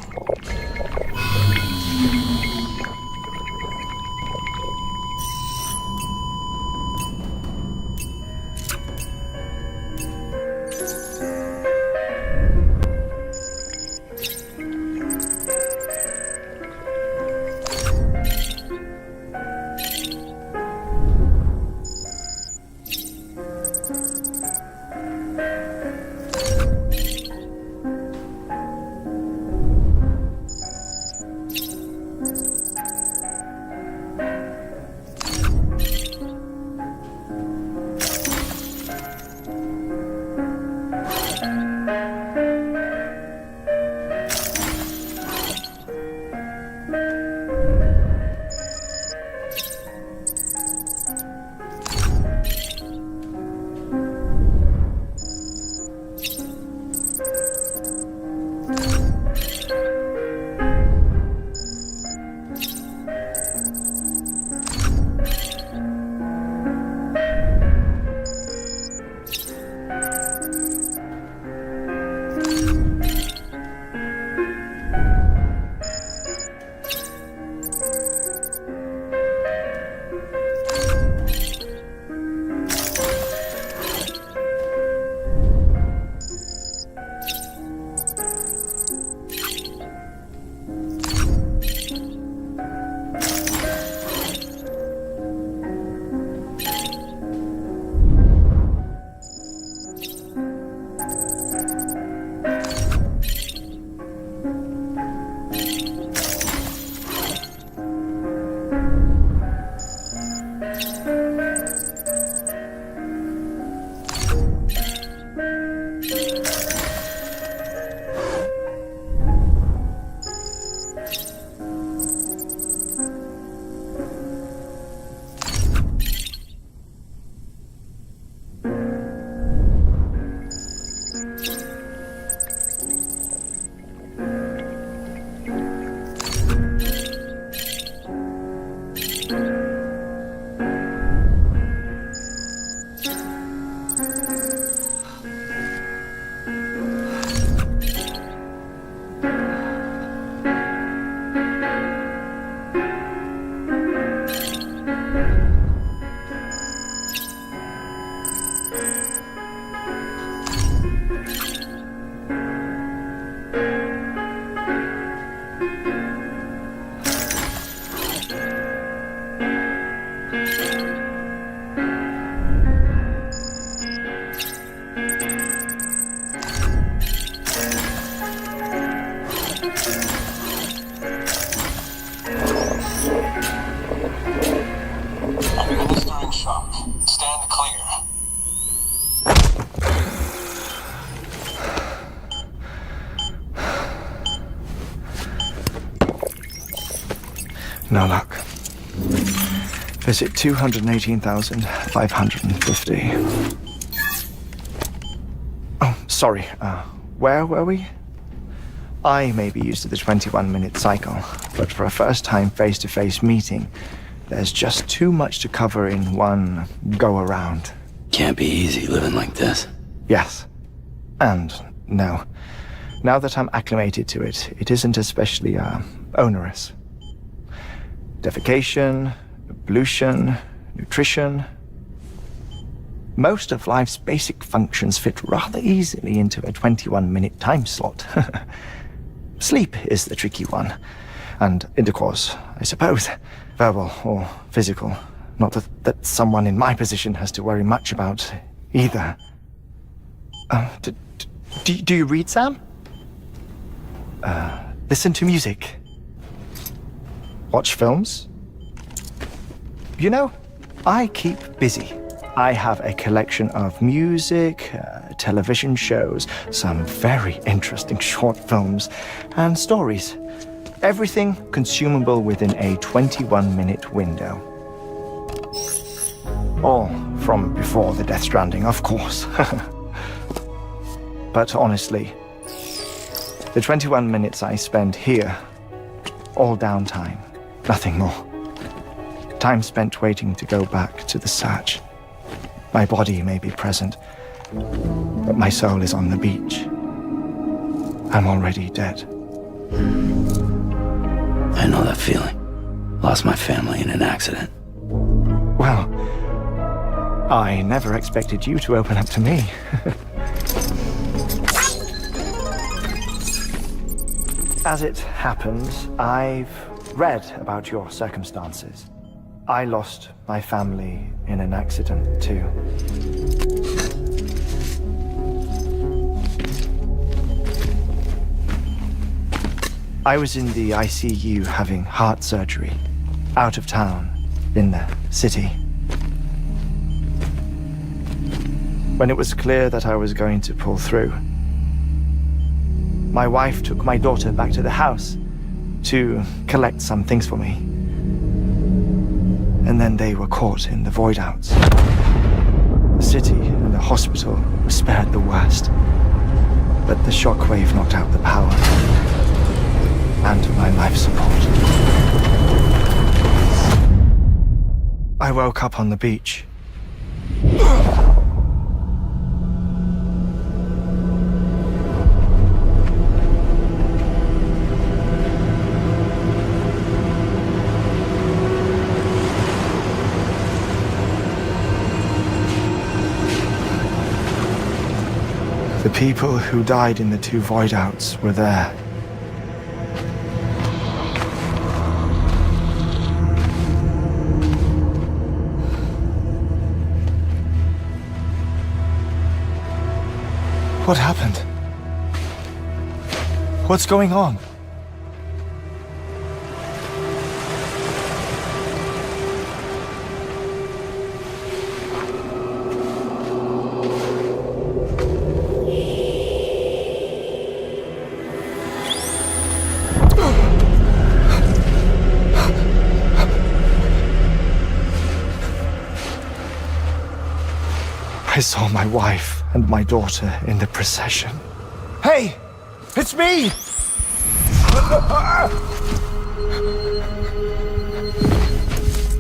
[SPEAKER 18] No luck. Visit 218,550. Oh, sorry. Where were we? I may be used to the 21-minute cycle, but for a first-time face-to-face meeting, there's just too much to cover in one go-around.
[SPEAKER 5] Can't be easy living like this.
[SPEAKER 18] Yes. And no. Now that I'm acclimated to it, it isn't especially, onerous. Defecation, pollution, nutrition. Most of life's basic functions fit rather easily into a 21-minute time slot. Sleep is the tricky one. And intercourse, I suppose. Verbal or physical. Not that someone in my position has to worry much about either. Do you read, Sam? Listen to music. Watch films? You know, I keep busy. I have a collection of music, television shows, some very interesting short films, and stories. Everything consumable within a 21-minute window. All from before the Death Stranding, of course. But honestly, the 21 minutes I spend here, all downtime, nothing more. Time spent waiting to go back to the search. My body may be present, but my soul is on the beach. I'm already dead.
[SPEAKER 5] I know that feeling. Lost my family in an accident.
[SPEAKER 18] Well, I never expected you to open up to me. As it happens, I've read about your circumstances. I lost my family in an accident, too. I was in the ICU having heart surgery, out of town, in the city. When it was clear that I was going to pull through, my wife took my daughter back to the house to collect some things for me. And then they were caught in the void-outs. The city and the hospital were spared the worst, but the shockwave knocked out the power and my life support. I woke up on the beach. The people who died in the two void-outs were there. What happened? What's going on? I saw my wife and my daughter in the procession. Hey! It's me!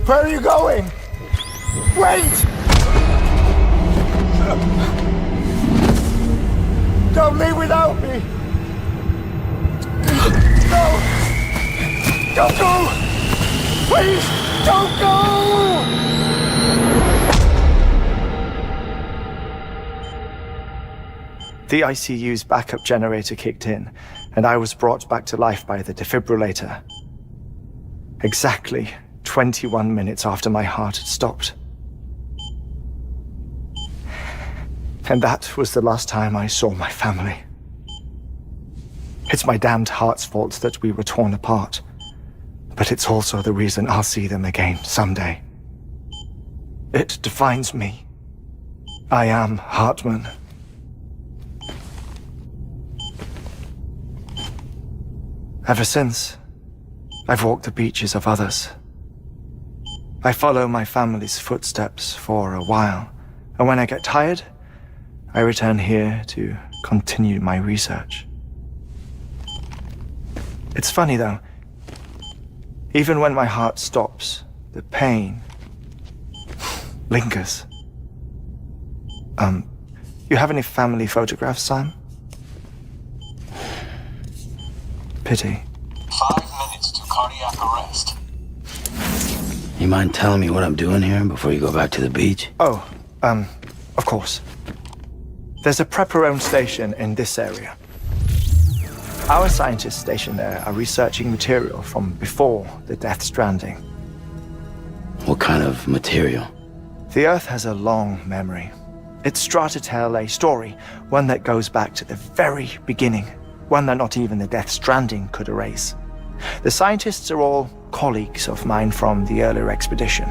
[SPEAKER 18] Where are you going? Wait! Don't leave without me! No! Don't go! Please, don't go! The ICU's backup generator kicked in, and I was brought back to life by the defibrillator. Exactly 21 minutes after my heart had stopped. And that was the last time I saw my family. It's my damned heart's fault that we were torn apart, but it's also the reason I'll see them again someday. It defines me. I am Hartman. Ever since, I've walked the beaches of others. I follow my family's footsteps for a while, and when I get tired, I return here to continue my research. It's funny though, even when my heart stops, the pain lingers. You have any family photographs, Sam? Pity.
[SPEAKER 9] 5 minutes to cardiac arrest.
[SPEAKER 5] You mind telling me what I'm doing here before you go back to the beach?
[SPEAKER 18] Oh, of course. There's a Prepper-owned station in this area. Our scientists stationed there are researching material from before the Death Stranding.
[SPEAKER 5] What kind of material?
[SPEAKER 18] The Earth has a long memory. It's trying to tell a story, one that goes back to the very beginning, one that not even the Death Stranding could erase. The scientists are all colleagues of mine from the earlier expedition.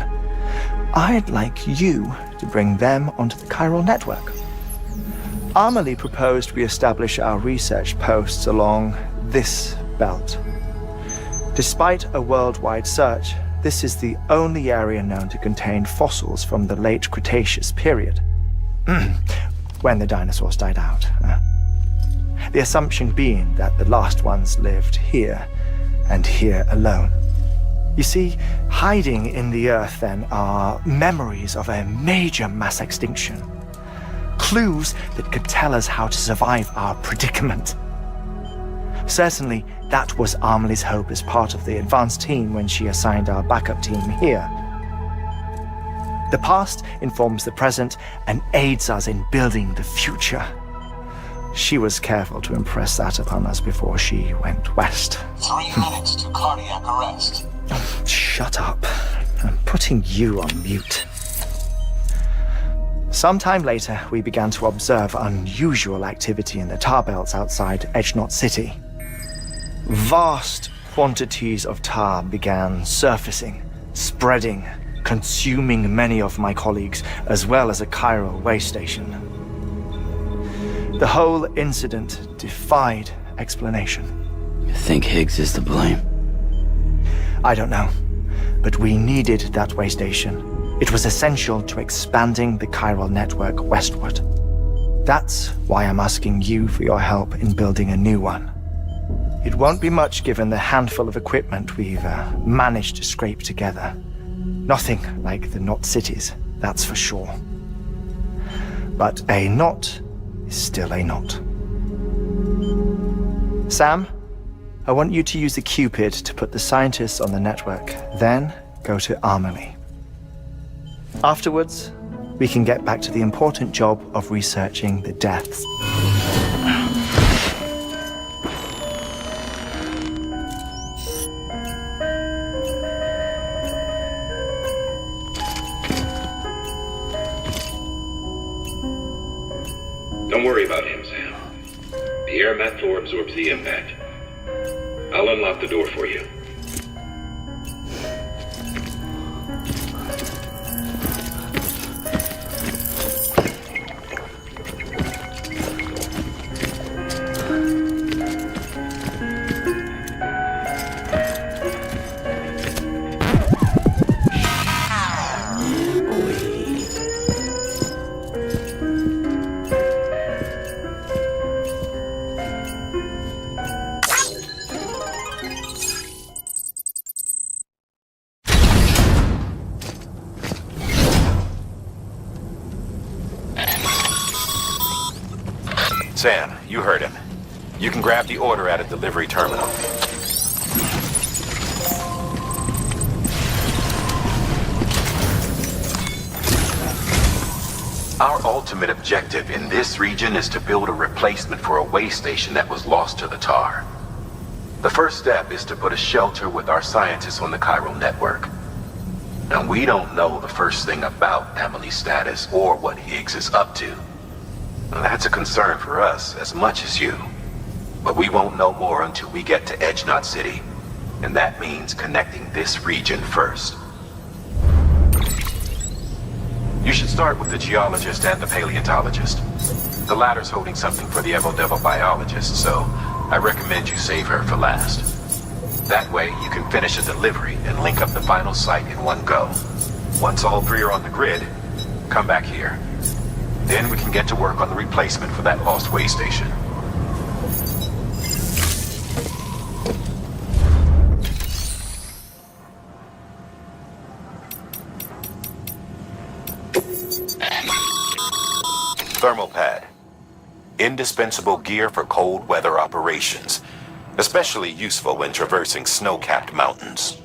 [SPEAKER 18] I'd like you to bring them onto the chiral network. Amelie proposed we establish our research posts along this belt. Despite a worldwide search, this is the only area known to contain fossils from the late Cretaceous period, when the dinosaurs died out. The assumption being that the last ones lived here, and here alone. You see, hiding in the earth then are memories of a major mass extinction. Clues that could tell us how to survive our predicament. Certainly, that was Amelie's hope as part of the advanced team when she assigned our backup team here. The past informs the present and aids us in building the future. She was careful to impress that upon us before she went west.
[SPEAKER 9] 3 minutes to cardiac arrest.
[SPEAKER 18] Oh, shut up. I'm putting you on mute. Sometime later, we began to observe unusual activity in the tar belts outside Edgenot City. Vast quantities of tar began surfacing, spreading, consuming many of my colleagues, as well as a chiral way station. The whole incident defied explanation.
[SPEAKER 5] You think Higgs is to blame?
[SPEAKER 18] I don't know, but we needed that way station. It was essential to expanding the chiral network westward. That's why I'm asking you for your help in building a new one. It won't be much given the handful of equipment we've managed to scrape together. Nothing like the knot cities, that's for sure. But a knot is still a knot. Sam, I want you to use the Cupid to put the scientists on the network, then go to Amelie. Afterwards, we can get back to the important job of researching the deaths.
[SPEAKER 1] Don't worry about him, Sam. The air mat floor absorbs the impact. I'll unlock the door for you. Sam, you heard him. You can grab the order at a delivery terminal. Our ultimate objective in this region is to build a replacement for a way station that was lost to the tar. The first step is to put a shelter with our scientists on the chiral network. And we don't know the first thing about Amelie's status or what Higgs is up to. That's a concern for us as much as you. But we won't know more until we get to Edgenot City. And that means connecting this region first. You should start with the geologist and the paleontologist. The latter's holding something for the Evo-Devo biologist, so I recommend you save her for last. That way, you can finish a delivery and link up the final site in one go. Once all three are on the grid, come back here. Then we can get to work on the replacement for that lost way station. Thermal pad. Indispensable gear for cold weather operations. Especially useful when traversing snow-capped mountains.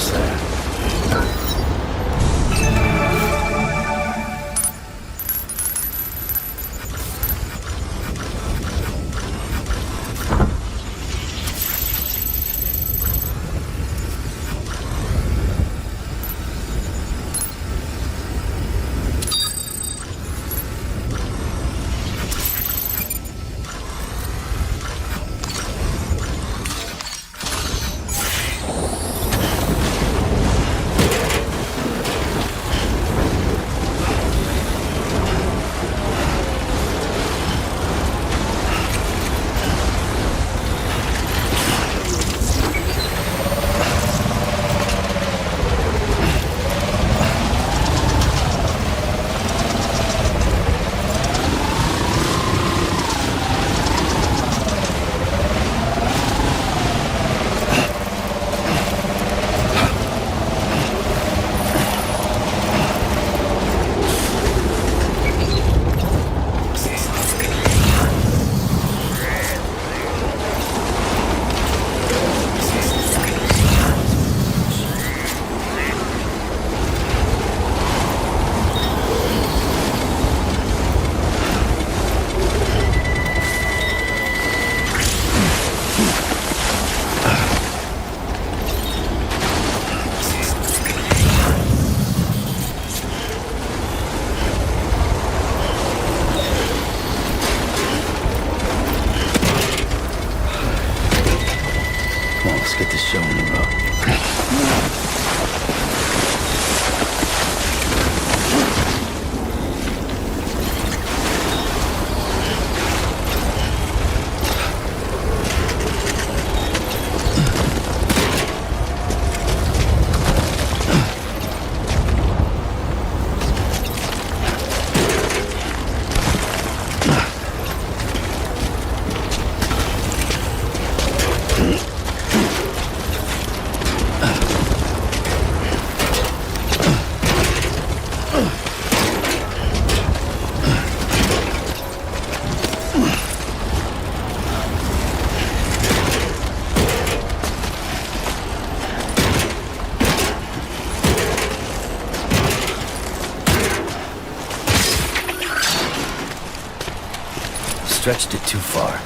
[SPEAKER 5] almost there. Get this show on the road. Stretched it too far.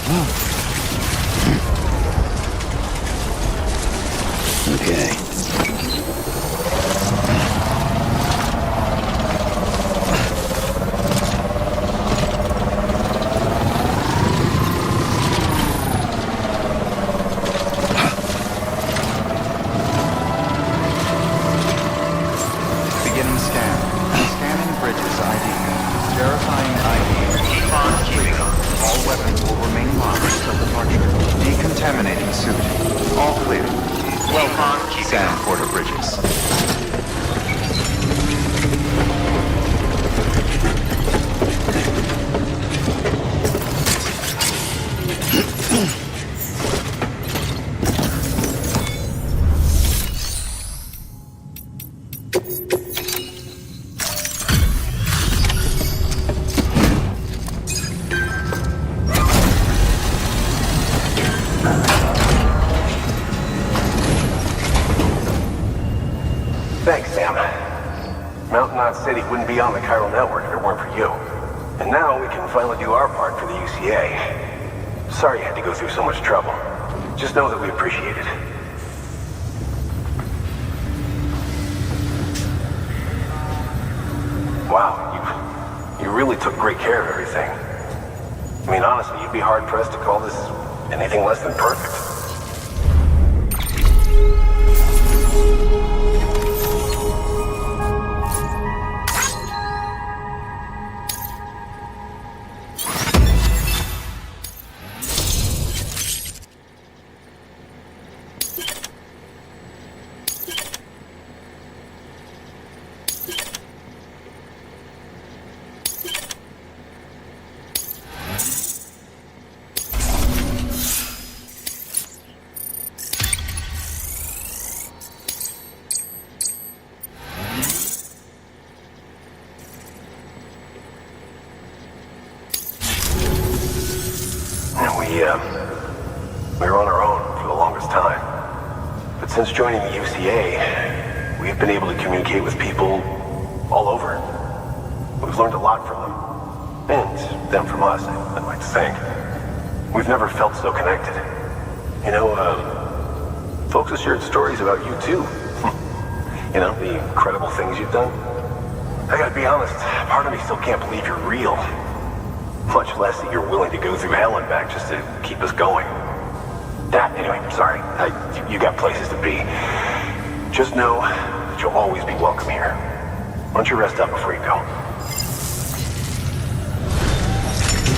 [SPEAKER 5] Okay.
[SPEAKER 2] Beginning scan. Scanning bridges ID. Verifying ID.
[SPEAKER 9] Keep on keeping on.
[SPEAKER 2] All weapons will remain locked until departure. Decontaminating suit. All clear.
[SPEAKER 9] Keep on keeping
[SPEAKER 2] Scan
[SPEAKER 9] on.
[SPEAKER 2] Porter Bridges.
[SPEAKER 1] Thanks, Sam. Mountain Knot City wouldn't be on the chiral network if it weren't for you. And now we can finally do our part for the UCA. Sorry you had to go through so much trouble. Just know that we appreciate it. Wow, you really took great care of everything. I mean, honestly, you'd be hard-pressed to call this anything less than perfect. We were on our own for the longest time. But since joining the UCA, we've been able to communicate with people all over. We've learned a lot from them. And them from us, I'd like to think. We've never felt so connected. You know, folks have shared stories about you too. You know, the incredible things you've done. I gotta be honest, part of me still can't believe you're real. Much less that you're willing to go through hell and back just to keep us going. Anyway, sorry. You got places to be. Just know that you'll always be welcome here. Why don't you rest up before you go?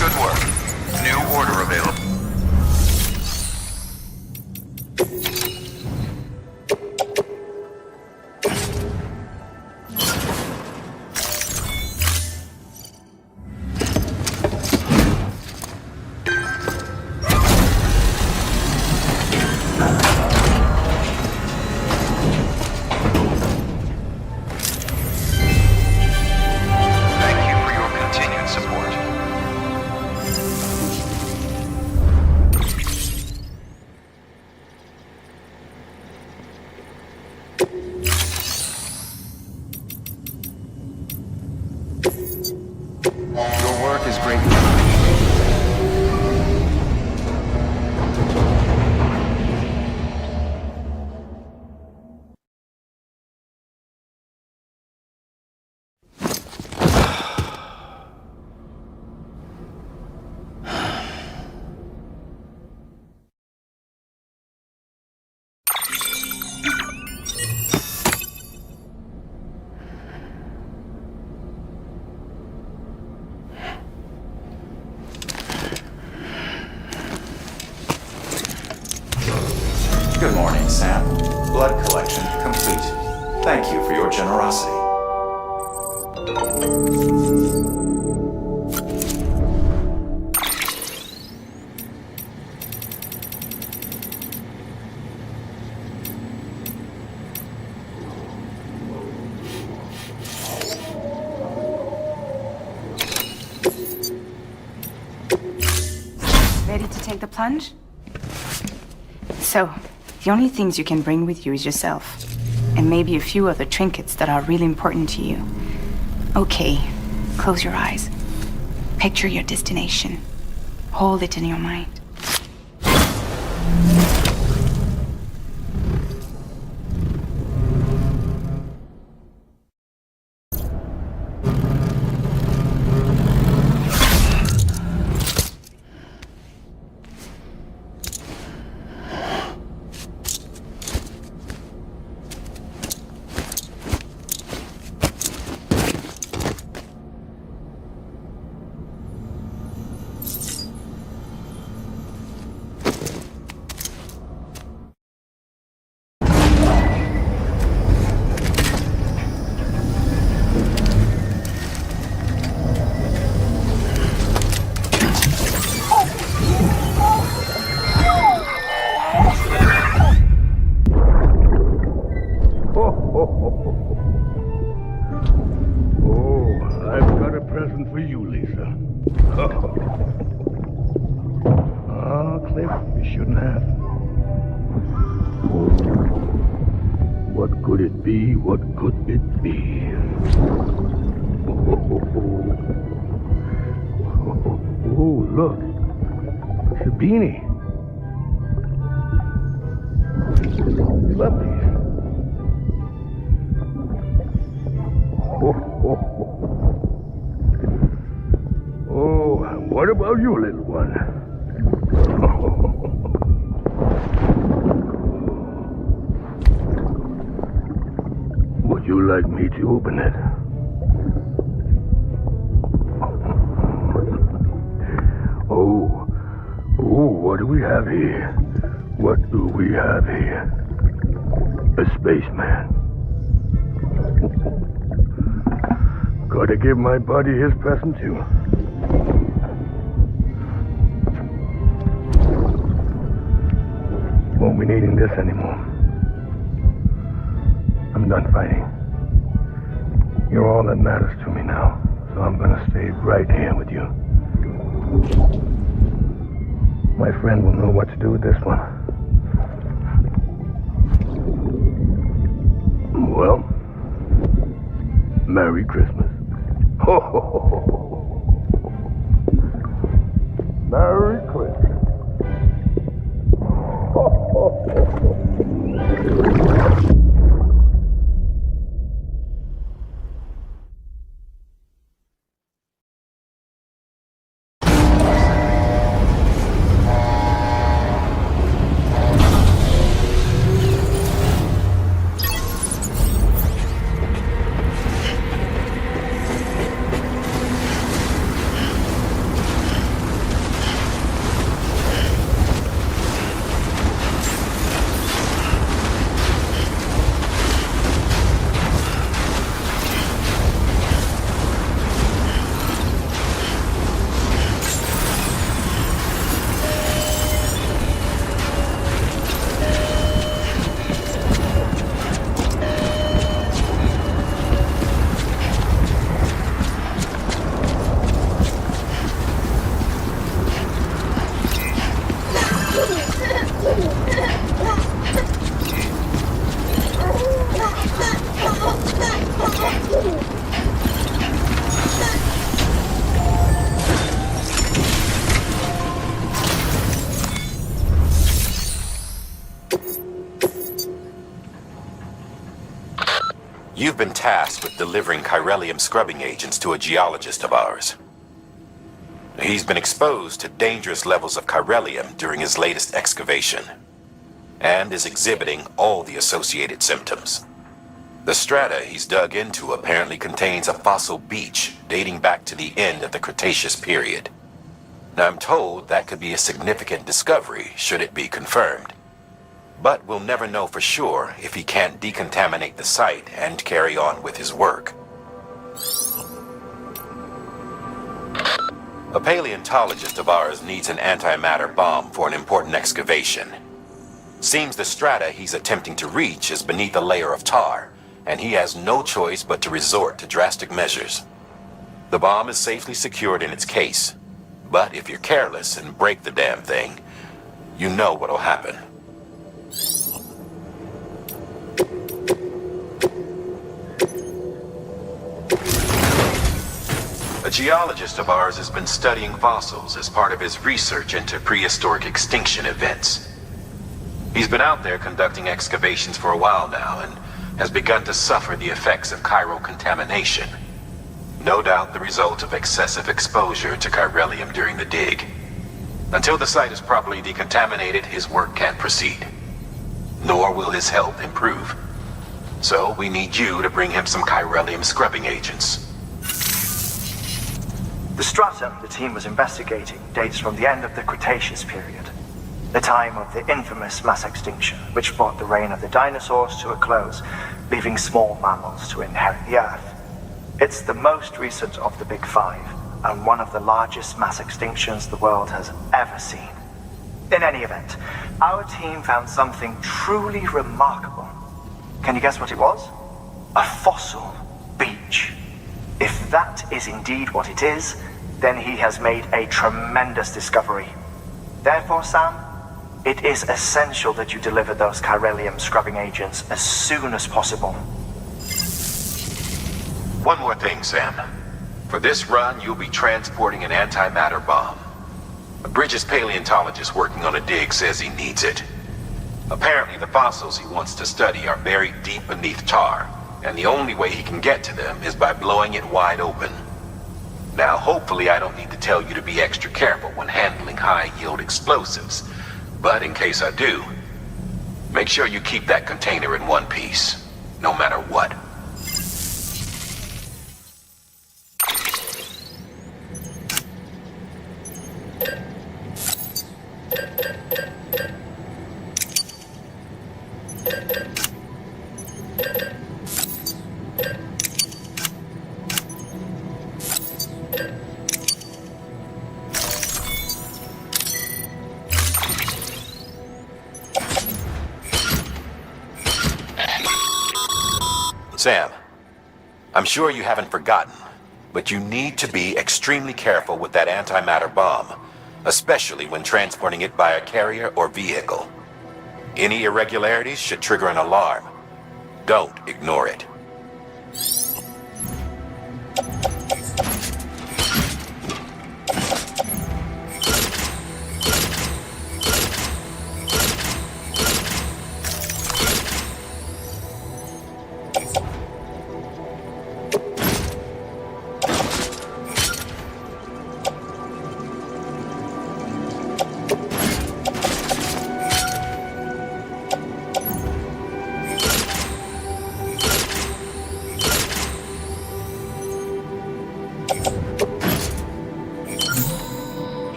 [SPEAKER 2] Good work. New order available. Your work is great. Good morning, Sam. Blood collection complete. Thank you for your generosity.
[SPEAKER 19] Ready to take the plunge? So, the only things you can bring with you is yourself. And maybe a few other trinkets that are really important to you. Okay, close your eyes. Picture your destination. Hold it in your mind.
[SPEAKER 13] What could it be? Oh, look. It's a beanie. Love these. Oh, what about you, little one? Would you like me to open it? Oh, what do we have here? What do we have here? A spaceman. Gotta give my buddy his present too. Won't be needing this anymore. I'm done fighting. You're all that matters to me now, so I'm gonna stay right here with you. My friend will know what to do with this one. Well, Merry Christmas. Ho, ho, ho, ho. Merry Christmas. Ho, ho, ho, ho.
[SPEAKER 1] You've been tasked with delivering chiralium scrubbing agents to a geologist of ours. He's been exposed to dangerous levels of chiralium during his latest excavation, and is exhibiting all the associated symptoms. The strata he's dug into apparently contains a fossil beach dating back to the end of the Cretaceous period. Now, I'm told that could be a significant discovery should it be confirmed. But we'll never know for sure if he can't decontaminate the site and carry on with his work. A paleontologist of ours needs an antimatter bomb for an important excavation. Seems the strata he's attempting to reach is beneath a layer of tar, and he has no choice but to resort to drastic measures. The bomb is safely secured in its case, but if you're careless and break the damn thing, you know what'll happen. A geologist of ours has been studying fossils as part of his research into prehistoric extinction events. He's been out there conducting excavations for a while now and has begun to suffer the effects of chiral contamination. No doubt the result of excessive exposure to chiralium during the dig. Until the site is properly decontaminated, his work can't proceed. Nor will his health improve. So we need you to bring him some chiralium scrubbing agents.
[SPEAKER 21] The stratum the team was investigating dates from the end of the Cretaceous period, the time of the infamous mass extinction, which brought the reign of the dinosaurs to a close, leaving small mammals to inherit the Earth. It's the most recent of the Big Five, and one of the largest mass extinctions the world has ever seen. In any event, our team found something truly remarkable. Can you guess what it was? A fossil beach. If that is indeed what it is, then he has made a tremendous discovery. Therefore, Sam, it is essential that you deliver those chiralium scrubbing agents as soon as possible.
[SPEAKER 1] One more thing, Sam. For this run, you'll be transporting an antimatter bomb. A Bridges paleontologist working on a dig says he needs it. Apparently, the fossils he wants to study are buried deep beneath tar, and the only way he can get to them is by blowing it wide open. Now, hopefully I don't need to tell you to be extra careful when handling high-yield explosives, but in case I do, make sure you keep that container in one piece, no matter what. Sam, I'm sure you haven't forgotten, but you need to be extremely careful with that antimatter bomb, especially when transporting it by a carrier or vehicle. Any irregularities should trigger an alarm. Don't ignore it.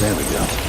[SPEAKER 8] There we go.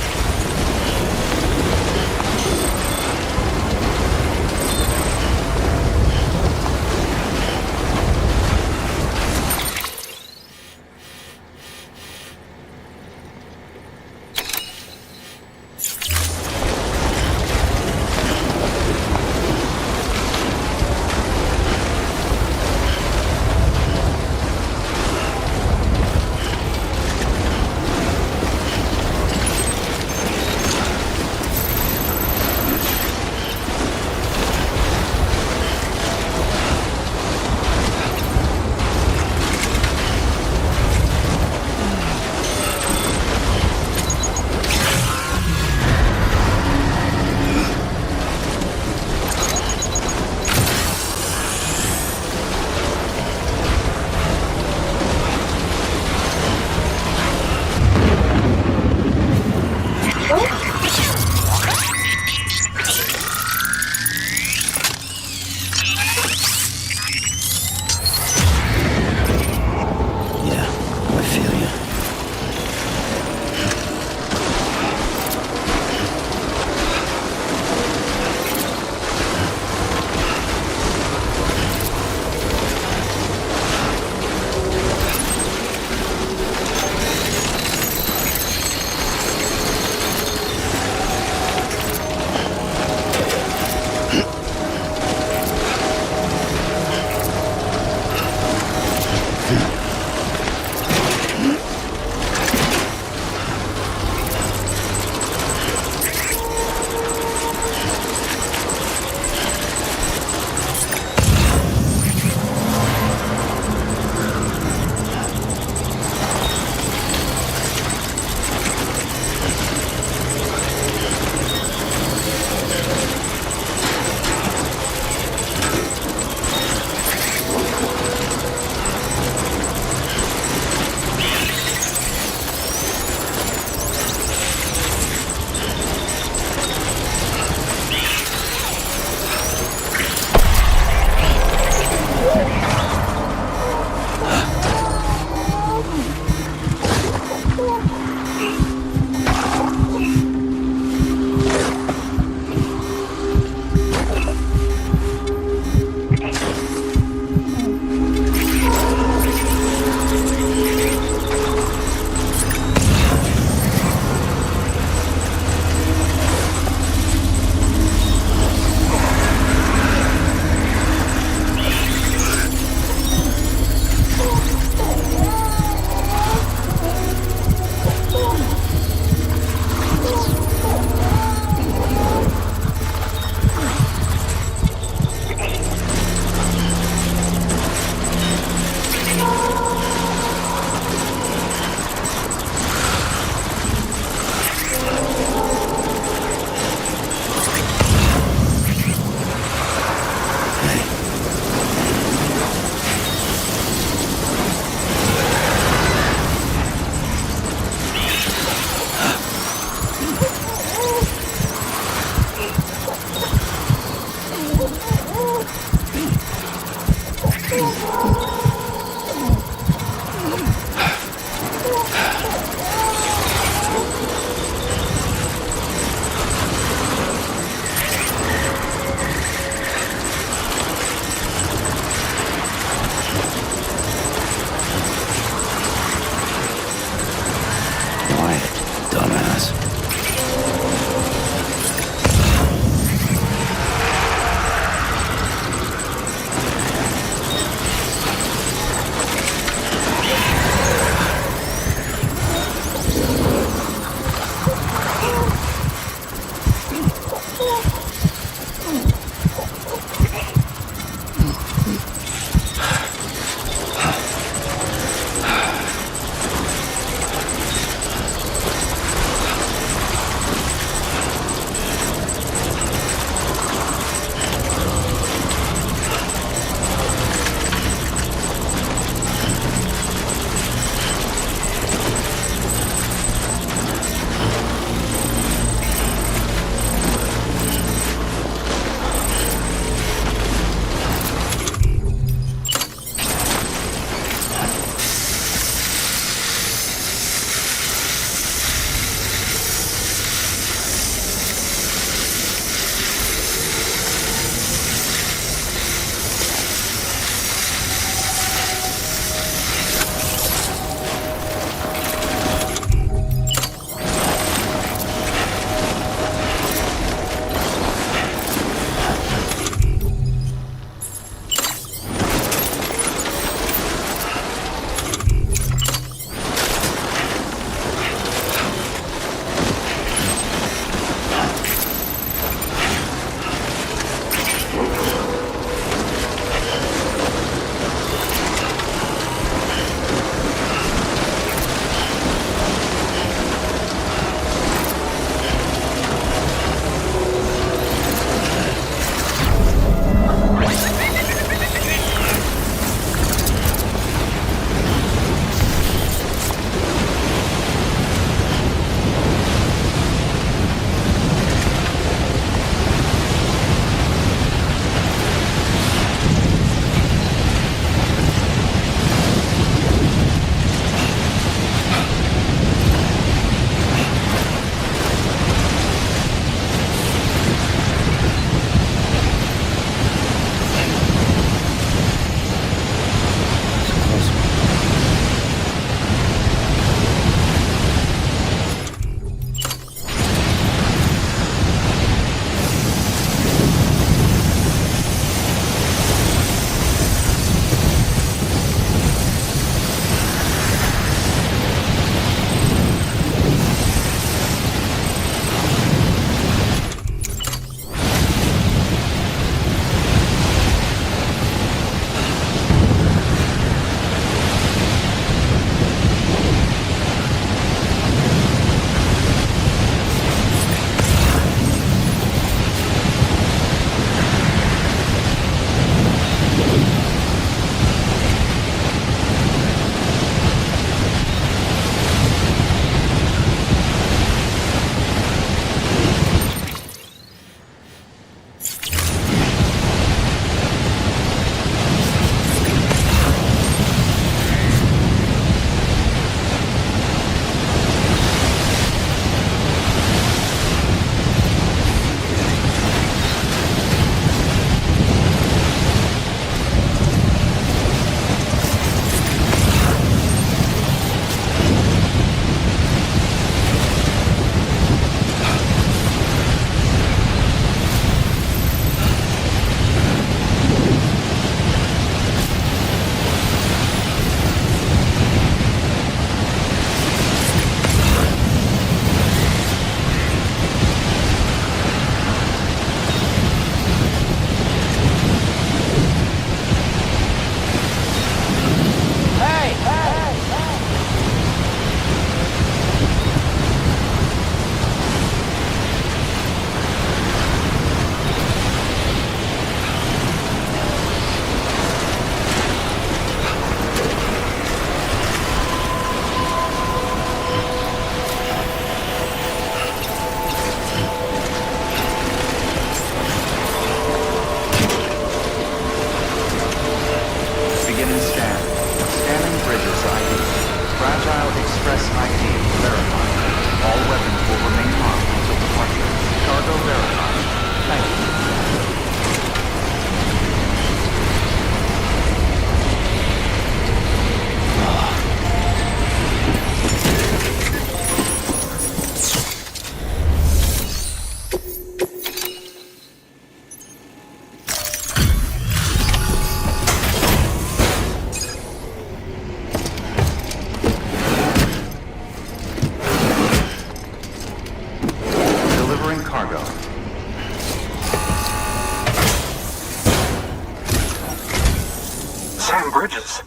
[SPEAKER 6] Bridges.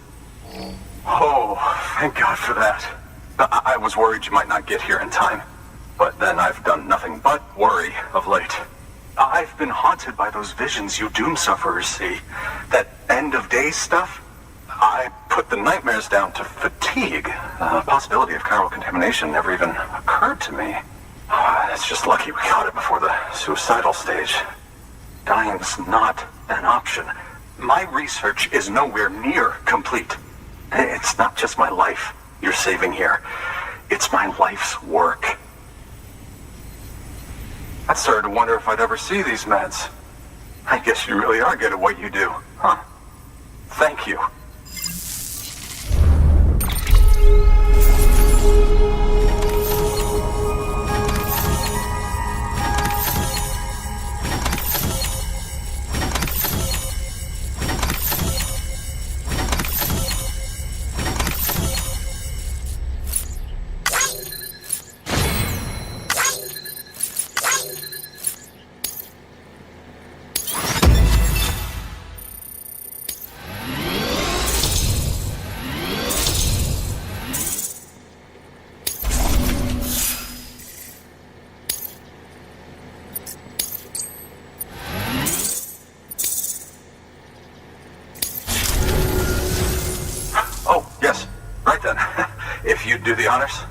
[SPEAKER 6] Oh, thank God for that. I was worried you might not get here in time. But then I've done nothing but worry of late. I've been haunted by those visions you doom sufferers see. That end of days stuff. I put the nightmares down to fatigue. The possibility of chiral contamination never even occurred to me. It's just lucky we got it before the suicidal stage. Dying's not an option. My research is nowhere near complete. It's not just my life you're saving here. It's my life's work. I started to wonder if I'd ever see these meds. I guess you really are good at what you do, huh? Thank you. If you'd do the honors.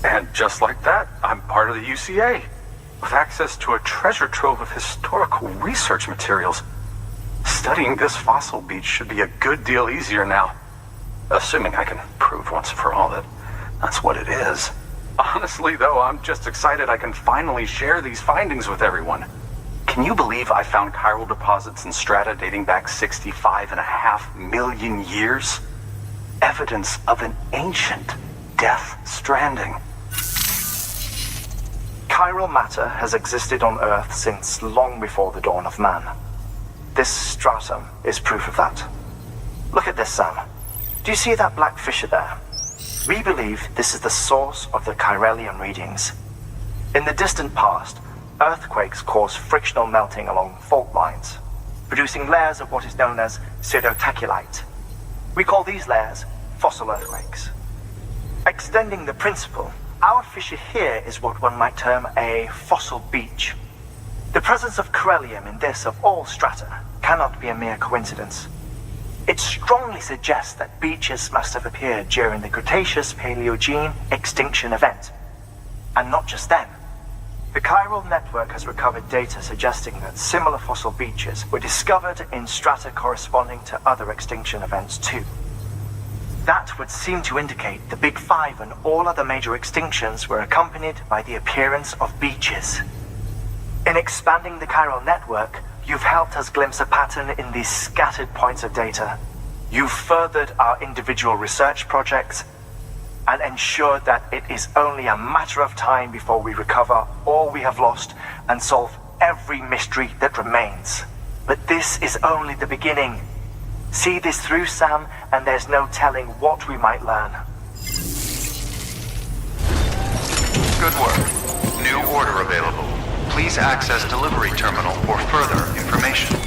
[SPEAKER 6] And just like that, I'm part of the UCA, with access to a treasure trove of historical research materials. Studying this fossil beach should be a good deal easier now. Assuming I can prove once for all that that's what it is. Honestly, though, I'm just excited I can finally share these findings with everyone. Can you believe I found chiral deposits in strata dating back 65.5 million years? Evidence of an ancient Death Stranding.
[SPEAKER 21] Chiral matter has existed on Earth since long before the dawn of man. This stratum is proof of that. Look at this, Sam. Do you see that black fissure there? We believe this is the source of the Chiralian readings. In the distant past, earthquakes caused frictional melting along fault lines, producing layers of what is known as pseudotachylite. We call these layers fossil earthquakes. Extending the principle, our fissure here is what one might term a fossil beach. The presence of chiralium in this of all strata cannot be a mere coincidence. It strongly suggests that beaches must have appeared during the Cretaceous-Paleogene extinction event. And not just then. The chiral network has recovered data suggesting that similar fossil beaches were discovered in strata corresponding to other extinction events too. That would seem to indicate the Big Five and all other major extinctions were accompanied by the appearance of beaches. In expanding the chiral network, you've helped us glimpse a pattern in these scattered points of data. You've furthered our individual research projects and ensured that it is only a matter of time before we recover all we have lost and solve every mystery that remains. But this is only the beginning. See this through, Sam, and there's no telling what we might learn.
[SPEAKER 2] Good work. New order available. Please access delivery terminal for further information.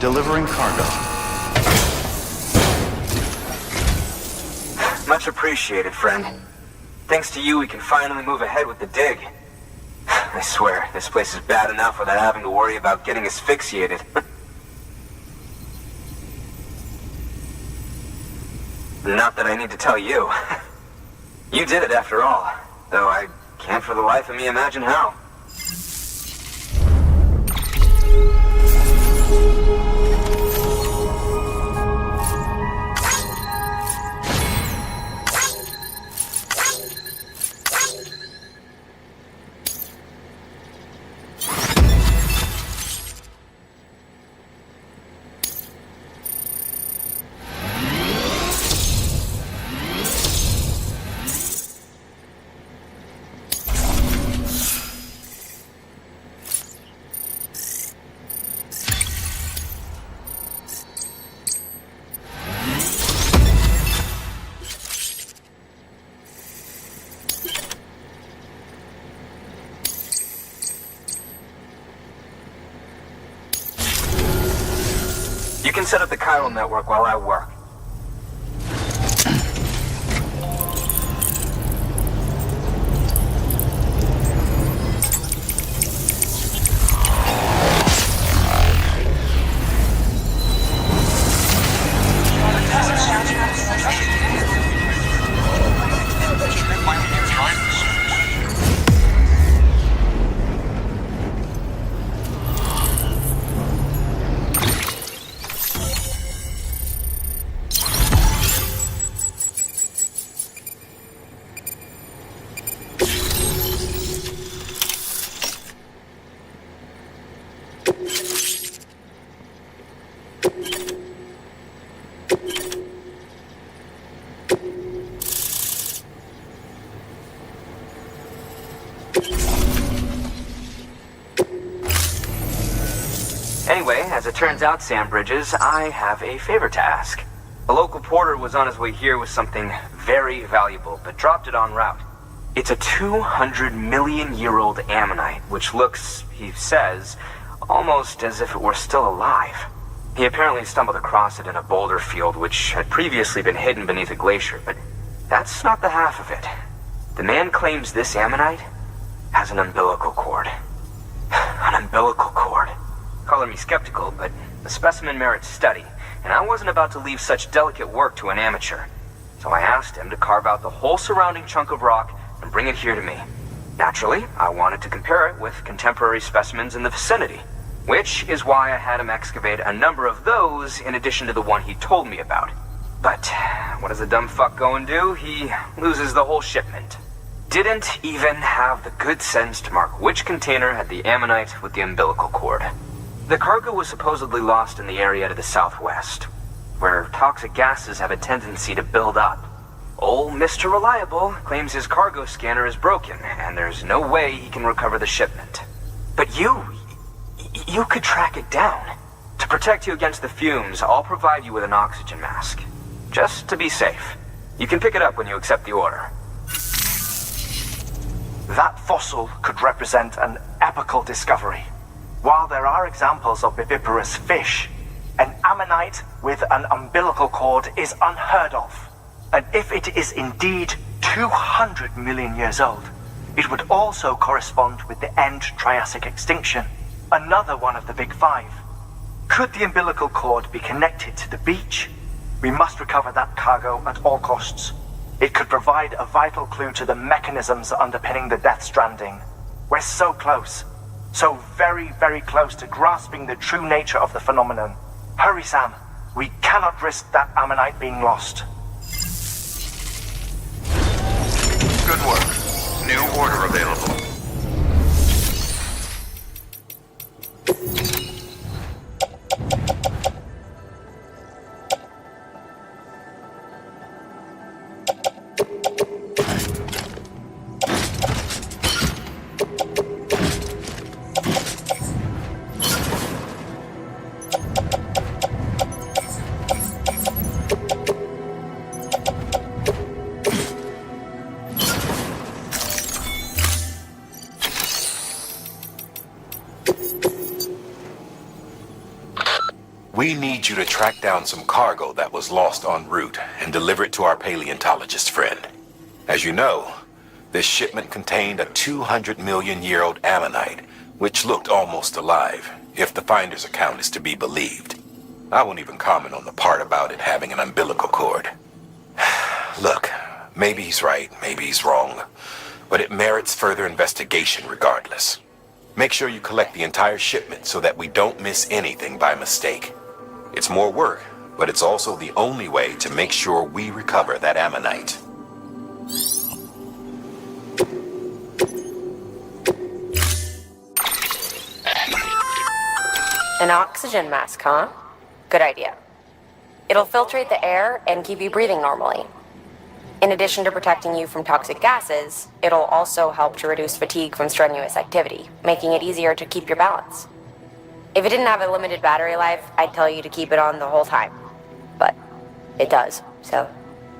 [SPEAKER 2] Delivering cargo.
[SPEAKER 17] Much appreciated, friend. Thanks to you, we can finally move ahead with the dig. I swear, this place is bad enough without having to worry about getting asphyxiated. Not that I need to tell you. You did it after all, though I can't for the life of me imagine how. You can set up the chiral network while I work. As it turns out, Sam Bridges, I have a favor to ask. A local porter was on his way here with something very valuable, but dropped it en route. It's a 200-million-year-old ammonite, which looks, he says, almost as if it were still alive. He apparently stumbled across it in a boulder field which had previously been hidden beneath a glacier, but that's not the half of it. The man claims this ammonite has an umbilical cord. An umbilical cord. Color me skeptical, but the specimen merits study, and I wasn't about to leave such delicate work to an amateur. So I asked him to carve out the whole surrounding chunk of rock and bring it here to me. Naturally, I wanted to compare it with contemporary specimens in the vicinity, which is why I had him excavate a number of those in addition to the one he told me about. But what does the dumb fuck go and do? He loses the whole shipment. Didn't even have the good sense to mark which container had the ammonite with the umbilical cord. The cargo was supposedly lost in the area to the southwest, where toxic gases have a tendency to build up. Old Mr. Reliable claims his cargo scanner is broken, and there's no way he can recover the shipment. But you could track it down. To protect you against the fumes, I'll provide you with an oxygen mask. Just to be safe. You can pick it up when you accept the order.
[SPEAKER 21] That fossil could represent an epical discovery. While there are examples of viviparous fish, an ammonite with an umbilical cord is unheard of. And if it is indeed 200 million years old, it would also correspond with the end Triassic extinction, another one of the big five. Could the umbilical cord be connected to the beach? We must recover that cargo at all costs. It could provide a vital clue to the mechanisms underpinning the Death Stranding. We're so close. So very, very close to grasping the true nature of the phenomenon. Hurry, Sam. We cannot risk that ammonite being lost.
[SPEAKER 2] Good work. New order available.
[SPEAKER 1] We need you to track down some cargo that was lost en route and deliver it to our paleontologist friend. As you know, this shipment contained a 200-million-year-old ammonite, which looked almost alive, if the finder's account is to be believed. I won't even comment on the part about it having an umbilical cord. Look, maybe he's right, maybe he's wrong, but it merits further investigation regardless. Make sure you collect the entire shipment so that we don't miss anything by mistake. It's more work, but it's also the only way to make sure we recover that ammonite.
[SPEAKER 14] An oxygen mask, huh? Good idea. It'll filtrate the air and keep you breathing normally. In addition to protecting you from toxic gases, it'll also help to reduce fatigue from strenuous activity, making it easier to keep your balance. If it didn't have a limited battery life, I'd tell you to keep it on the whole time. But it does, so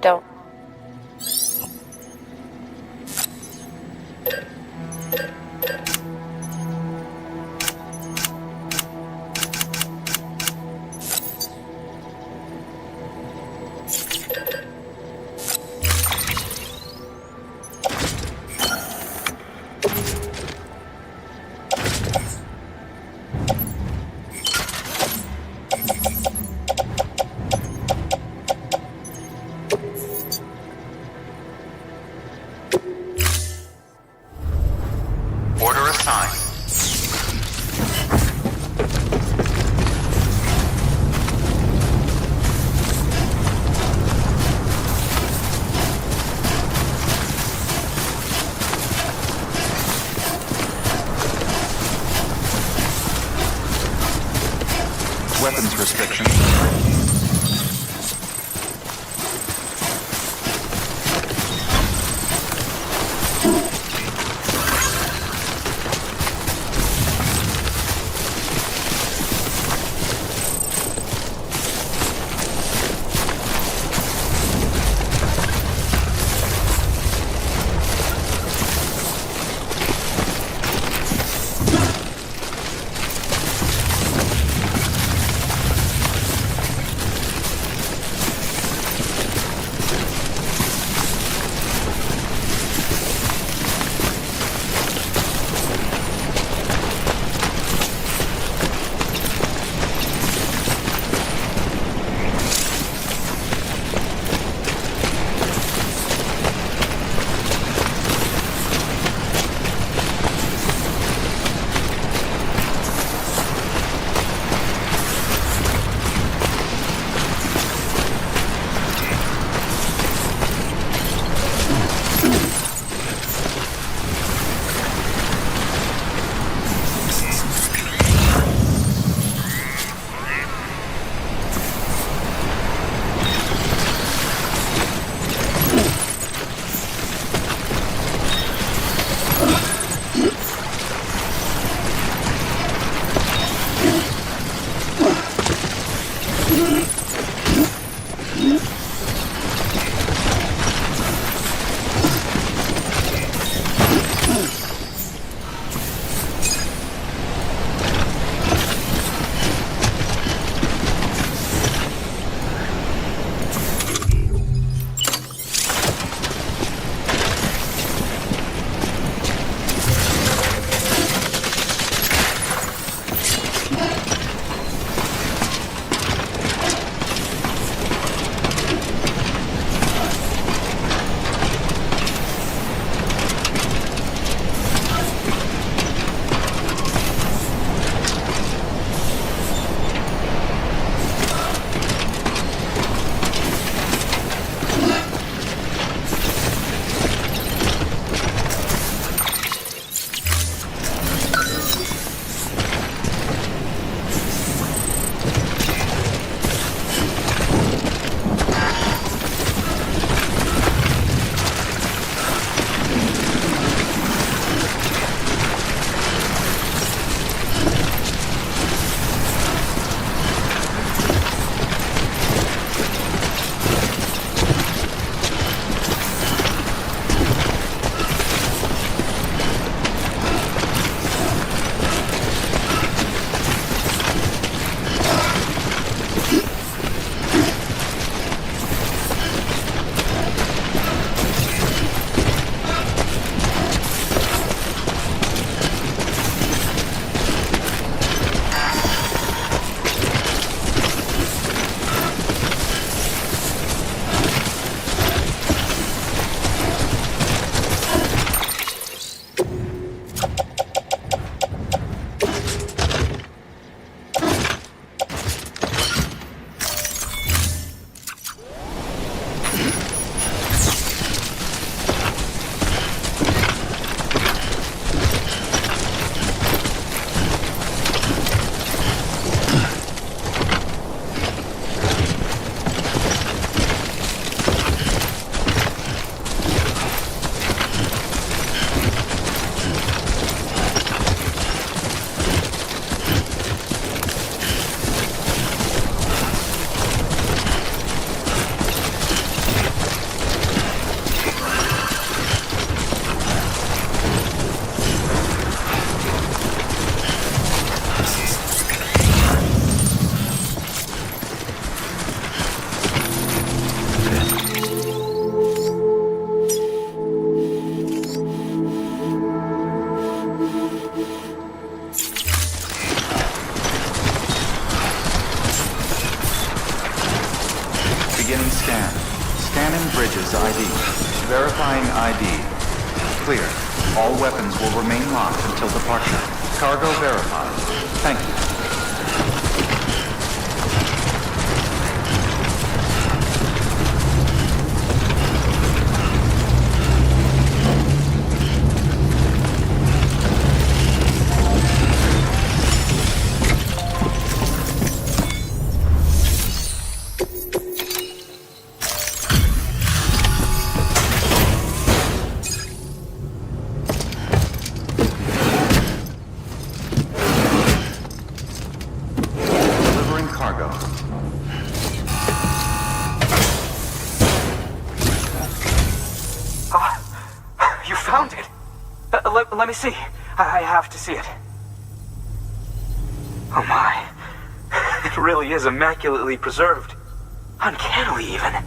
[SPEAKER 14] don't.
[SPEAKER 2] Order assigned. Weapons restrictions. bridges ID. Verifying ID. Clear. All weapons will remain locked until departure. Cargo verified. Thank you.
[SPEAKER 17] Let me see. I have to see it. Oh my. It really is immaculately preserved. Uncannily even.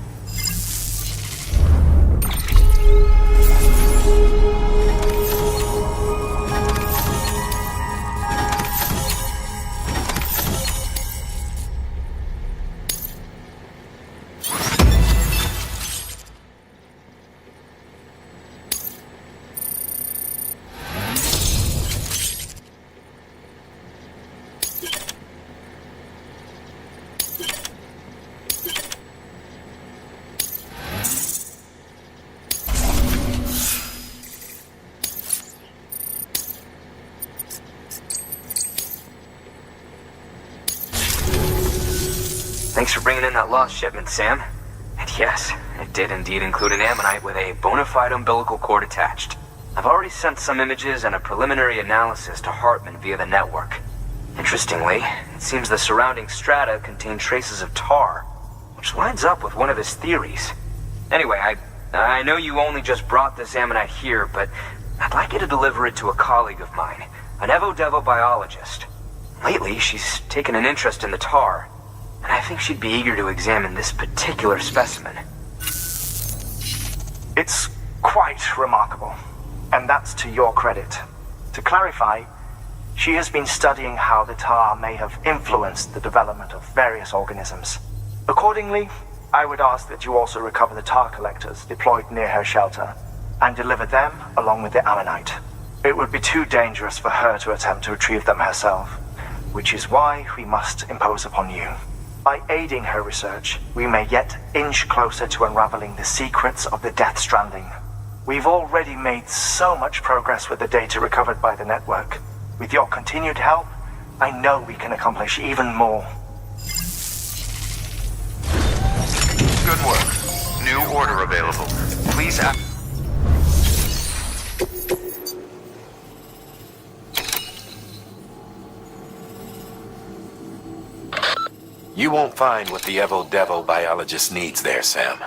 [SPEAKER 17] Thanks for bringing in that lost shipment, Sam. And yes, it did indeed include an ammonite with a bona fide umbilical cord attached. I've already sent some images and a preliminary analysis to Hartman via the network. Interestingly, it seems the surrounding strata contain traces of tar, which lines up with one of his theories. Anyway, I know you only just brought this ammonite here, but I'd like you to deliver it to a colleague of mine, an Evo-Devo biologist. Lately, she's taken an interest in the tar, and I think she'd be eager to examine this particular specimen.
[SPEAKER 21] It's quite remarkable, and that's to your credit. To clarify, she has been studying how the tar may have influenced the development of various organisms. Accordingly, I would ask that you also recover the tar collectors deployed near her shelter, and deliver them along with the ammonite. It would be too dangerous for her to attempt to retrieve them herself, which is why we must impose upon you. By aiding her research, we may yet inch closer to unraveling the secrets of the Death Stranding. We've already made so much progress with the data recovered by the network. With your continued help, I know we can accomplish even more.
[SPEAKER 2] Good work. New order available. Please act.
[SPEAKER 1] You won't find what the Evo-Devo biologist needs there, Sam.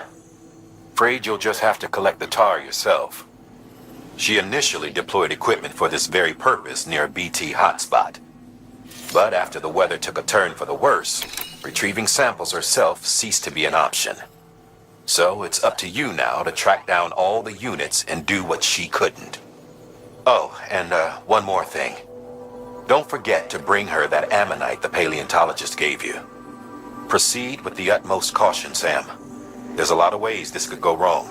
[SPEAKER 1] Afraid you'll just have to collect the tar yourself. She initially deployed equipment for this very purpose near a BT hotspot. But after the weather took a turn for the worse, retrieving samples herself ceased to be an option. So it's up to you now to track down all the units and do what she couldn't. Oh, and one more thing. Don't forget to bring her that ammonite the paleontologist gave you. Proceed with the utmost caution, Sam. There's a lot of ways this could go wrong.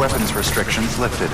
[SPEAKER 2] Weapons restrictions lifted.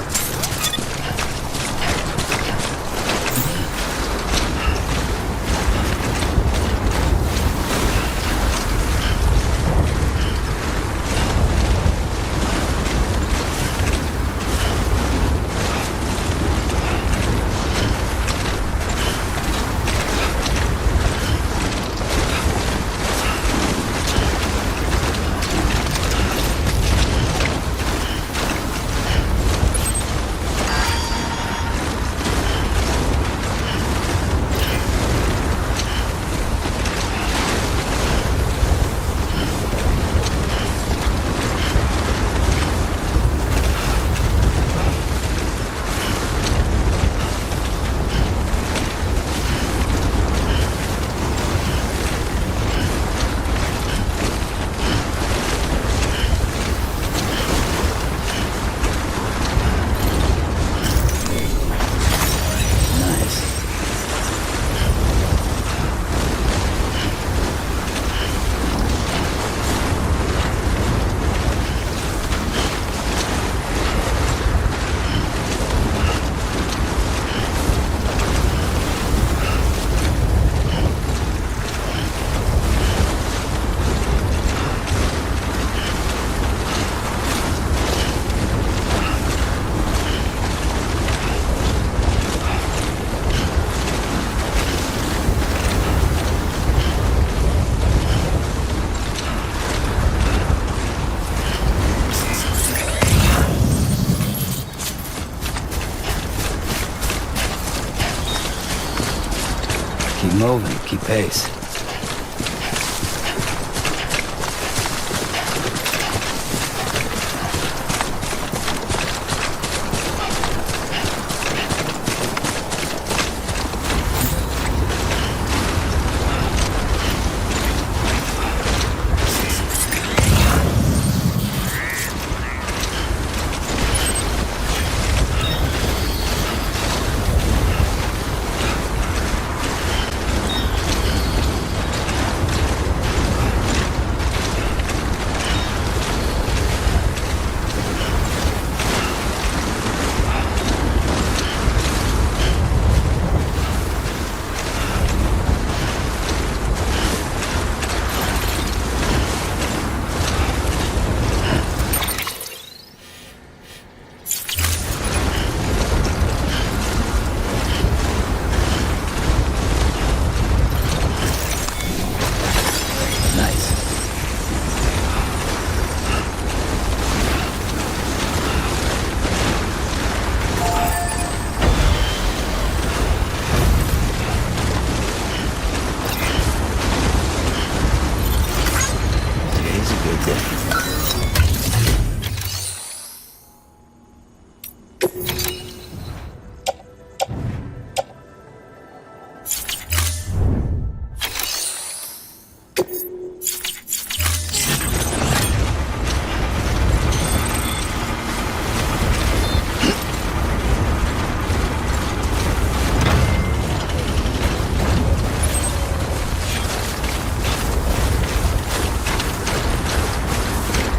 [SPEAKER 5] Keep moving, keep pace.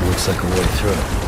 [SPEAKER 5] Looks like a way through.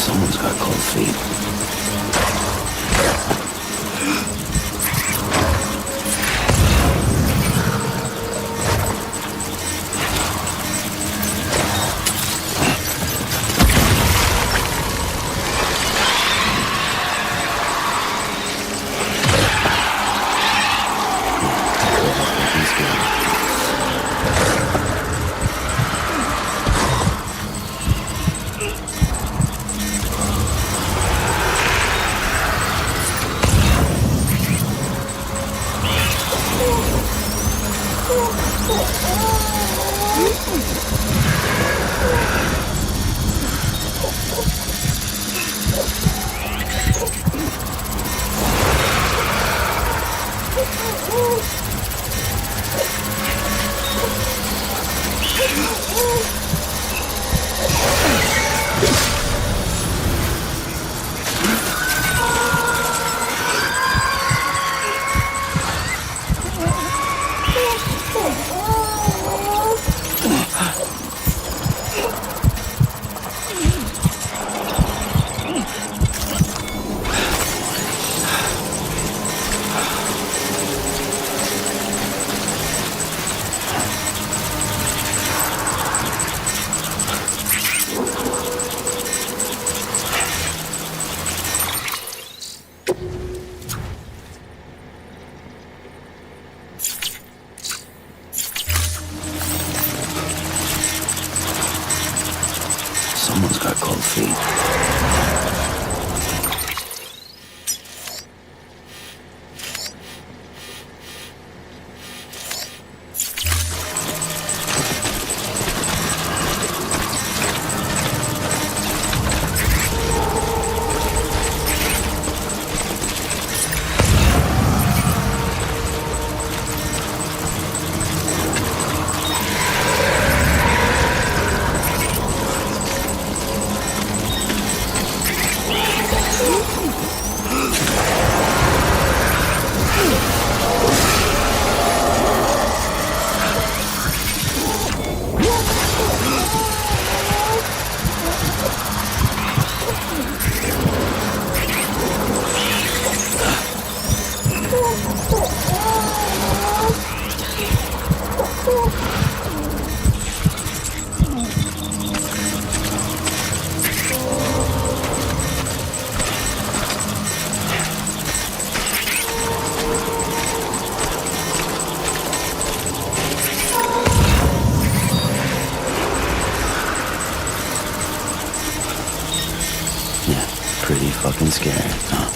[SPEAKER 5] Someone's got cold feet. Someone's got cold feet. Pretty fucking scary, huh?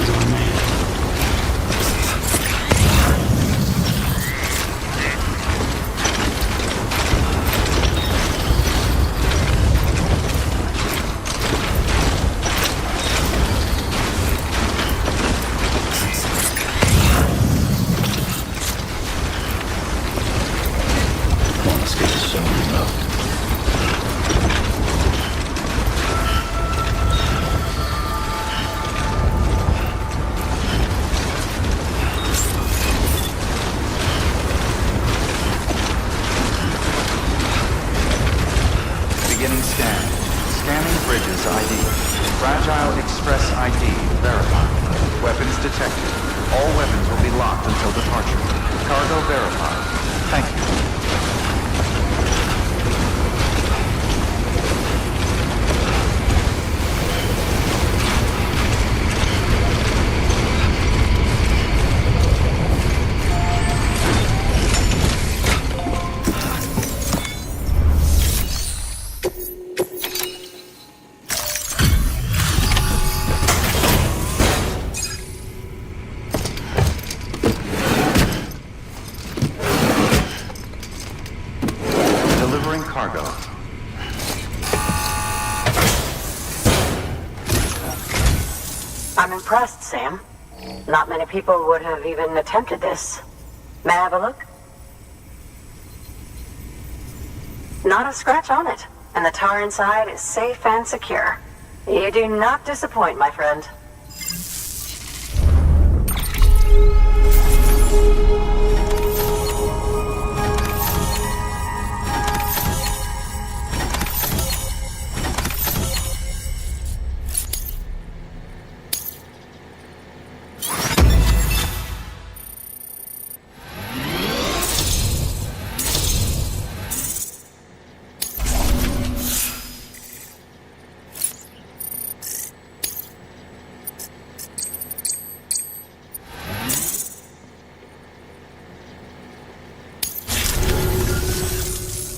[SPEAKER 5] doing me. Come on, let's get this show up.
[SPEAKER 2] Beginning scan. Scanning bridges ID. Fragile Express ID verified. Weapons detected. All weapons will be locked until departure. Cargo verified. Thank you. Delivering cargo.
[SPEAKER 16] I'm impressed, Sam. Not many people would have even attempted this. May I have a look? Not a scratch on it, and the tar inside is safe and secure. You do not disappoint, my friend.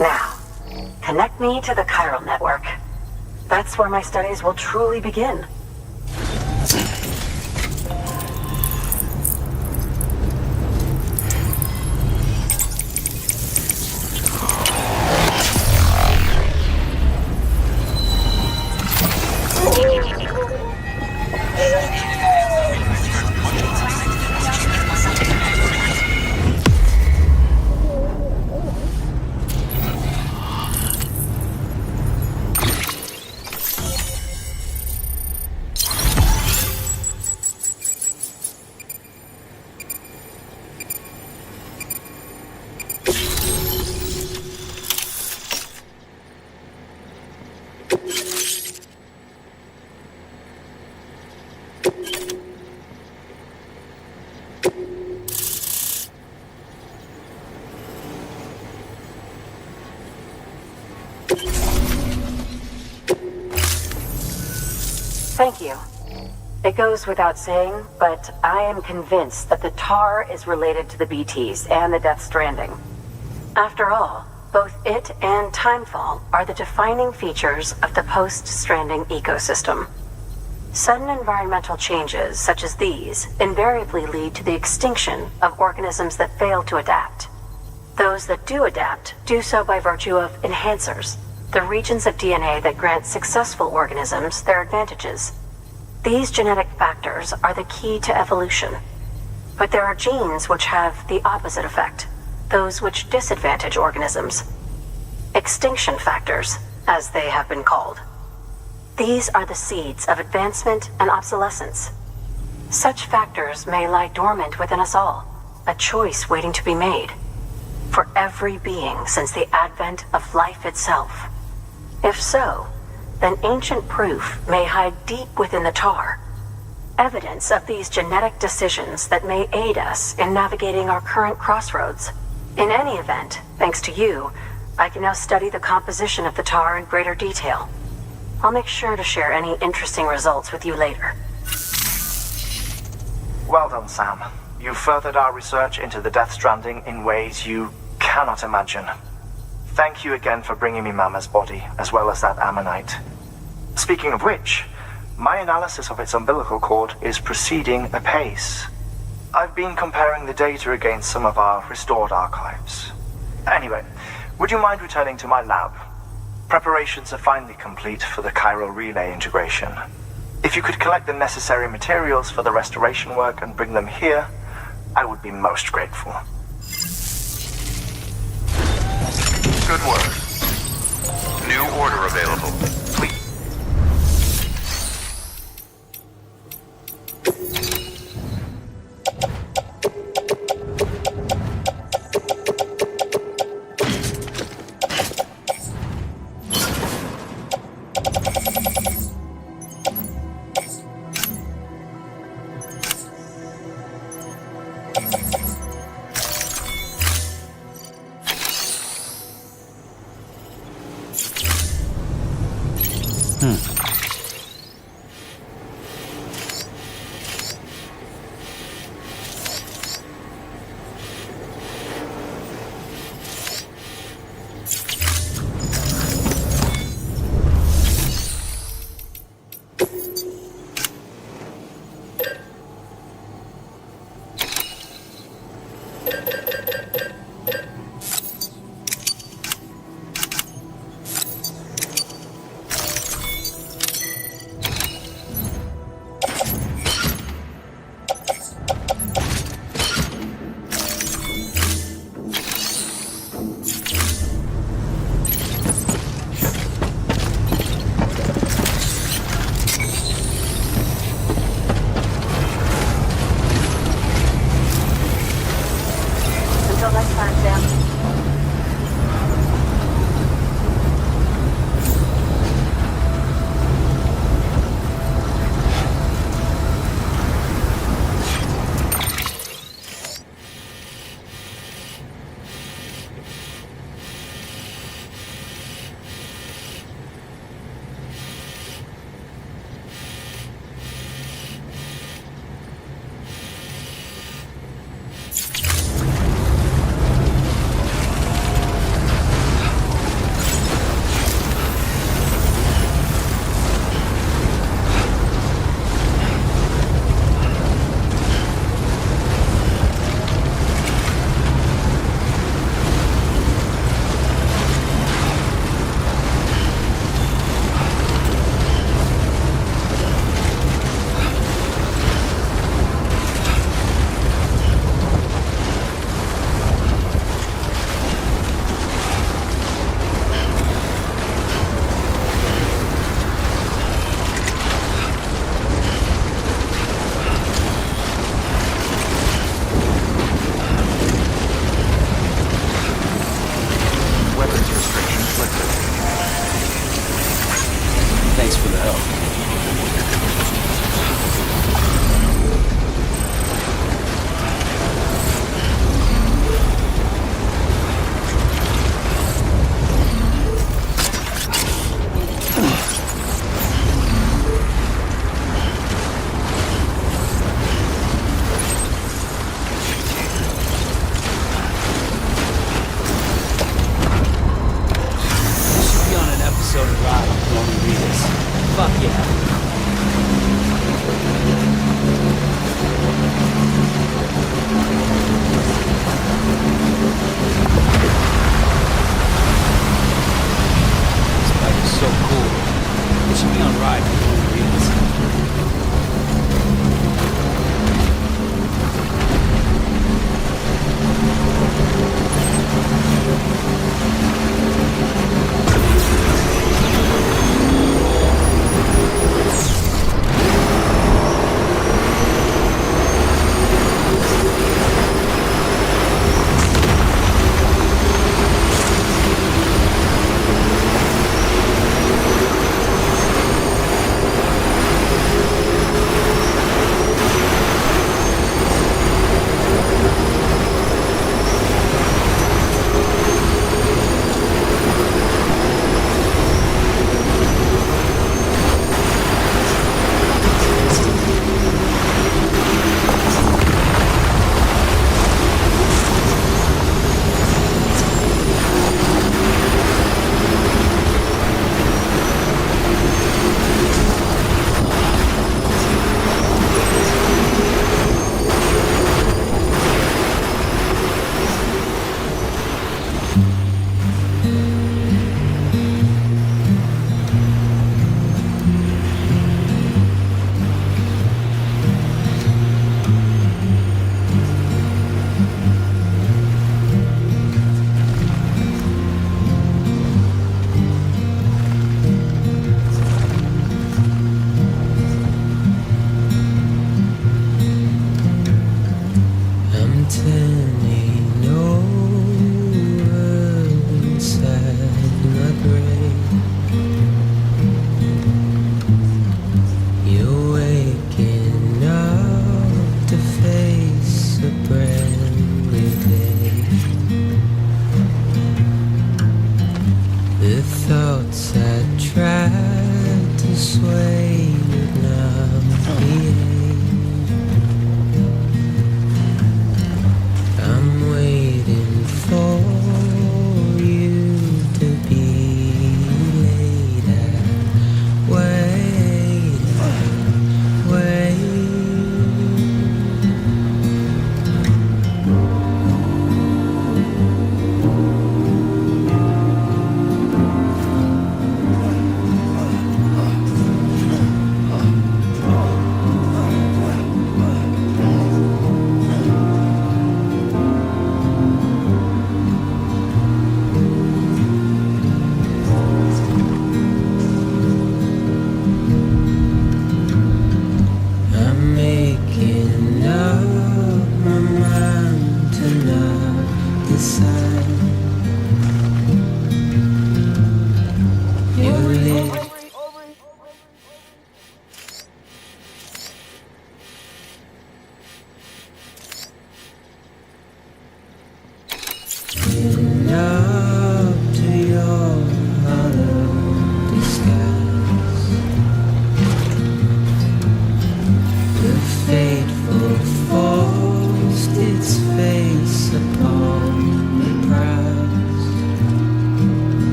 [SPEAKER 16] Now, connect me to the chiral network. That's where my studies will truly begin. Thank you. It goes without saying, but I am convinced that the tar is related to the BTs and the Death Stranding. After all, both it and Timefall are the defining features of the post-Stranding ecosystem. Sudden environmental changes such as these invariably lead to the extinction of organisms that fail to adapt. Those that do adapt do so by virtue of enhancers, the regions of DNA that grant successful organisms their advantages. These genetic factors are the key to evolution. But there are genes which have the opposite effect, those which disadvantage organisms. Extinction factors, as they have been called. These are the seeds of advancement and obsolescence. Such factors may lie dormant within us all, a choice waiting to be made. For every being since the advent of life itself. If so, then ancient proof may hide deep within the tar. Evidence of these genetic decisions that may aid us in navigating our current crossroads. In any event, thanks to you, I can now study the composition of the tar in greater detail. I'll make sure to share any interesting results with you later.
[SPEAKER 21] Well done, Sam. You furthered our research into the Death Stranding in ways you cannot imagine. Thank you again for bringing me Mama's body, as well as that ammonite. Speaking of which, my analysis of its umbilical cord is proceeding apace. I've been comparing the data against some of our restored archives. Anyway, would you mind returning to my lab? Preparations are finally complete for the chiral relay integration. If you could collect the necessary materials for the restoration work and bring them here, I would be most grateful.
[SPEAKER 2] Good work. New order available. Please.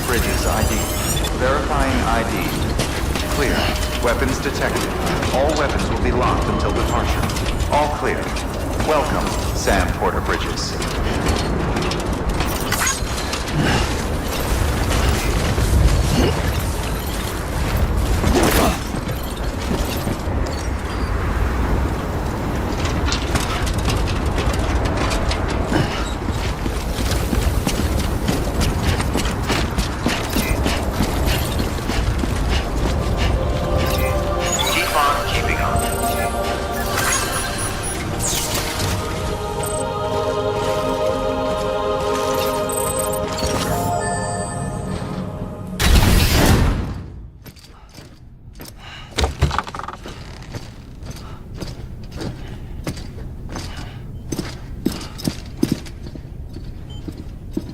[SPEAKER 2] Bridges ID. Verifying ID. Clear. Weapons detected. All weapons will be locked until departure. All clear. Welcome, Sam Porter Bridges.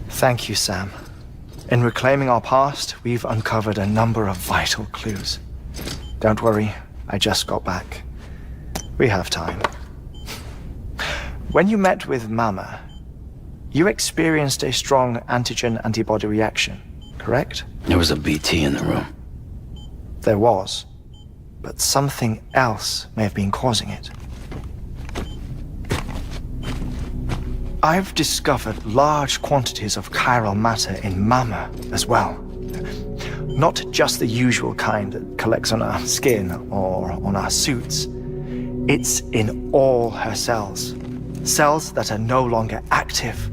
[SPEAKER 18] Thank you, Sam. In reclaiming our past, we've uncovered a number of vital clues. Don't worry, I just got back. We have time. When you met with Mama, you experienced a strong antigen-antibody reaction, correct?
[SPEAKER 5] There was a BT in the room.
[SPEAKER 18] There was, but something else may have been causing it. I've discovered large quantities of chiral matter in Mama as well. Not just the usual kind that collects on our skin or on our suits. It's in all her cells. Cells that are no longer active.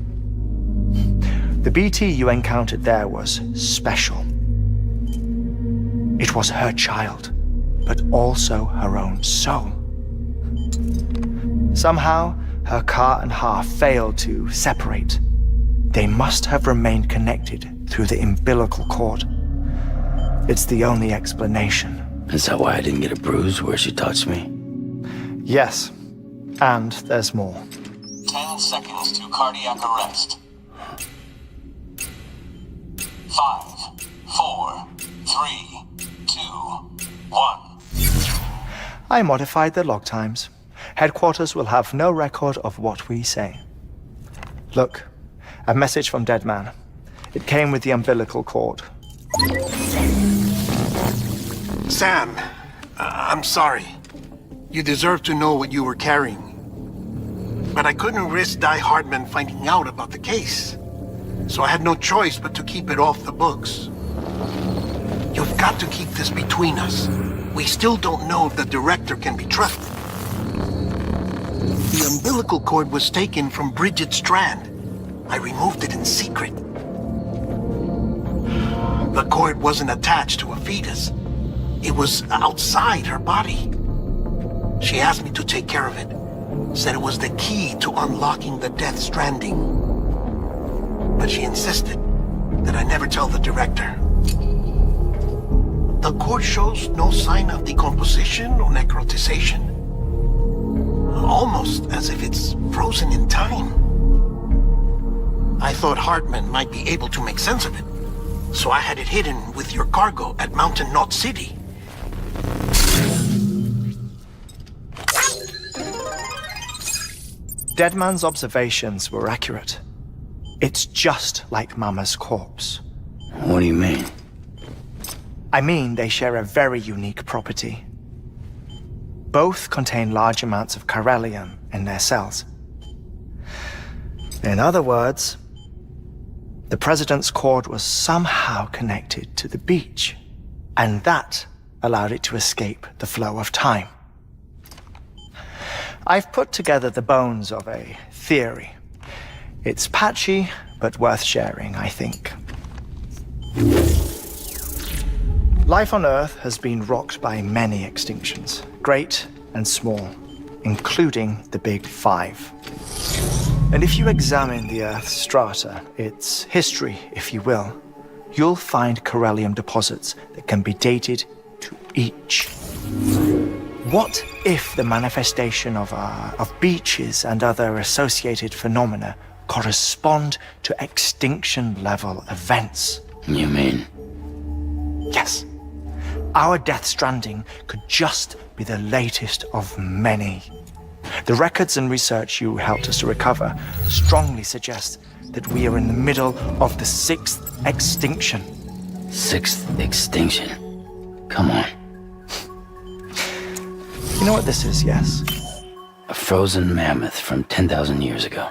[SPEAKER 18] The BT you encountered there was special. It was her child, but also her own soul. Somehow, her car and half failed to separate. They must have remained connected through the umbilical cord. It's the only explanation.
[SPEAKER 5] Is that why I didn't get a bruise where she touched me?
[SPEAKER 18] Yes, and there's more.
[SPEAKER 9] 10 seconds to cardiac arrest. 5, 4, 3, 2, 1.
[SPEAKER 18] I modified the log times. Headquarters will have no record of what we say. Look, a message from Dead Man. It came with the umbilical cord.
[SPEAKER 15] Sam, I'm sorry. You deserve to know what you were carrying. But I couldn't risk Die Hardman finding out about the case. So I had no choice but to keep it off the books. You've got to keep this between us. We still don't know if the director can be trusted. The umbilical cord was taken from Bridget Strand. I removed it in secret. The cord wasn't attached to a fetus. It was outside her body. She asked me to take care of it. Said it was the key to unlocking the Death Stranding. But she insisted that I never tell the director. The cord shows no sign of decomposition or necrotization. Almost as if it's frozen in time. I thought Hartman might be able to make sense of it, so I had it hidden with your cargo at Mountain Knot City.
[SPEAKER 18] Deadman's observations were accurate. It's just like Mama's corpse.
[SPEAKER 5] What do you mean?
[SPEAKER 18] I mean, they share a very unique property. Both contain large amounts of chiralium in their cells. In other words, the President's cord was somehow connected to the beach, and that allowed it to escape the flow of time. I've put together the bones of a theory. It's patchy, but worth sharing, I think. Life on Earth has been rocked by many extinctions, great and small, including the Big Five. And if you examine the Earth's strata, its history, if you will, you'll find chiralium deposits that can be dated to each. What if the manifestation of beaches and other associated phenomena correspond to extinction-level events?
[SPEAKER 5] You mean?
[SPEAKER 18] Yes. Our Death Stranding could just be the latest of many. The records and research you helped us to recover strongly suggest that we are in the middle of the 6th extinction.
[SPEAKER 5] 6th extinction. Come on.
[SPEAKER 18] You know what this is, yes?
[SPEAKER 5] A frozen mammoth from 10,000 years ago.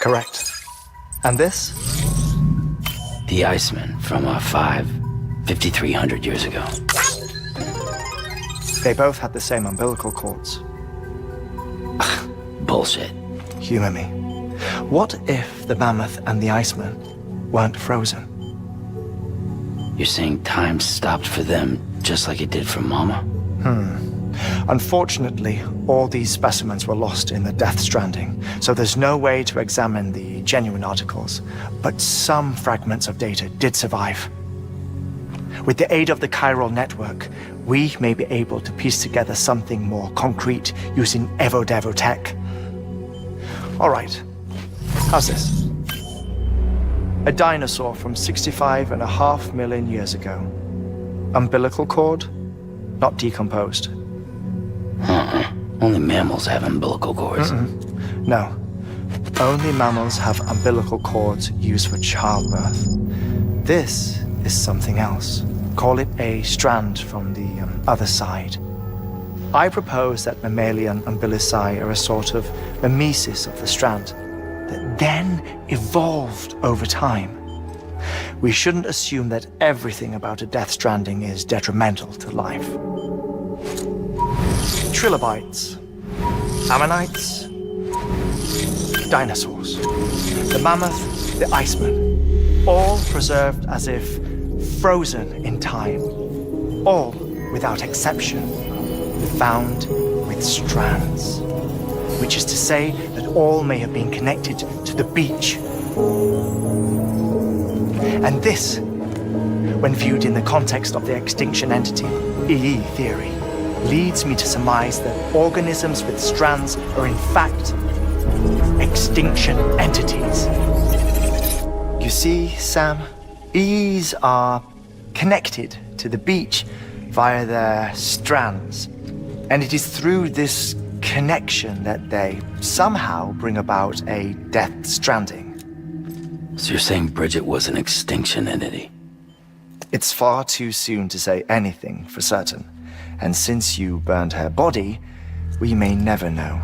[SPEAKER 18] Correct. And this?
[SPEAKER 5] The Iceman from 5,300 years ago.
[SPEAKER 18] They both had the same umbilical cords.
[SPEAKER 5] Bullshit.
[SPEAKER 18] Humor me. What if the mammoth and the Iceman weren't frozen?
[SPEAKER 5] You're saying time stopped for them just like it did for Mama?
[SPEAKER 18] Unfortunately, all these specimens were lost in the Death Stranding, so there's no way to examine the genuine articles. But some fragments of data did survive. With the aid of the chiral network, we may be able to piece together something more concrete using Evo-Devo tech. All right, how's this? A dinosaur from 65.5 million years ago. Umbilical cord, not decomposed.
[SPEAKER 5] Only mammals have umbilical cords.
[SPEAKER 18] No. Only mammals have umbilical cords used for childbirth. This is something else. Call it a strand from the other side. I propose that mammalian umbilici are a sort of mimesis of the strand that then evolved over time. We shouldn't assume that everything about a Death Stranding is detrimental to life. Trilobites, ammonites, dinosaurs, the mammoth, the Iceman, all preserved as if frozen in time, all without exception, found with strands, which is to say that all may have been connected to the beach. And this, when viewed in the context of the extinction entity, EE theory, leads me to surmise that organisms with strands are in fact extinction entities. You see, Sam, EEs are connected to the beach via their strands, and it is through this connection that they somehow bring about a Death Stranding.
[SPEAKER 5] So you're saying Bridget was an extinction entity?
[SPEAKER 18] It's far too soon to say anything for certain. And since you burned her body, we may never know.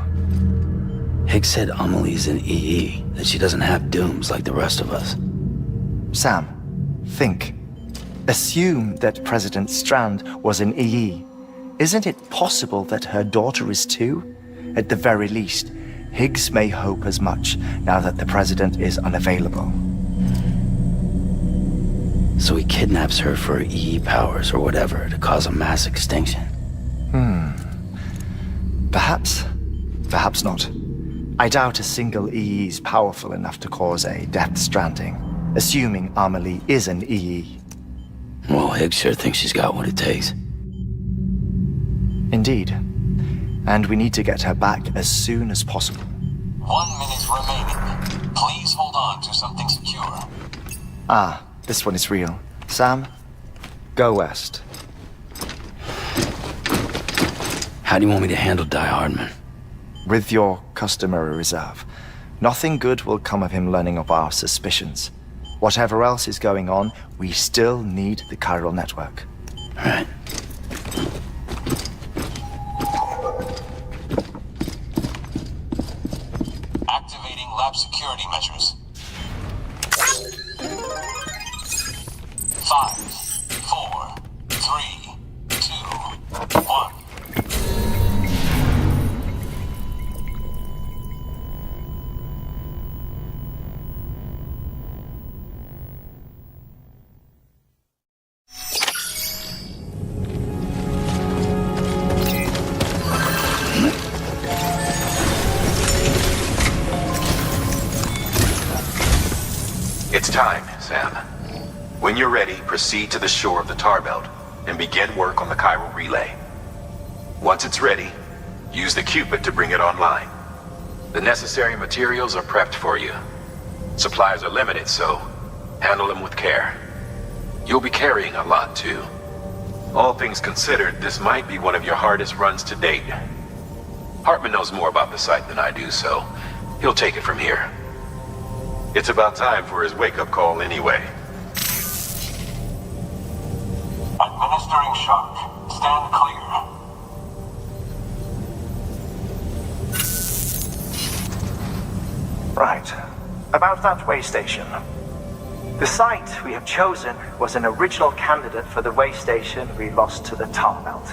[SPEAKER 5] Higgs said Amelie's an EE, that she doesn't have dooms like the rest of us.
[SPEAKER 18] Sam, think. Assume that President Strand was an EE. Isn't it possible that her daughter is too? At the very least, Higgs may hope as much now that the President is unavailable.
[SPEAKER 5] So he kidnaps her for EE powers or whatever to cause a mass extinction.
[SPEAKER 18] Perhaps. Perhaps not. I doubt a single EE is powerful enough to cause a Death Stranding, assuming Amelie is an EE.
[SPEAKER 5] Well, Higgs sure thinks she's got what it takes.
[SPEAKER 18] Indeed. And we need to get her back as soon as possible.
[SPEAKER 9] 1 minute remaining. Please hold on to something secure.
[SPEAKER 18] Ah, this one is real. Sam, go west.
[SPEAKER 5] How do you want me to handle Die Hardman?
[SPEAKER 18] With your customary reserve. Nothing good will come of him learning of our suspicions. Whatever else is going on, we still need the chiral network.
[SPEAKER 5] All right.
[SPEAKER 9] Activating lab security measures. 5, 4, 3, 2, 1.
[SPEAKER 1] It's time, Sam. When you're ready, proceed to the shore of the tar belt and begin work on the chiral relay. Once it's ready, use the Cupid to bring it online. The necessary materials are prepped for you. Supplies are limited, so handle them with care. You'll be carrying a lot, too. All things considered, this might be one of your hardest runs to date. Hartman knows more about the site than I do, so he'll take it from here. It's about time for his wake-up call anyway.
[SPEAKER 9] Registering shark. Stand clear.
[SPEAKER 21] Right. About that way station. The site we have chosen was an original candidate for the way station we lost to the tar belt.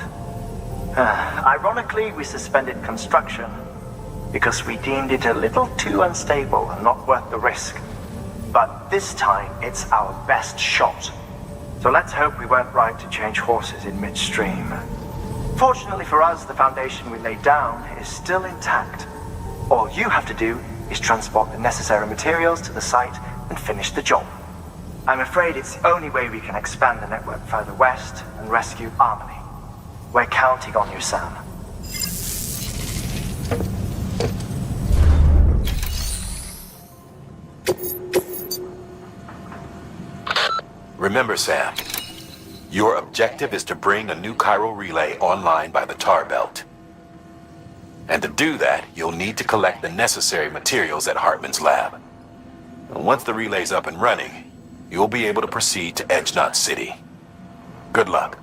[SPEAKER 21] Ironically, we suspended construction because we deemed it a little too unstable and not worth the risk. But this time, it's our best shot. So let's hope we weren't right to change horses in midstream. Fortunately for us, the foundation we laid down is still intact. All you have to do is transport the necessary materials to the site and finish the job. I'm afraid it's the only way we can expand the network further west and rescue Harmony. We're counting on you, Sam.
[SPEAKER 1] Remember, Sam, your objective is to bring a new chiral relay online by the tar belt. And to do that, you'll need to collect the necessary materials at Hartman's lab. And once the relay's up and running, you'll be able to proceed to Edge Knot City. Good luck.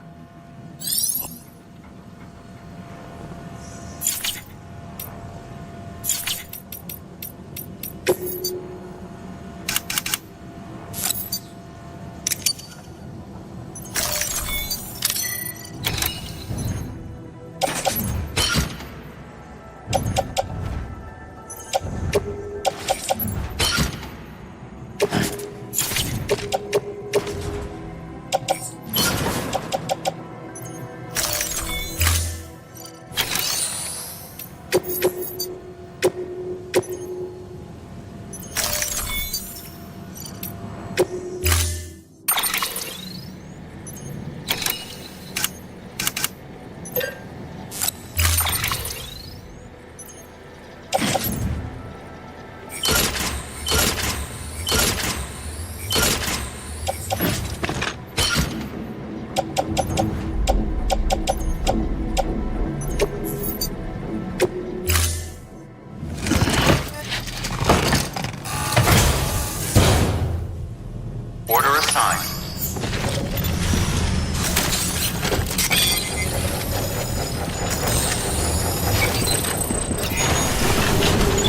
[SPEAKER 2] Order assigned.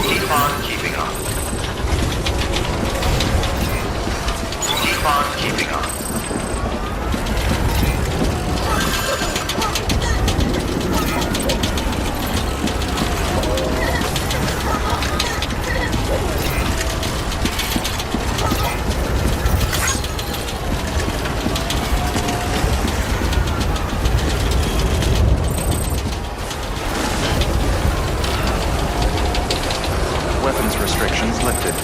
[SPEAKER 2] Keep on keeping on. Keep on keeping on. Weapons restrictions lifted.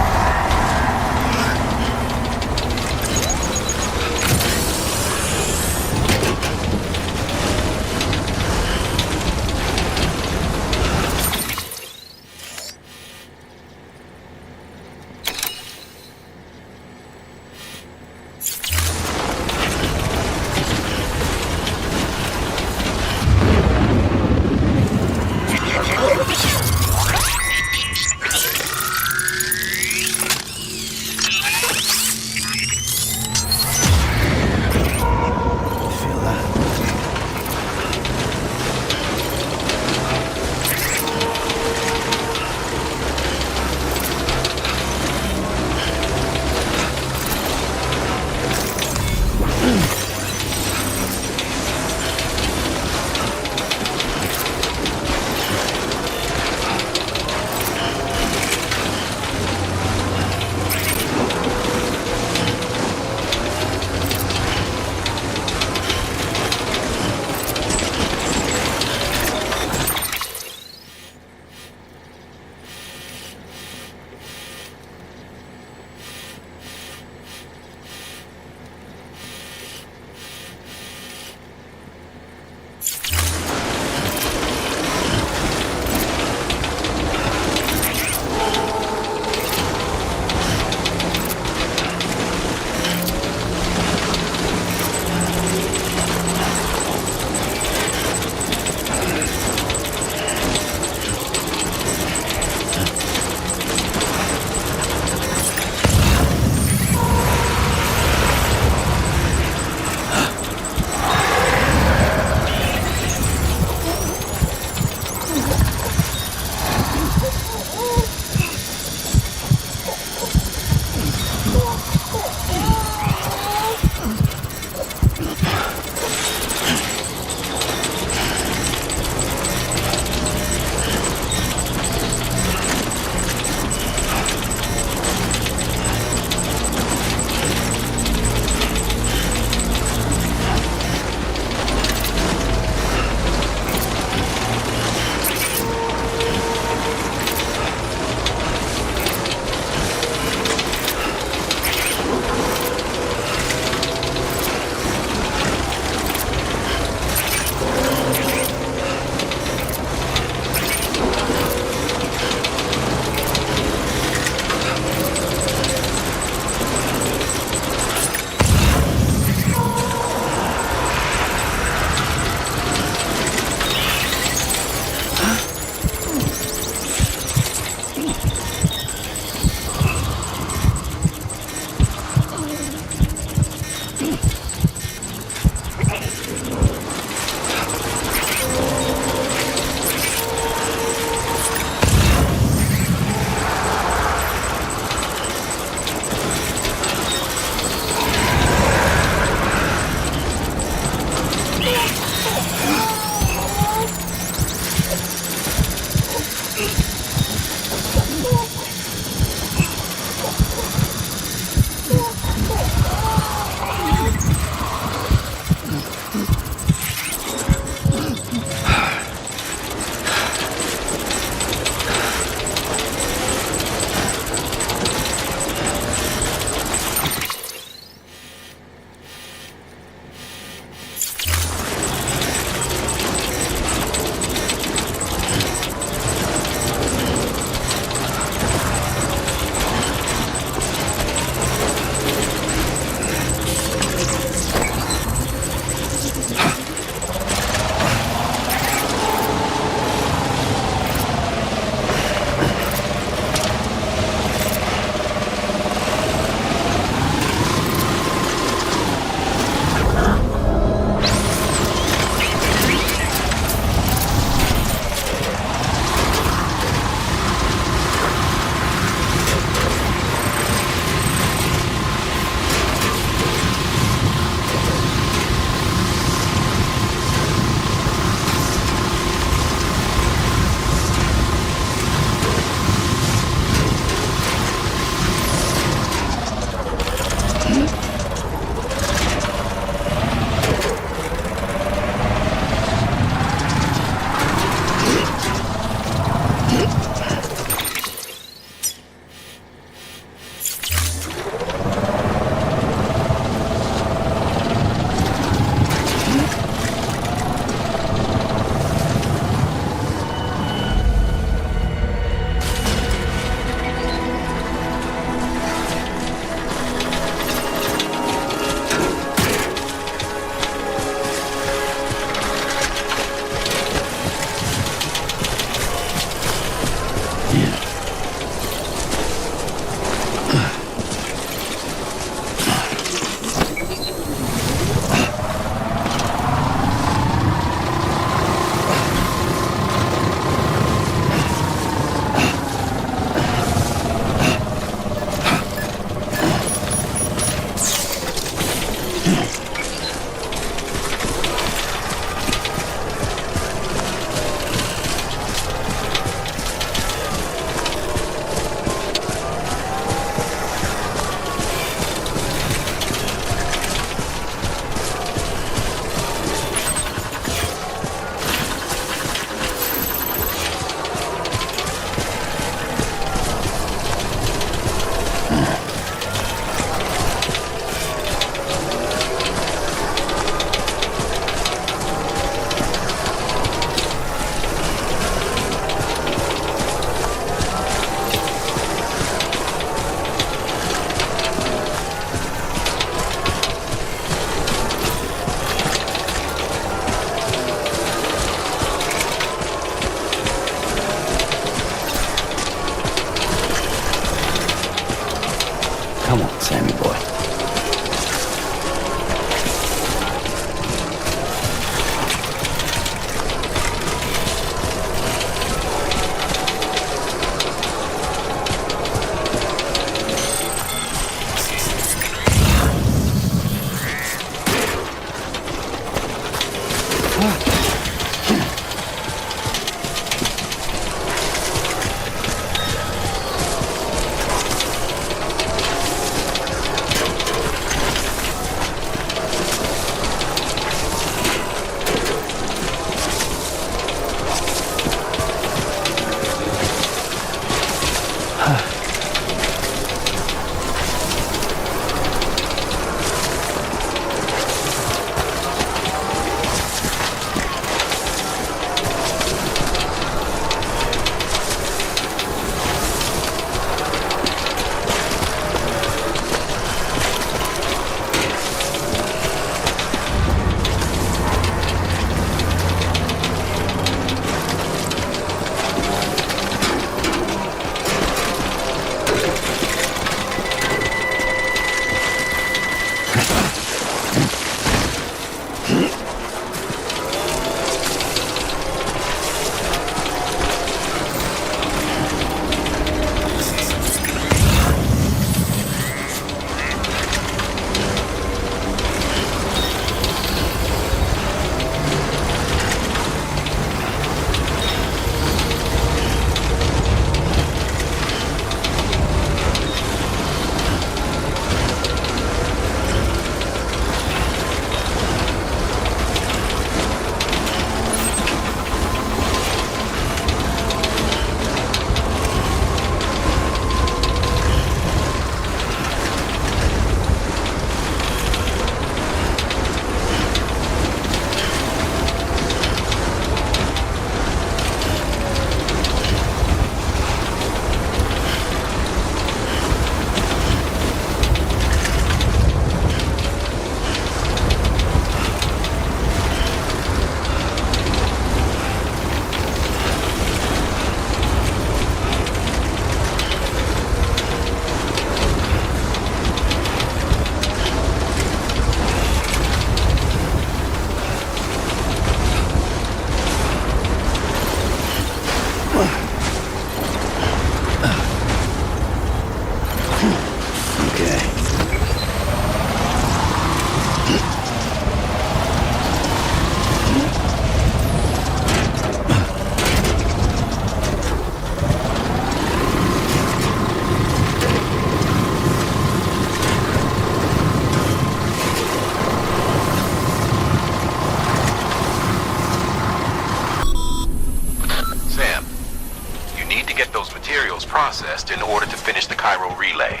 [SPEAKER 1] processed in order to finish the Cairo relay.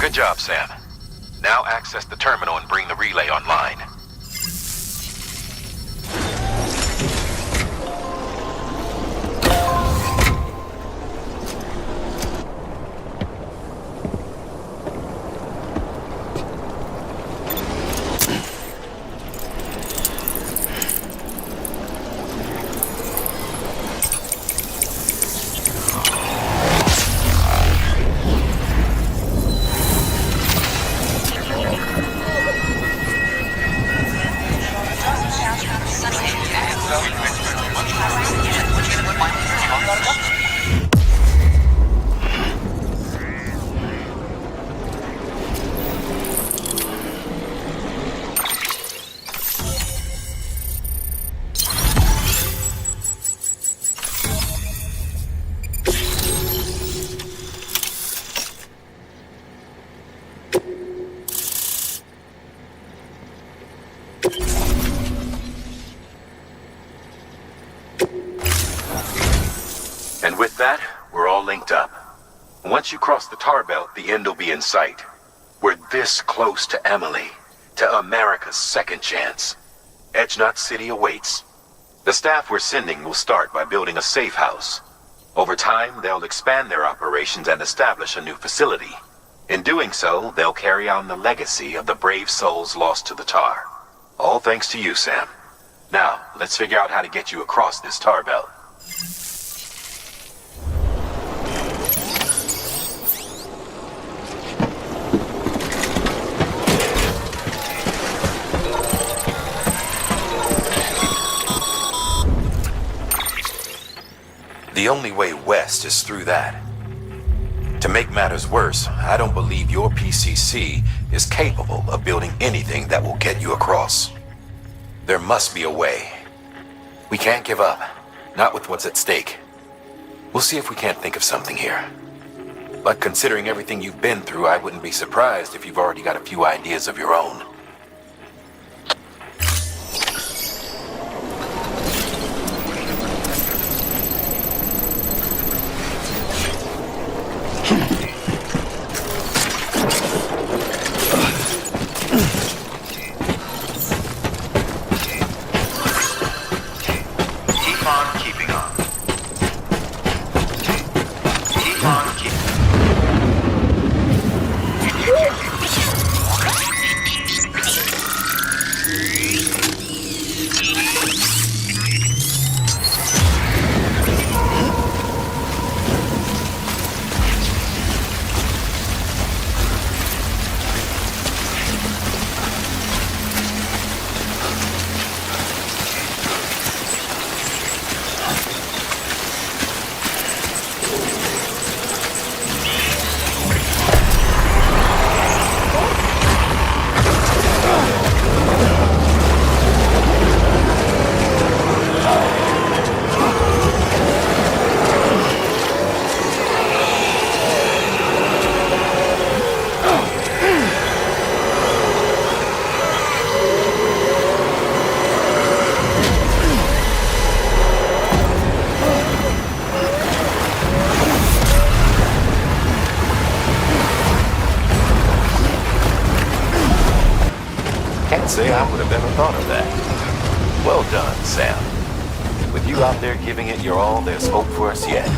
[SPEAKER 1] Good job, Sam. Now access the terminal and bring the relay online. And with that, we're all linked up. Once you cross the tar belt, the end will be in sight. We're this close to Emily, to America's second chance. Edgenut City awaits. The staff we're sending will start by building a safe house. Over time, they'll expand their operations and establish a new facility. In doing so, they'll carry on the legacy of the brave souls lost to the tar. All thanks to you, Sam. Now, let's figure out how to get you across this tar belt. The only way west is through that. To make matters worse, I don't believe your PCC is capable of building anything that will get you across. There must be a way. We can't give up, not with what's at stake. We'll see if we can't think of something here. But considering everything you've been through, I wouldn't be surprised if you've already got a few ideas of your own. Can't say I would have ever thought of that. Well done, Sam. With you out there giving it your all, there's hope for us yet.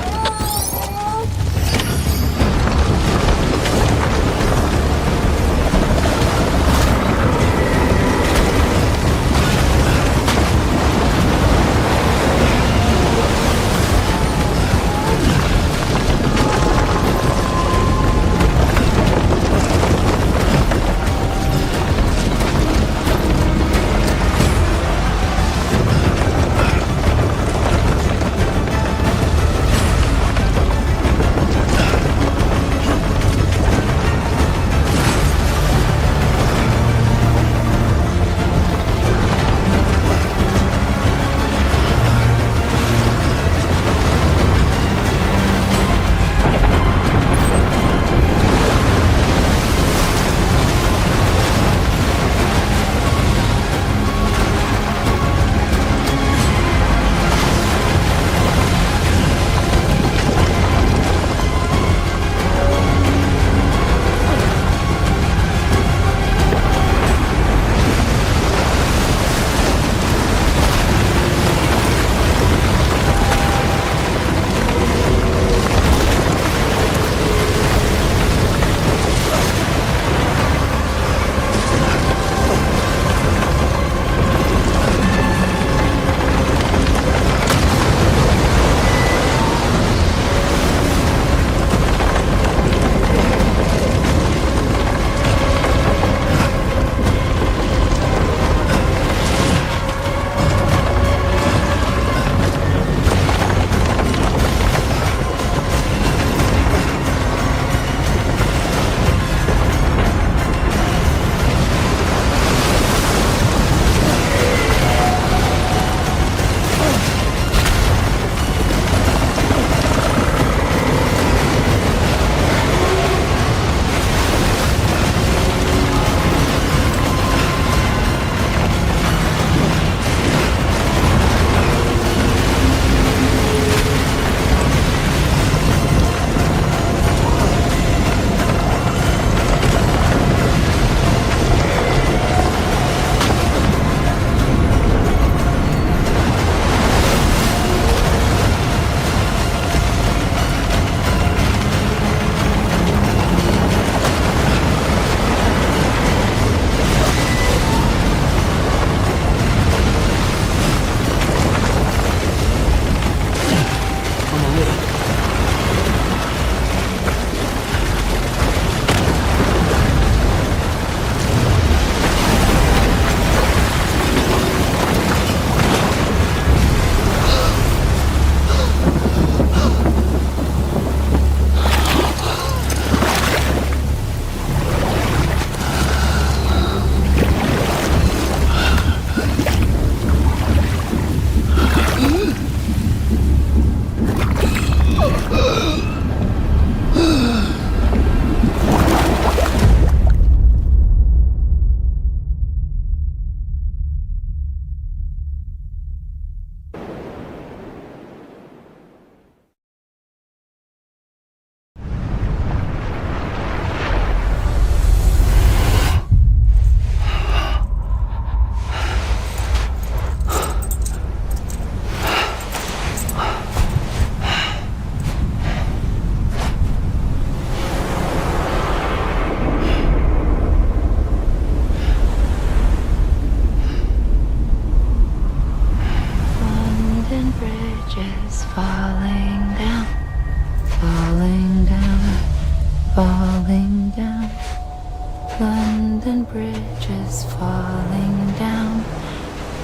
[SPEAKER 11] London Bridge is falling down,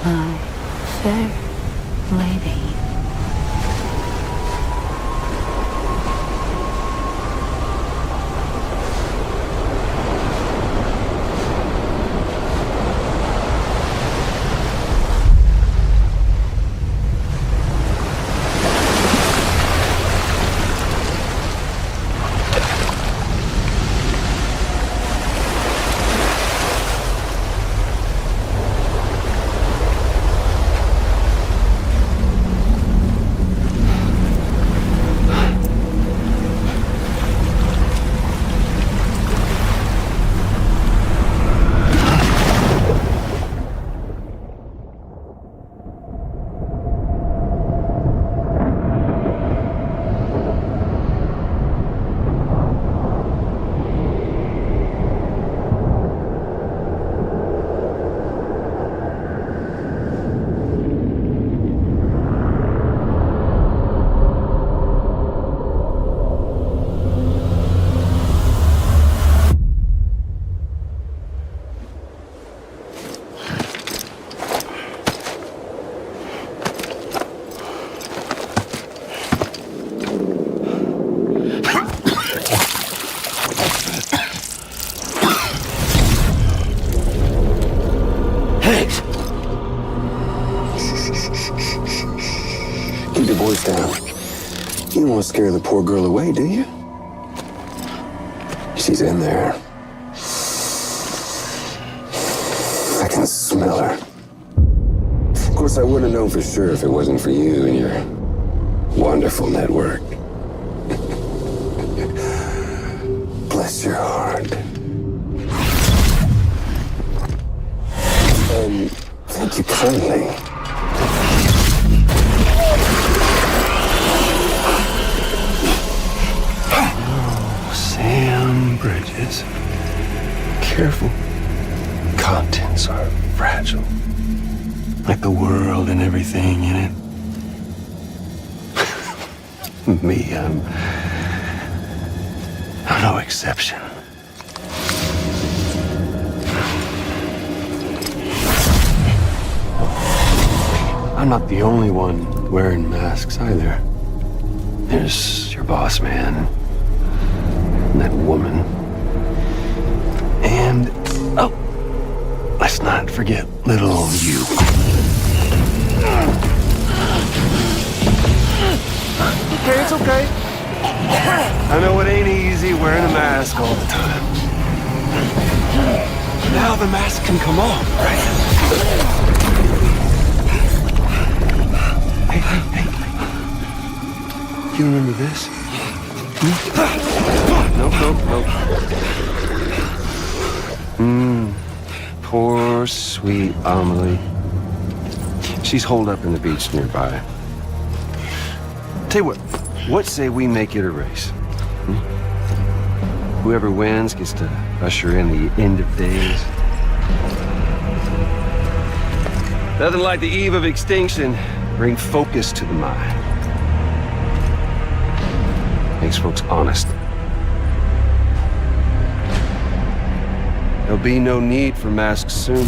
[SPEAKER 11] my fair lady.
[SPEAKER 8] scare the poor girl away, do you? She's in there. I can smell her. Of course, I wouldn't know for sure if it wasn't for you and your wonderful network. Bless your heart. And thank you kindly.
[SPEAKER 3] Oh, Sam Bridges. Careful. Contents are fragile. Like the world and everything in it. Me, I'm no exception. I'm not the only one wearing masks either. There's your boss man, and that woman, and, oh, let's not forget little old you.
[SPEAKER 4] Okay, it's okay. I know it ain't easy wearing a mask all the time.
[SPEAKER 3] Now the mask can come off, right? Hey. You remember this?
[SPEAKER 4] Nope.
[SPEAKER 3] Poor, sweet Amelie. She's holed up in the beach nearby. Tell you what say we make it a race? Whoever wins gets to usher in the end of days. Nothing like the eve of extinction. Bring focus to the mind. Makes folks honest. There'll be no need for masks soon.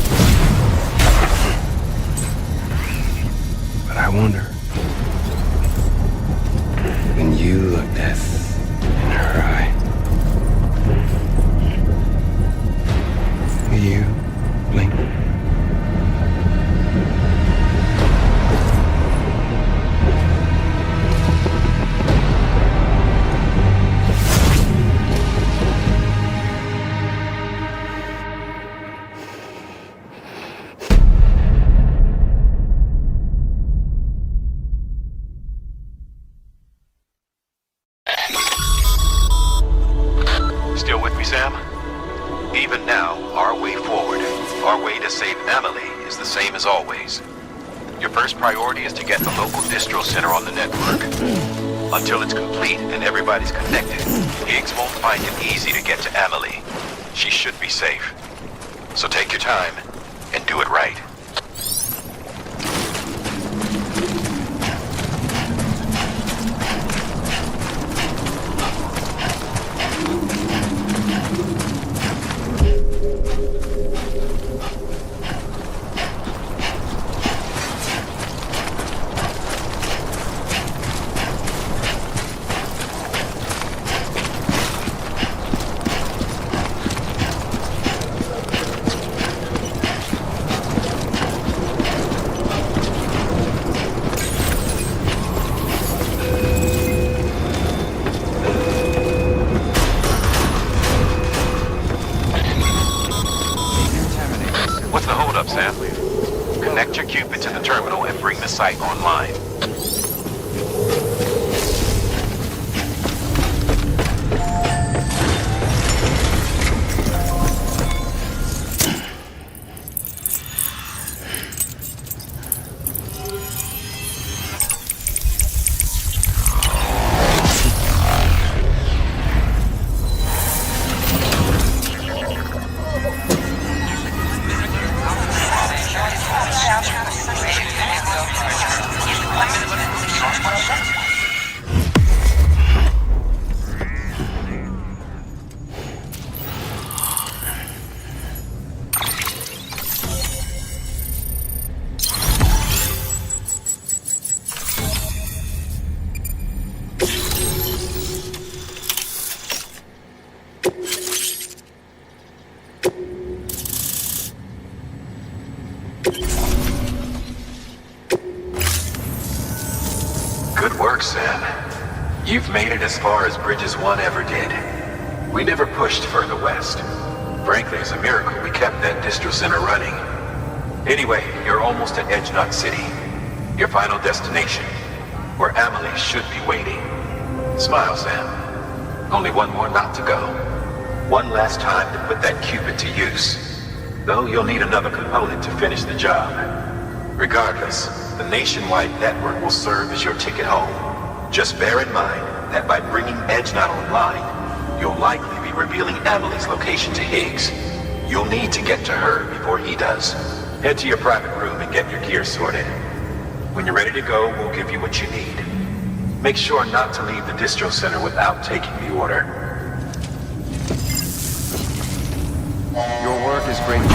[SPEAKER 3] But I wonder, when you look death in her eye, will you blink?
[SPEAKER 1] Still with me, Sam? Even now, our way forward, our way to save Emily, is the same as always. Your first priority is to get the local distro center on the network. Until it's complete and everybody's connected, Higgs won't find it easy to get to Emily. She should be safe. So take your time and do it right. What's the holdup, Sam? Connect your Cupid to the terminal and bring the site online. Good work, Sam. You've made it as far as Bridges 1 ever did. We never pushed further west. Frankly, it's a miracle we kept that distro center running. Anyway, you're almost at Edge Knot City. Your final destination, where Amelie should be waiting. Smile, Sam. Only one more knot to go. One last time to put that Cupid to use. Though you'll need another component to finish the job. Regardless, the nationwide network will serve as your ticket home. Just bear in mind that by bringing Edge Knot online, you'll likely be revealing Amelie's location to Higgs. You'll need to get to her before he does. Head to your private room and get your gear sorted. When you're ready to go, we'll give you what you need. Make sure not to leave the distro center without taking the order.
[SPEAKER 2] Your work is great.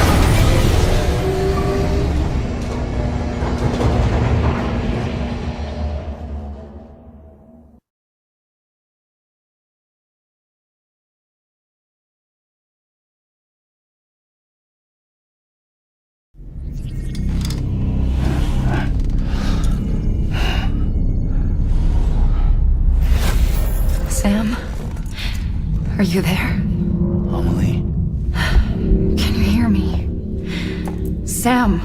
[SPEAKER 11] Sam? Are you there?
[SPEAKER 5] Amelie?
[SPEAKER 11] Can you hear me? Sam!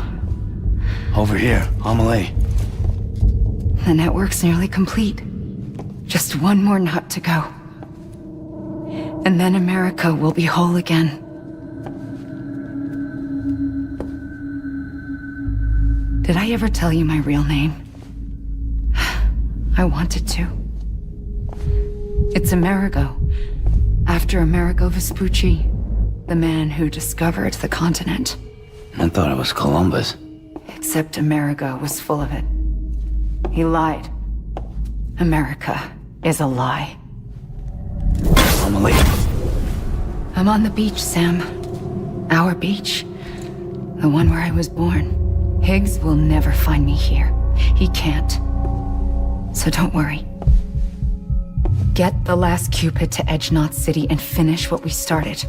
[SPEAKER 5] Over here, Amelie.
[SPEAKER 11] The network's nearly complete. Just one more knot to go. And then America will be whole again. Did I ever tell you my real name? I wanted to. It's Amerigo, after Amerigo Vespucci, the man who discovered the continent.
[SPEAKER 5] I thought it was Columbus.
[SPEAKER 11] Except Amerigo was full of it. He lied. America is a lie.
[SPEAKER 5] Amelie.
[SPEAKER 11] I'm on the beach, Sam. Our beach. The one where I was born. Higgs will never find me here. He can't. So don't worry. Get the last Cupid to Edge Knot City and finish what we started.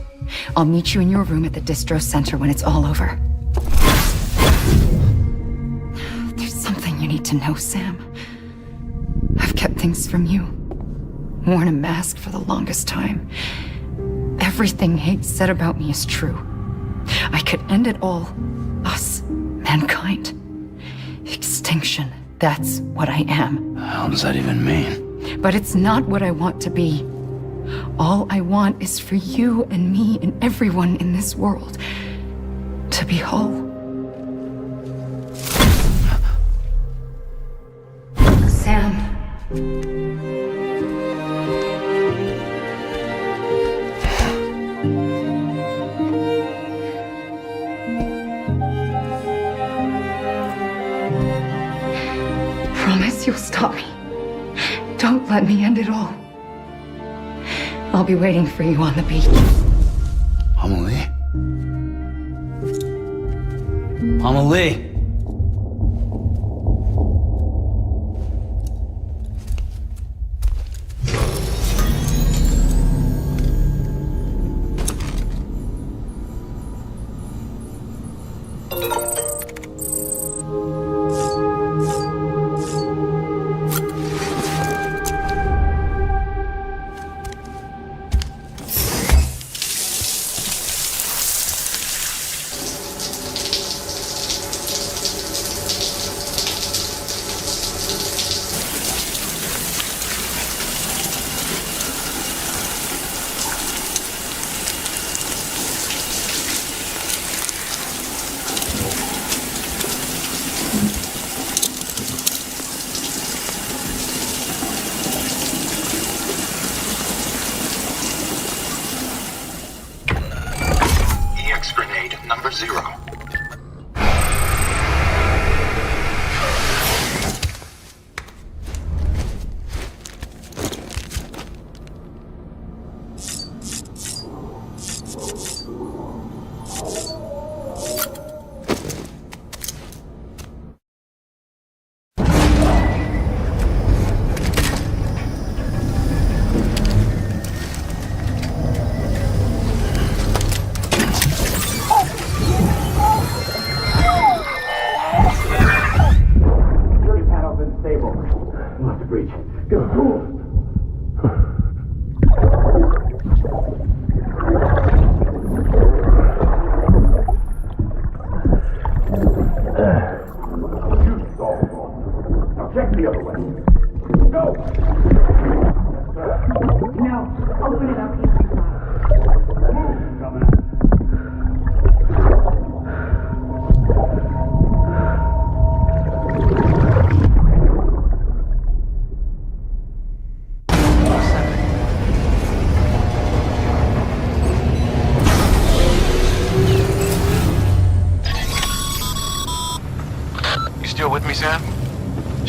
[SPEAKER 11] I'll meet you in your room at the distro center when it's all over. There's something you need to know, Sam. I've kept things from you. Worn a mask for the longest time. Everything Higgs said about me is true. I could end it all. Us. Mankind. Extinction. That's what I am.
[SPEAKER 5] How does that even mean?
[SPEAKER 11] But it's not what I want to be. All I want is for you and me and everyone in this world to be whole. Sam. Promise you'll stop me. Don't let me end it all. I'll be waiting for you on the beach.
[SPEAKER 5] Amelie? Amelie!
[SPEAKER 9] Grenade number 0.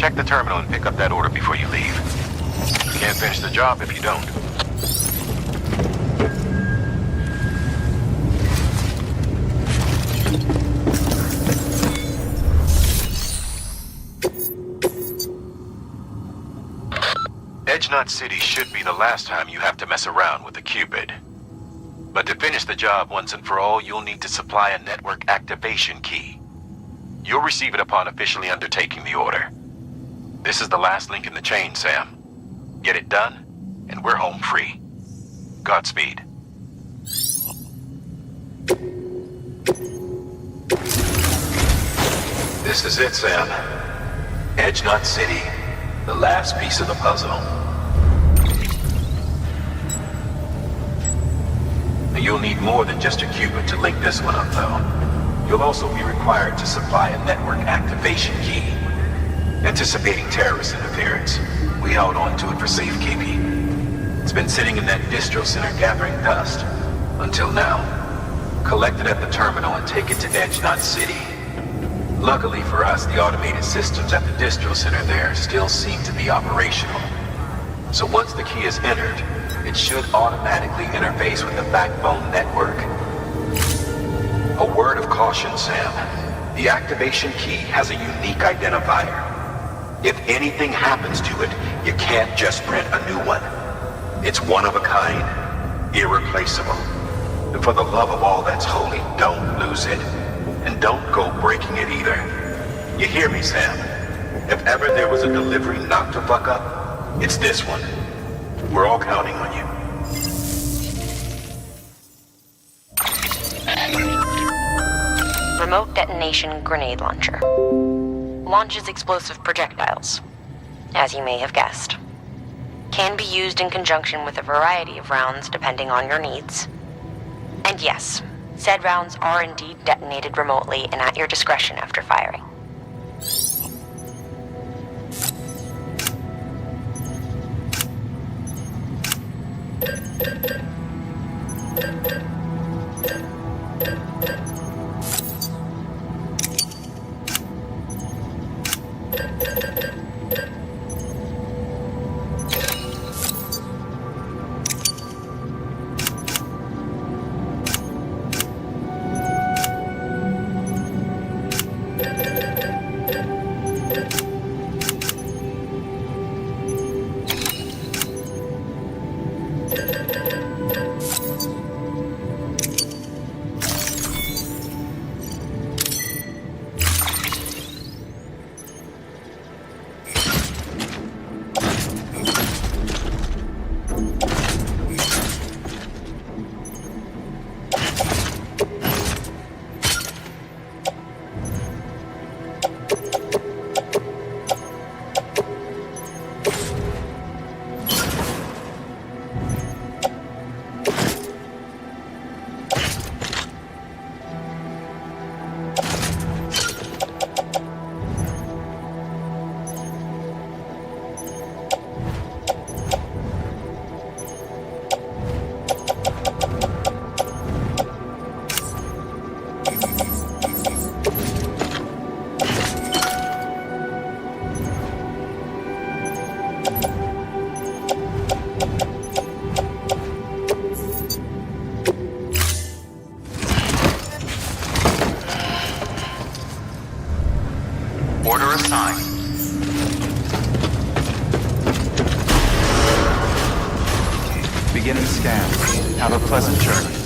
[SPEAKER 1] Check the terminal and pick up that order before you leave. You can't finish the job if you don't. Edge-Knot City should be the last time you have to mess around with the Cupid. But to finish the job once and for all, you'll need to supply a network activation key. You'll receive it upon officially undertaking the order. This is the last link in the chain, Sam. Get it done, and we're home free. Godspeed. This is it, Sam. Edge-Knot City, the last piece of the puzzle. You'll need more than just a Cupid to link this one up, though. You'll also be required to supply a network activation key. Anticipating terrorist interference, we held on to it for safekeeping. It's been sitting in that distro center gathering dust, until now. Collect it at the terminal and take it to Edge-Knot City. Luckily for us, the automated systems at the distro center there still seem to be operational. So once the key is entered, it should automatically interface with the backbone network. A word of caution, Sam. The activation key has a unique identifier. If anything happens to it, you can't just print a new one. It's one of a kind, irreplaceable. And for the love of all that's holy, don't lose it. And don't go breaking it either. You hear me, Sam? If ever there was a delivery not to fuck up, it's this one. We're all counting on you.
[SPEAKER 14] Remote detonation grenade launcher. Launches explosive projectiles, as you may have guessed. Can be used in conjunction with a variety of rounds depending on your needs. And yes, said rounds are indeed detonated remotely and at your discretion after firing.
[SPEAKER 2] Order assigned. Beginning scan. Have a pleasant journey.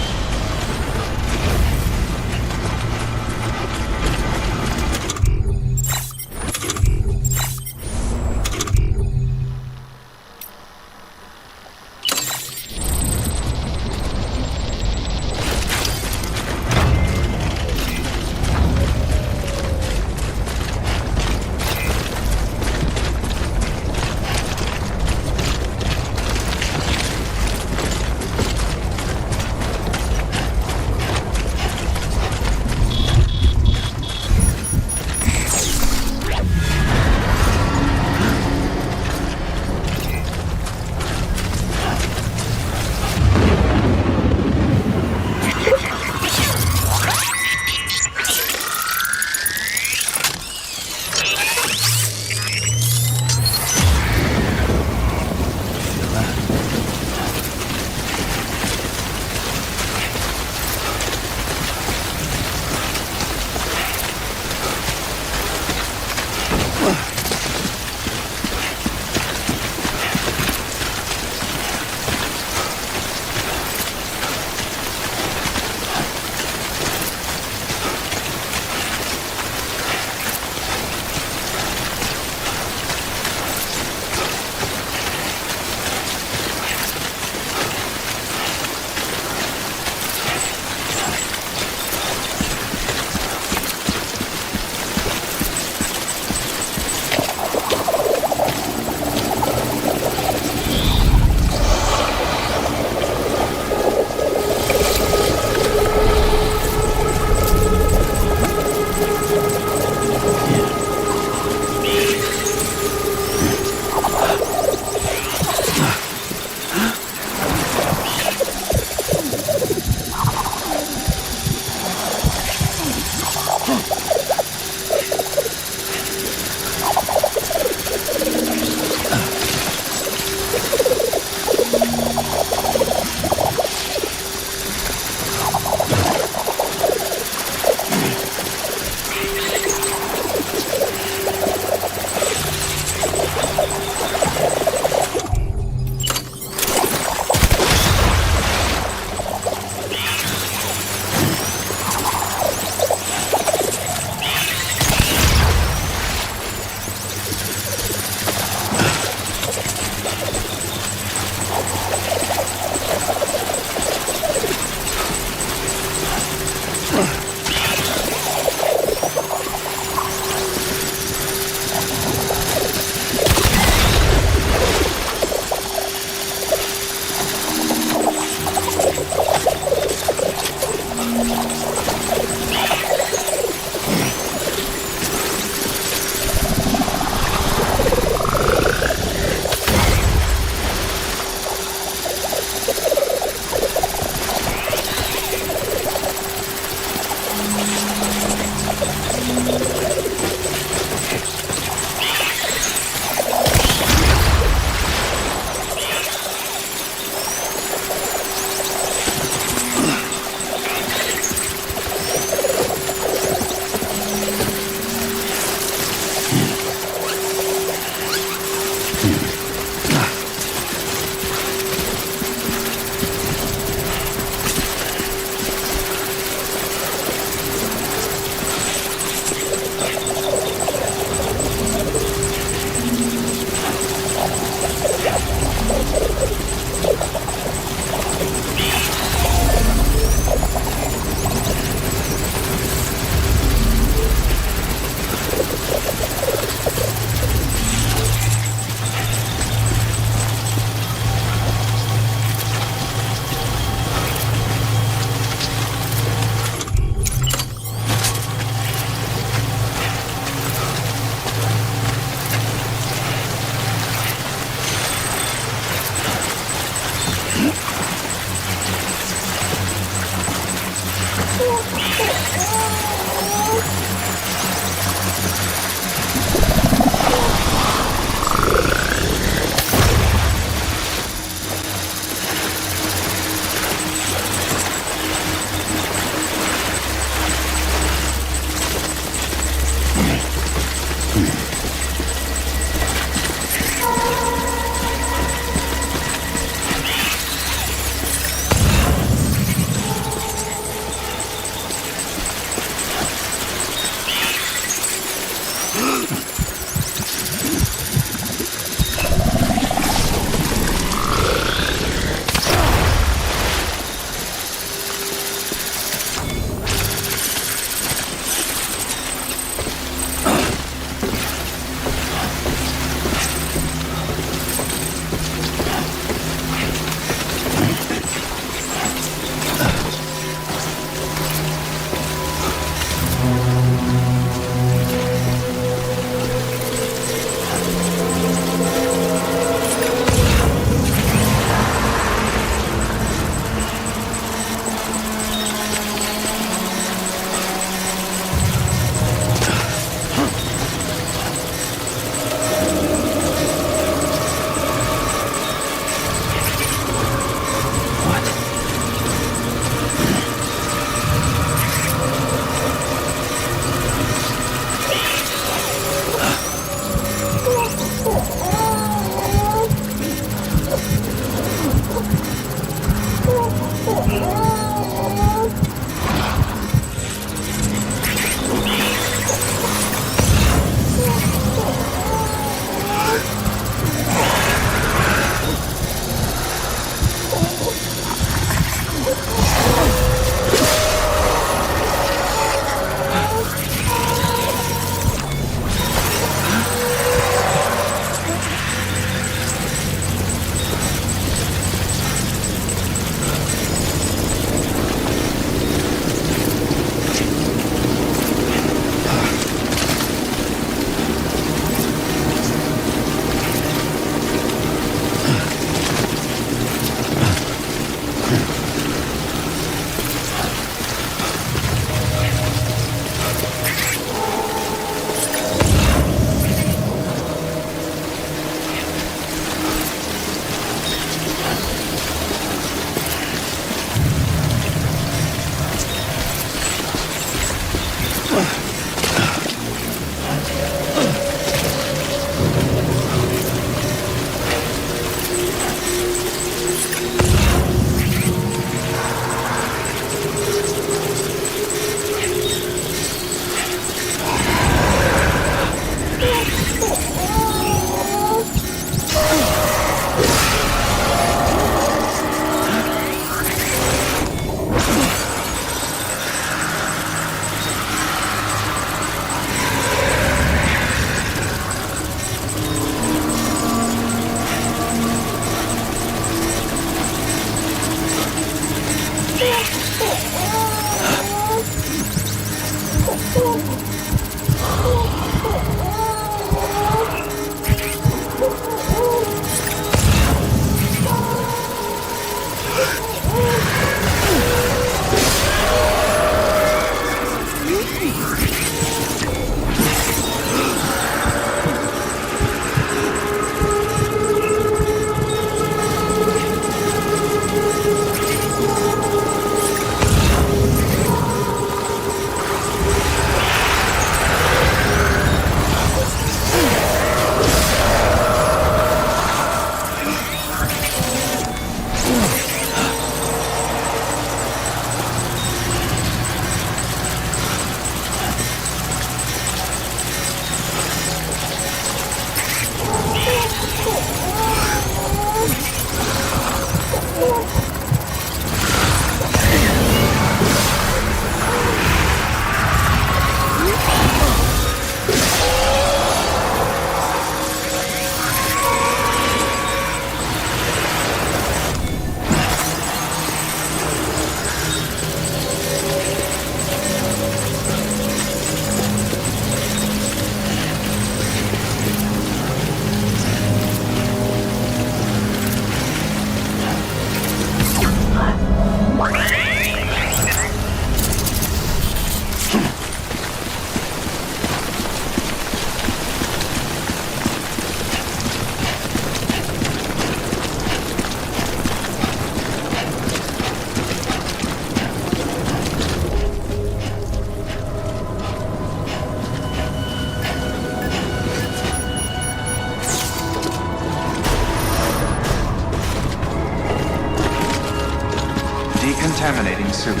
[SPEAKER 2] Decontaminating suit.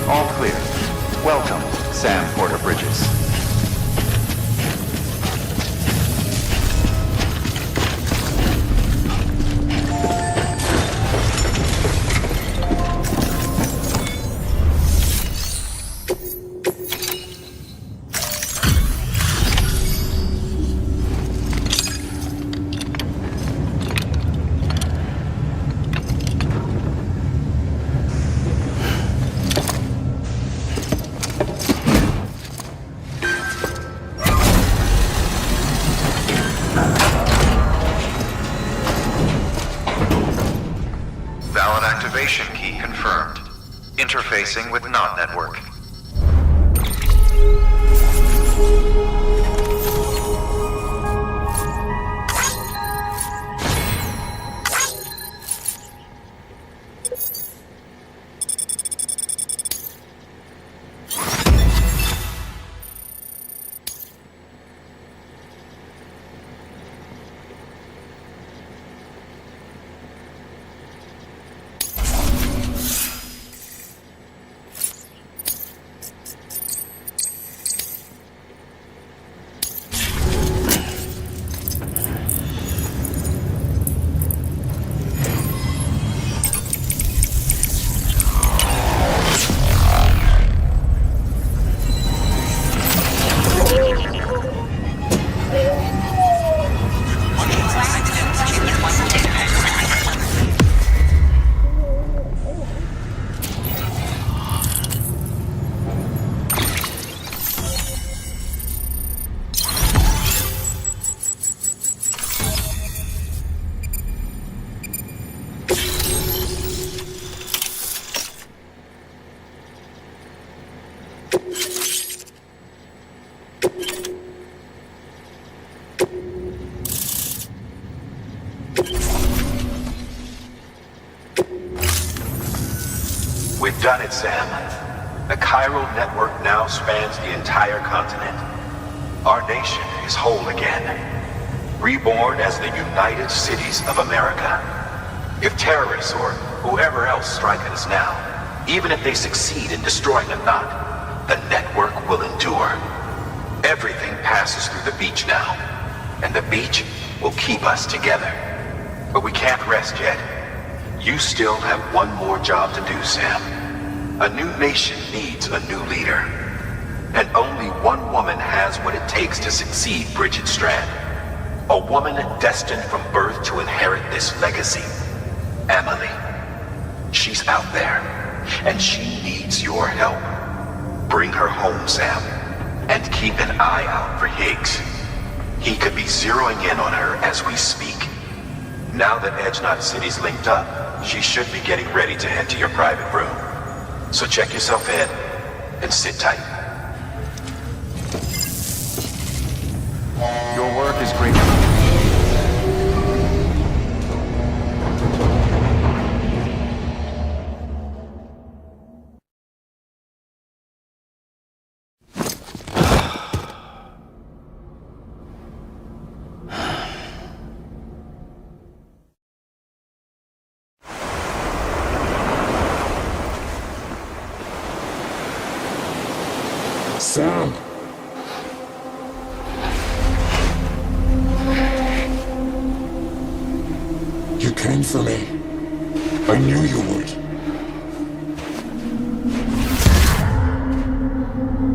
[SPEAKER 2] All clear. Welcome, Sam Porter Bridges. Valid activation key confirmed. Interfacing with NOT network.
[SPEAKER 1] We've done it, Sam. The chiral network now spans the entire continent. Our nation is whole again. Reborn as the United Cities of America. If terrorists or whoever else strike at us now, even if they succeed in destroying the knot, the network will endure. Everything passes through the beach now, and the beach will keep us together. But we can't rest yet. You still have one more job to do, Sam. A new nation needs a new leader. And only one woman has what it takes to succeed Bridget Strand. A woman destined from birth to inherit this legacy. Emily. She's out there, and she needs your help. Bring her home, Sam. And keep an eye out for Higgs. He could be zeroing in on her as we speak. Now that Edge Knot City's linked up, she should be getting ready to head to your private room. So check yourself in, and sit tight.
[SPEAKER 2] Your work is great.
[SPEAKER 8] Sam! You came for me. I knew you would.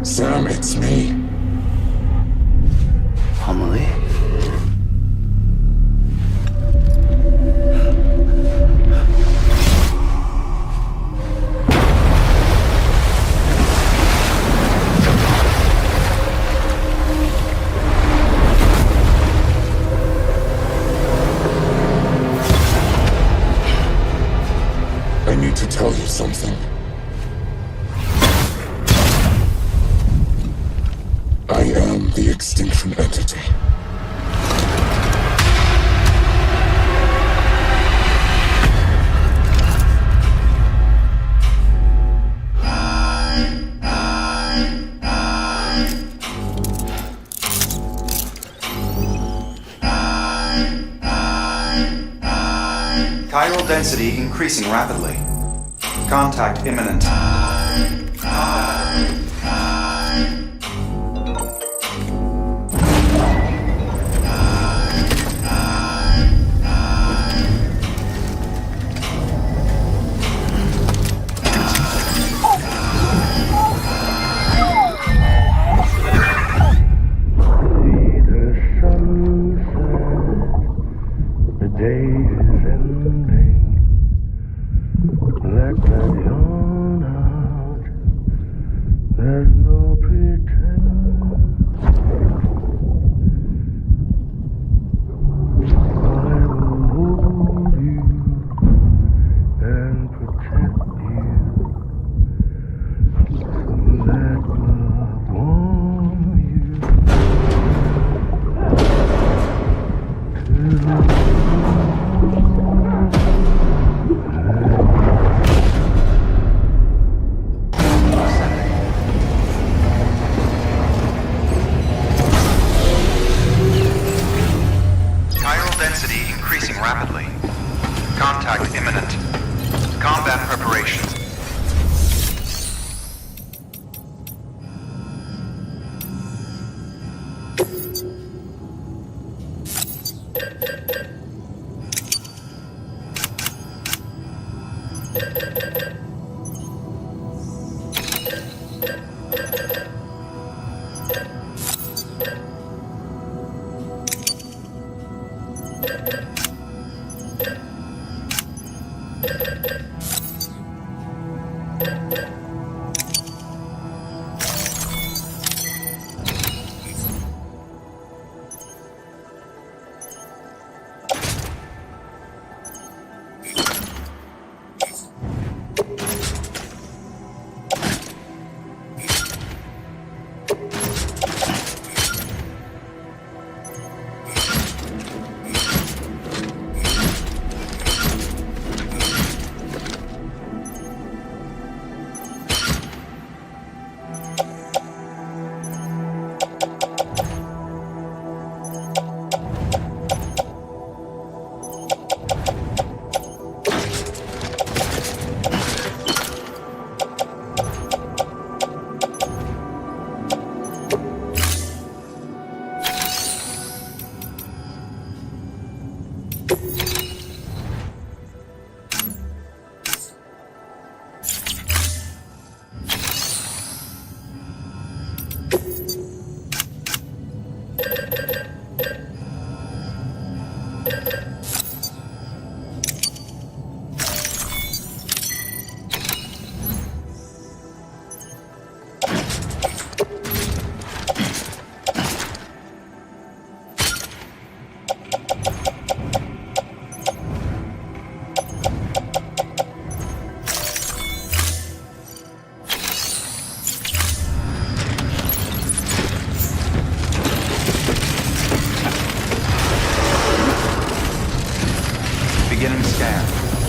[SPEAKER 8] Sam, it's me.
[SPEAKER 5] Emily?
[SPEAKER 8] I need to tell you something. I am the extinction entity.
[SPEAKER 2] Chiral density increasing rapidly. Contact imminent.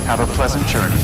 [SPEAKER 2] Have a pleasant journey.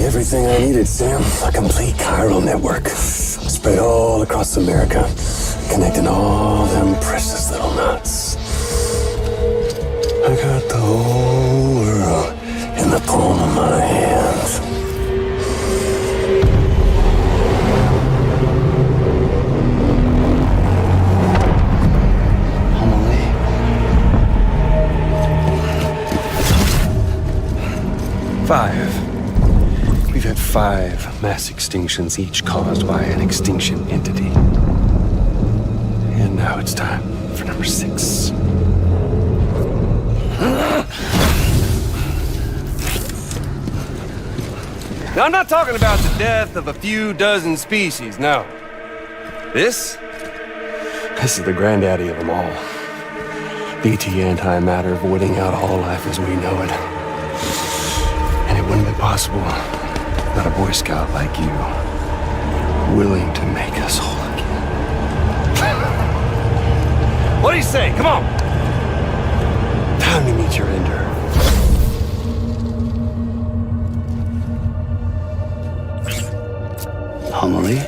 [SPEAKER 8] Everything I needed, Sam. A complete chiral network. Spread all across America. Connecting all them precious little knots. I got the whole world in the palm of my hand.
[SPEAKER 3] Homily. 5. We've had 5 mass extinctions, each caused by an extinction entity. And now it's time for number 6.
[SPEAKER 4] Now, I'm not talking about the death of a few dozen species, no. This
[SPEAKER 3] is the granddaddy of them all. BT antimatter voiding out all life as we know it. And it wouldn't be possible without a Boy Scout like you, willing to make us whole again. What do you say? Come on! Time to meet your ender.
[SPEAKER 5] Homily?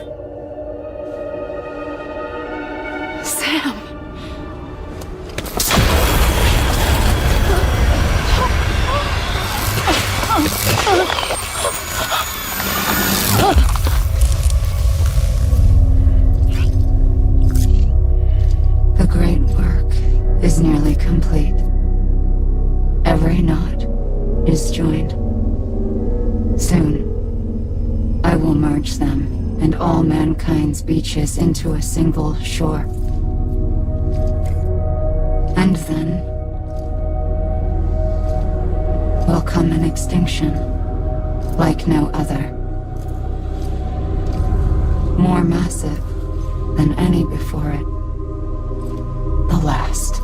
[SPEAKER 11] Sam. The great work is nearly complete. Every knot is joined. Soon, I will merge them and all mankind's beaches into a single shore. And then will come an extinction like no other. More massive than any before it. The last.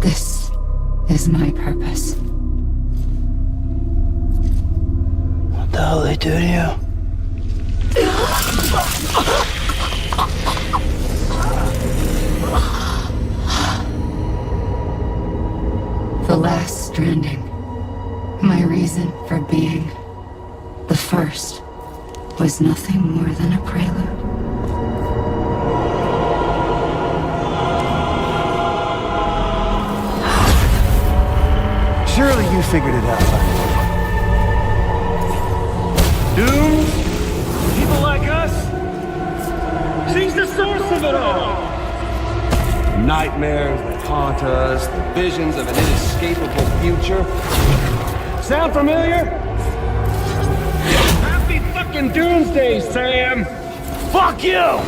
[SPEAKER 11] This is my purpose.
[SPEAKER 5] What the hell they do to you?
[SPEAKER 11] The last stranding. My reason for being. The first was nothing more than a prelude.
[SPEAKER 4] Surely you figured it out by now.
[SPEAKER 13] Doomed? People like us? She's the source of it all!
[SPEAKER 3] Nightmares that haunt us, the visions of an inescapable future.
[SPEAKER 13] Sound familiar? Happy fucking doomsday, Sam! Fuck you!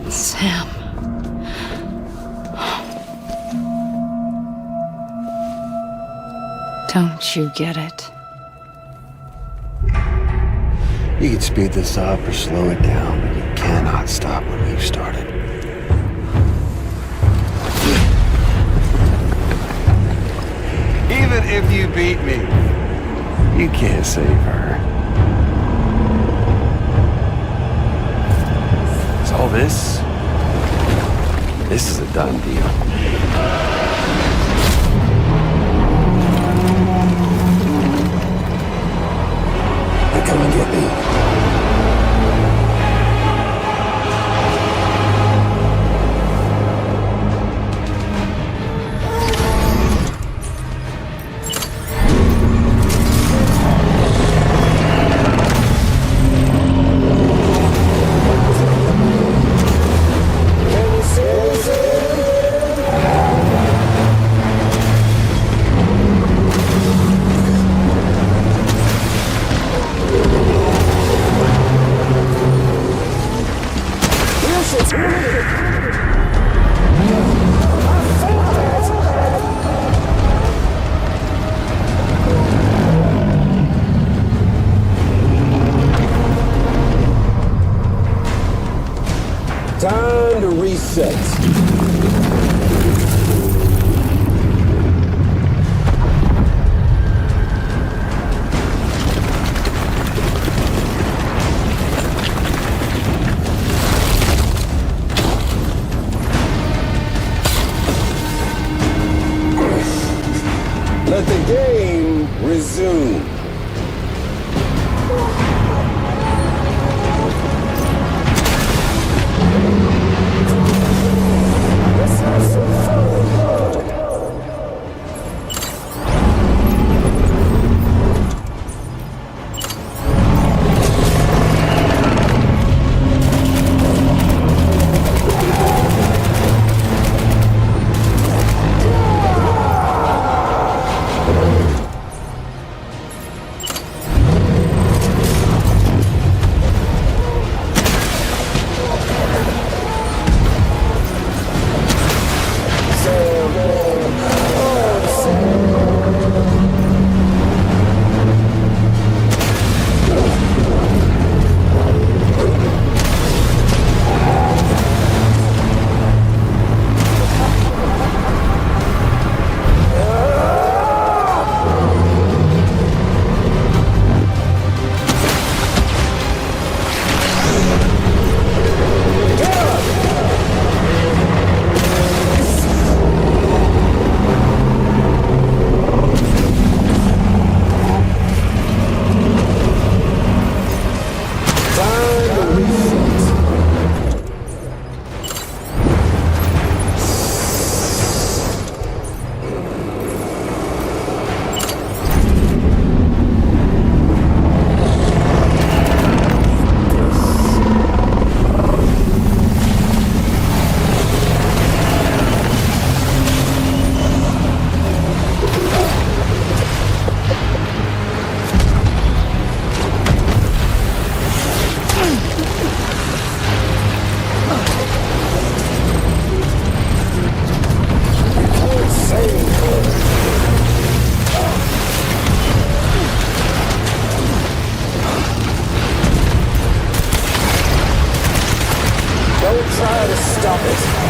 [SPEAKER 11] Sam. Don't you get it?
[SPEAKER 3] You can speed this up or slow it down, but you cannot stop what we've started. Even if you beat me, you can't save her. So all this is a done deal. Come and get me. Time to reset. Let the game resume.
[SPEAKER 8] try to stop it.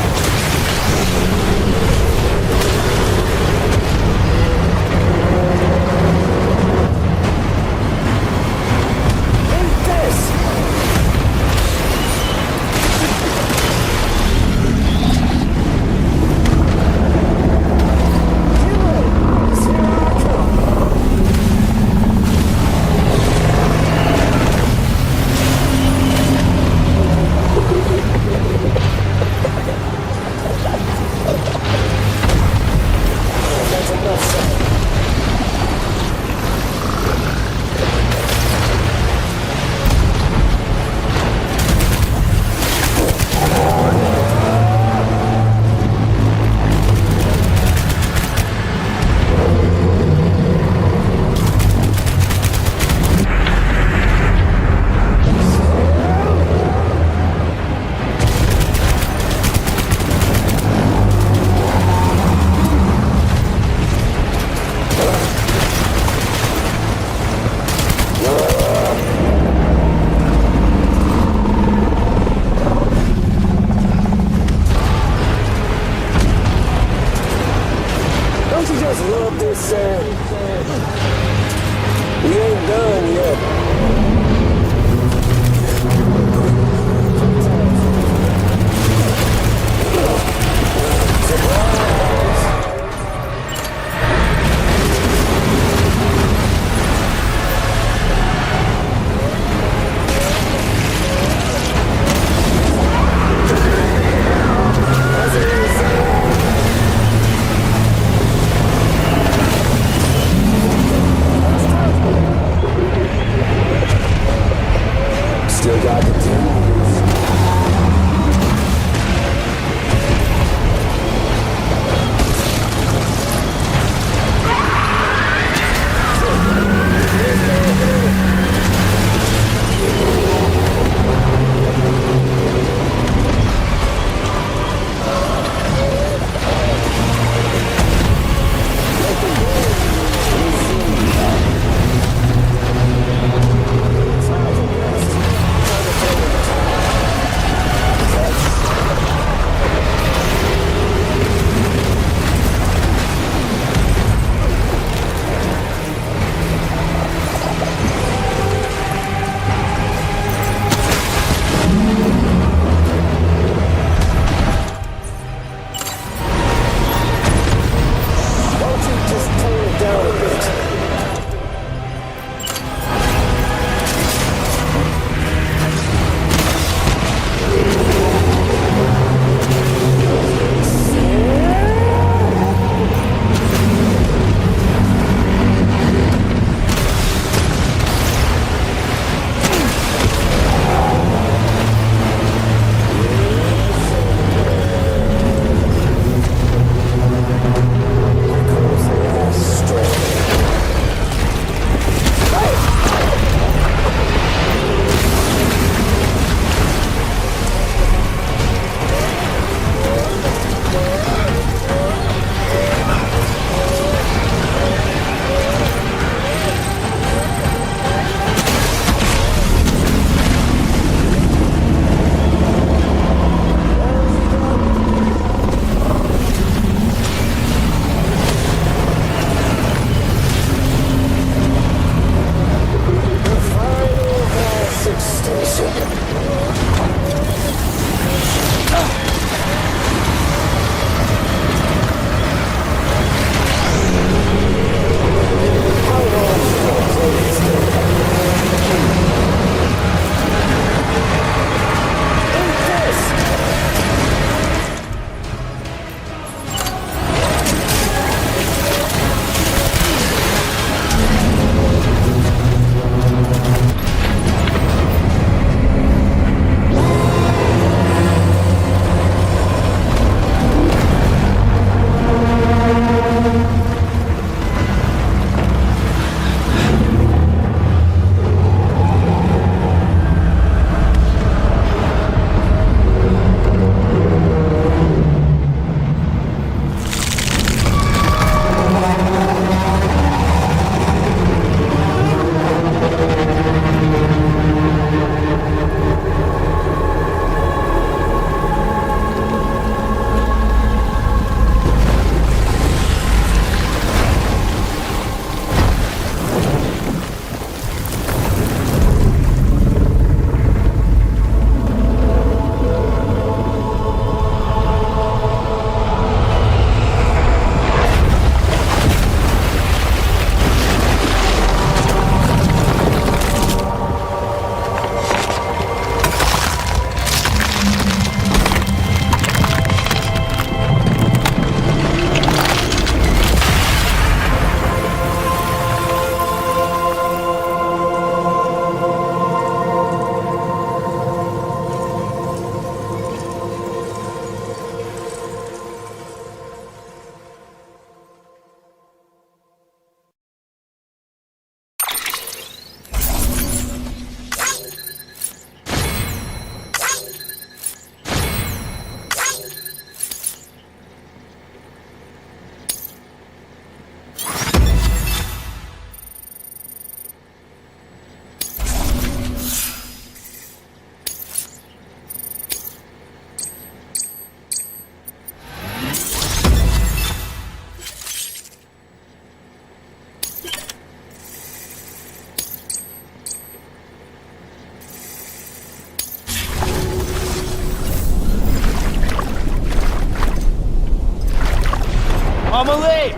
[SPEAKER 10] Amelie!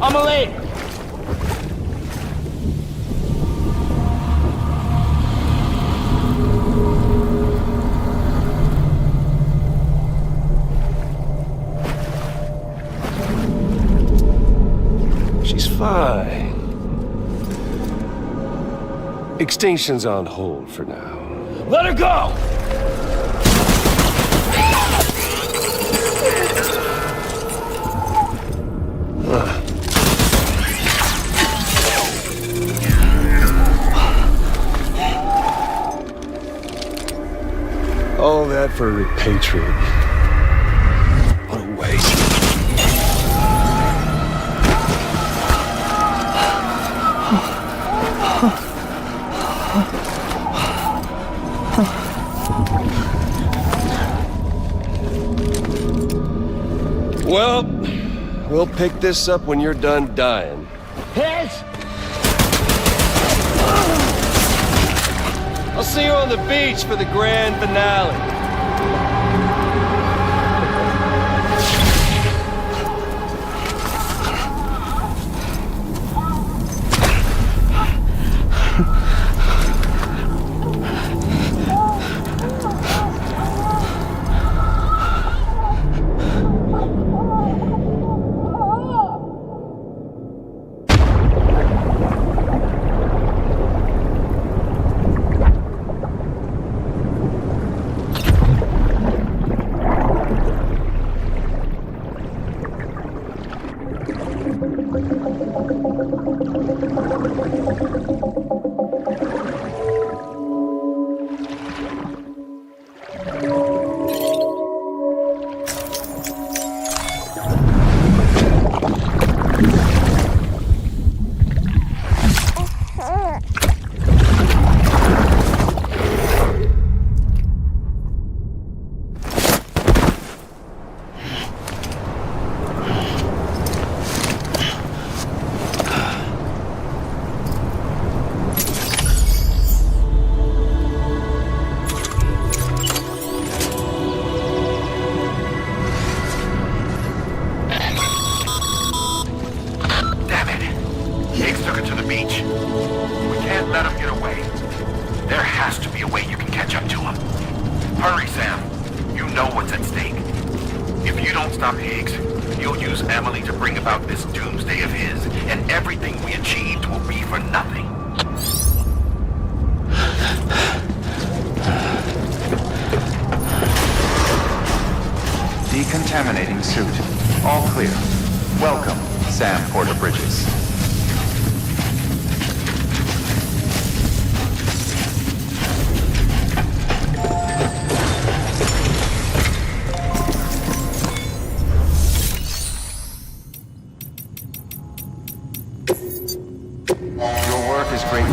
[SPEAKER 10] Amelie!
[SPEAKER 3] She's fine. Extinction's on hold for now.
[SPEAKER 10] Let her go!
[SPEAKER 3] All that for repatriate. What a waste. Well, we'll pick this up when you're done dying.
[SPEAKER 10] Hit!
[SPEAKER 3] I'll see you on the beach for the grand finale.
[SPEAKER 2] Decontaminating suit. All clear. Welcome, Sam Porter Bridges. Your work is great.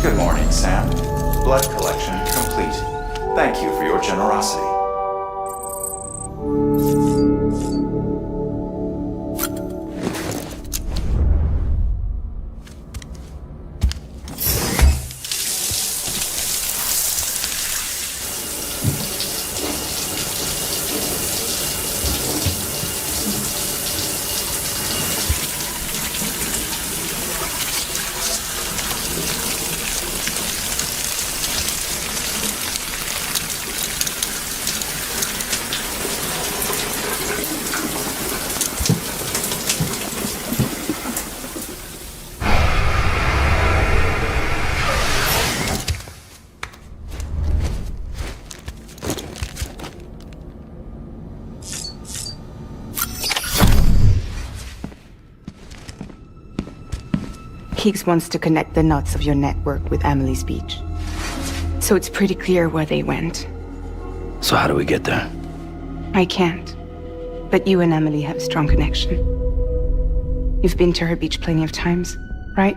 [SPEAKER 2] Good morning, Sam. Blood collection complete. Thank you for your generosity.
[SPEAKER 19] Higgs wants to connect the knots of your network with Amelie's beach. So it's pretty clear where they went.
[SPEAKER 5] So how do we get there?
[SPEAKER 19] I can't. But you and Emily have a strong connection. You've been to her beach plenty of times, right?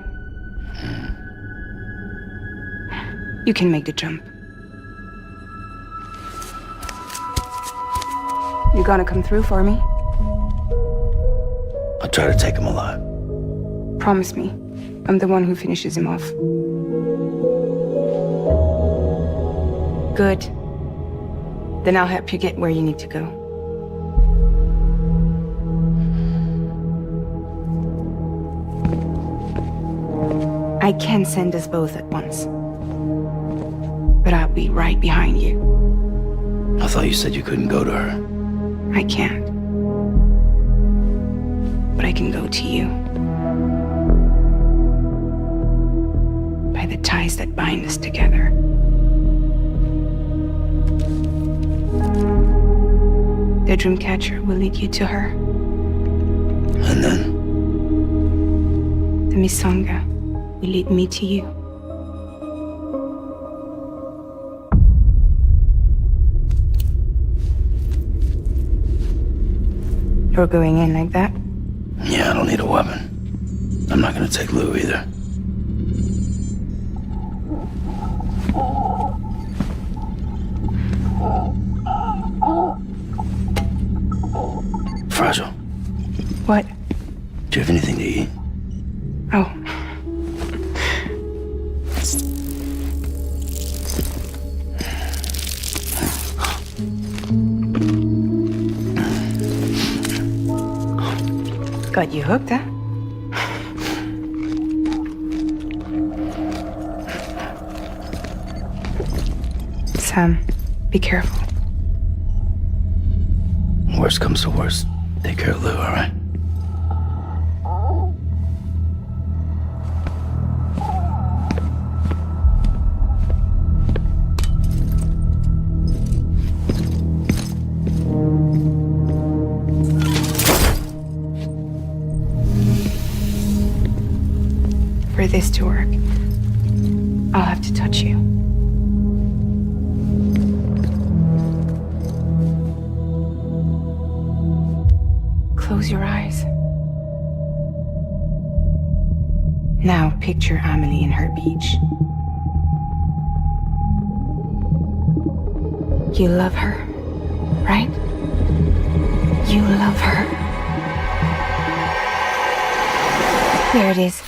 [SPEAKER 19] You can make the jump. You gonna come through for me?
[SPEAKER 5] I'll try to take him alive.
[SPEAKER 19] Promise me. I'm the one who finishes him off. Good. Then I'll help you get where you need to go. I can send us both at once. But I'll be right behind you.
[SPEAKER 5] I thought you said you couldn't go to her.
[SPEAKER 19] I can't. But I can go to you. By the ties that bind us together. The Dreamcatcher will lead you to her.
[SPEAKER 5] And then?
[SPEAKER 19] The Misanga will lead me to you. You're going in like that?
[SPEAKER 5] Yeah, I don't need a weapon. I'm not gonna take Lou either. Fragile.
[SPEAKER 19] What?
[SPEAKER 5] Do you have anything to eat?
[SPEAKER 19] Oh. Got you hooked, huh? Sam, be careful.
[SPEAKER 5] Worst comes to worst. Take care of Lou, all right?
[SPEAKER 19] For this to work, I'll have to touch you. Close your eyes. Now picture Amelie in her beach. You love her, right? You love her. There it is.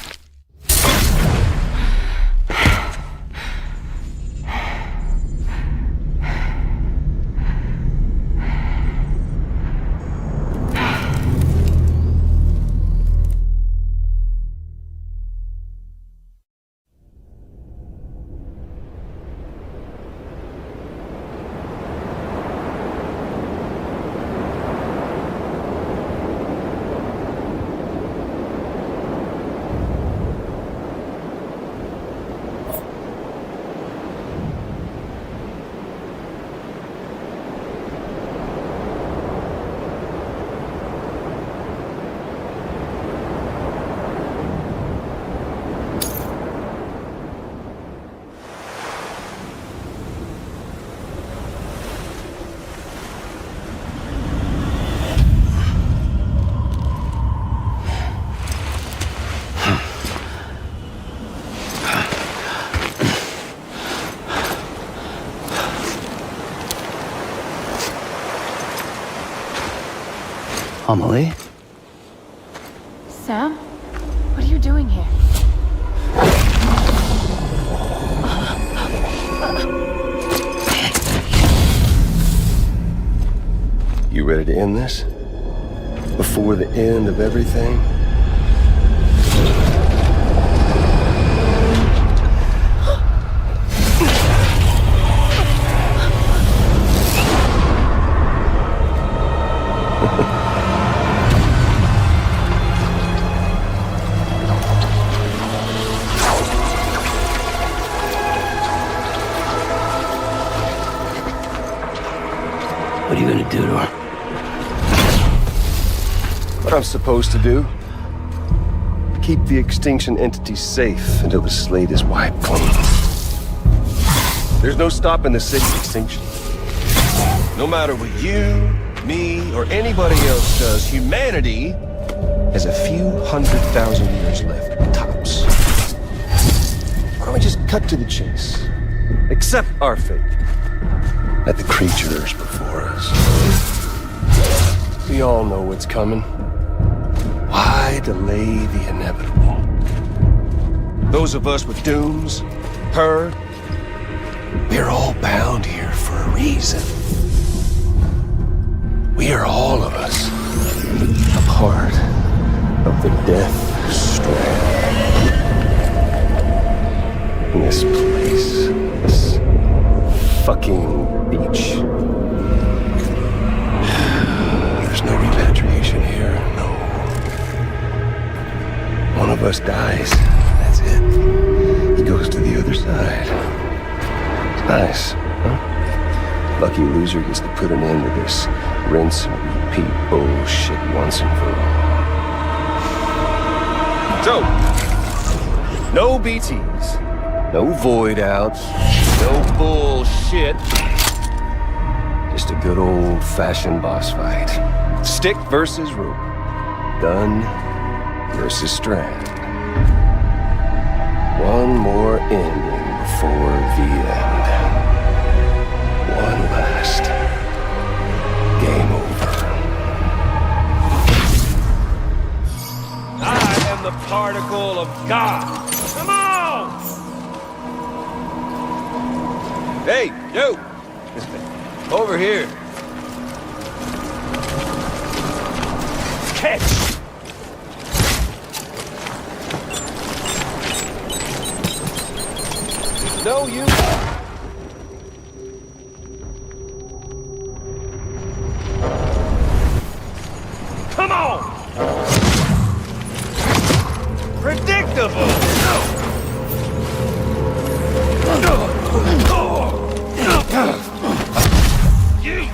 [SPEAKER 5] Amelie?
[SPEAKER 19] Sam? What are you doing here?
[SPEAKER 3] You ready to end this? Before the end of everything?
[SPEAKER 5] What are you gonna do to her?
[SPEAKER 3] What I'm supposed to do? Keep the extinction entity safe until the slate is wiped clean. There's no stopping the city's extinction. No matter what you, me, or anybody else does, humanity
[SPEAKER 4] has a few 100,000 years left, tops. Why don't we just cut to the chase? Accept our fate.
[SPEAKER 3] Let the creatures before us. We all know what's coming. Why delay the inevitable?
[SPEAKER 4] Those of us with dooms, her,
[SPEAKER 3] we're all bound here for a reason. We are all of us a part of the Death Stranding. In this place, this fucking beach. There's no repatriation here, no. One of us dies, that's it. He goes to the other side. It's nice, huh? Lucky loser gets to put an end to this rinse and repeat bullshit once and for all.
[SPEAKER 4] So, no BTs,
[SPEAKER 3] no void outs,
[SPEAKER 4] no bullshit.
[SPEAKER 3] Just a good old-fashioned boss fight.
[SPEAKER 4] Stick versus rope.
[SPEAKER 3] Gun versus strand. One more ending before the end. One last game over.
[SPEAKER 10] I am the particle of God. Come on!
[SPEAKER 4] Hey, you! Over here.
[SPEAKER 10] Catch!
[SPEAKER 4] No, you.
[SPEAKER 10] Come on! Predictable! You!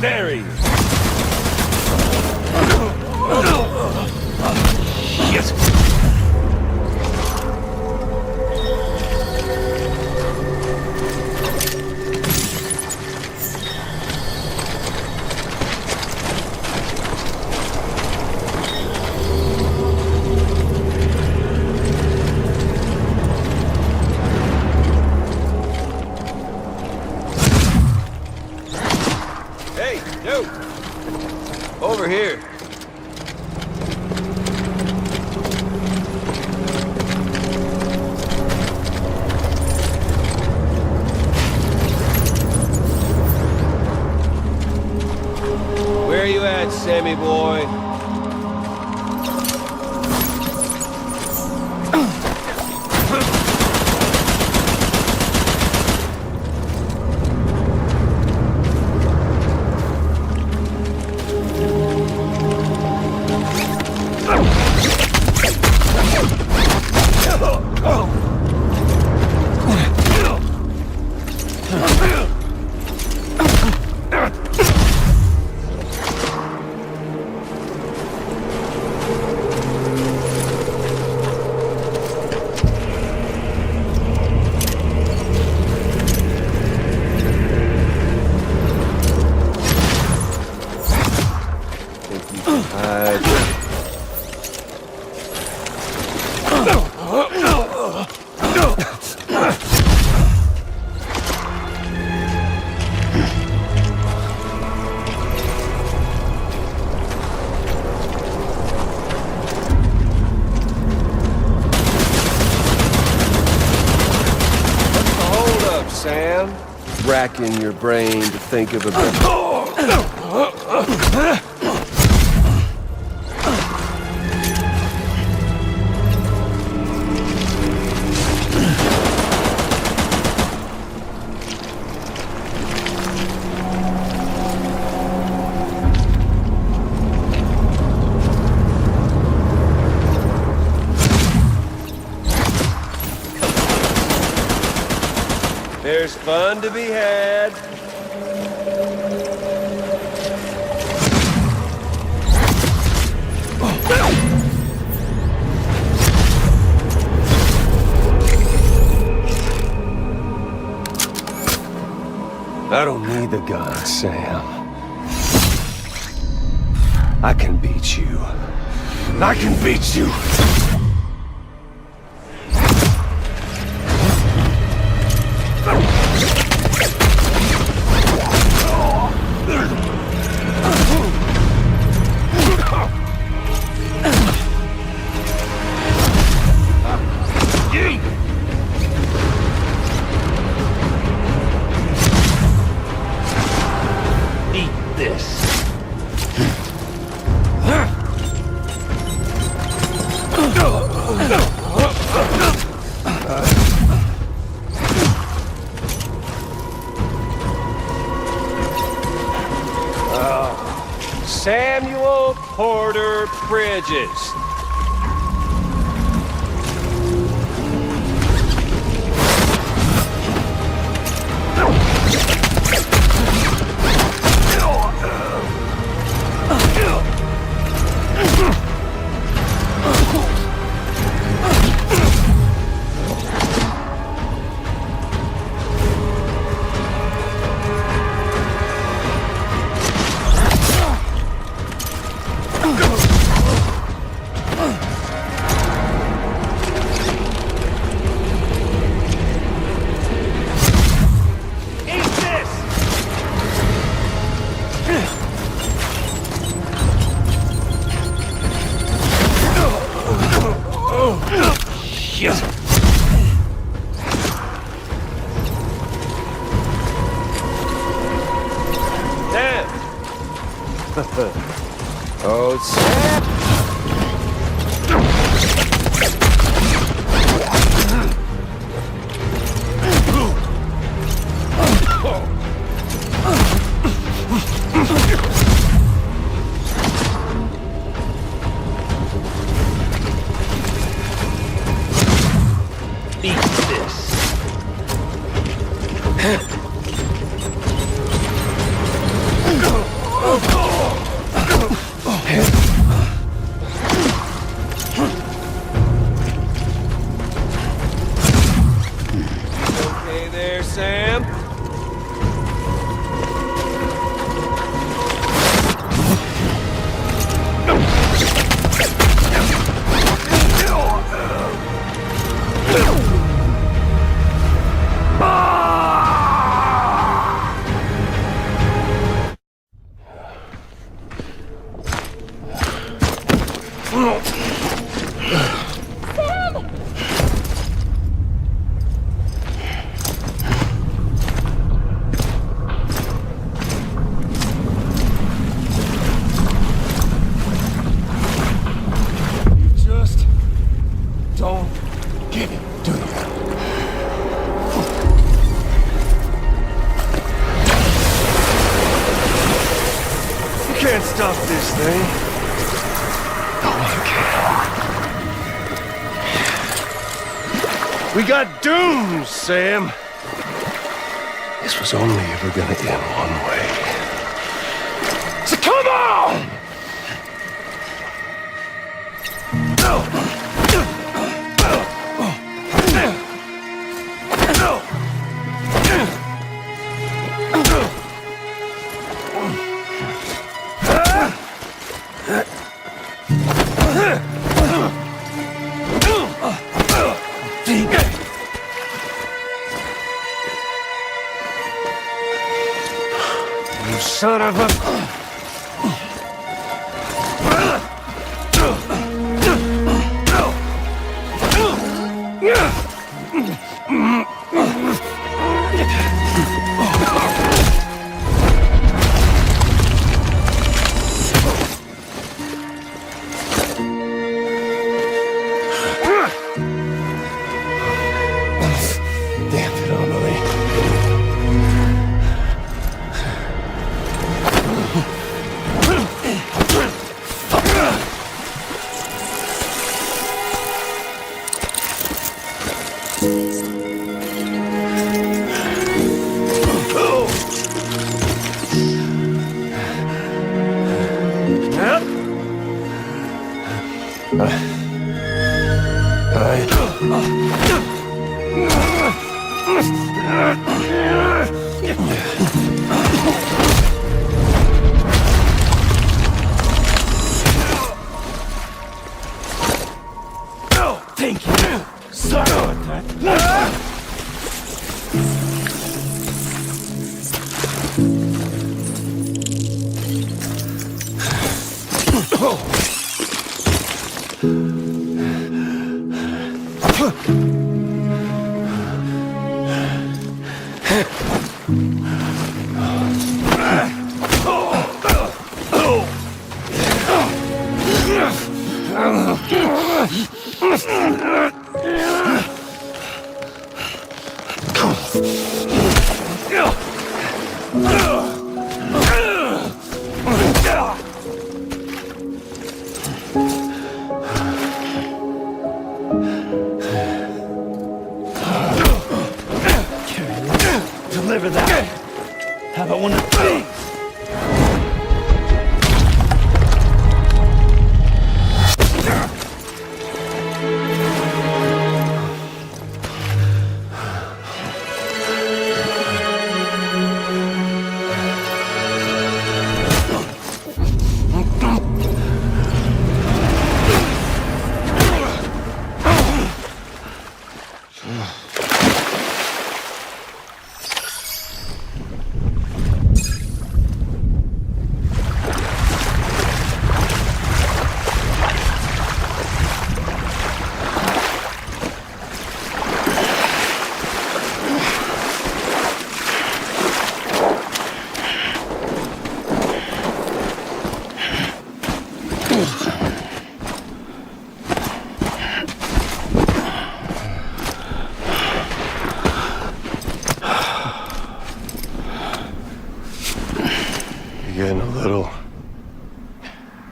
[SPEAKER 10] There he is. Yes.
[SPEAKER 4] Hey, you! Over here. Where you at, Sammy boy? Sam, racking your brain to think of a
[SPEAKER 10] There's fun to be had.
[SPEAKER 3] I don't need the gun, Sam. I can beat you. I can beat you.
[SPEAKER 10] Samuel Porter Bridges.
[SPEAKER 4] Oh, Sam!
[SPEAKER 10] Eat this. Okay there, Sam?
[SPEAKER 3] Just don't get it, do you? You can't stop this thing. No one can. We got doomed, Sam. This was only ever gonna end one way. So come on! You son of a... Damn it, Emily.
[SPEAKER 13] Thank you. Sorry about that. Deliver that. How about one of these?
[SPEAKER 3] Getting a little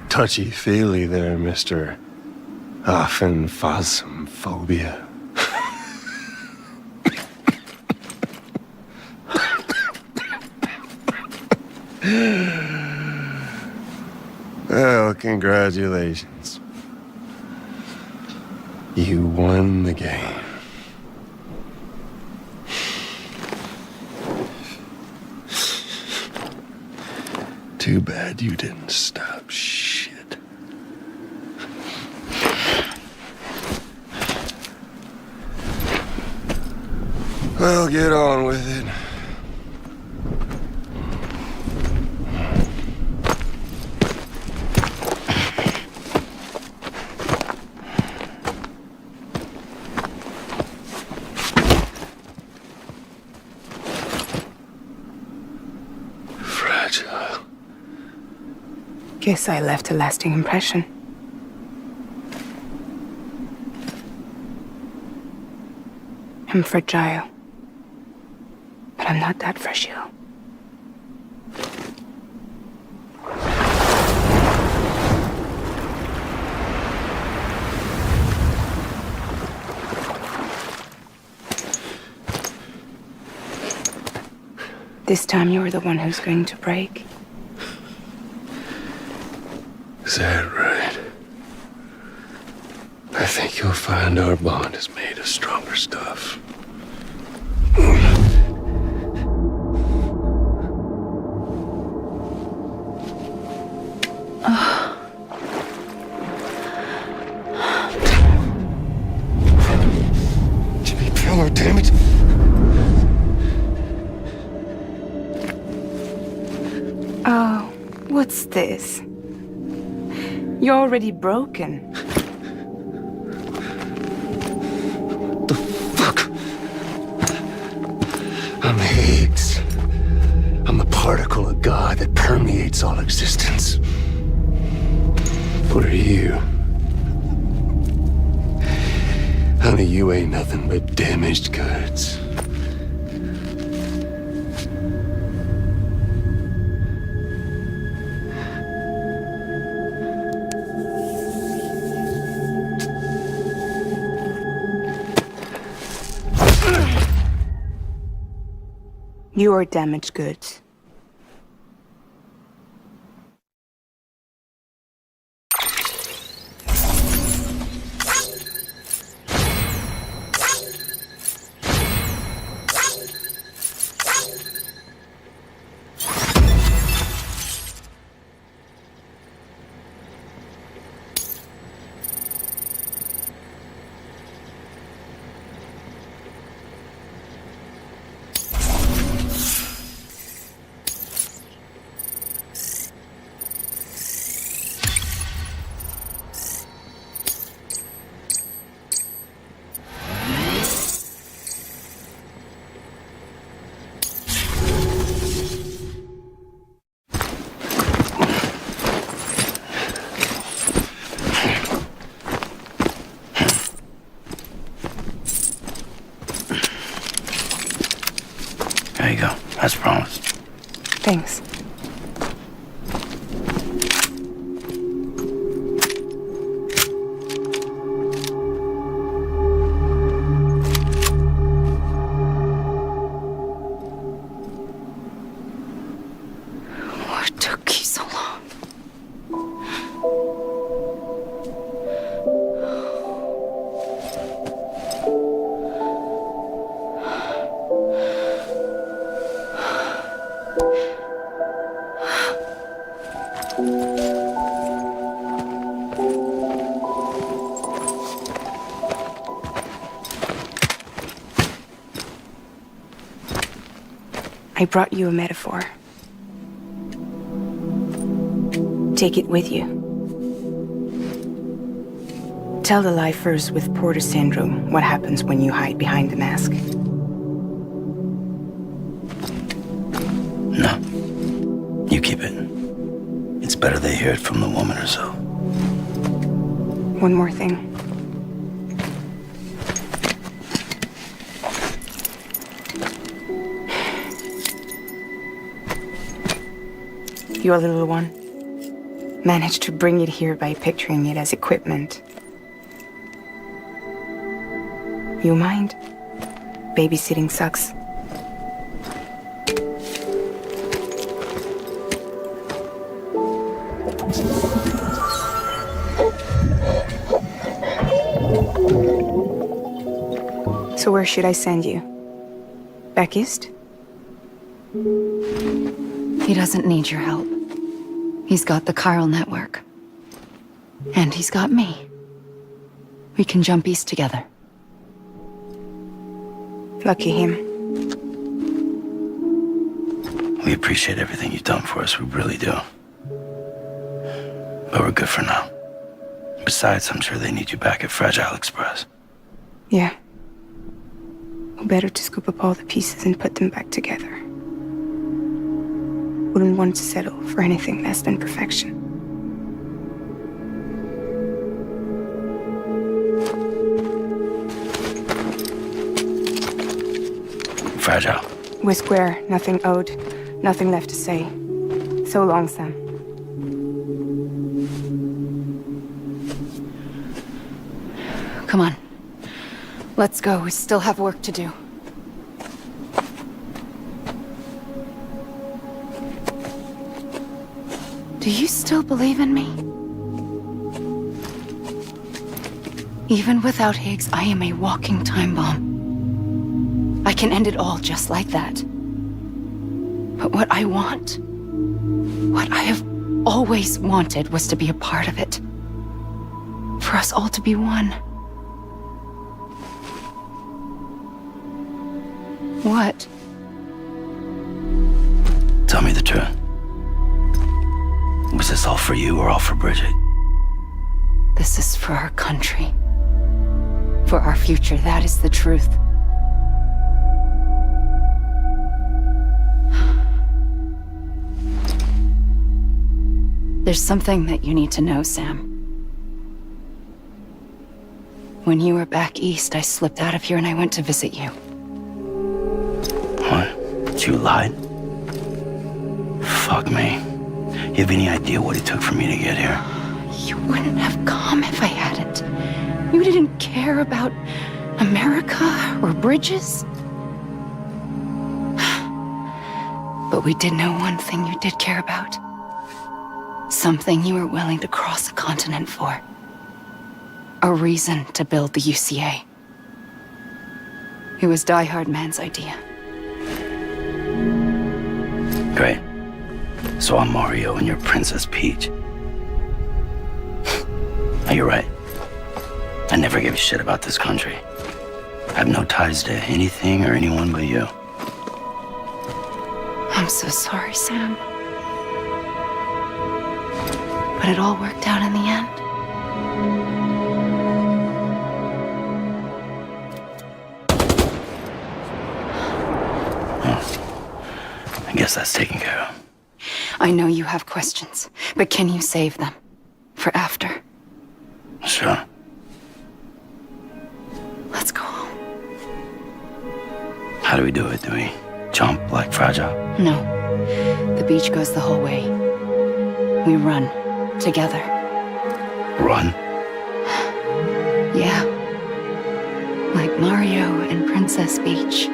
[SPEAKER 3] touchy-feely there, Mr. Phasmophobia. Well, congratulations. You won the game. Too bad you didn't stop shit. Well, get on with it. Fragile.
[SPEAKER 19] Guess I left a lasting impression. I'm fragile. But I'm not that fragile. This time you're the one who's going to break.
[SPEAKER 3] Is that right? I think you'll find our bond is made of stronger stuff. Jimmy Pillar, damn it!
[SPEAKER 19] Oh, what's this? You're already broken.
[SPEAKER 3] The fuck? I'm Higgs. I'm the particle of God that permeates all existence. What are you? Honey, you ain't nothing but damaged goods.
[SPEAKER 19] You are damaged goods. Thanks.
[SPEAKER 11] What took you so long?
[SPEAKER 19] I brought you a metaphor. Take it with you. Tell the lifers with Porter syndrome what happens when you hide behind the mask.
[SPEAKER 5] No. You keep it. It's better they hear it from the woman herself.
[SPEAKER 19] One more thing. Your little one managed to bring it here by picturing it as equipment. You mind? Babysitting sucks. So where should I send you? Back east?
[SPEAKER 11] He doesn't need your help. He's got the chiral network. And he's got me. We can jump east together.
[SPEAKER 19] Lucky him.
[SPEAKER 5] We appreciate everything you've done for us, we really do. But we're good for now. Besides, I'm sure they need you back at Fragile Express.
[SPEAKER 19] Yeah. Better to scoop up all the pieces and put them back together. Wouldn't want to settle for anything less than perfection.
[SPEAKER 5] Fragile.
[SPEAKER 19] We're square, nothing owed, nothing left to say. So long, Sam.
[SPEAKER 11] Come on. Let's go. We still have work to do. Do you still believe in me? Even without Higgs, I am a walking time bomb. I can end it all just like that. But what I want, what I have always wanted, was to be a part of it. For us all to be one. What?
[SPEAKER 5] Tell me the truth. Was this all for you or all for Bridget?
[SPEAKER 11] This is for our country. For our future, that is the truth. There's something that you need to know, Sam. When you were back east, I slipped out of here and I went to visit you.
[SPEAKER 5] What? You lied? Fuck me. You have any idea what it took for me to get here?
[SPEAKER 11] You wouldn't have come if I hadn't. You didn't care about America or bridges. But we did know one thing you did care about. Something you were willing to cross a continent for. A reason to build the UCA. It was Die Hard Man's idea.
[SPEAKER 5] Great. So I'm Mario and you're Princess Peach. You're right. I never gave a shit about this country. I have no ties to anything or anyone but you.
[SPEAKER 11] I'm so sorry, Sam. But it all worked out in the end.
[SPEAKER 5] I guess that's taken care of.
[SPEAKER 11] I know you have questions, but can you save them? For after?
[SPEAKER 5] Sure.
[SPEAKER 11] Let's go home.
[SPEAKER 5] How do we do it? Do we jump like Fragile?
[SPEAKER 11] No. The beach goes the whole way. We run. Together.
[SPEAKER 5] Run?
[SPEAKER 11] Yeah. Like Mario and Princess Peach.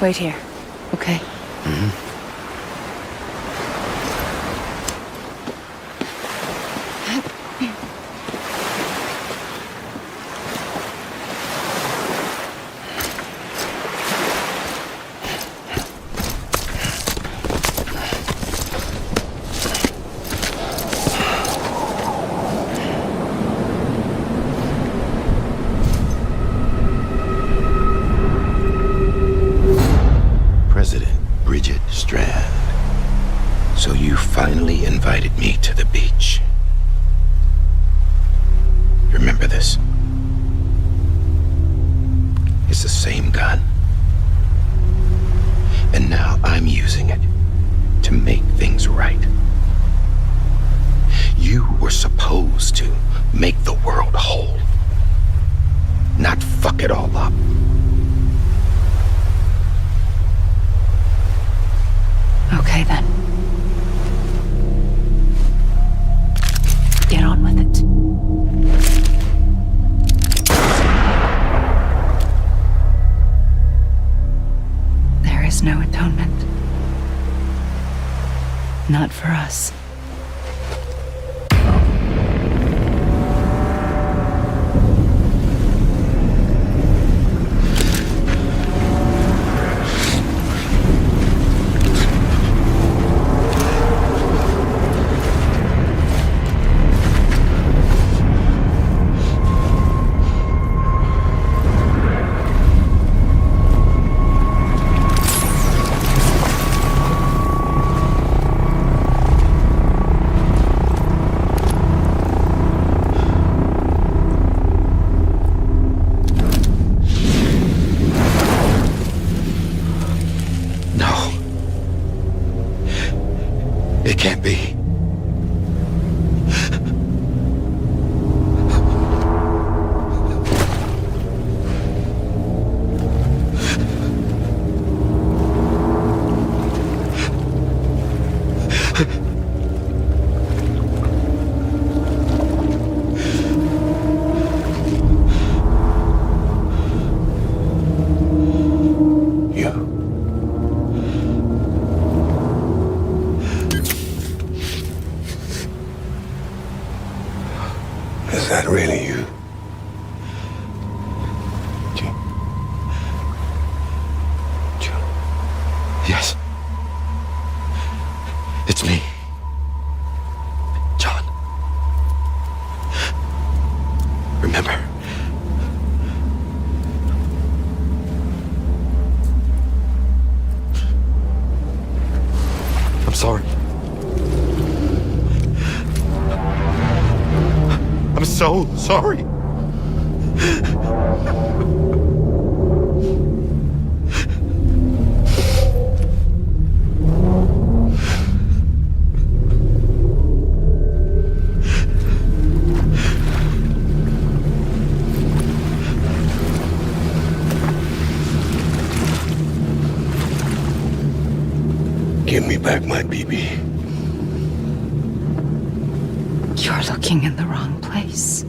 [SPEAKER 11] Wait here, okay?
[SPEAKER 1] So you finally invited me to the beach. Remember this? It's the same gun. And now I'm using it to make things right. You were supposed to make the world whole, not fuck it all up.
[SPEAKER 11] Okay then. Get on with it. There is no atonement. Not for us.
[SPEAKER 1] It can't be. Is that really you? Yes. It's me. John. Remember? I'm sorry. I'm so sorry. Give me back my BB.
[SPEAKER 11] You're looking in the wrong place.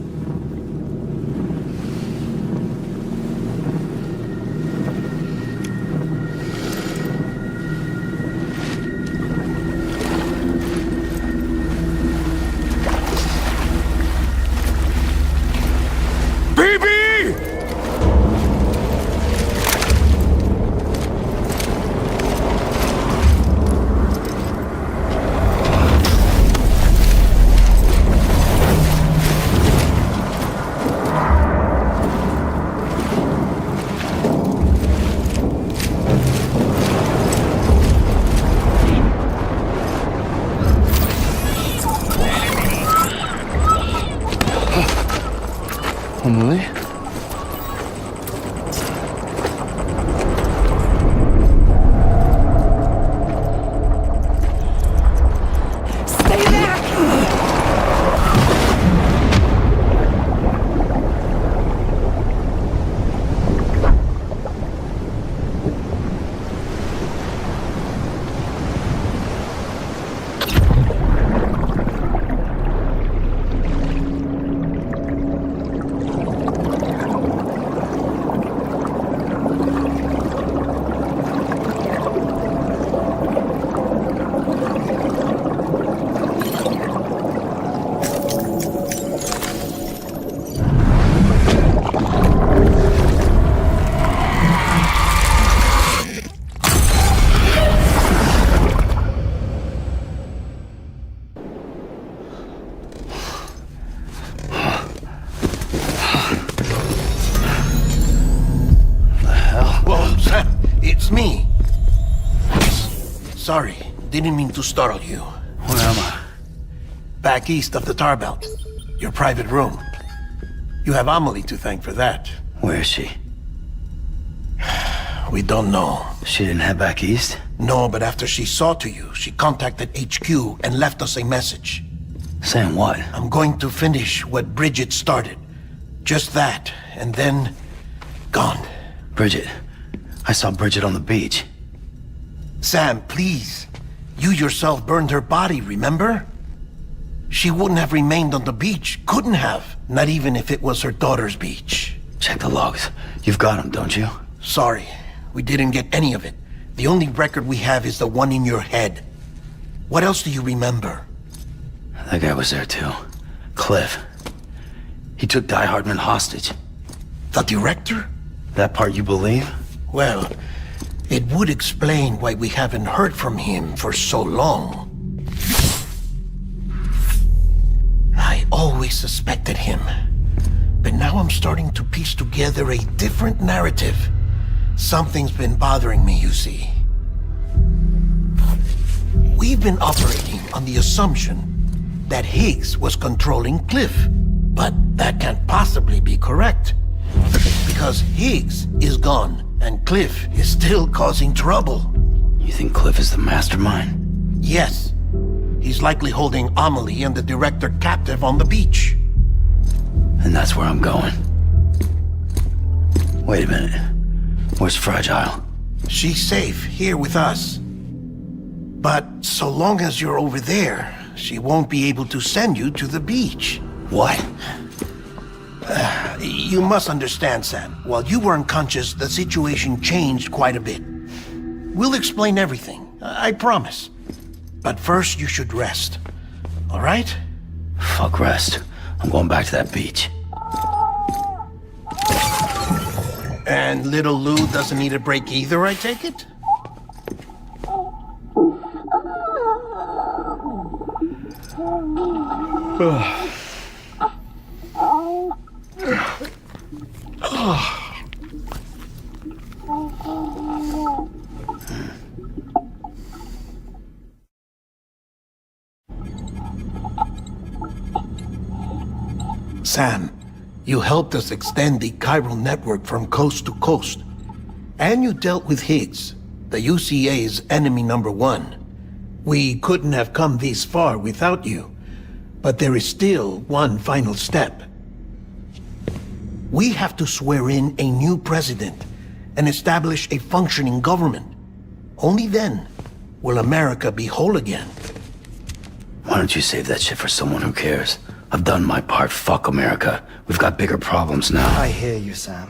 [SPEAKER 15] it's me. Sorry, didn't mean to startle you.
[SPEAKER 5] Where am I?
[SPEAKER 15] Back east of the tar belt. Your private room. You have Amelie to thank for that.
[SPEAKER 5] Where is she?
[SPEAKER 15] We don't know.
[SPEAKER 5] She didn't head back east?
[SPEAKER 15] No, but after she saw to you, she contacted HQ and left us a message.
[SPEAKER 5] Saying what?
[SPEAKER 15] I'm going to finish what Bridget started. Just that, and then... gone.
[SPEAKER 5] Bridget. I saw Bridget on the beach.
[SPEAKER 15] Sam, please. You yourself burned her body, remember? She wouldn't have remained on the beach. Couldn't have. Not even if it was her daughter's beach.
[SPEAKER 5] Check the logs. You've got them, don't you?
[SPEAKER 15] Sorry. We didn't get any of it. The only record we have is the one in your head. What else do you remember?
[SPEAKER 5] That guy was there too. Cliff. He took Die Hardman hostage.
[SPEAKER 15] The director?
[SPEAKER 5] That part you believe?
[SPEAKER 15] Well, it would explain why we haven't heard from him for so long. I always suspected him. But now I'm starting to piece together a different narrative. Something's been bothering me, you see. We've been operating on the assumption that Higgs was controlling Cliff. But that can't possibly be correct. Because Higgs is gone, and Cliff is still causing trouble.
[SPEAKER 5] You think Cliff is the mastermind?
[SPEAKER 15] Yes. He's likely holding Amelie and the director captive on the beach.
[SPEAKER 5] And that's where I'm going. Wait a minute. Where's Fragile?
[SPEAKER 15] She's safe here with us. But so long as you're over there, she won't be able to send you to the beach.
[SPEAKER 5] What?
[SPEAKER 15] You must understand, Sam. While you were unconscious, the situation changed quite a bit. We'll explain everything, I promise. But first, you should rest. All right?
[SPEAKER 5] Fuck rest. I'm going back to that beach.
[SPEAKER 15] And little Lou doesn't need a break either, I take it? Sam, you helped us extend the chiral network from coast to coast. And you dealt with Higgs, the UCA's enemy #1. We couldn't have come this far without you. But there is still one final step. We have to swear in a new president and establish a functioning government. Only then will America be whole again.
[SPEAKER 5] Why don't you save that shit for someone who cares? I've done my part. Fuck America. We've got bigger problems now.
[SPEAKER 18] I hear you, Sam.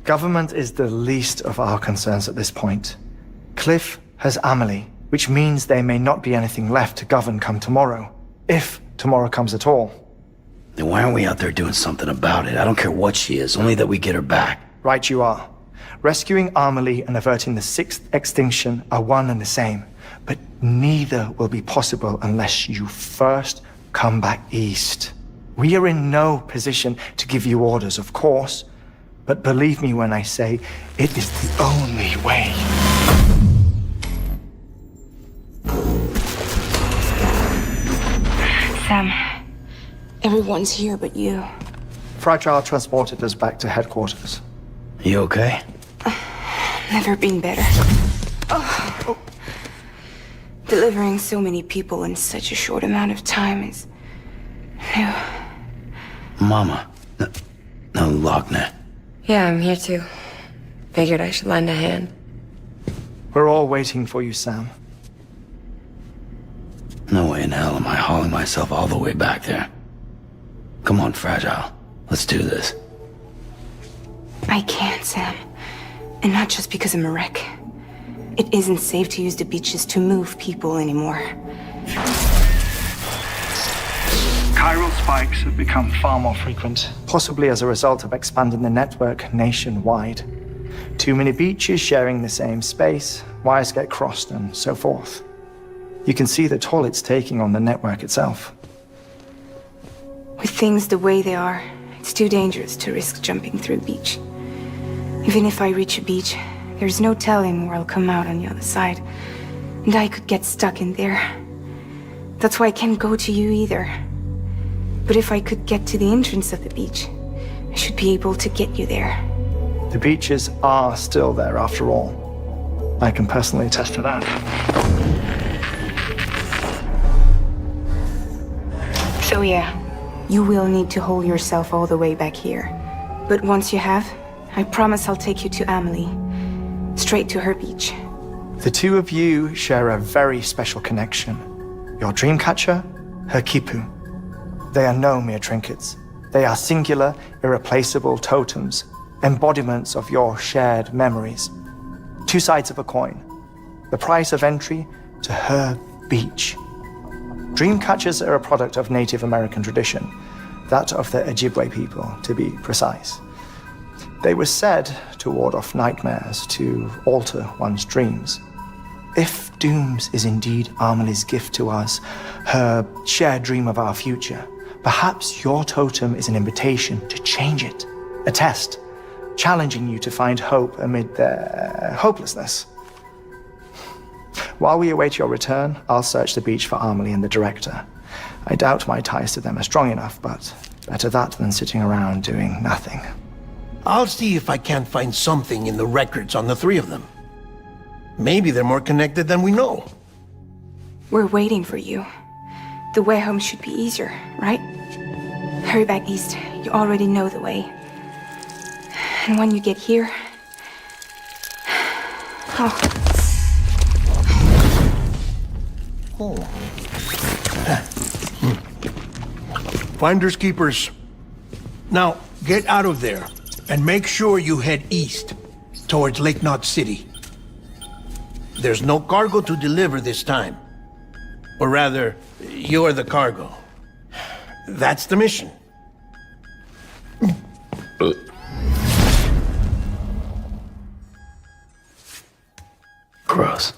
[SPEAKER 18] Government is the least of our concerns at this point. Cliff has Amelie, which means there may not be anything left to govern come tomorrow. If tomorrow comes at all.
[SPEAKER 5] Then why aren't we out there doing something about it? I don't care what she is, only that we get her back.
[SPEAKER 18] Right you are. Rescuing Amelie and averting the 6th extinction are one and the same. But neither will be possible unless you first come back east. We are in no position to give you orders, of course. But believe me when I say, it is the only way.
[SPEAKER 11] Sam, everyone's here but you.
[SPEAKER 18] Fragile transported us back to headquarters.
[SPEAKER 5] You okay?
[SPEAKER 11] Never been better. Oh. Delivering so many people in such a short amount of time is new.
[SPEAKER 5] Mama. No, Lochner.
[SPEAKER 12] Yeah, I'm here too. Figured I should lend a hand.
[SPEAKER 18] We're all waiting for you, Sam.
[SPEAKER 5] No way in hell am I hauling myself all the way back there. Come on, Fragile. Let's do this.
[SPEAKER 11] I can't, Sam. And not just because I'm a wreck. It isn't safe to use the beaches to move people anymore.
[SPEAKER 18] Chiral spikes have become far more frequent, possibly as a result of expanding the network nationwide. Too many beaches sharing the same space, wires get crossed, and so forth. You can see the toll it's taking on the network itself.
[SPEAKER 11] With things the way they are, it's too dangerous to risk jumping through a beach. Even if I reach a beach,
[SPEAKER 19] There's no telling where I'll come out on the other side. And I could get stuck in there. That's why I can't go to you either. But if I could get to the entrance of the beach, I should be able to get you there.
[SPEAKER 18] The beaches are still there after all. I can personally attest to that.
[SPEAKER 19] So yeah, you will need to hold yourself all the way back here. But once you have, I promise I'll take you to Amelie. Straight to her beach.
[SPEAKER 18] The two of you share a very special connection. Your dreamcatcher, her kipu. They are no mere trinkets. They are singular, irreplaceable totems, embodiments of your shared memories. Two sides of a coin. The price of entry to her beach. Dreamcatchers are a product of Native American tradition, that of the Ojibwe people, to be precise. They were said to ward off nightmares, to alter one's dreams. If Dooms is indeed Amelie's gift to us, her shared dream of our future, perhaps your totem is an invitation to change it, a test, challenging you to find hope amid their hopelessness. While we await your return, I'll search the beach for Amelie and the director. I doubt my ties to them are strong enough, but better that than sitting around doing nothing.
[SPEAKER 15] I'll see if I can't find something in the records on the three of them. Maybe they're more connected than we know.
[SPEAKER 19] We're waiting for you. The way home should be easier, right? Hurry back east. You already know the way. And when you get here...
[SPEAKER 15] Finders keepers. Now, get out of there. And make sure you head east, towards Lake Knot City. There's no cargo to deliver this time. Or rather, you're the cargo. That's the mission.
[SPEAKER 3] Gross.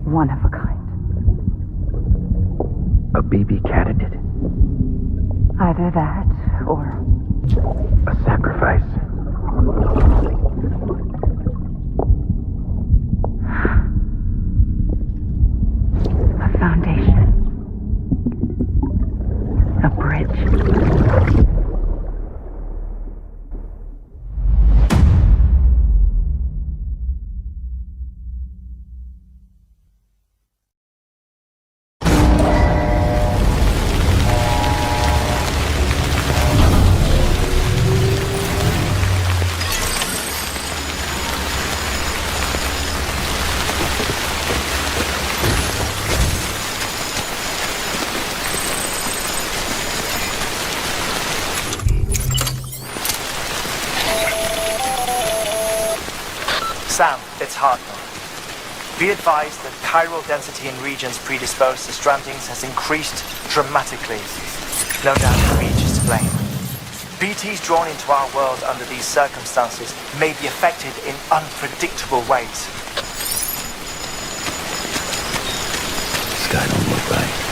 [SPEAKER 19] One of a kind.
[SPEAKER 3] A BB candidate.
[SPEAKER 19] Either that, or...
[SPEAKER 3] A sacrifice.
[SPEAKER 19] A foundation. A bridge.
[SPEAKER 21] Sam, it's Hartnell. Be advised that chiral density in regions predisposed to strandings has increased dramatically. No doubt the beach is to blame. BTs drawn into our world under these circumstances may be affected in unpredictable ways.
[SPEAKER 3] Sky don't look right.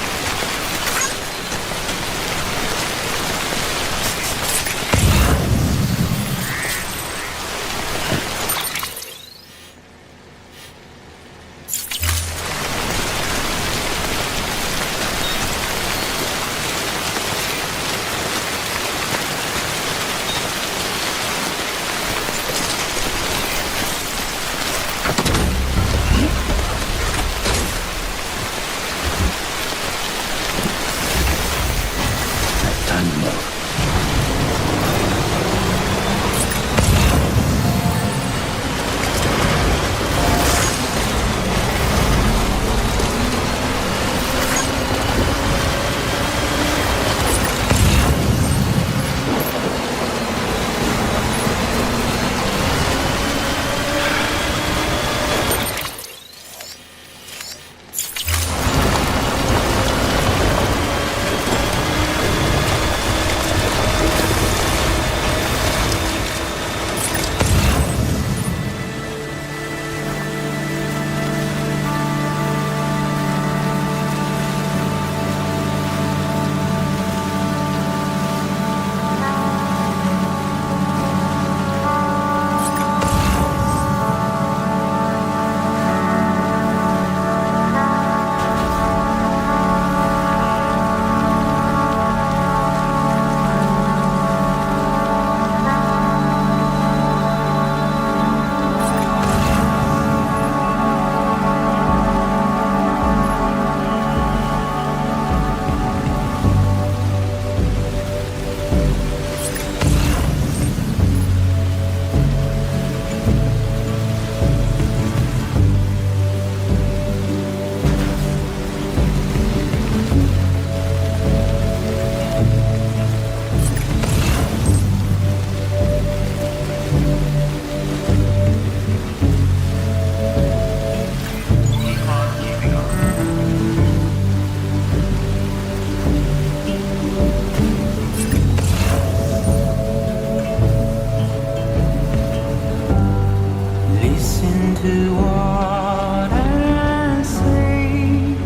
[SPEAKER 7] to what I say.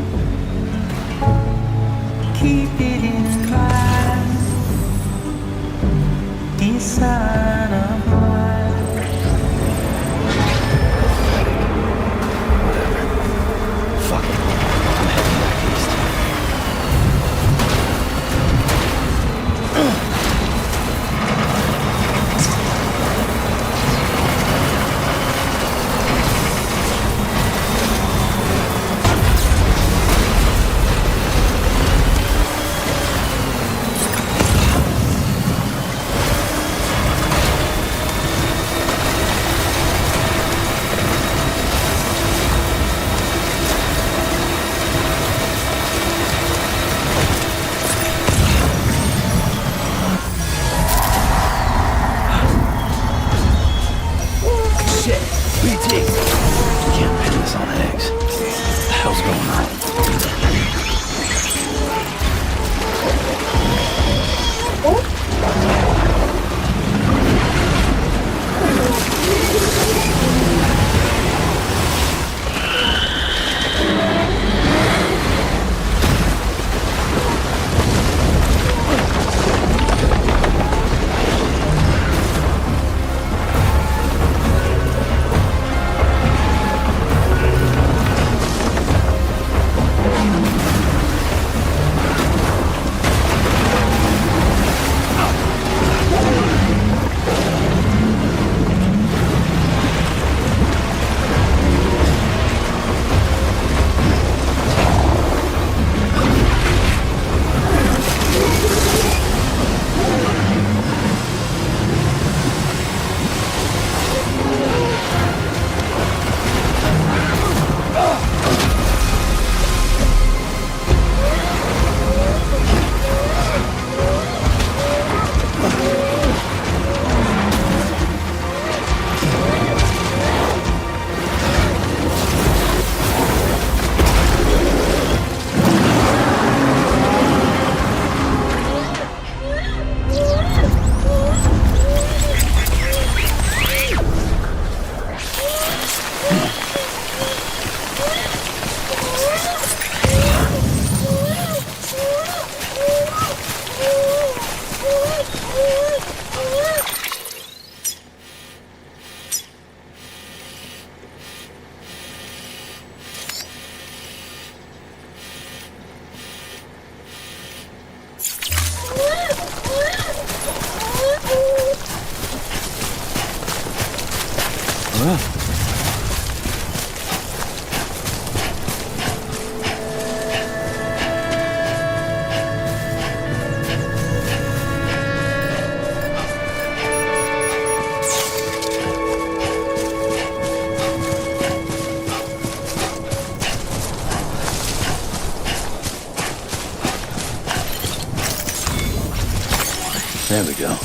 [SPEAKER 7] Keep it in mind, this sign of life.
[SPEAKER 5] Whatever. Fuck it. I'm heading back east. There we go.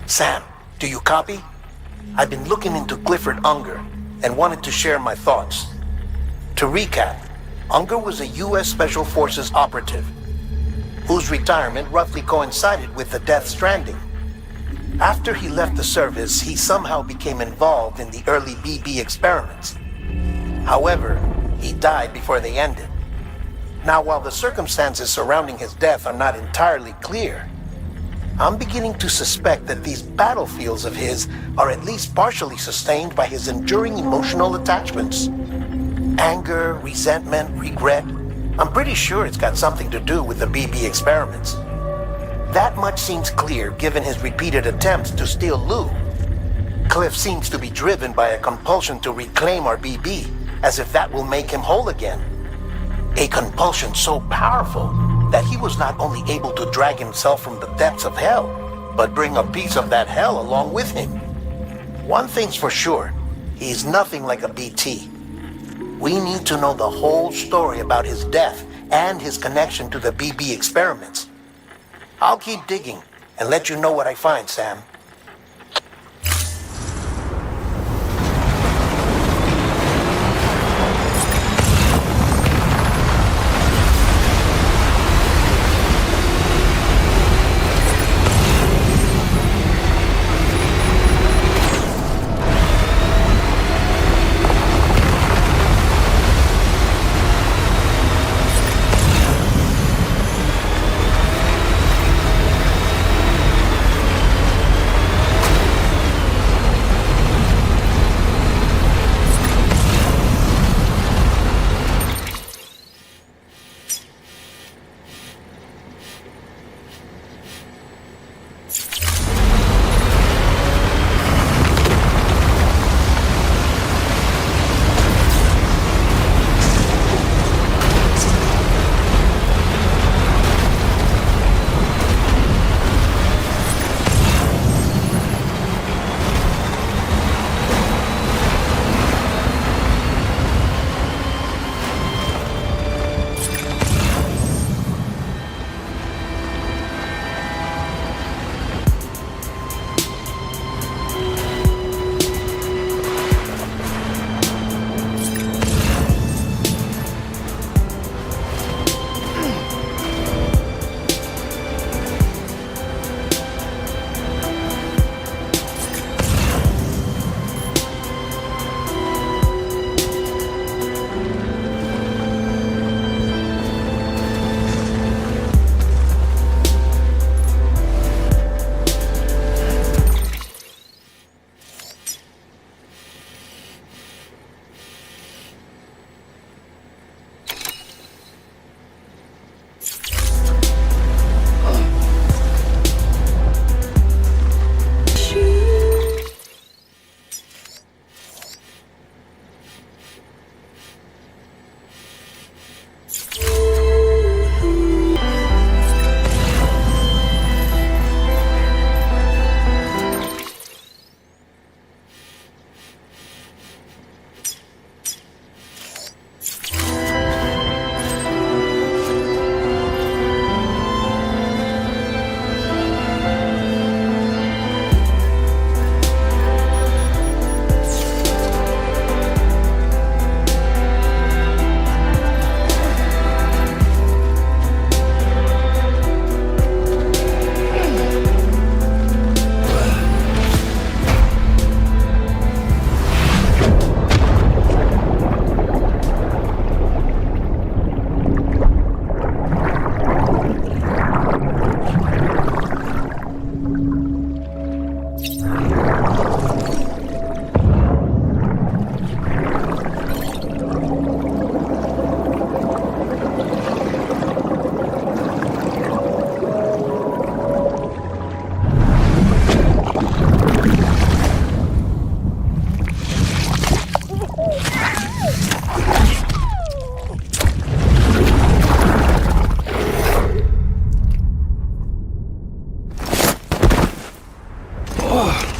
[SPEAKER 15] Sam, do you copy? I've been looking into Clifford Unger and wanted to share my thoughts. To recap, Unger was a U.S. Special Forces operative whose retirement roughly coincided with the Death Stranding. After he left the service, he somehow became involved in the early BB experiments. However, he died before they ended. Now, while the circumstances surrounding his death are not entirely clear, I'm beginning to suspect that these battlefields of his are at least partially sustained by his enduring emotional attachments. Anger, resentment, regret. I'm pretty sure it's got something to do with the BB experiments. That much seems clear given his repeated attempts to steal Lou. Cliff seems to be driven by a compulsion to reclaim our BB, as if that will make him whole again. A compulsion so powerful that he was not only able to drag himself from the depths of hell, but bring a piece of that hell along with him. One thing's for sure, he's nothing like a BT. We need to know the whole story about his death and his connection to the BB experiments. I'll keep digging and let you know what I find, Sam.
[SPEAKER 3] Oh.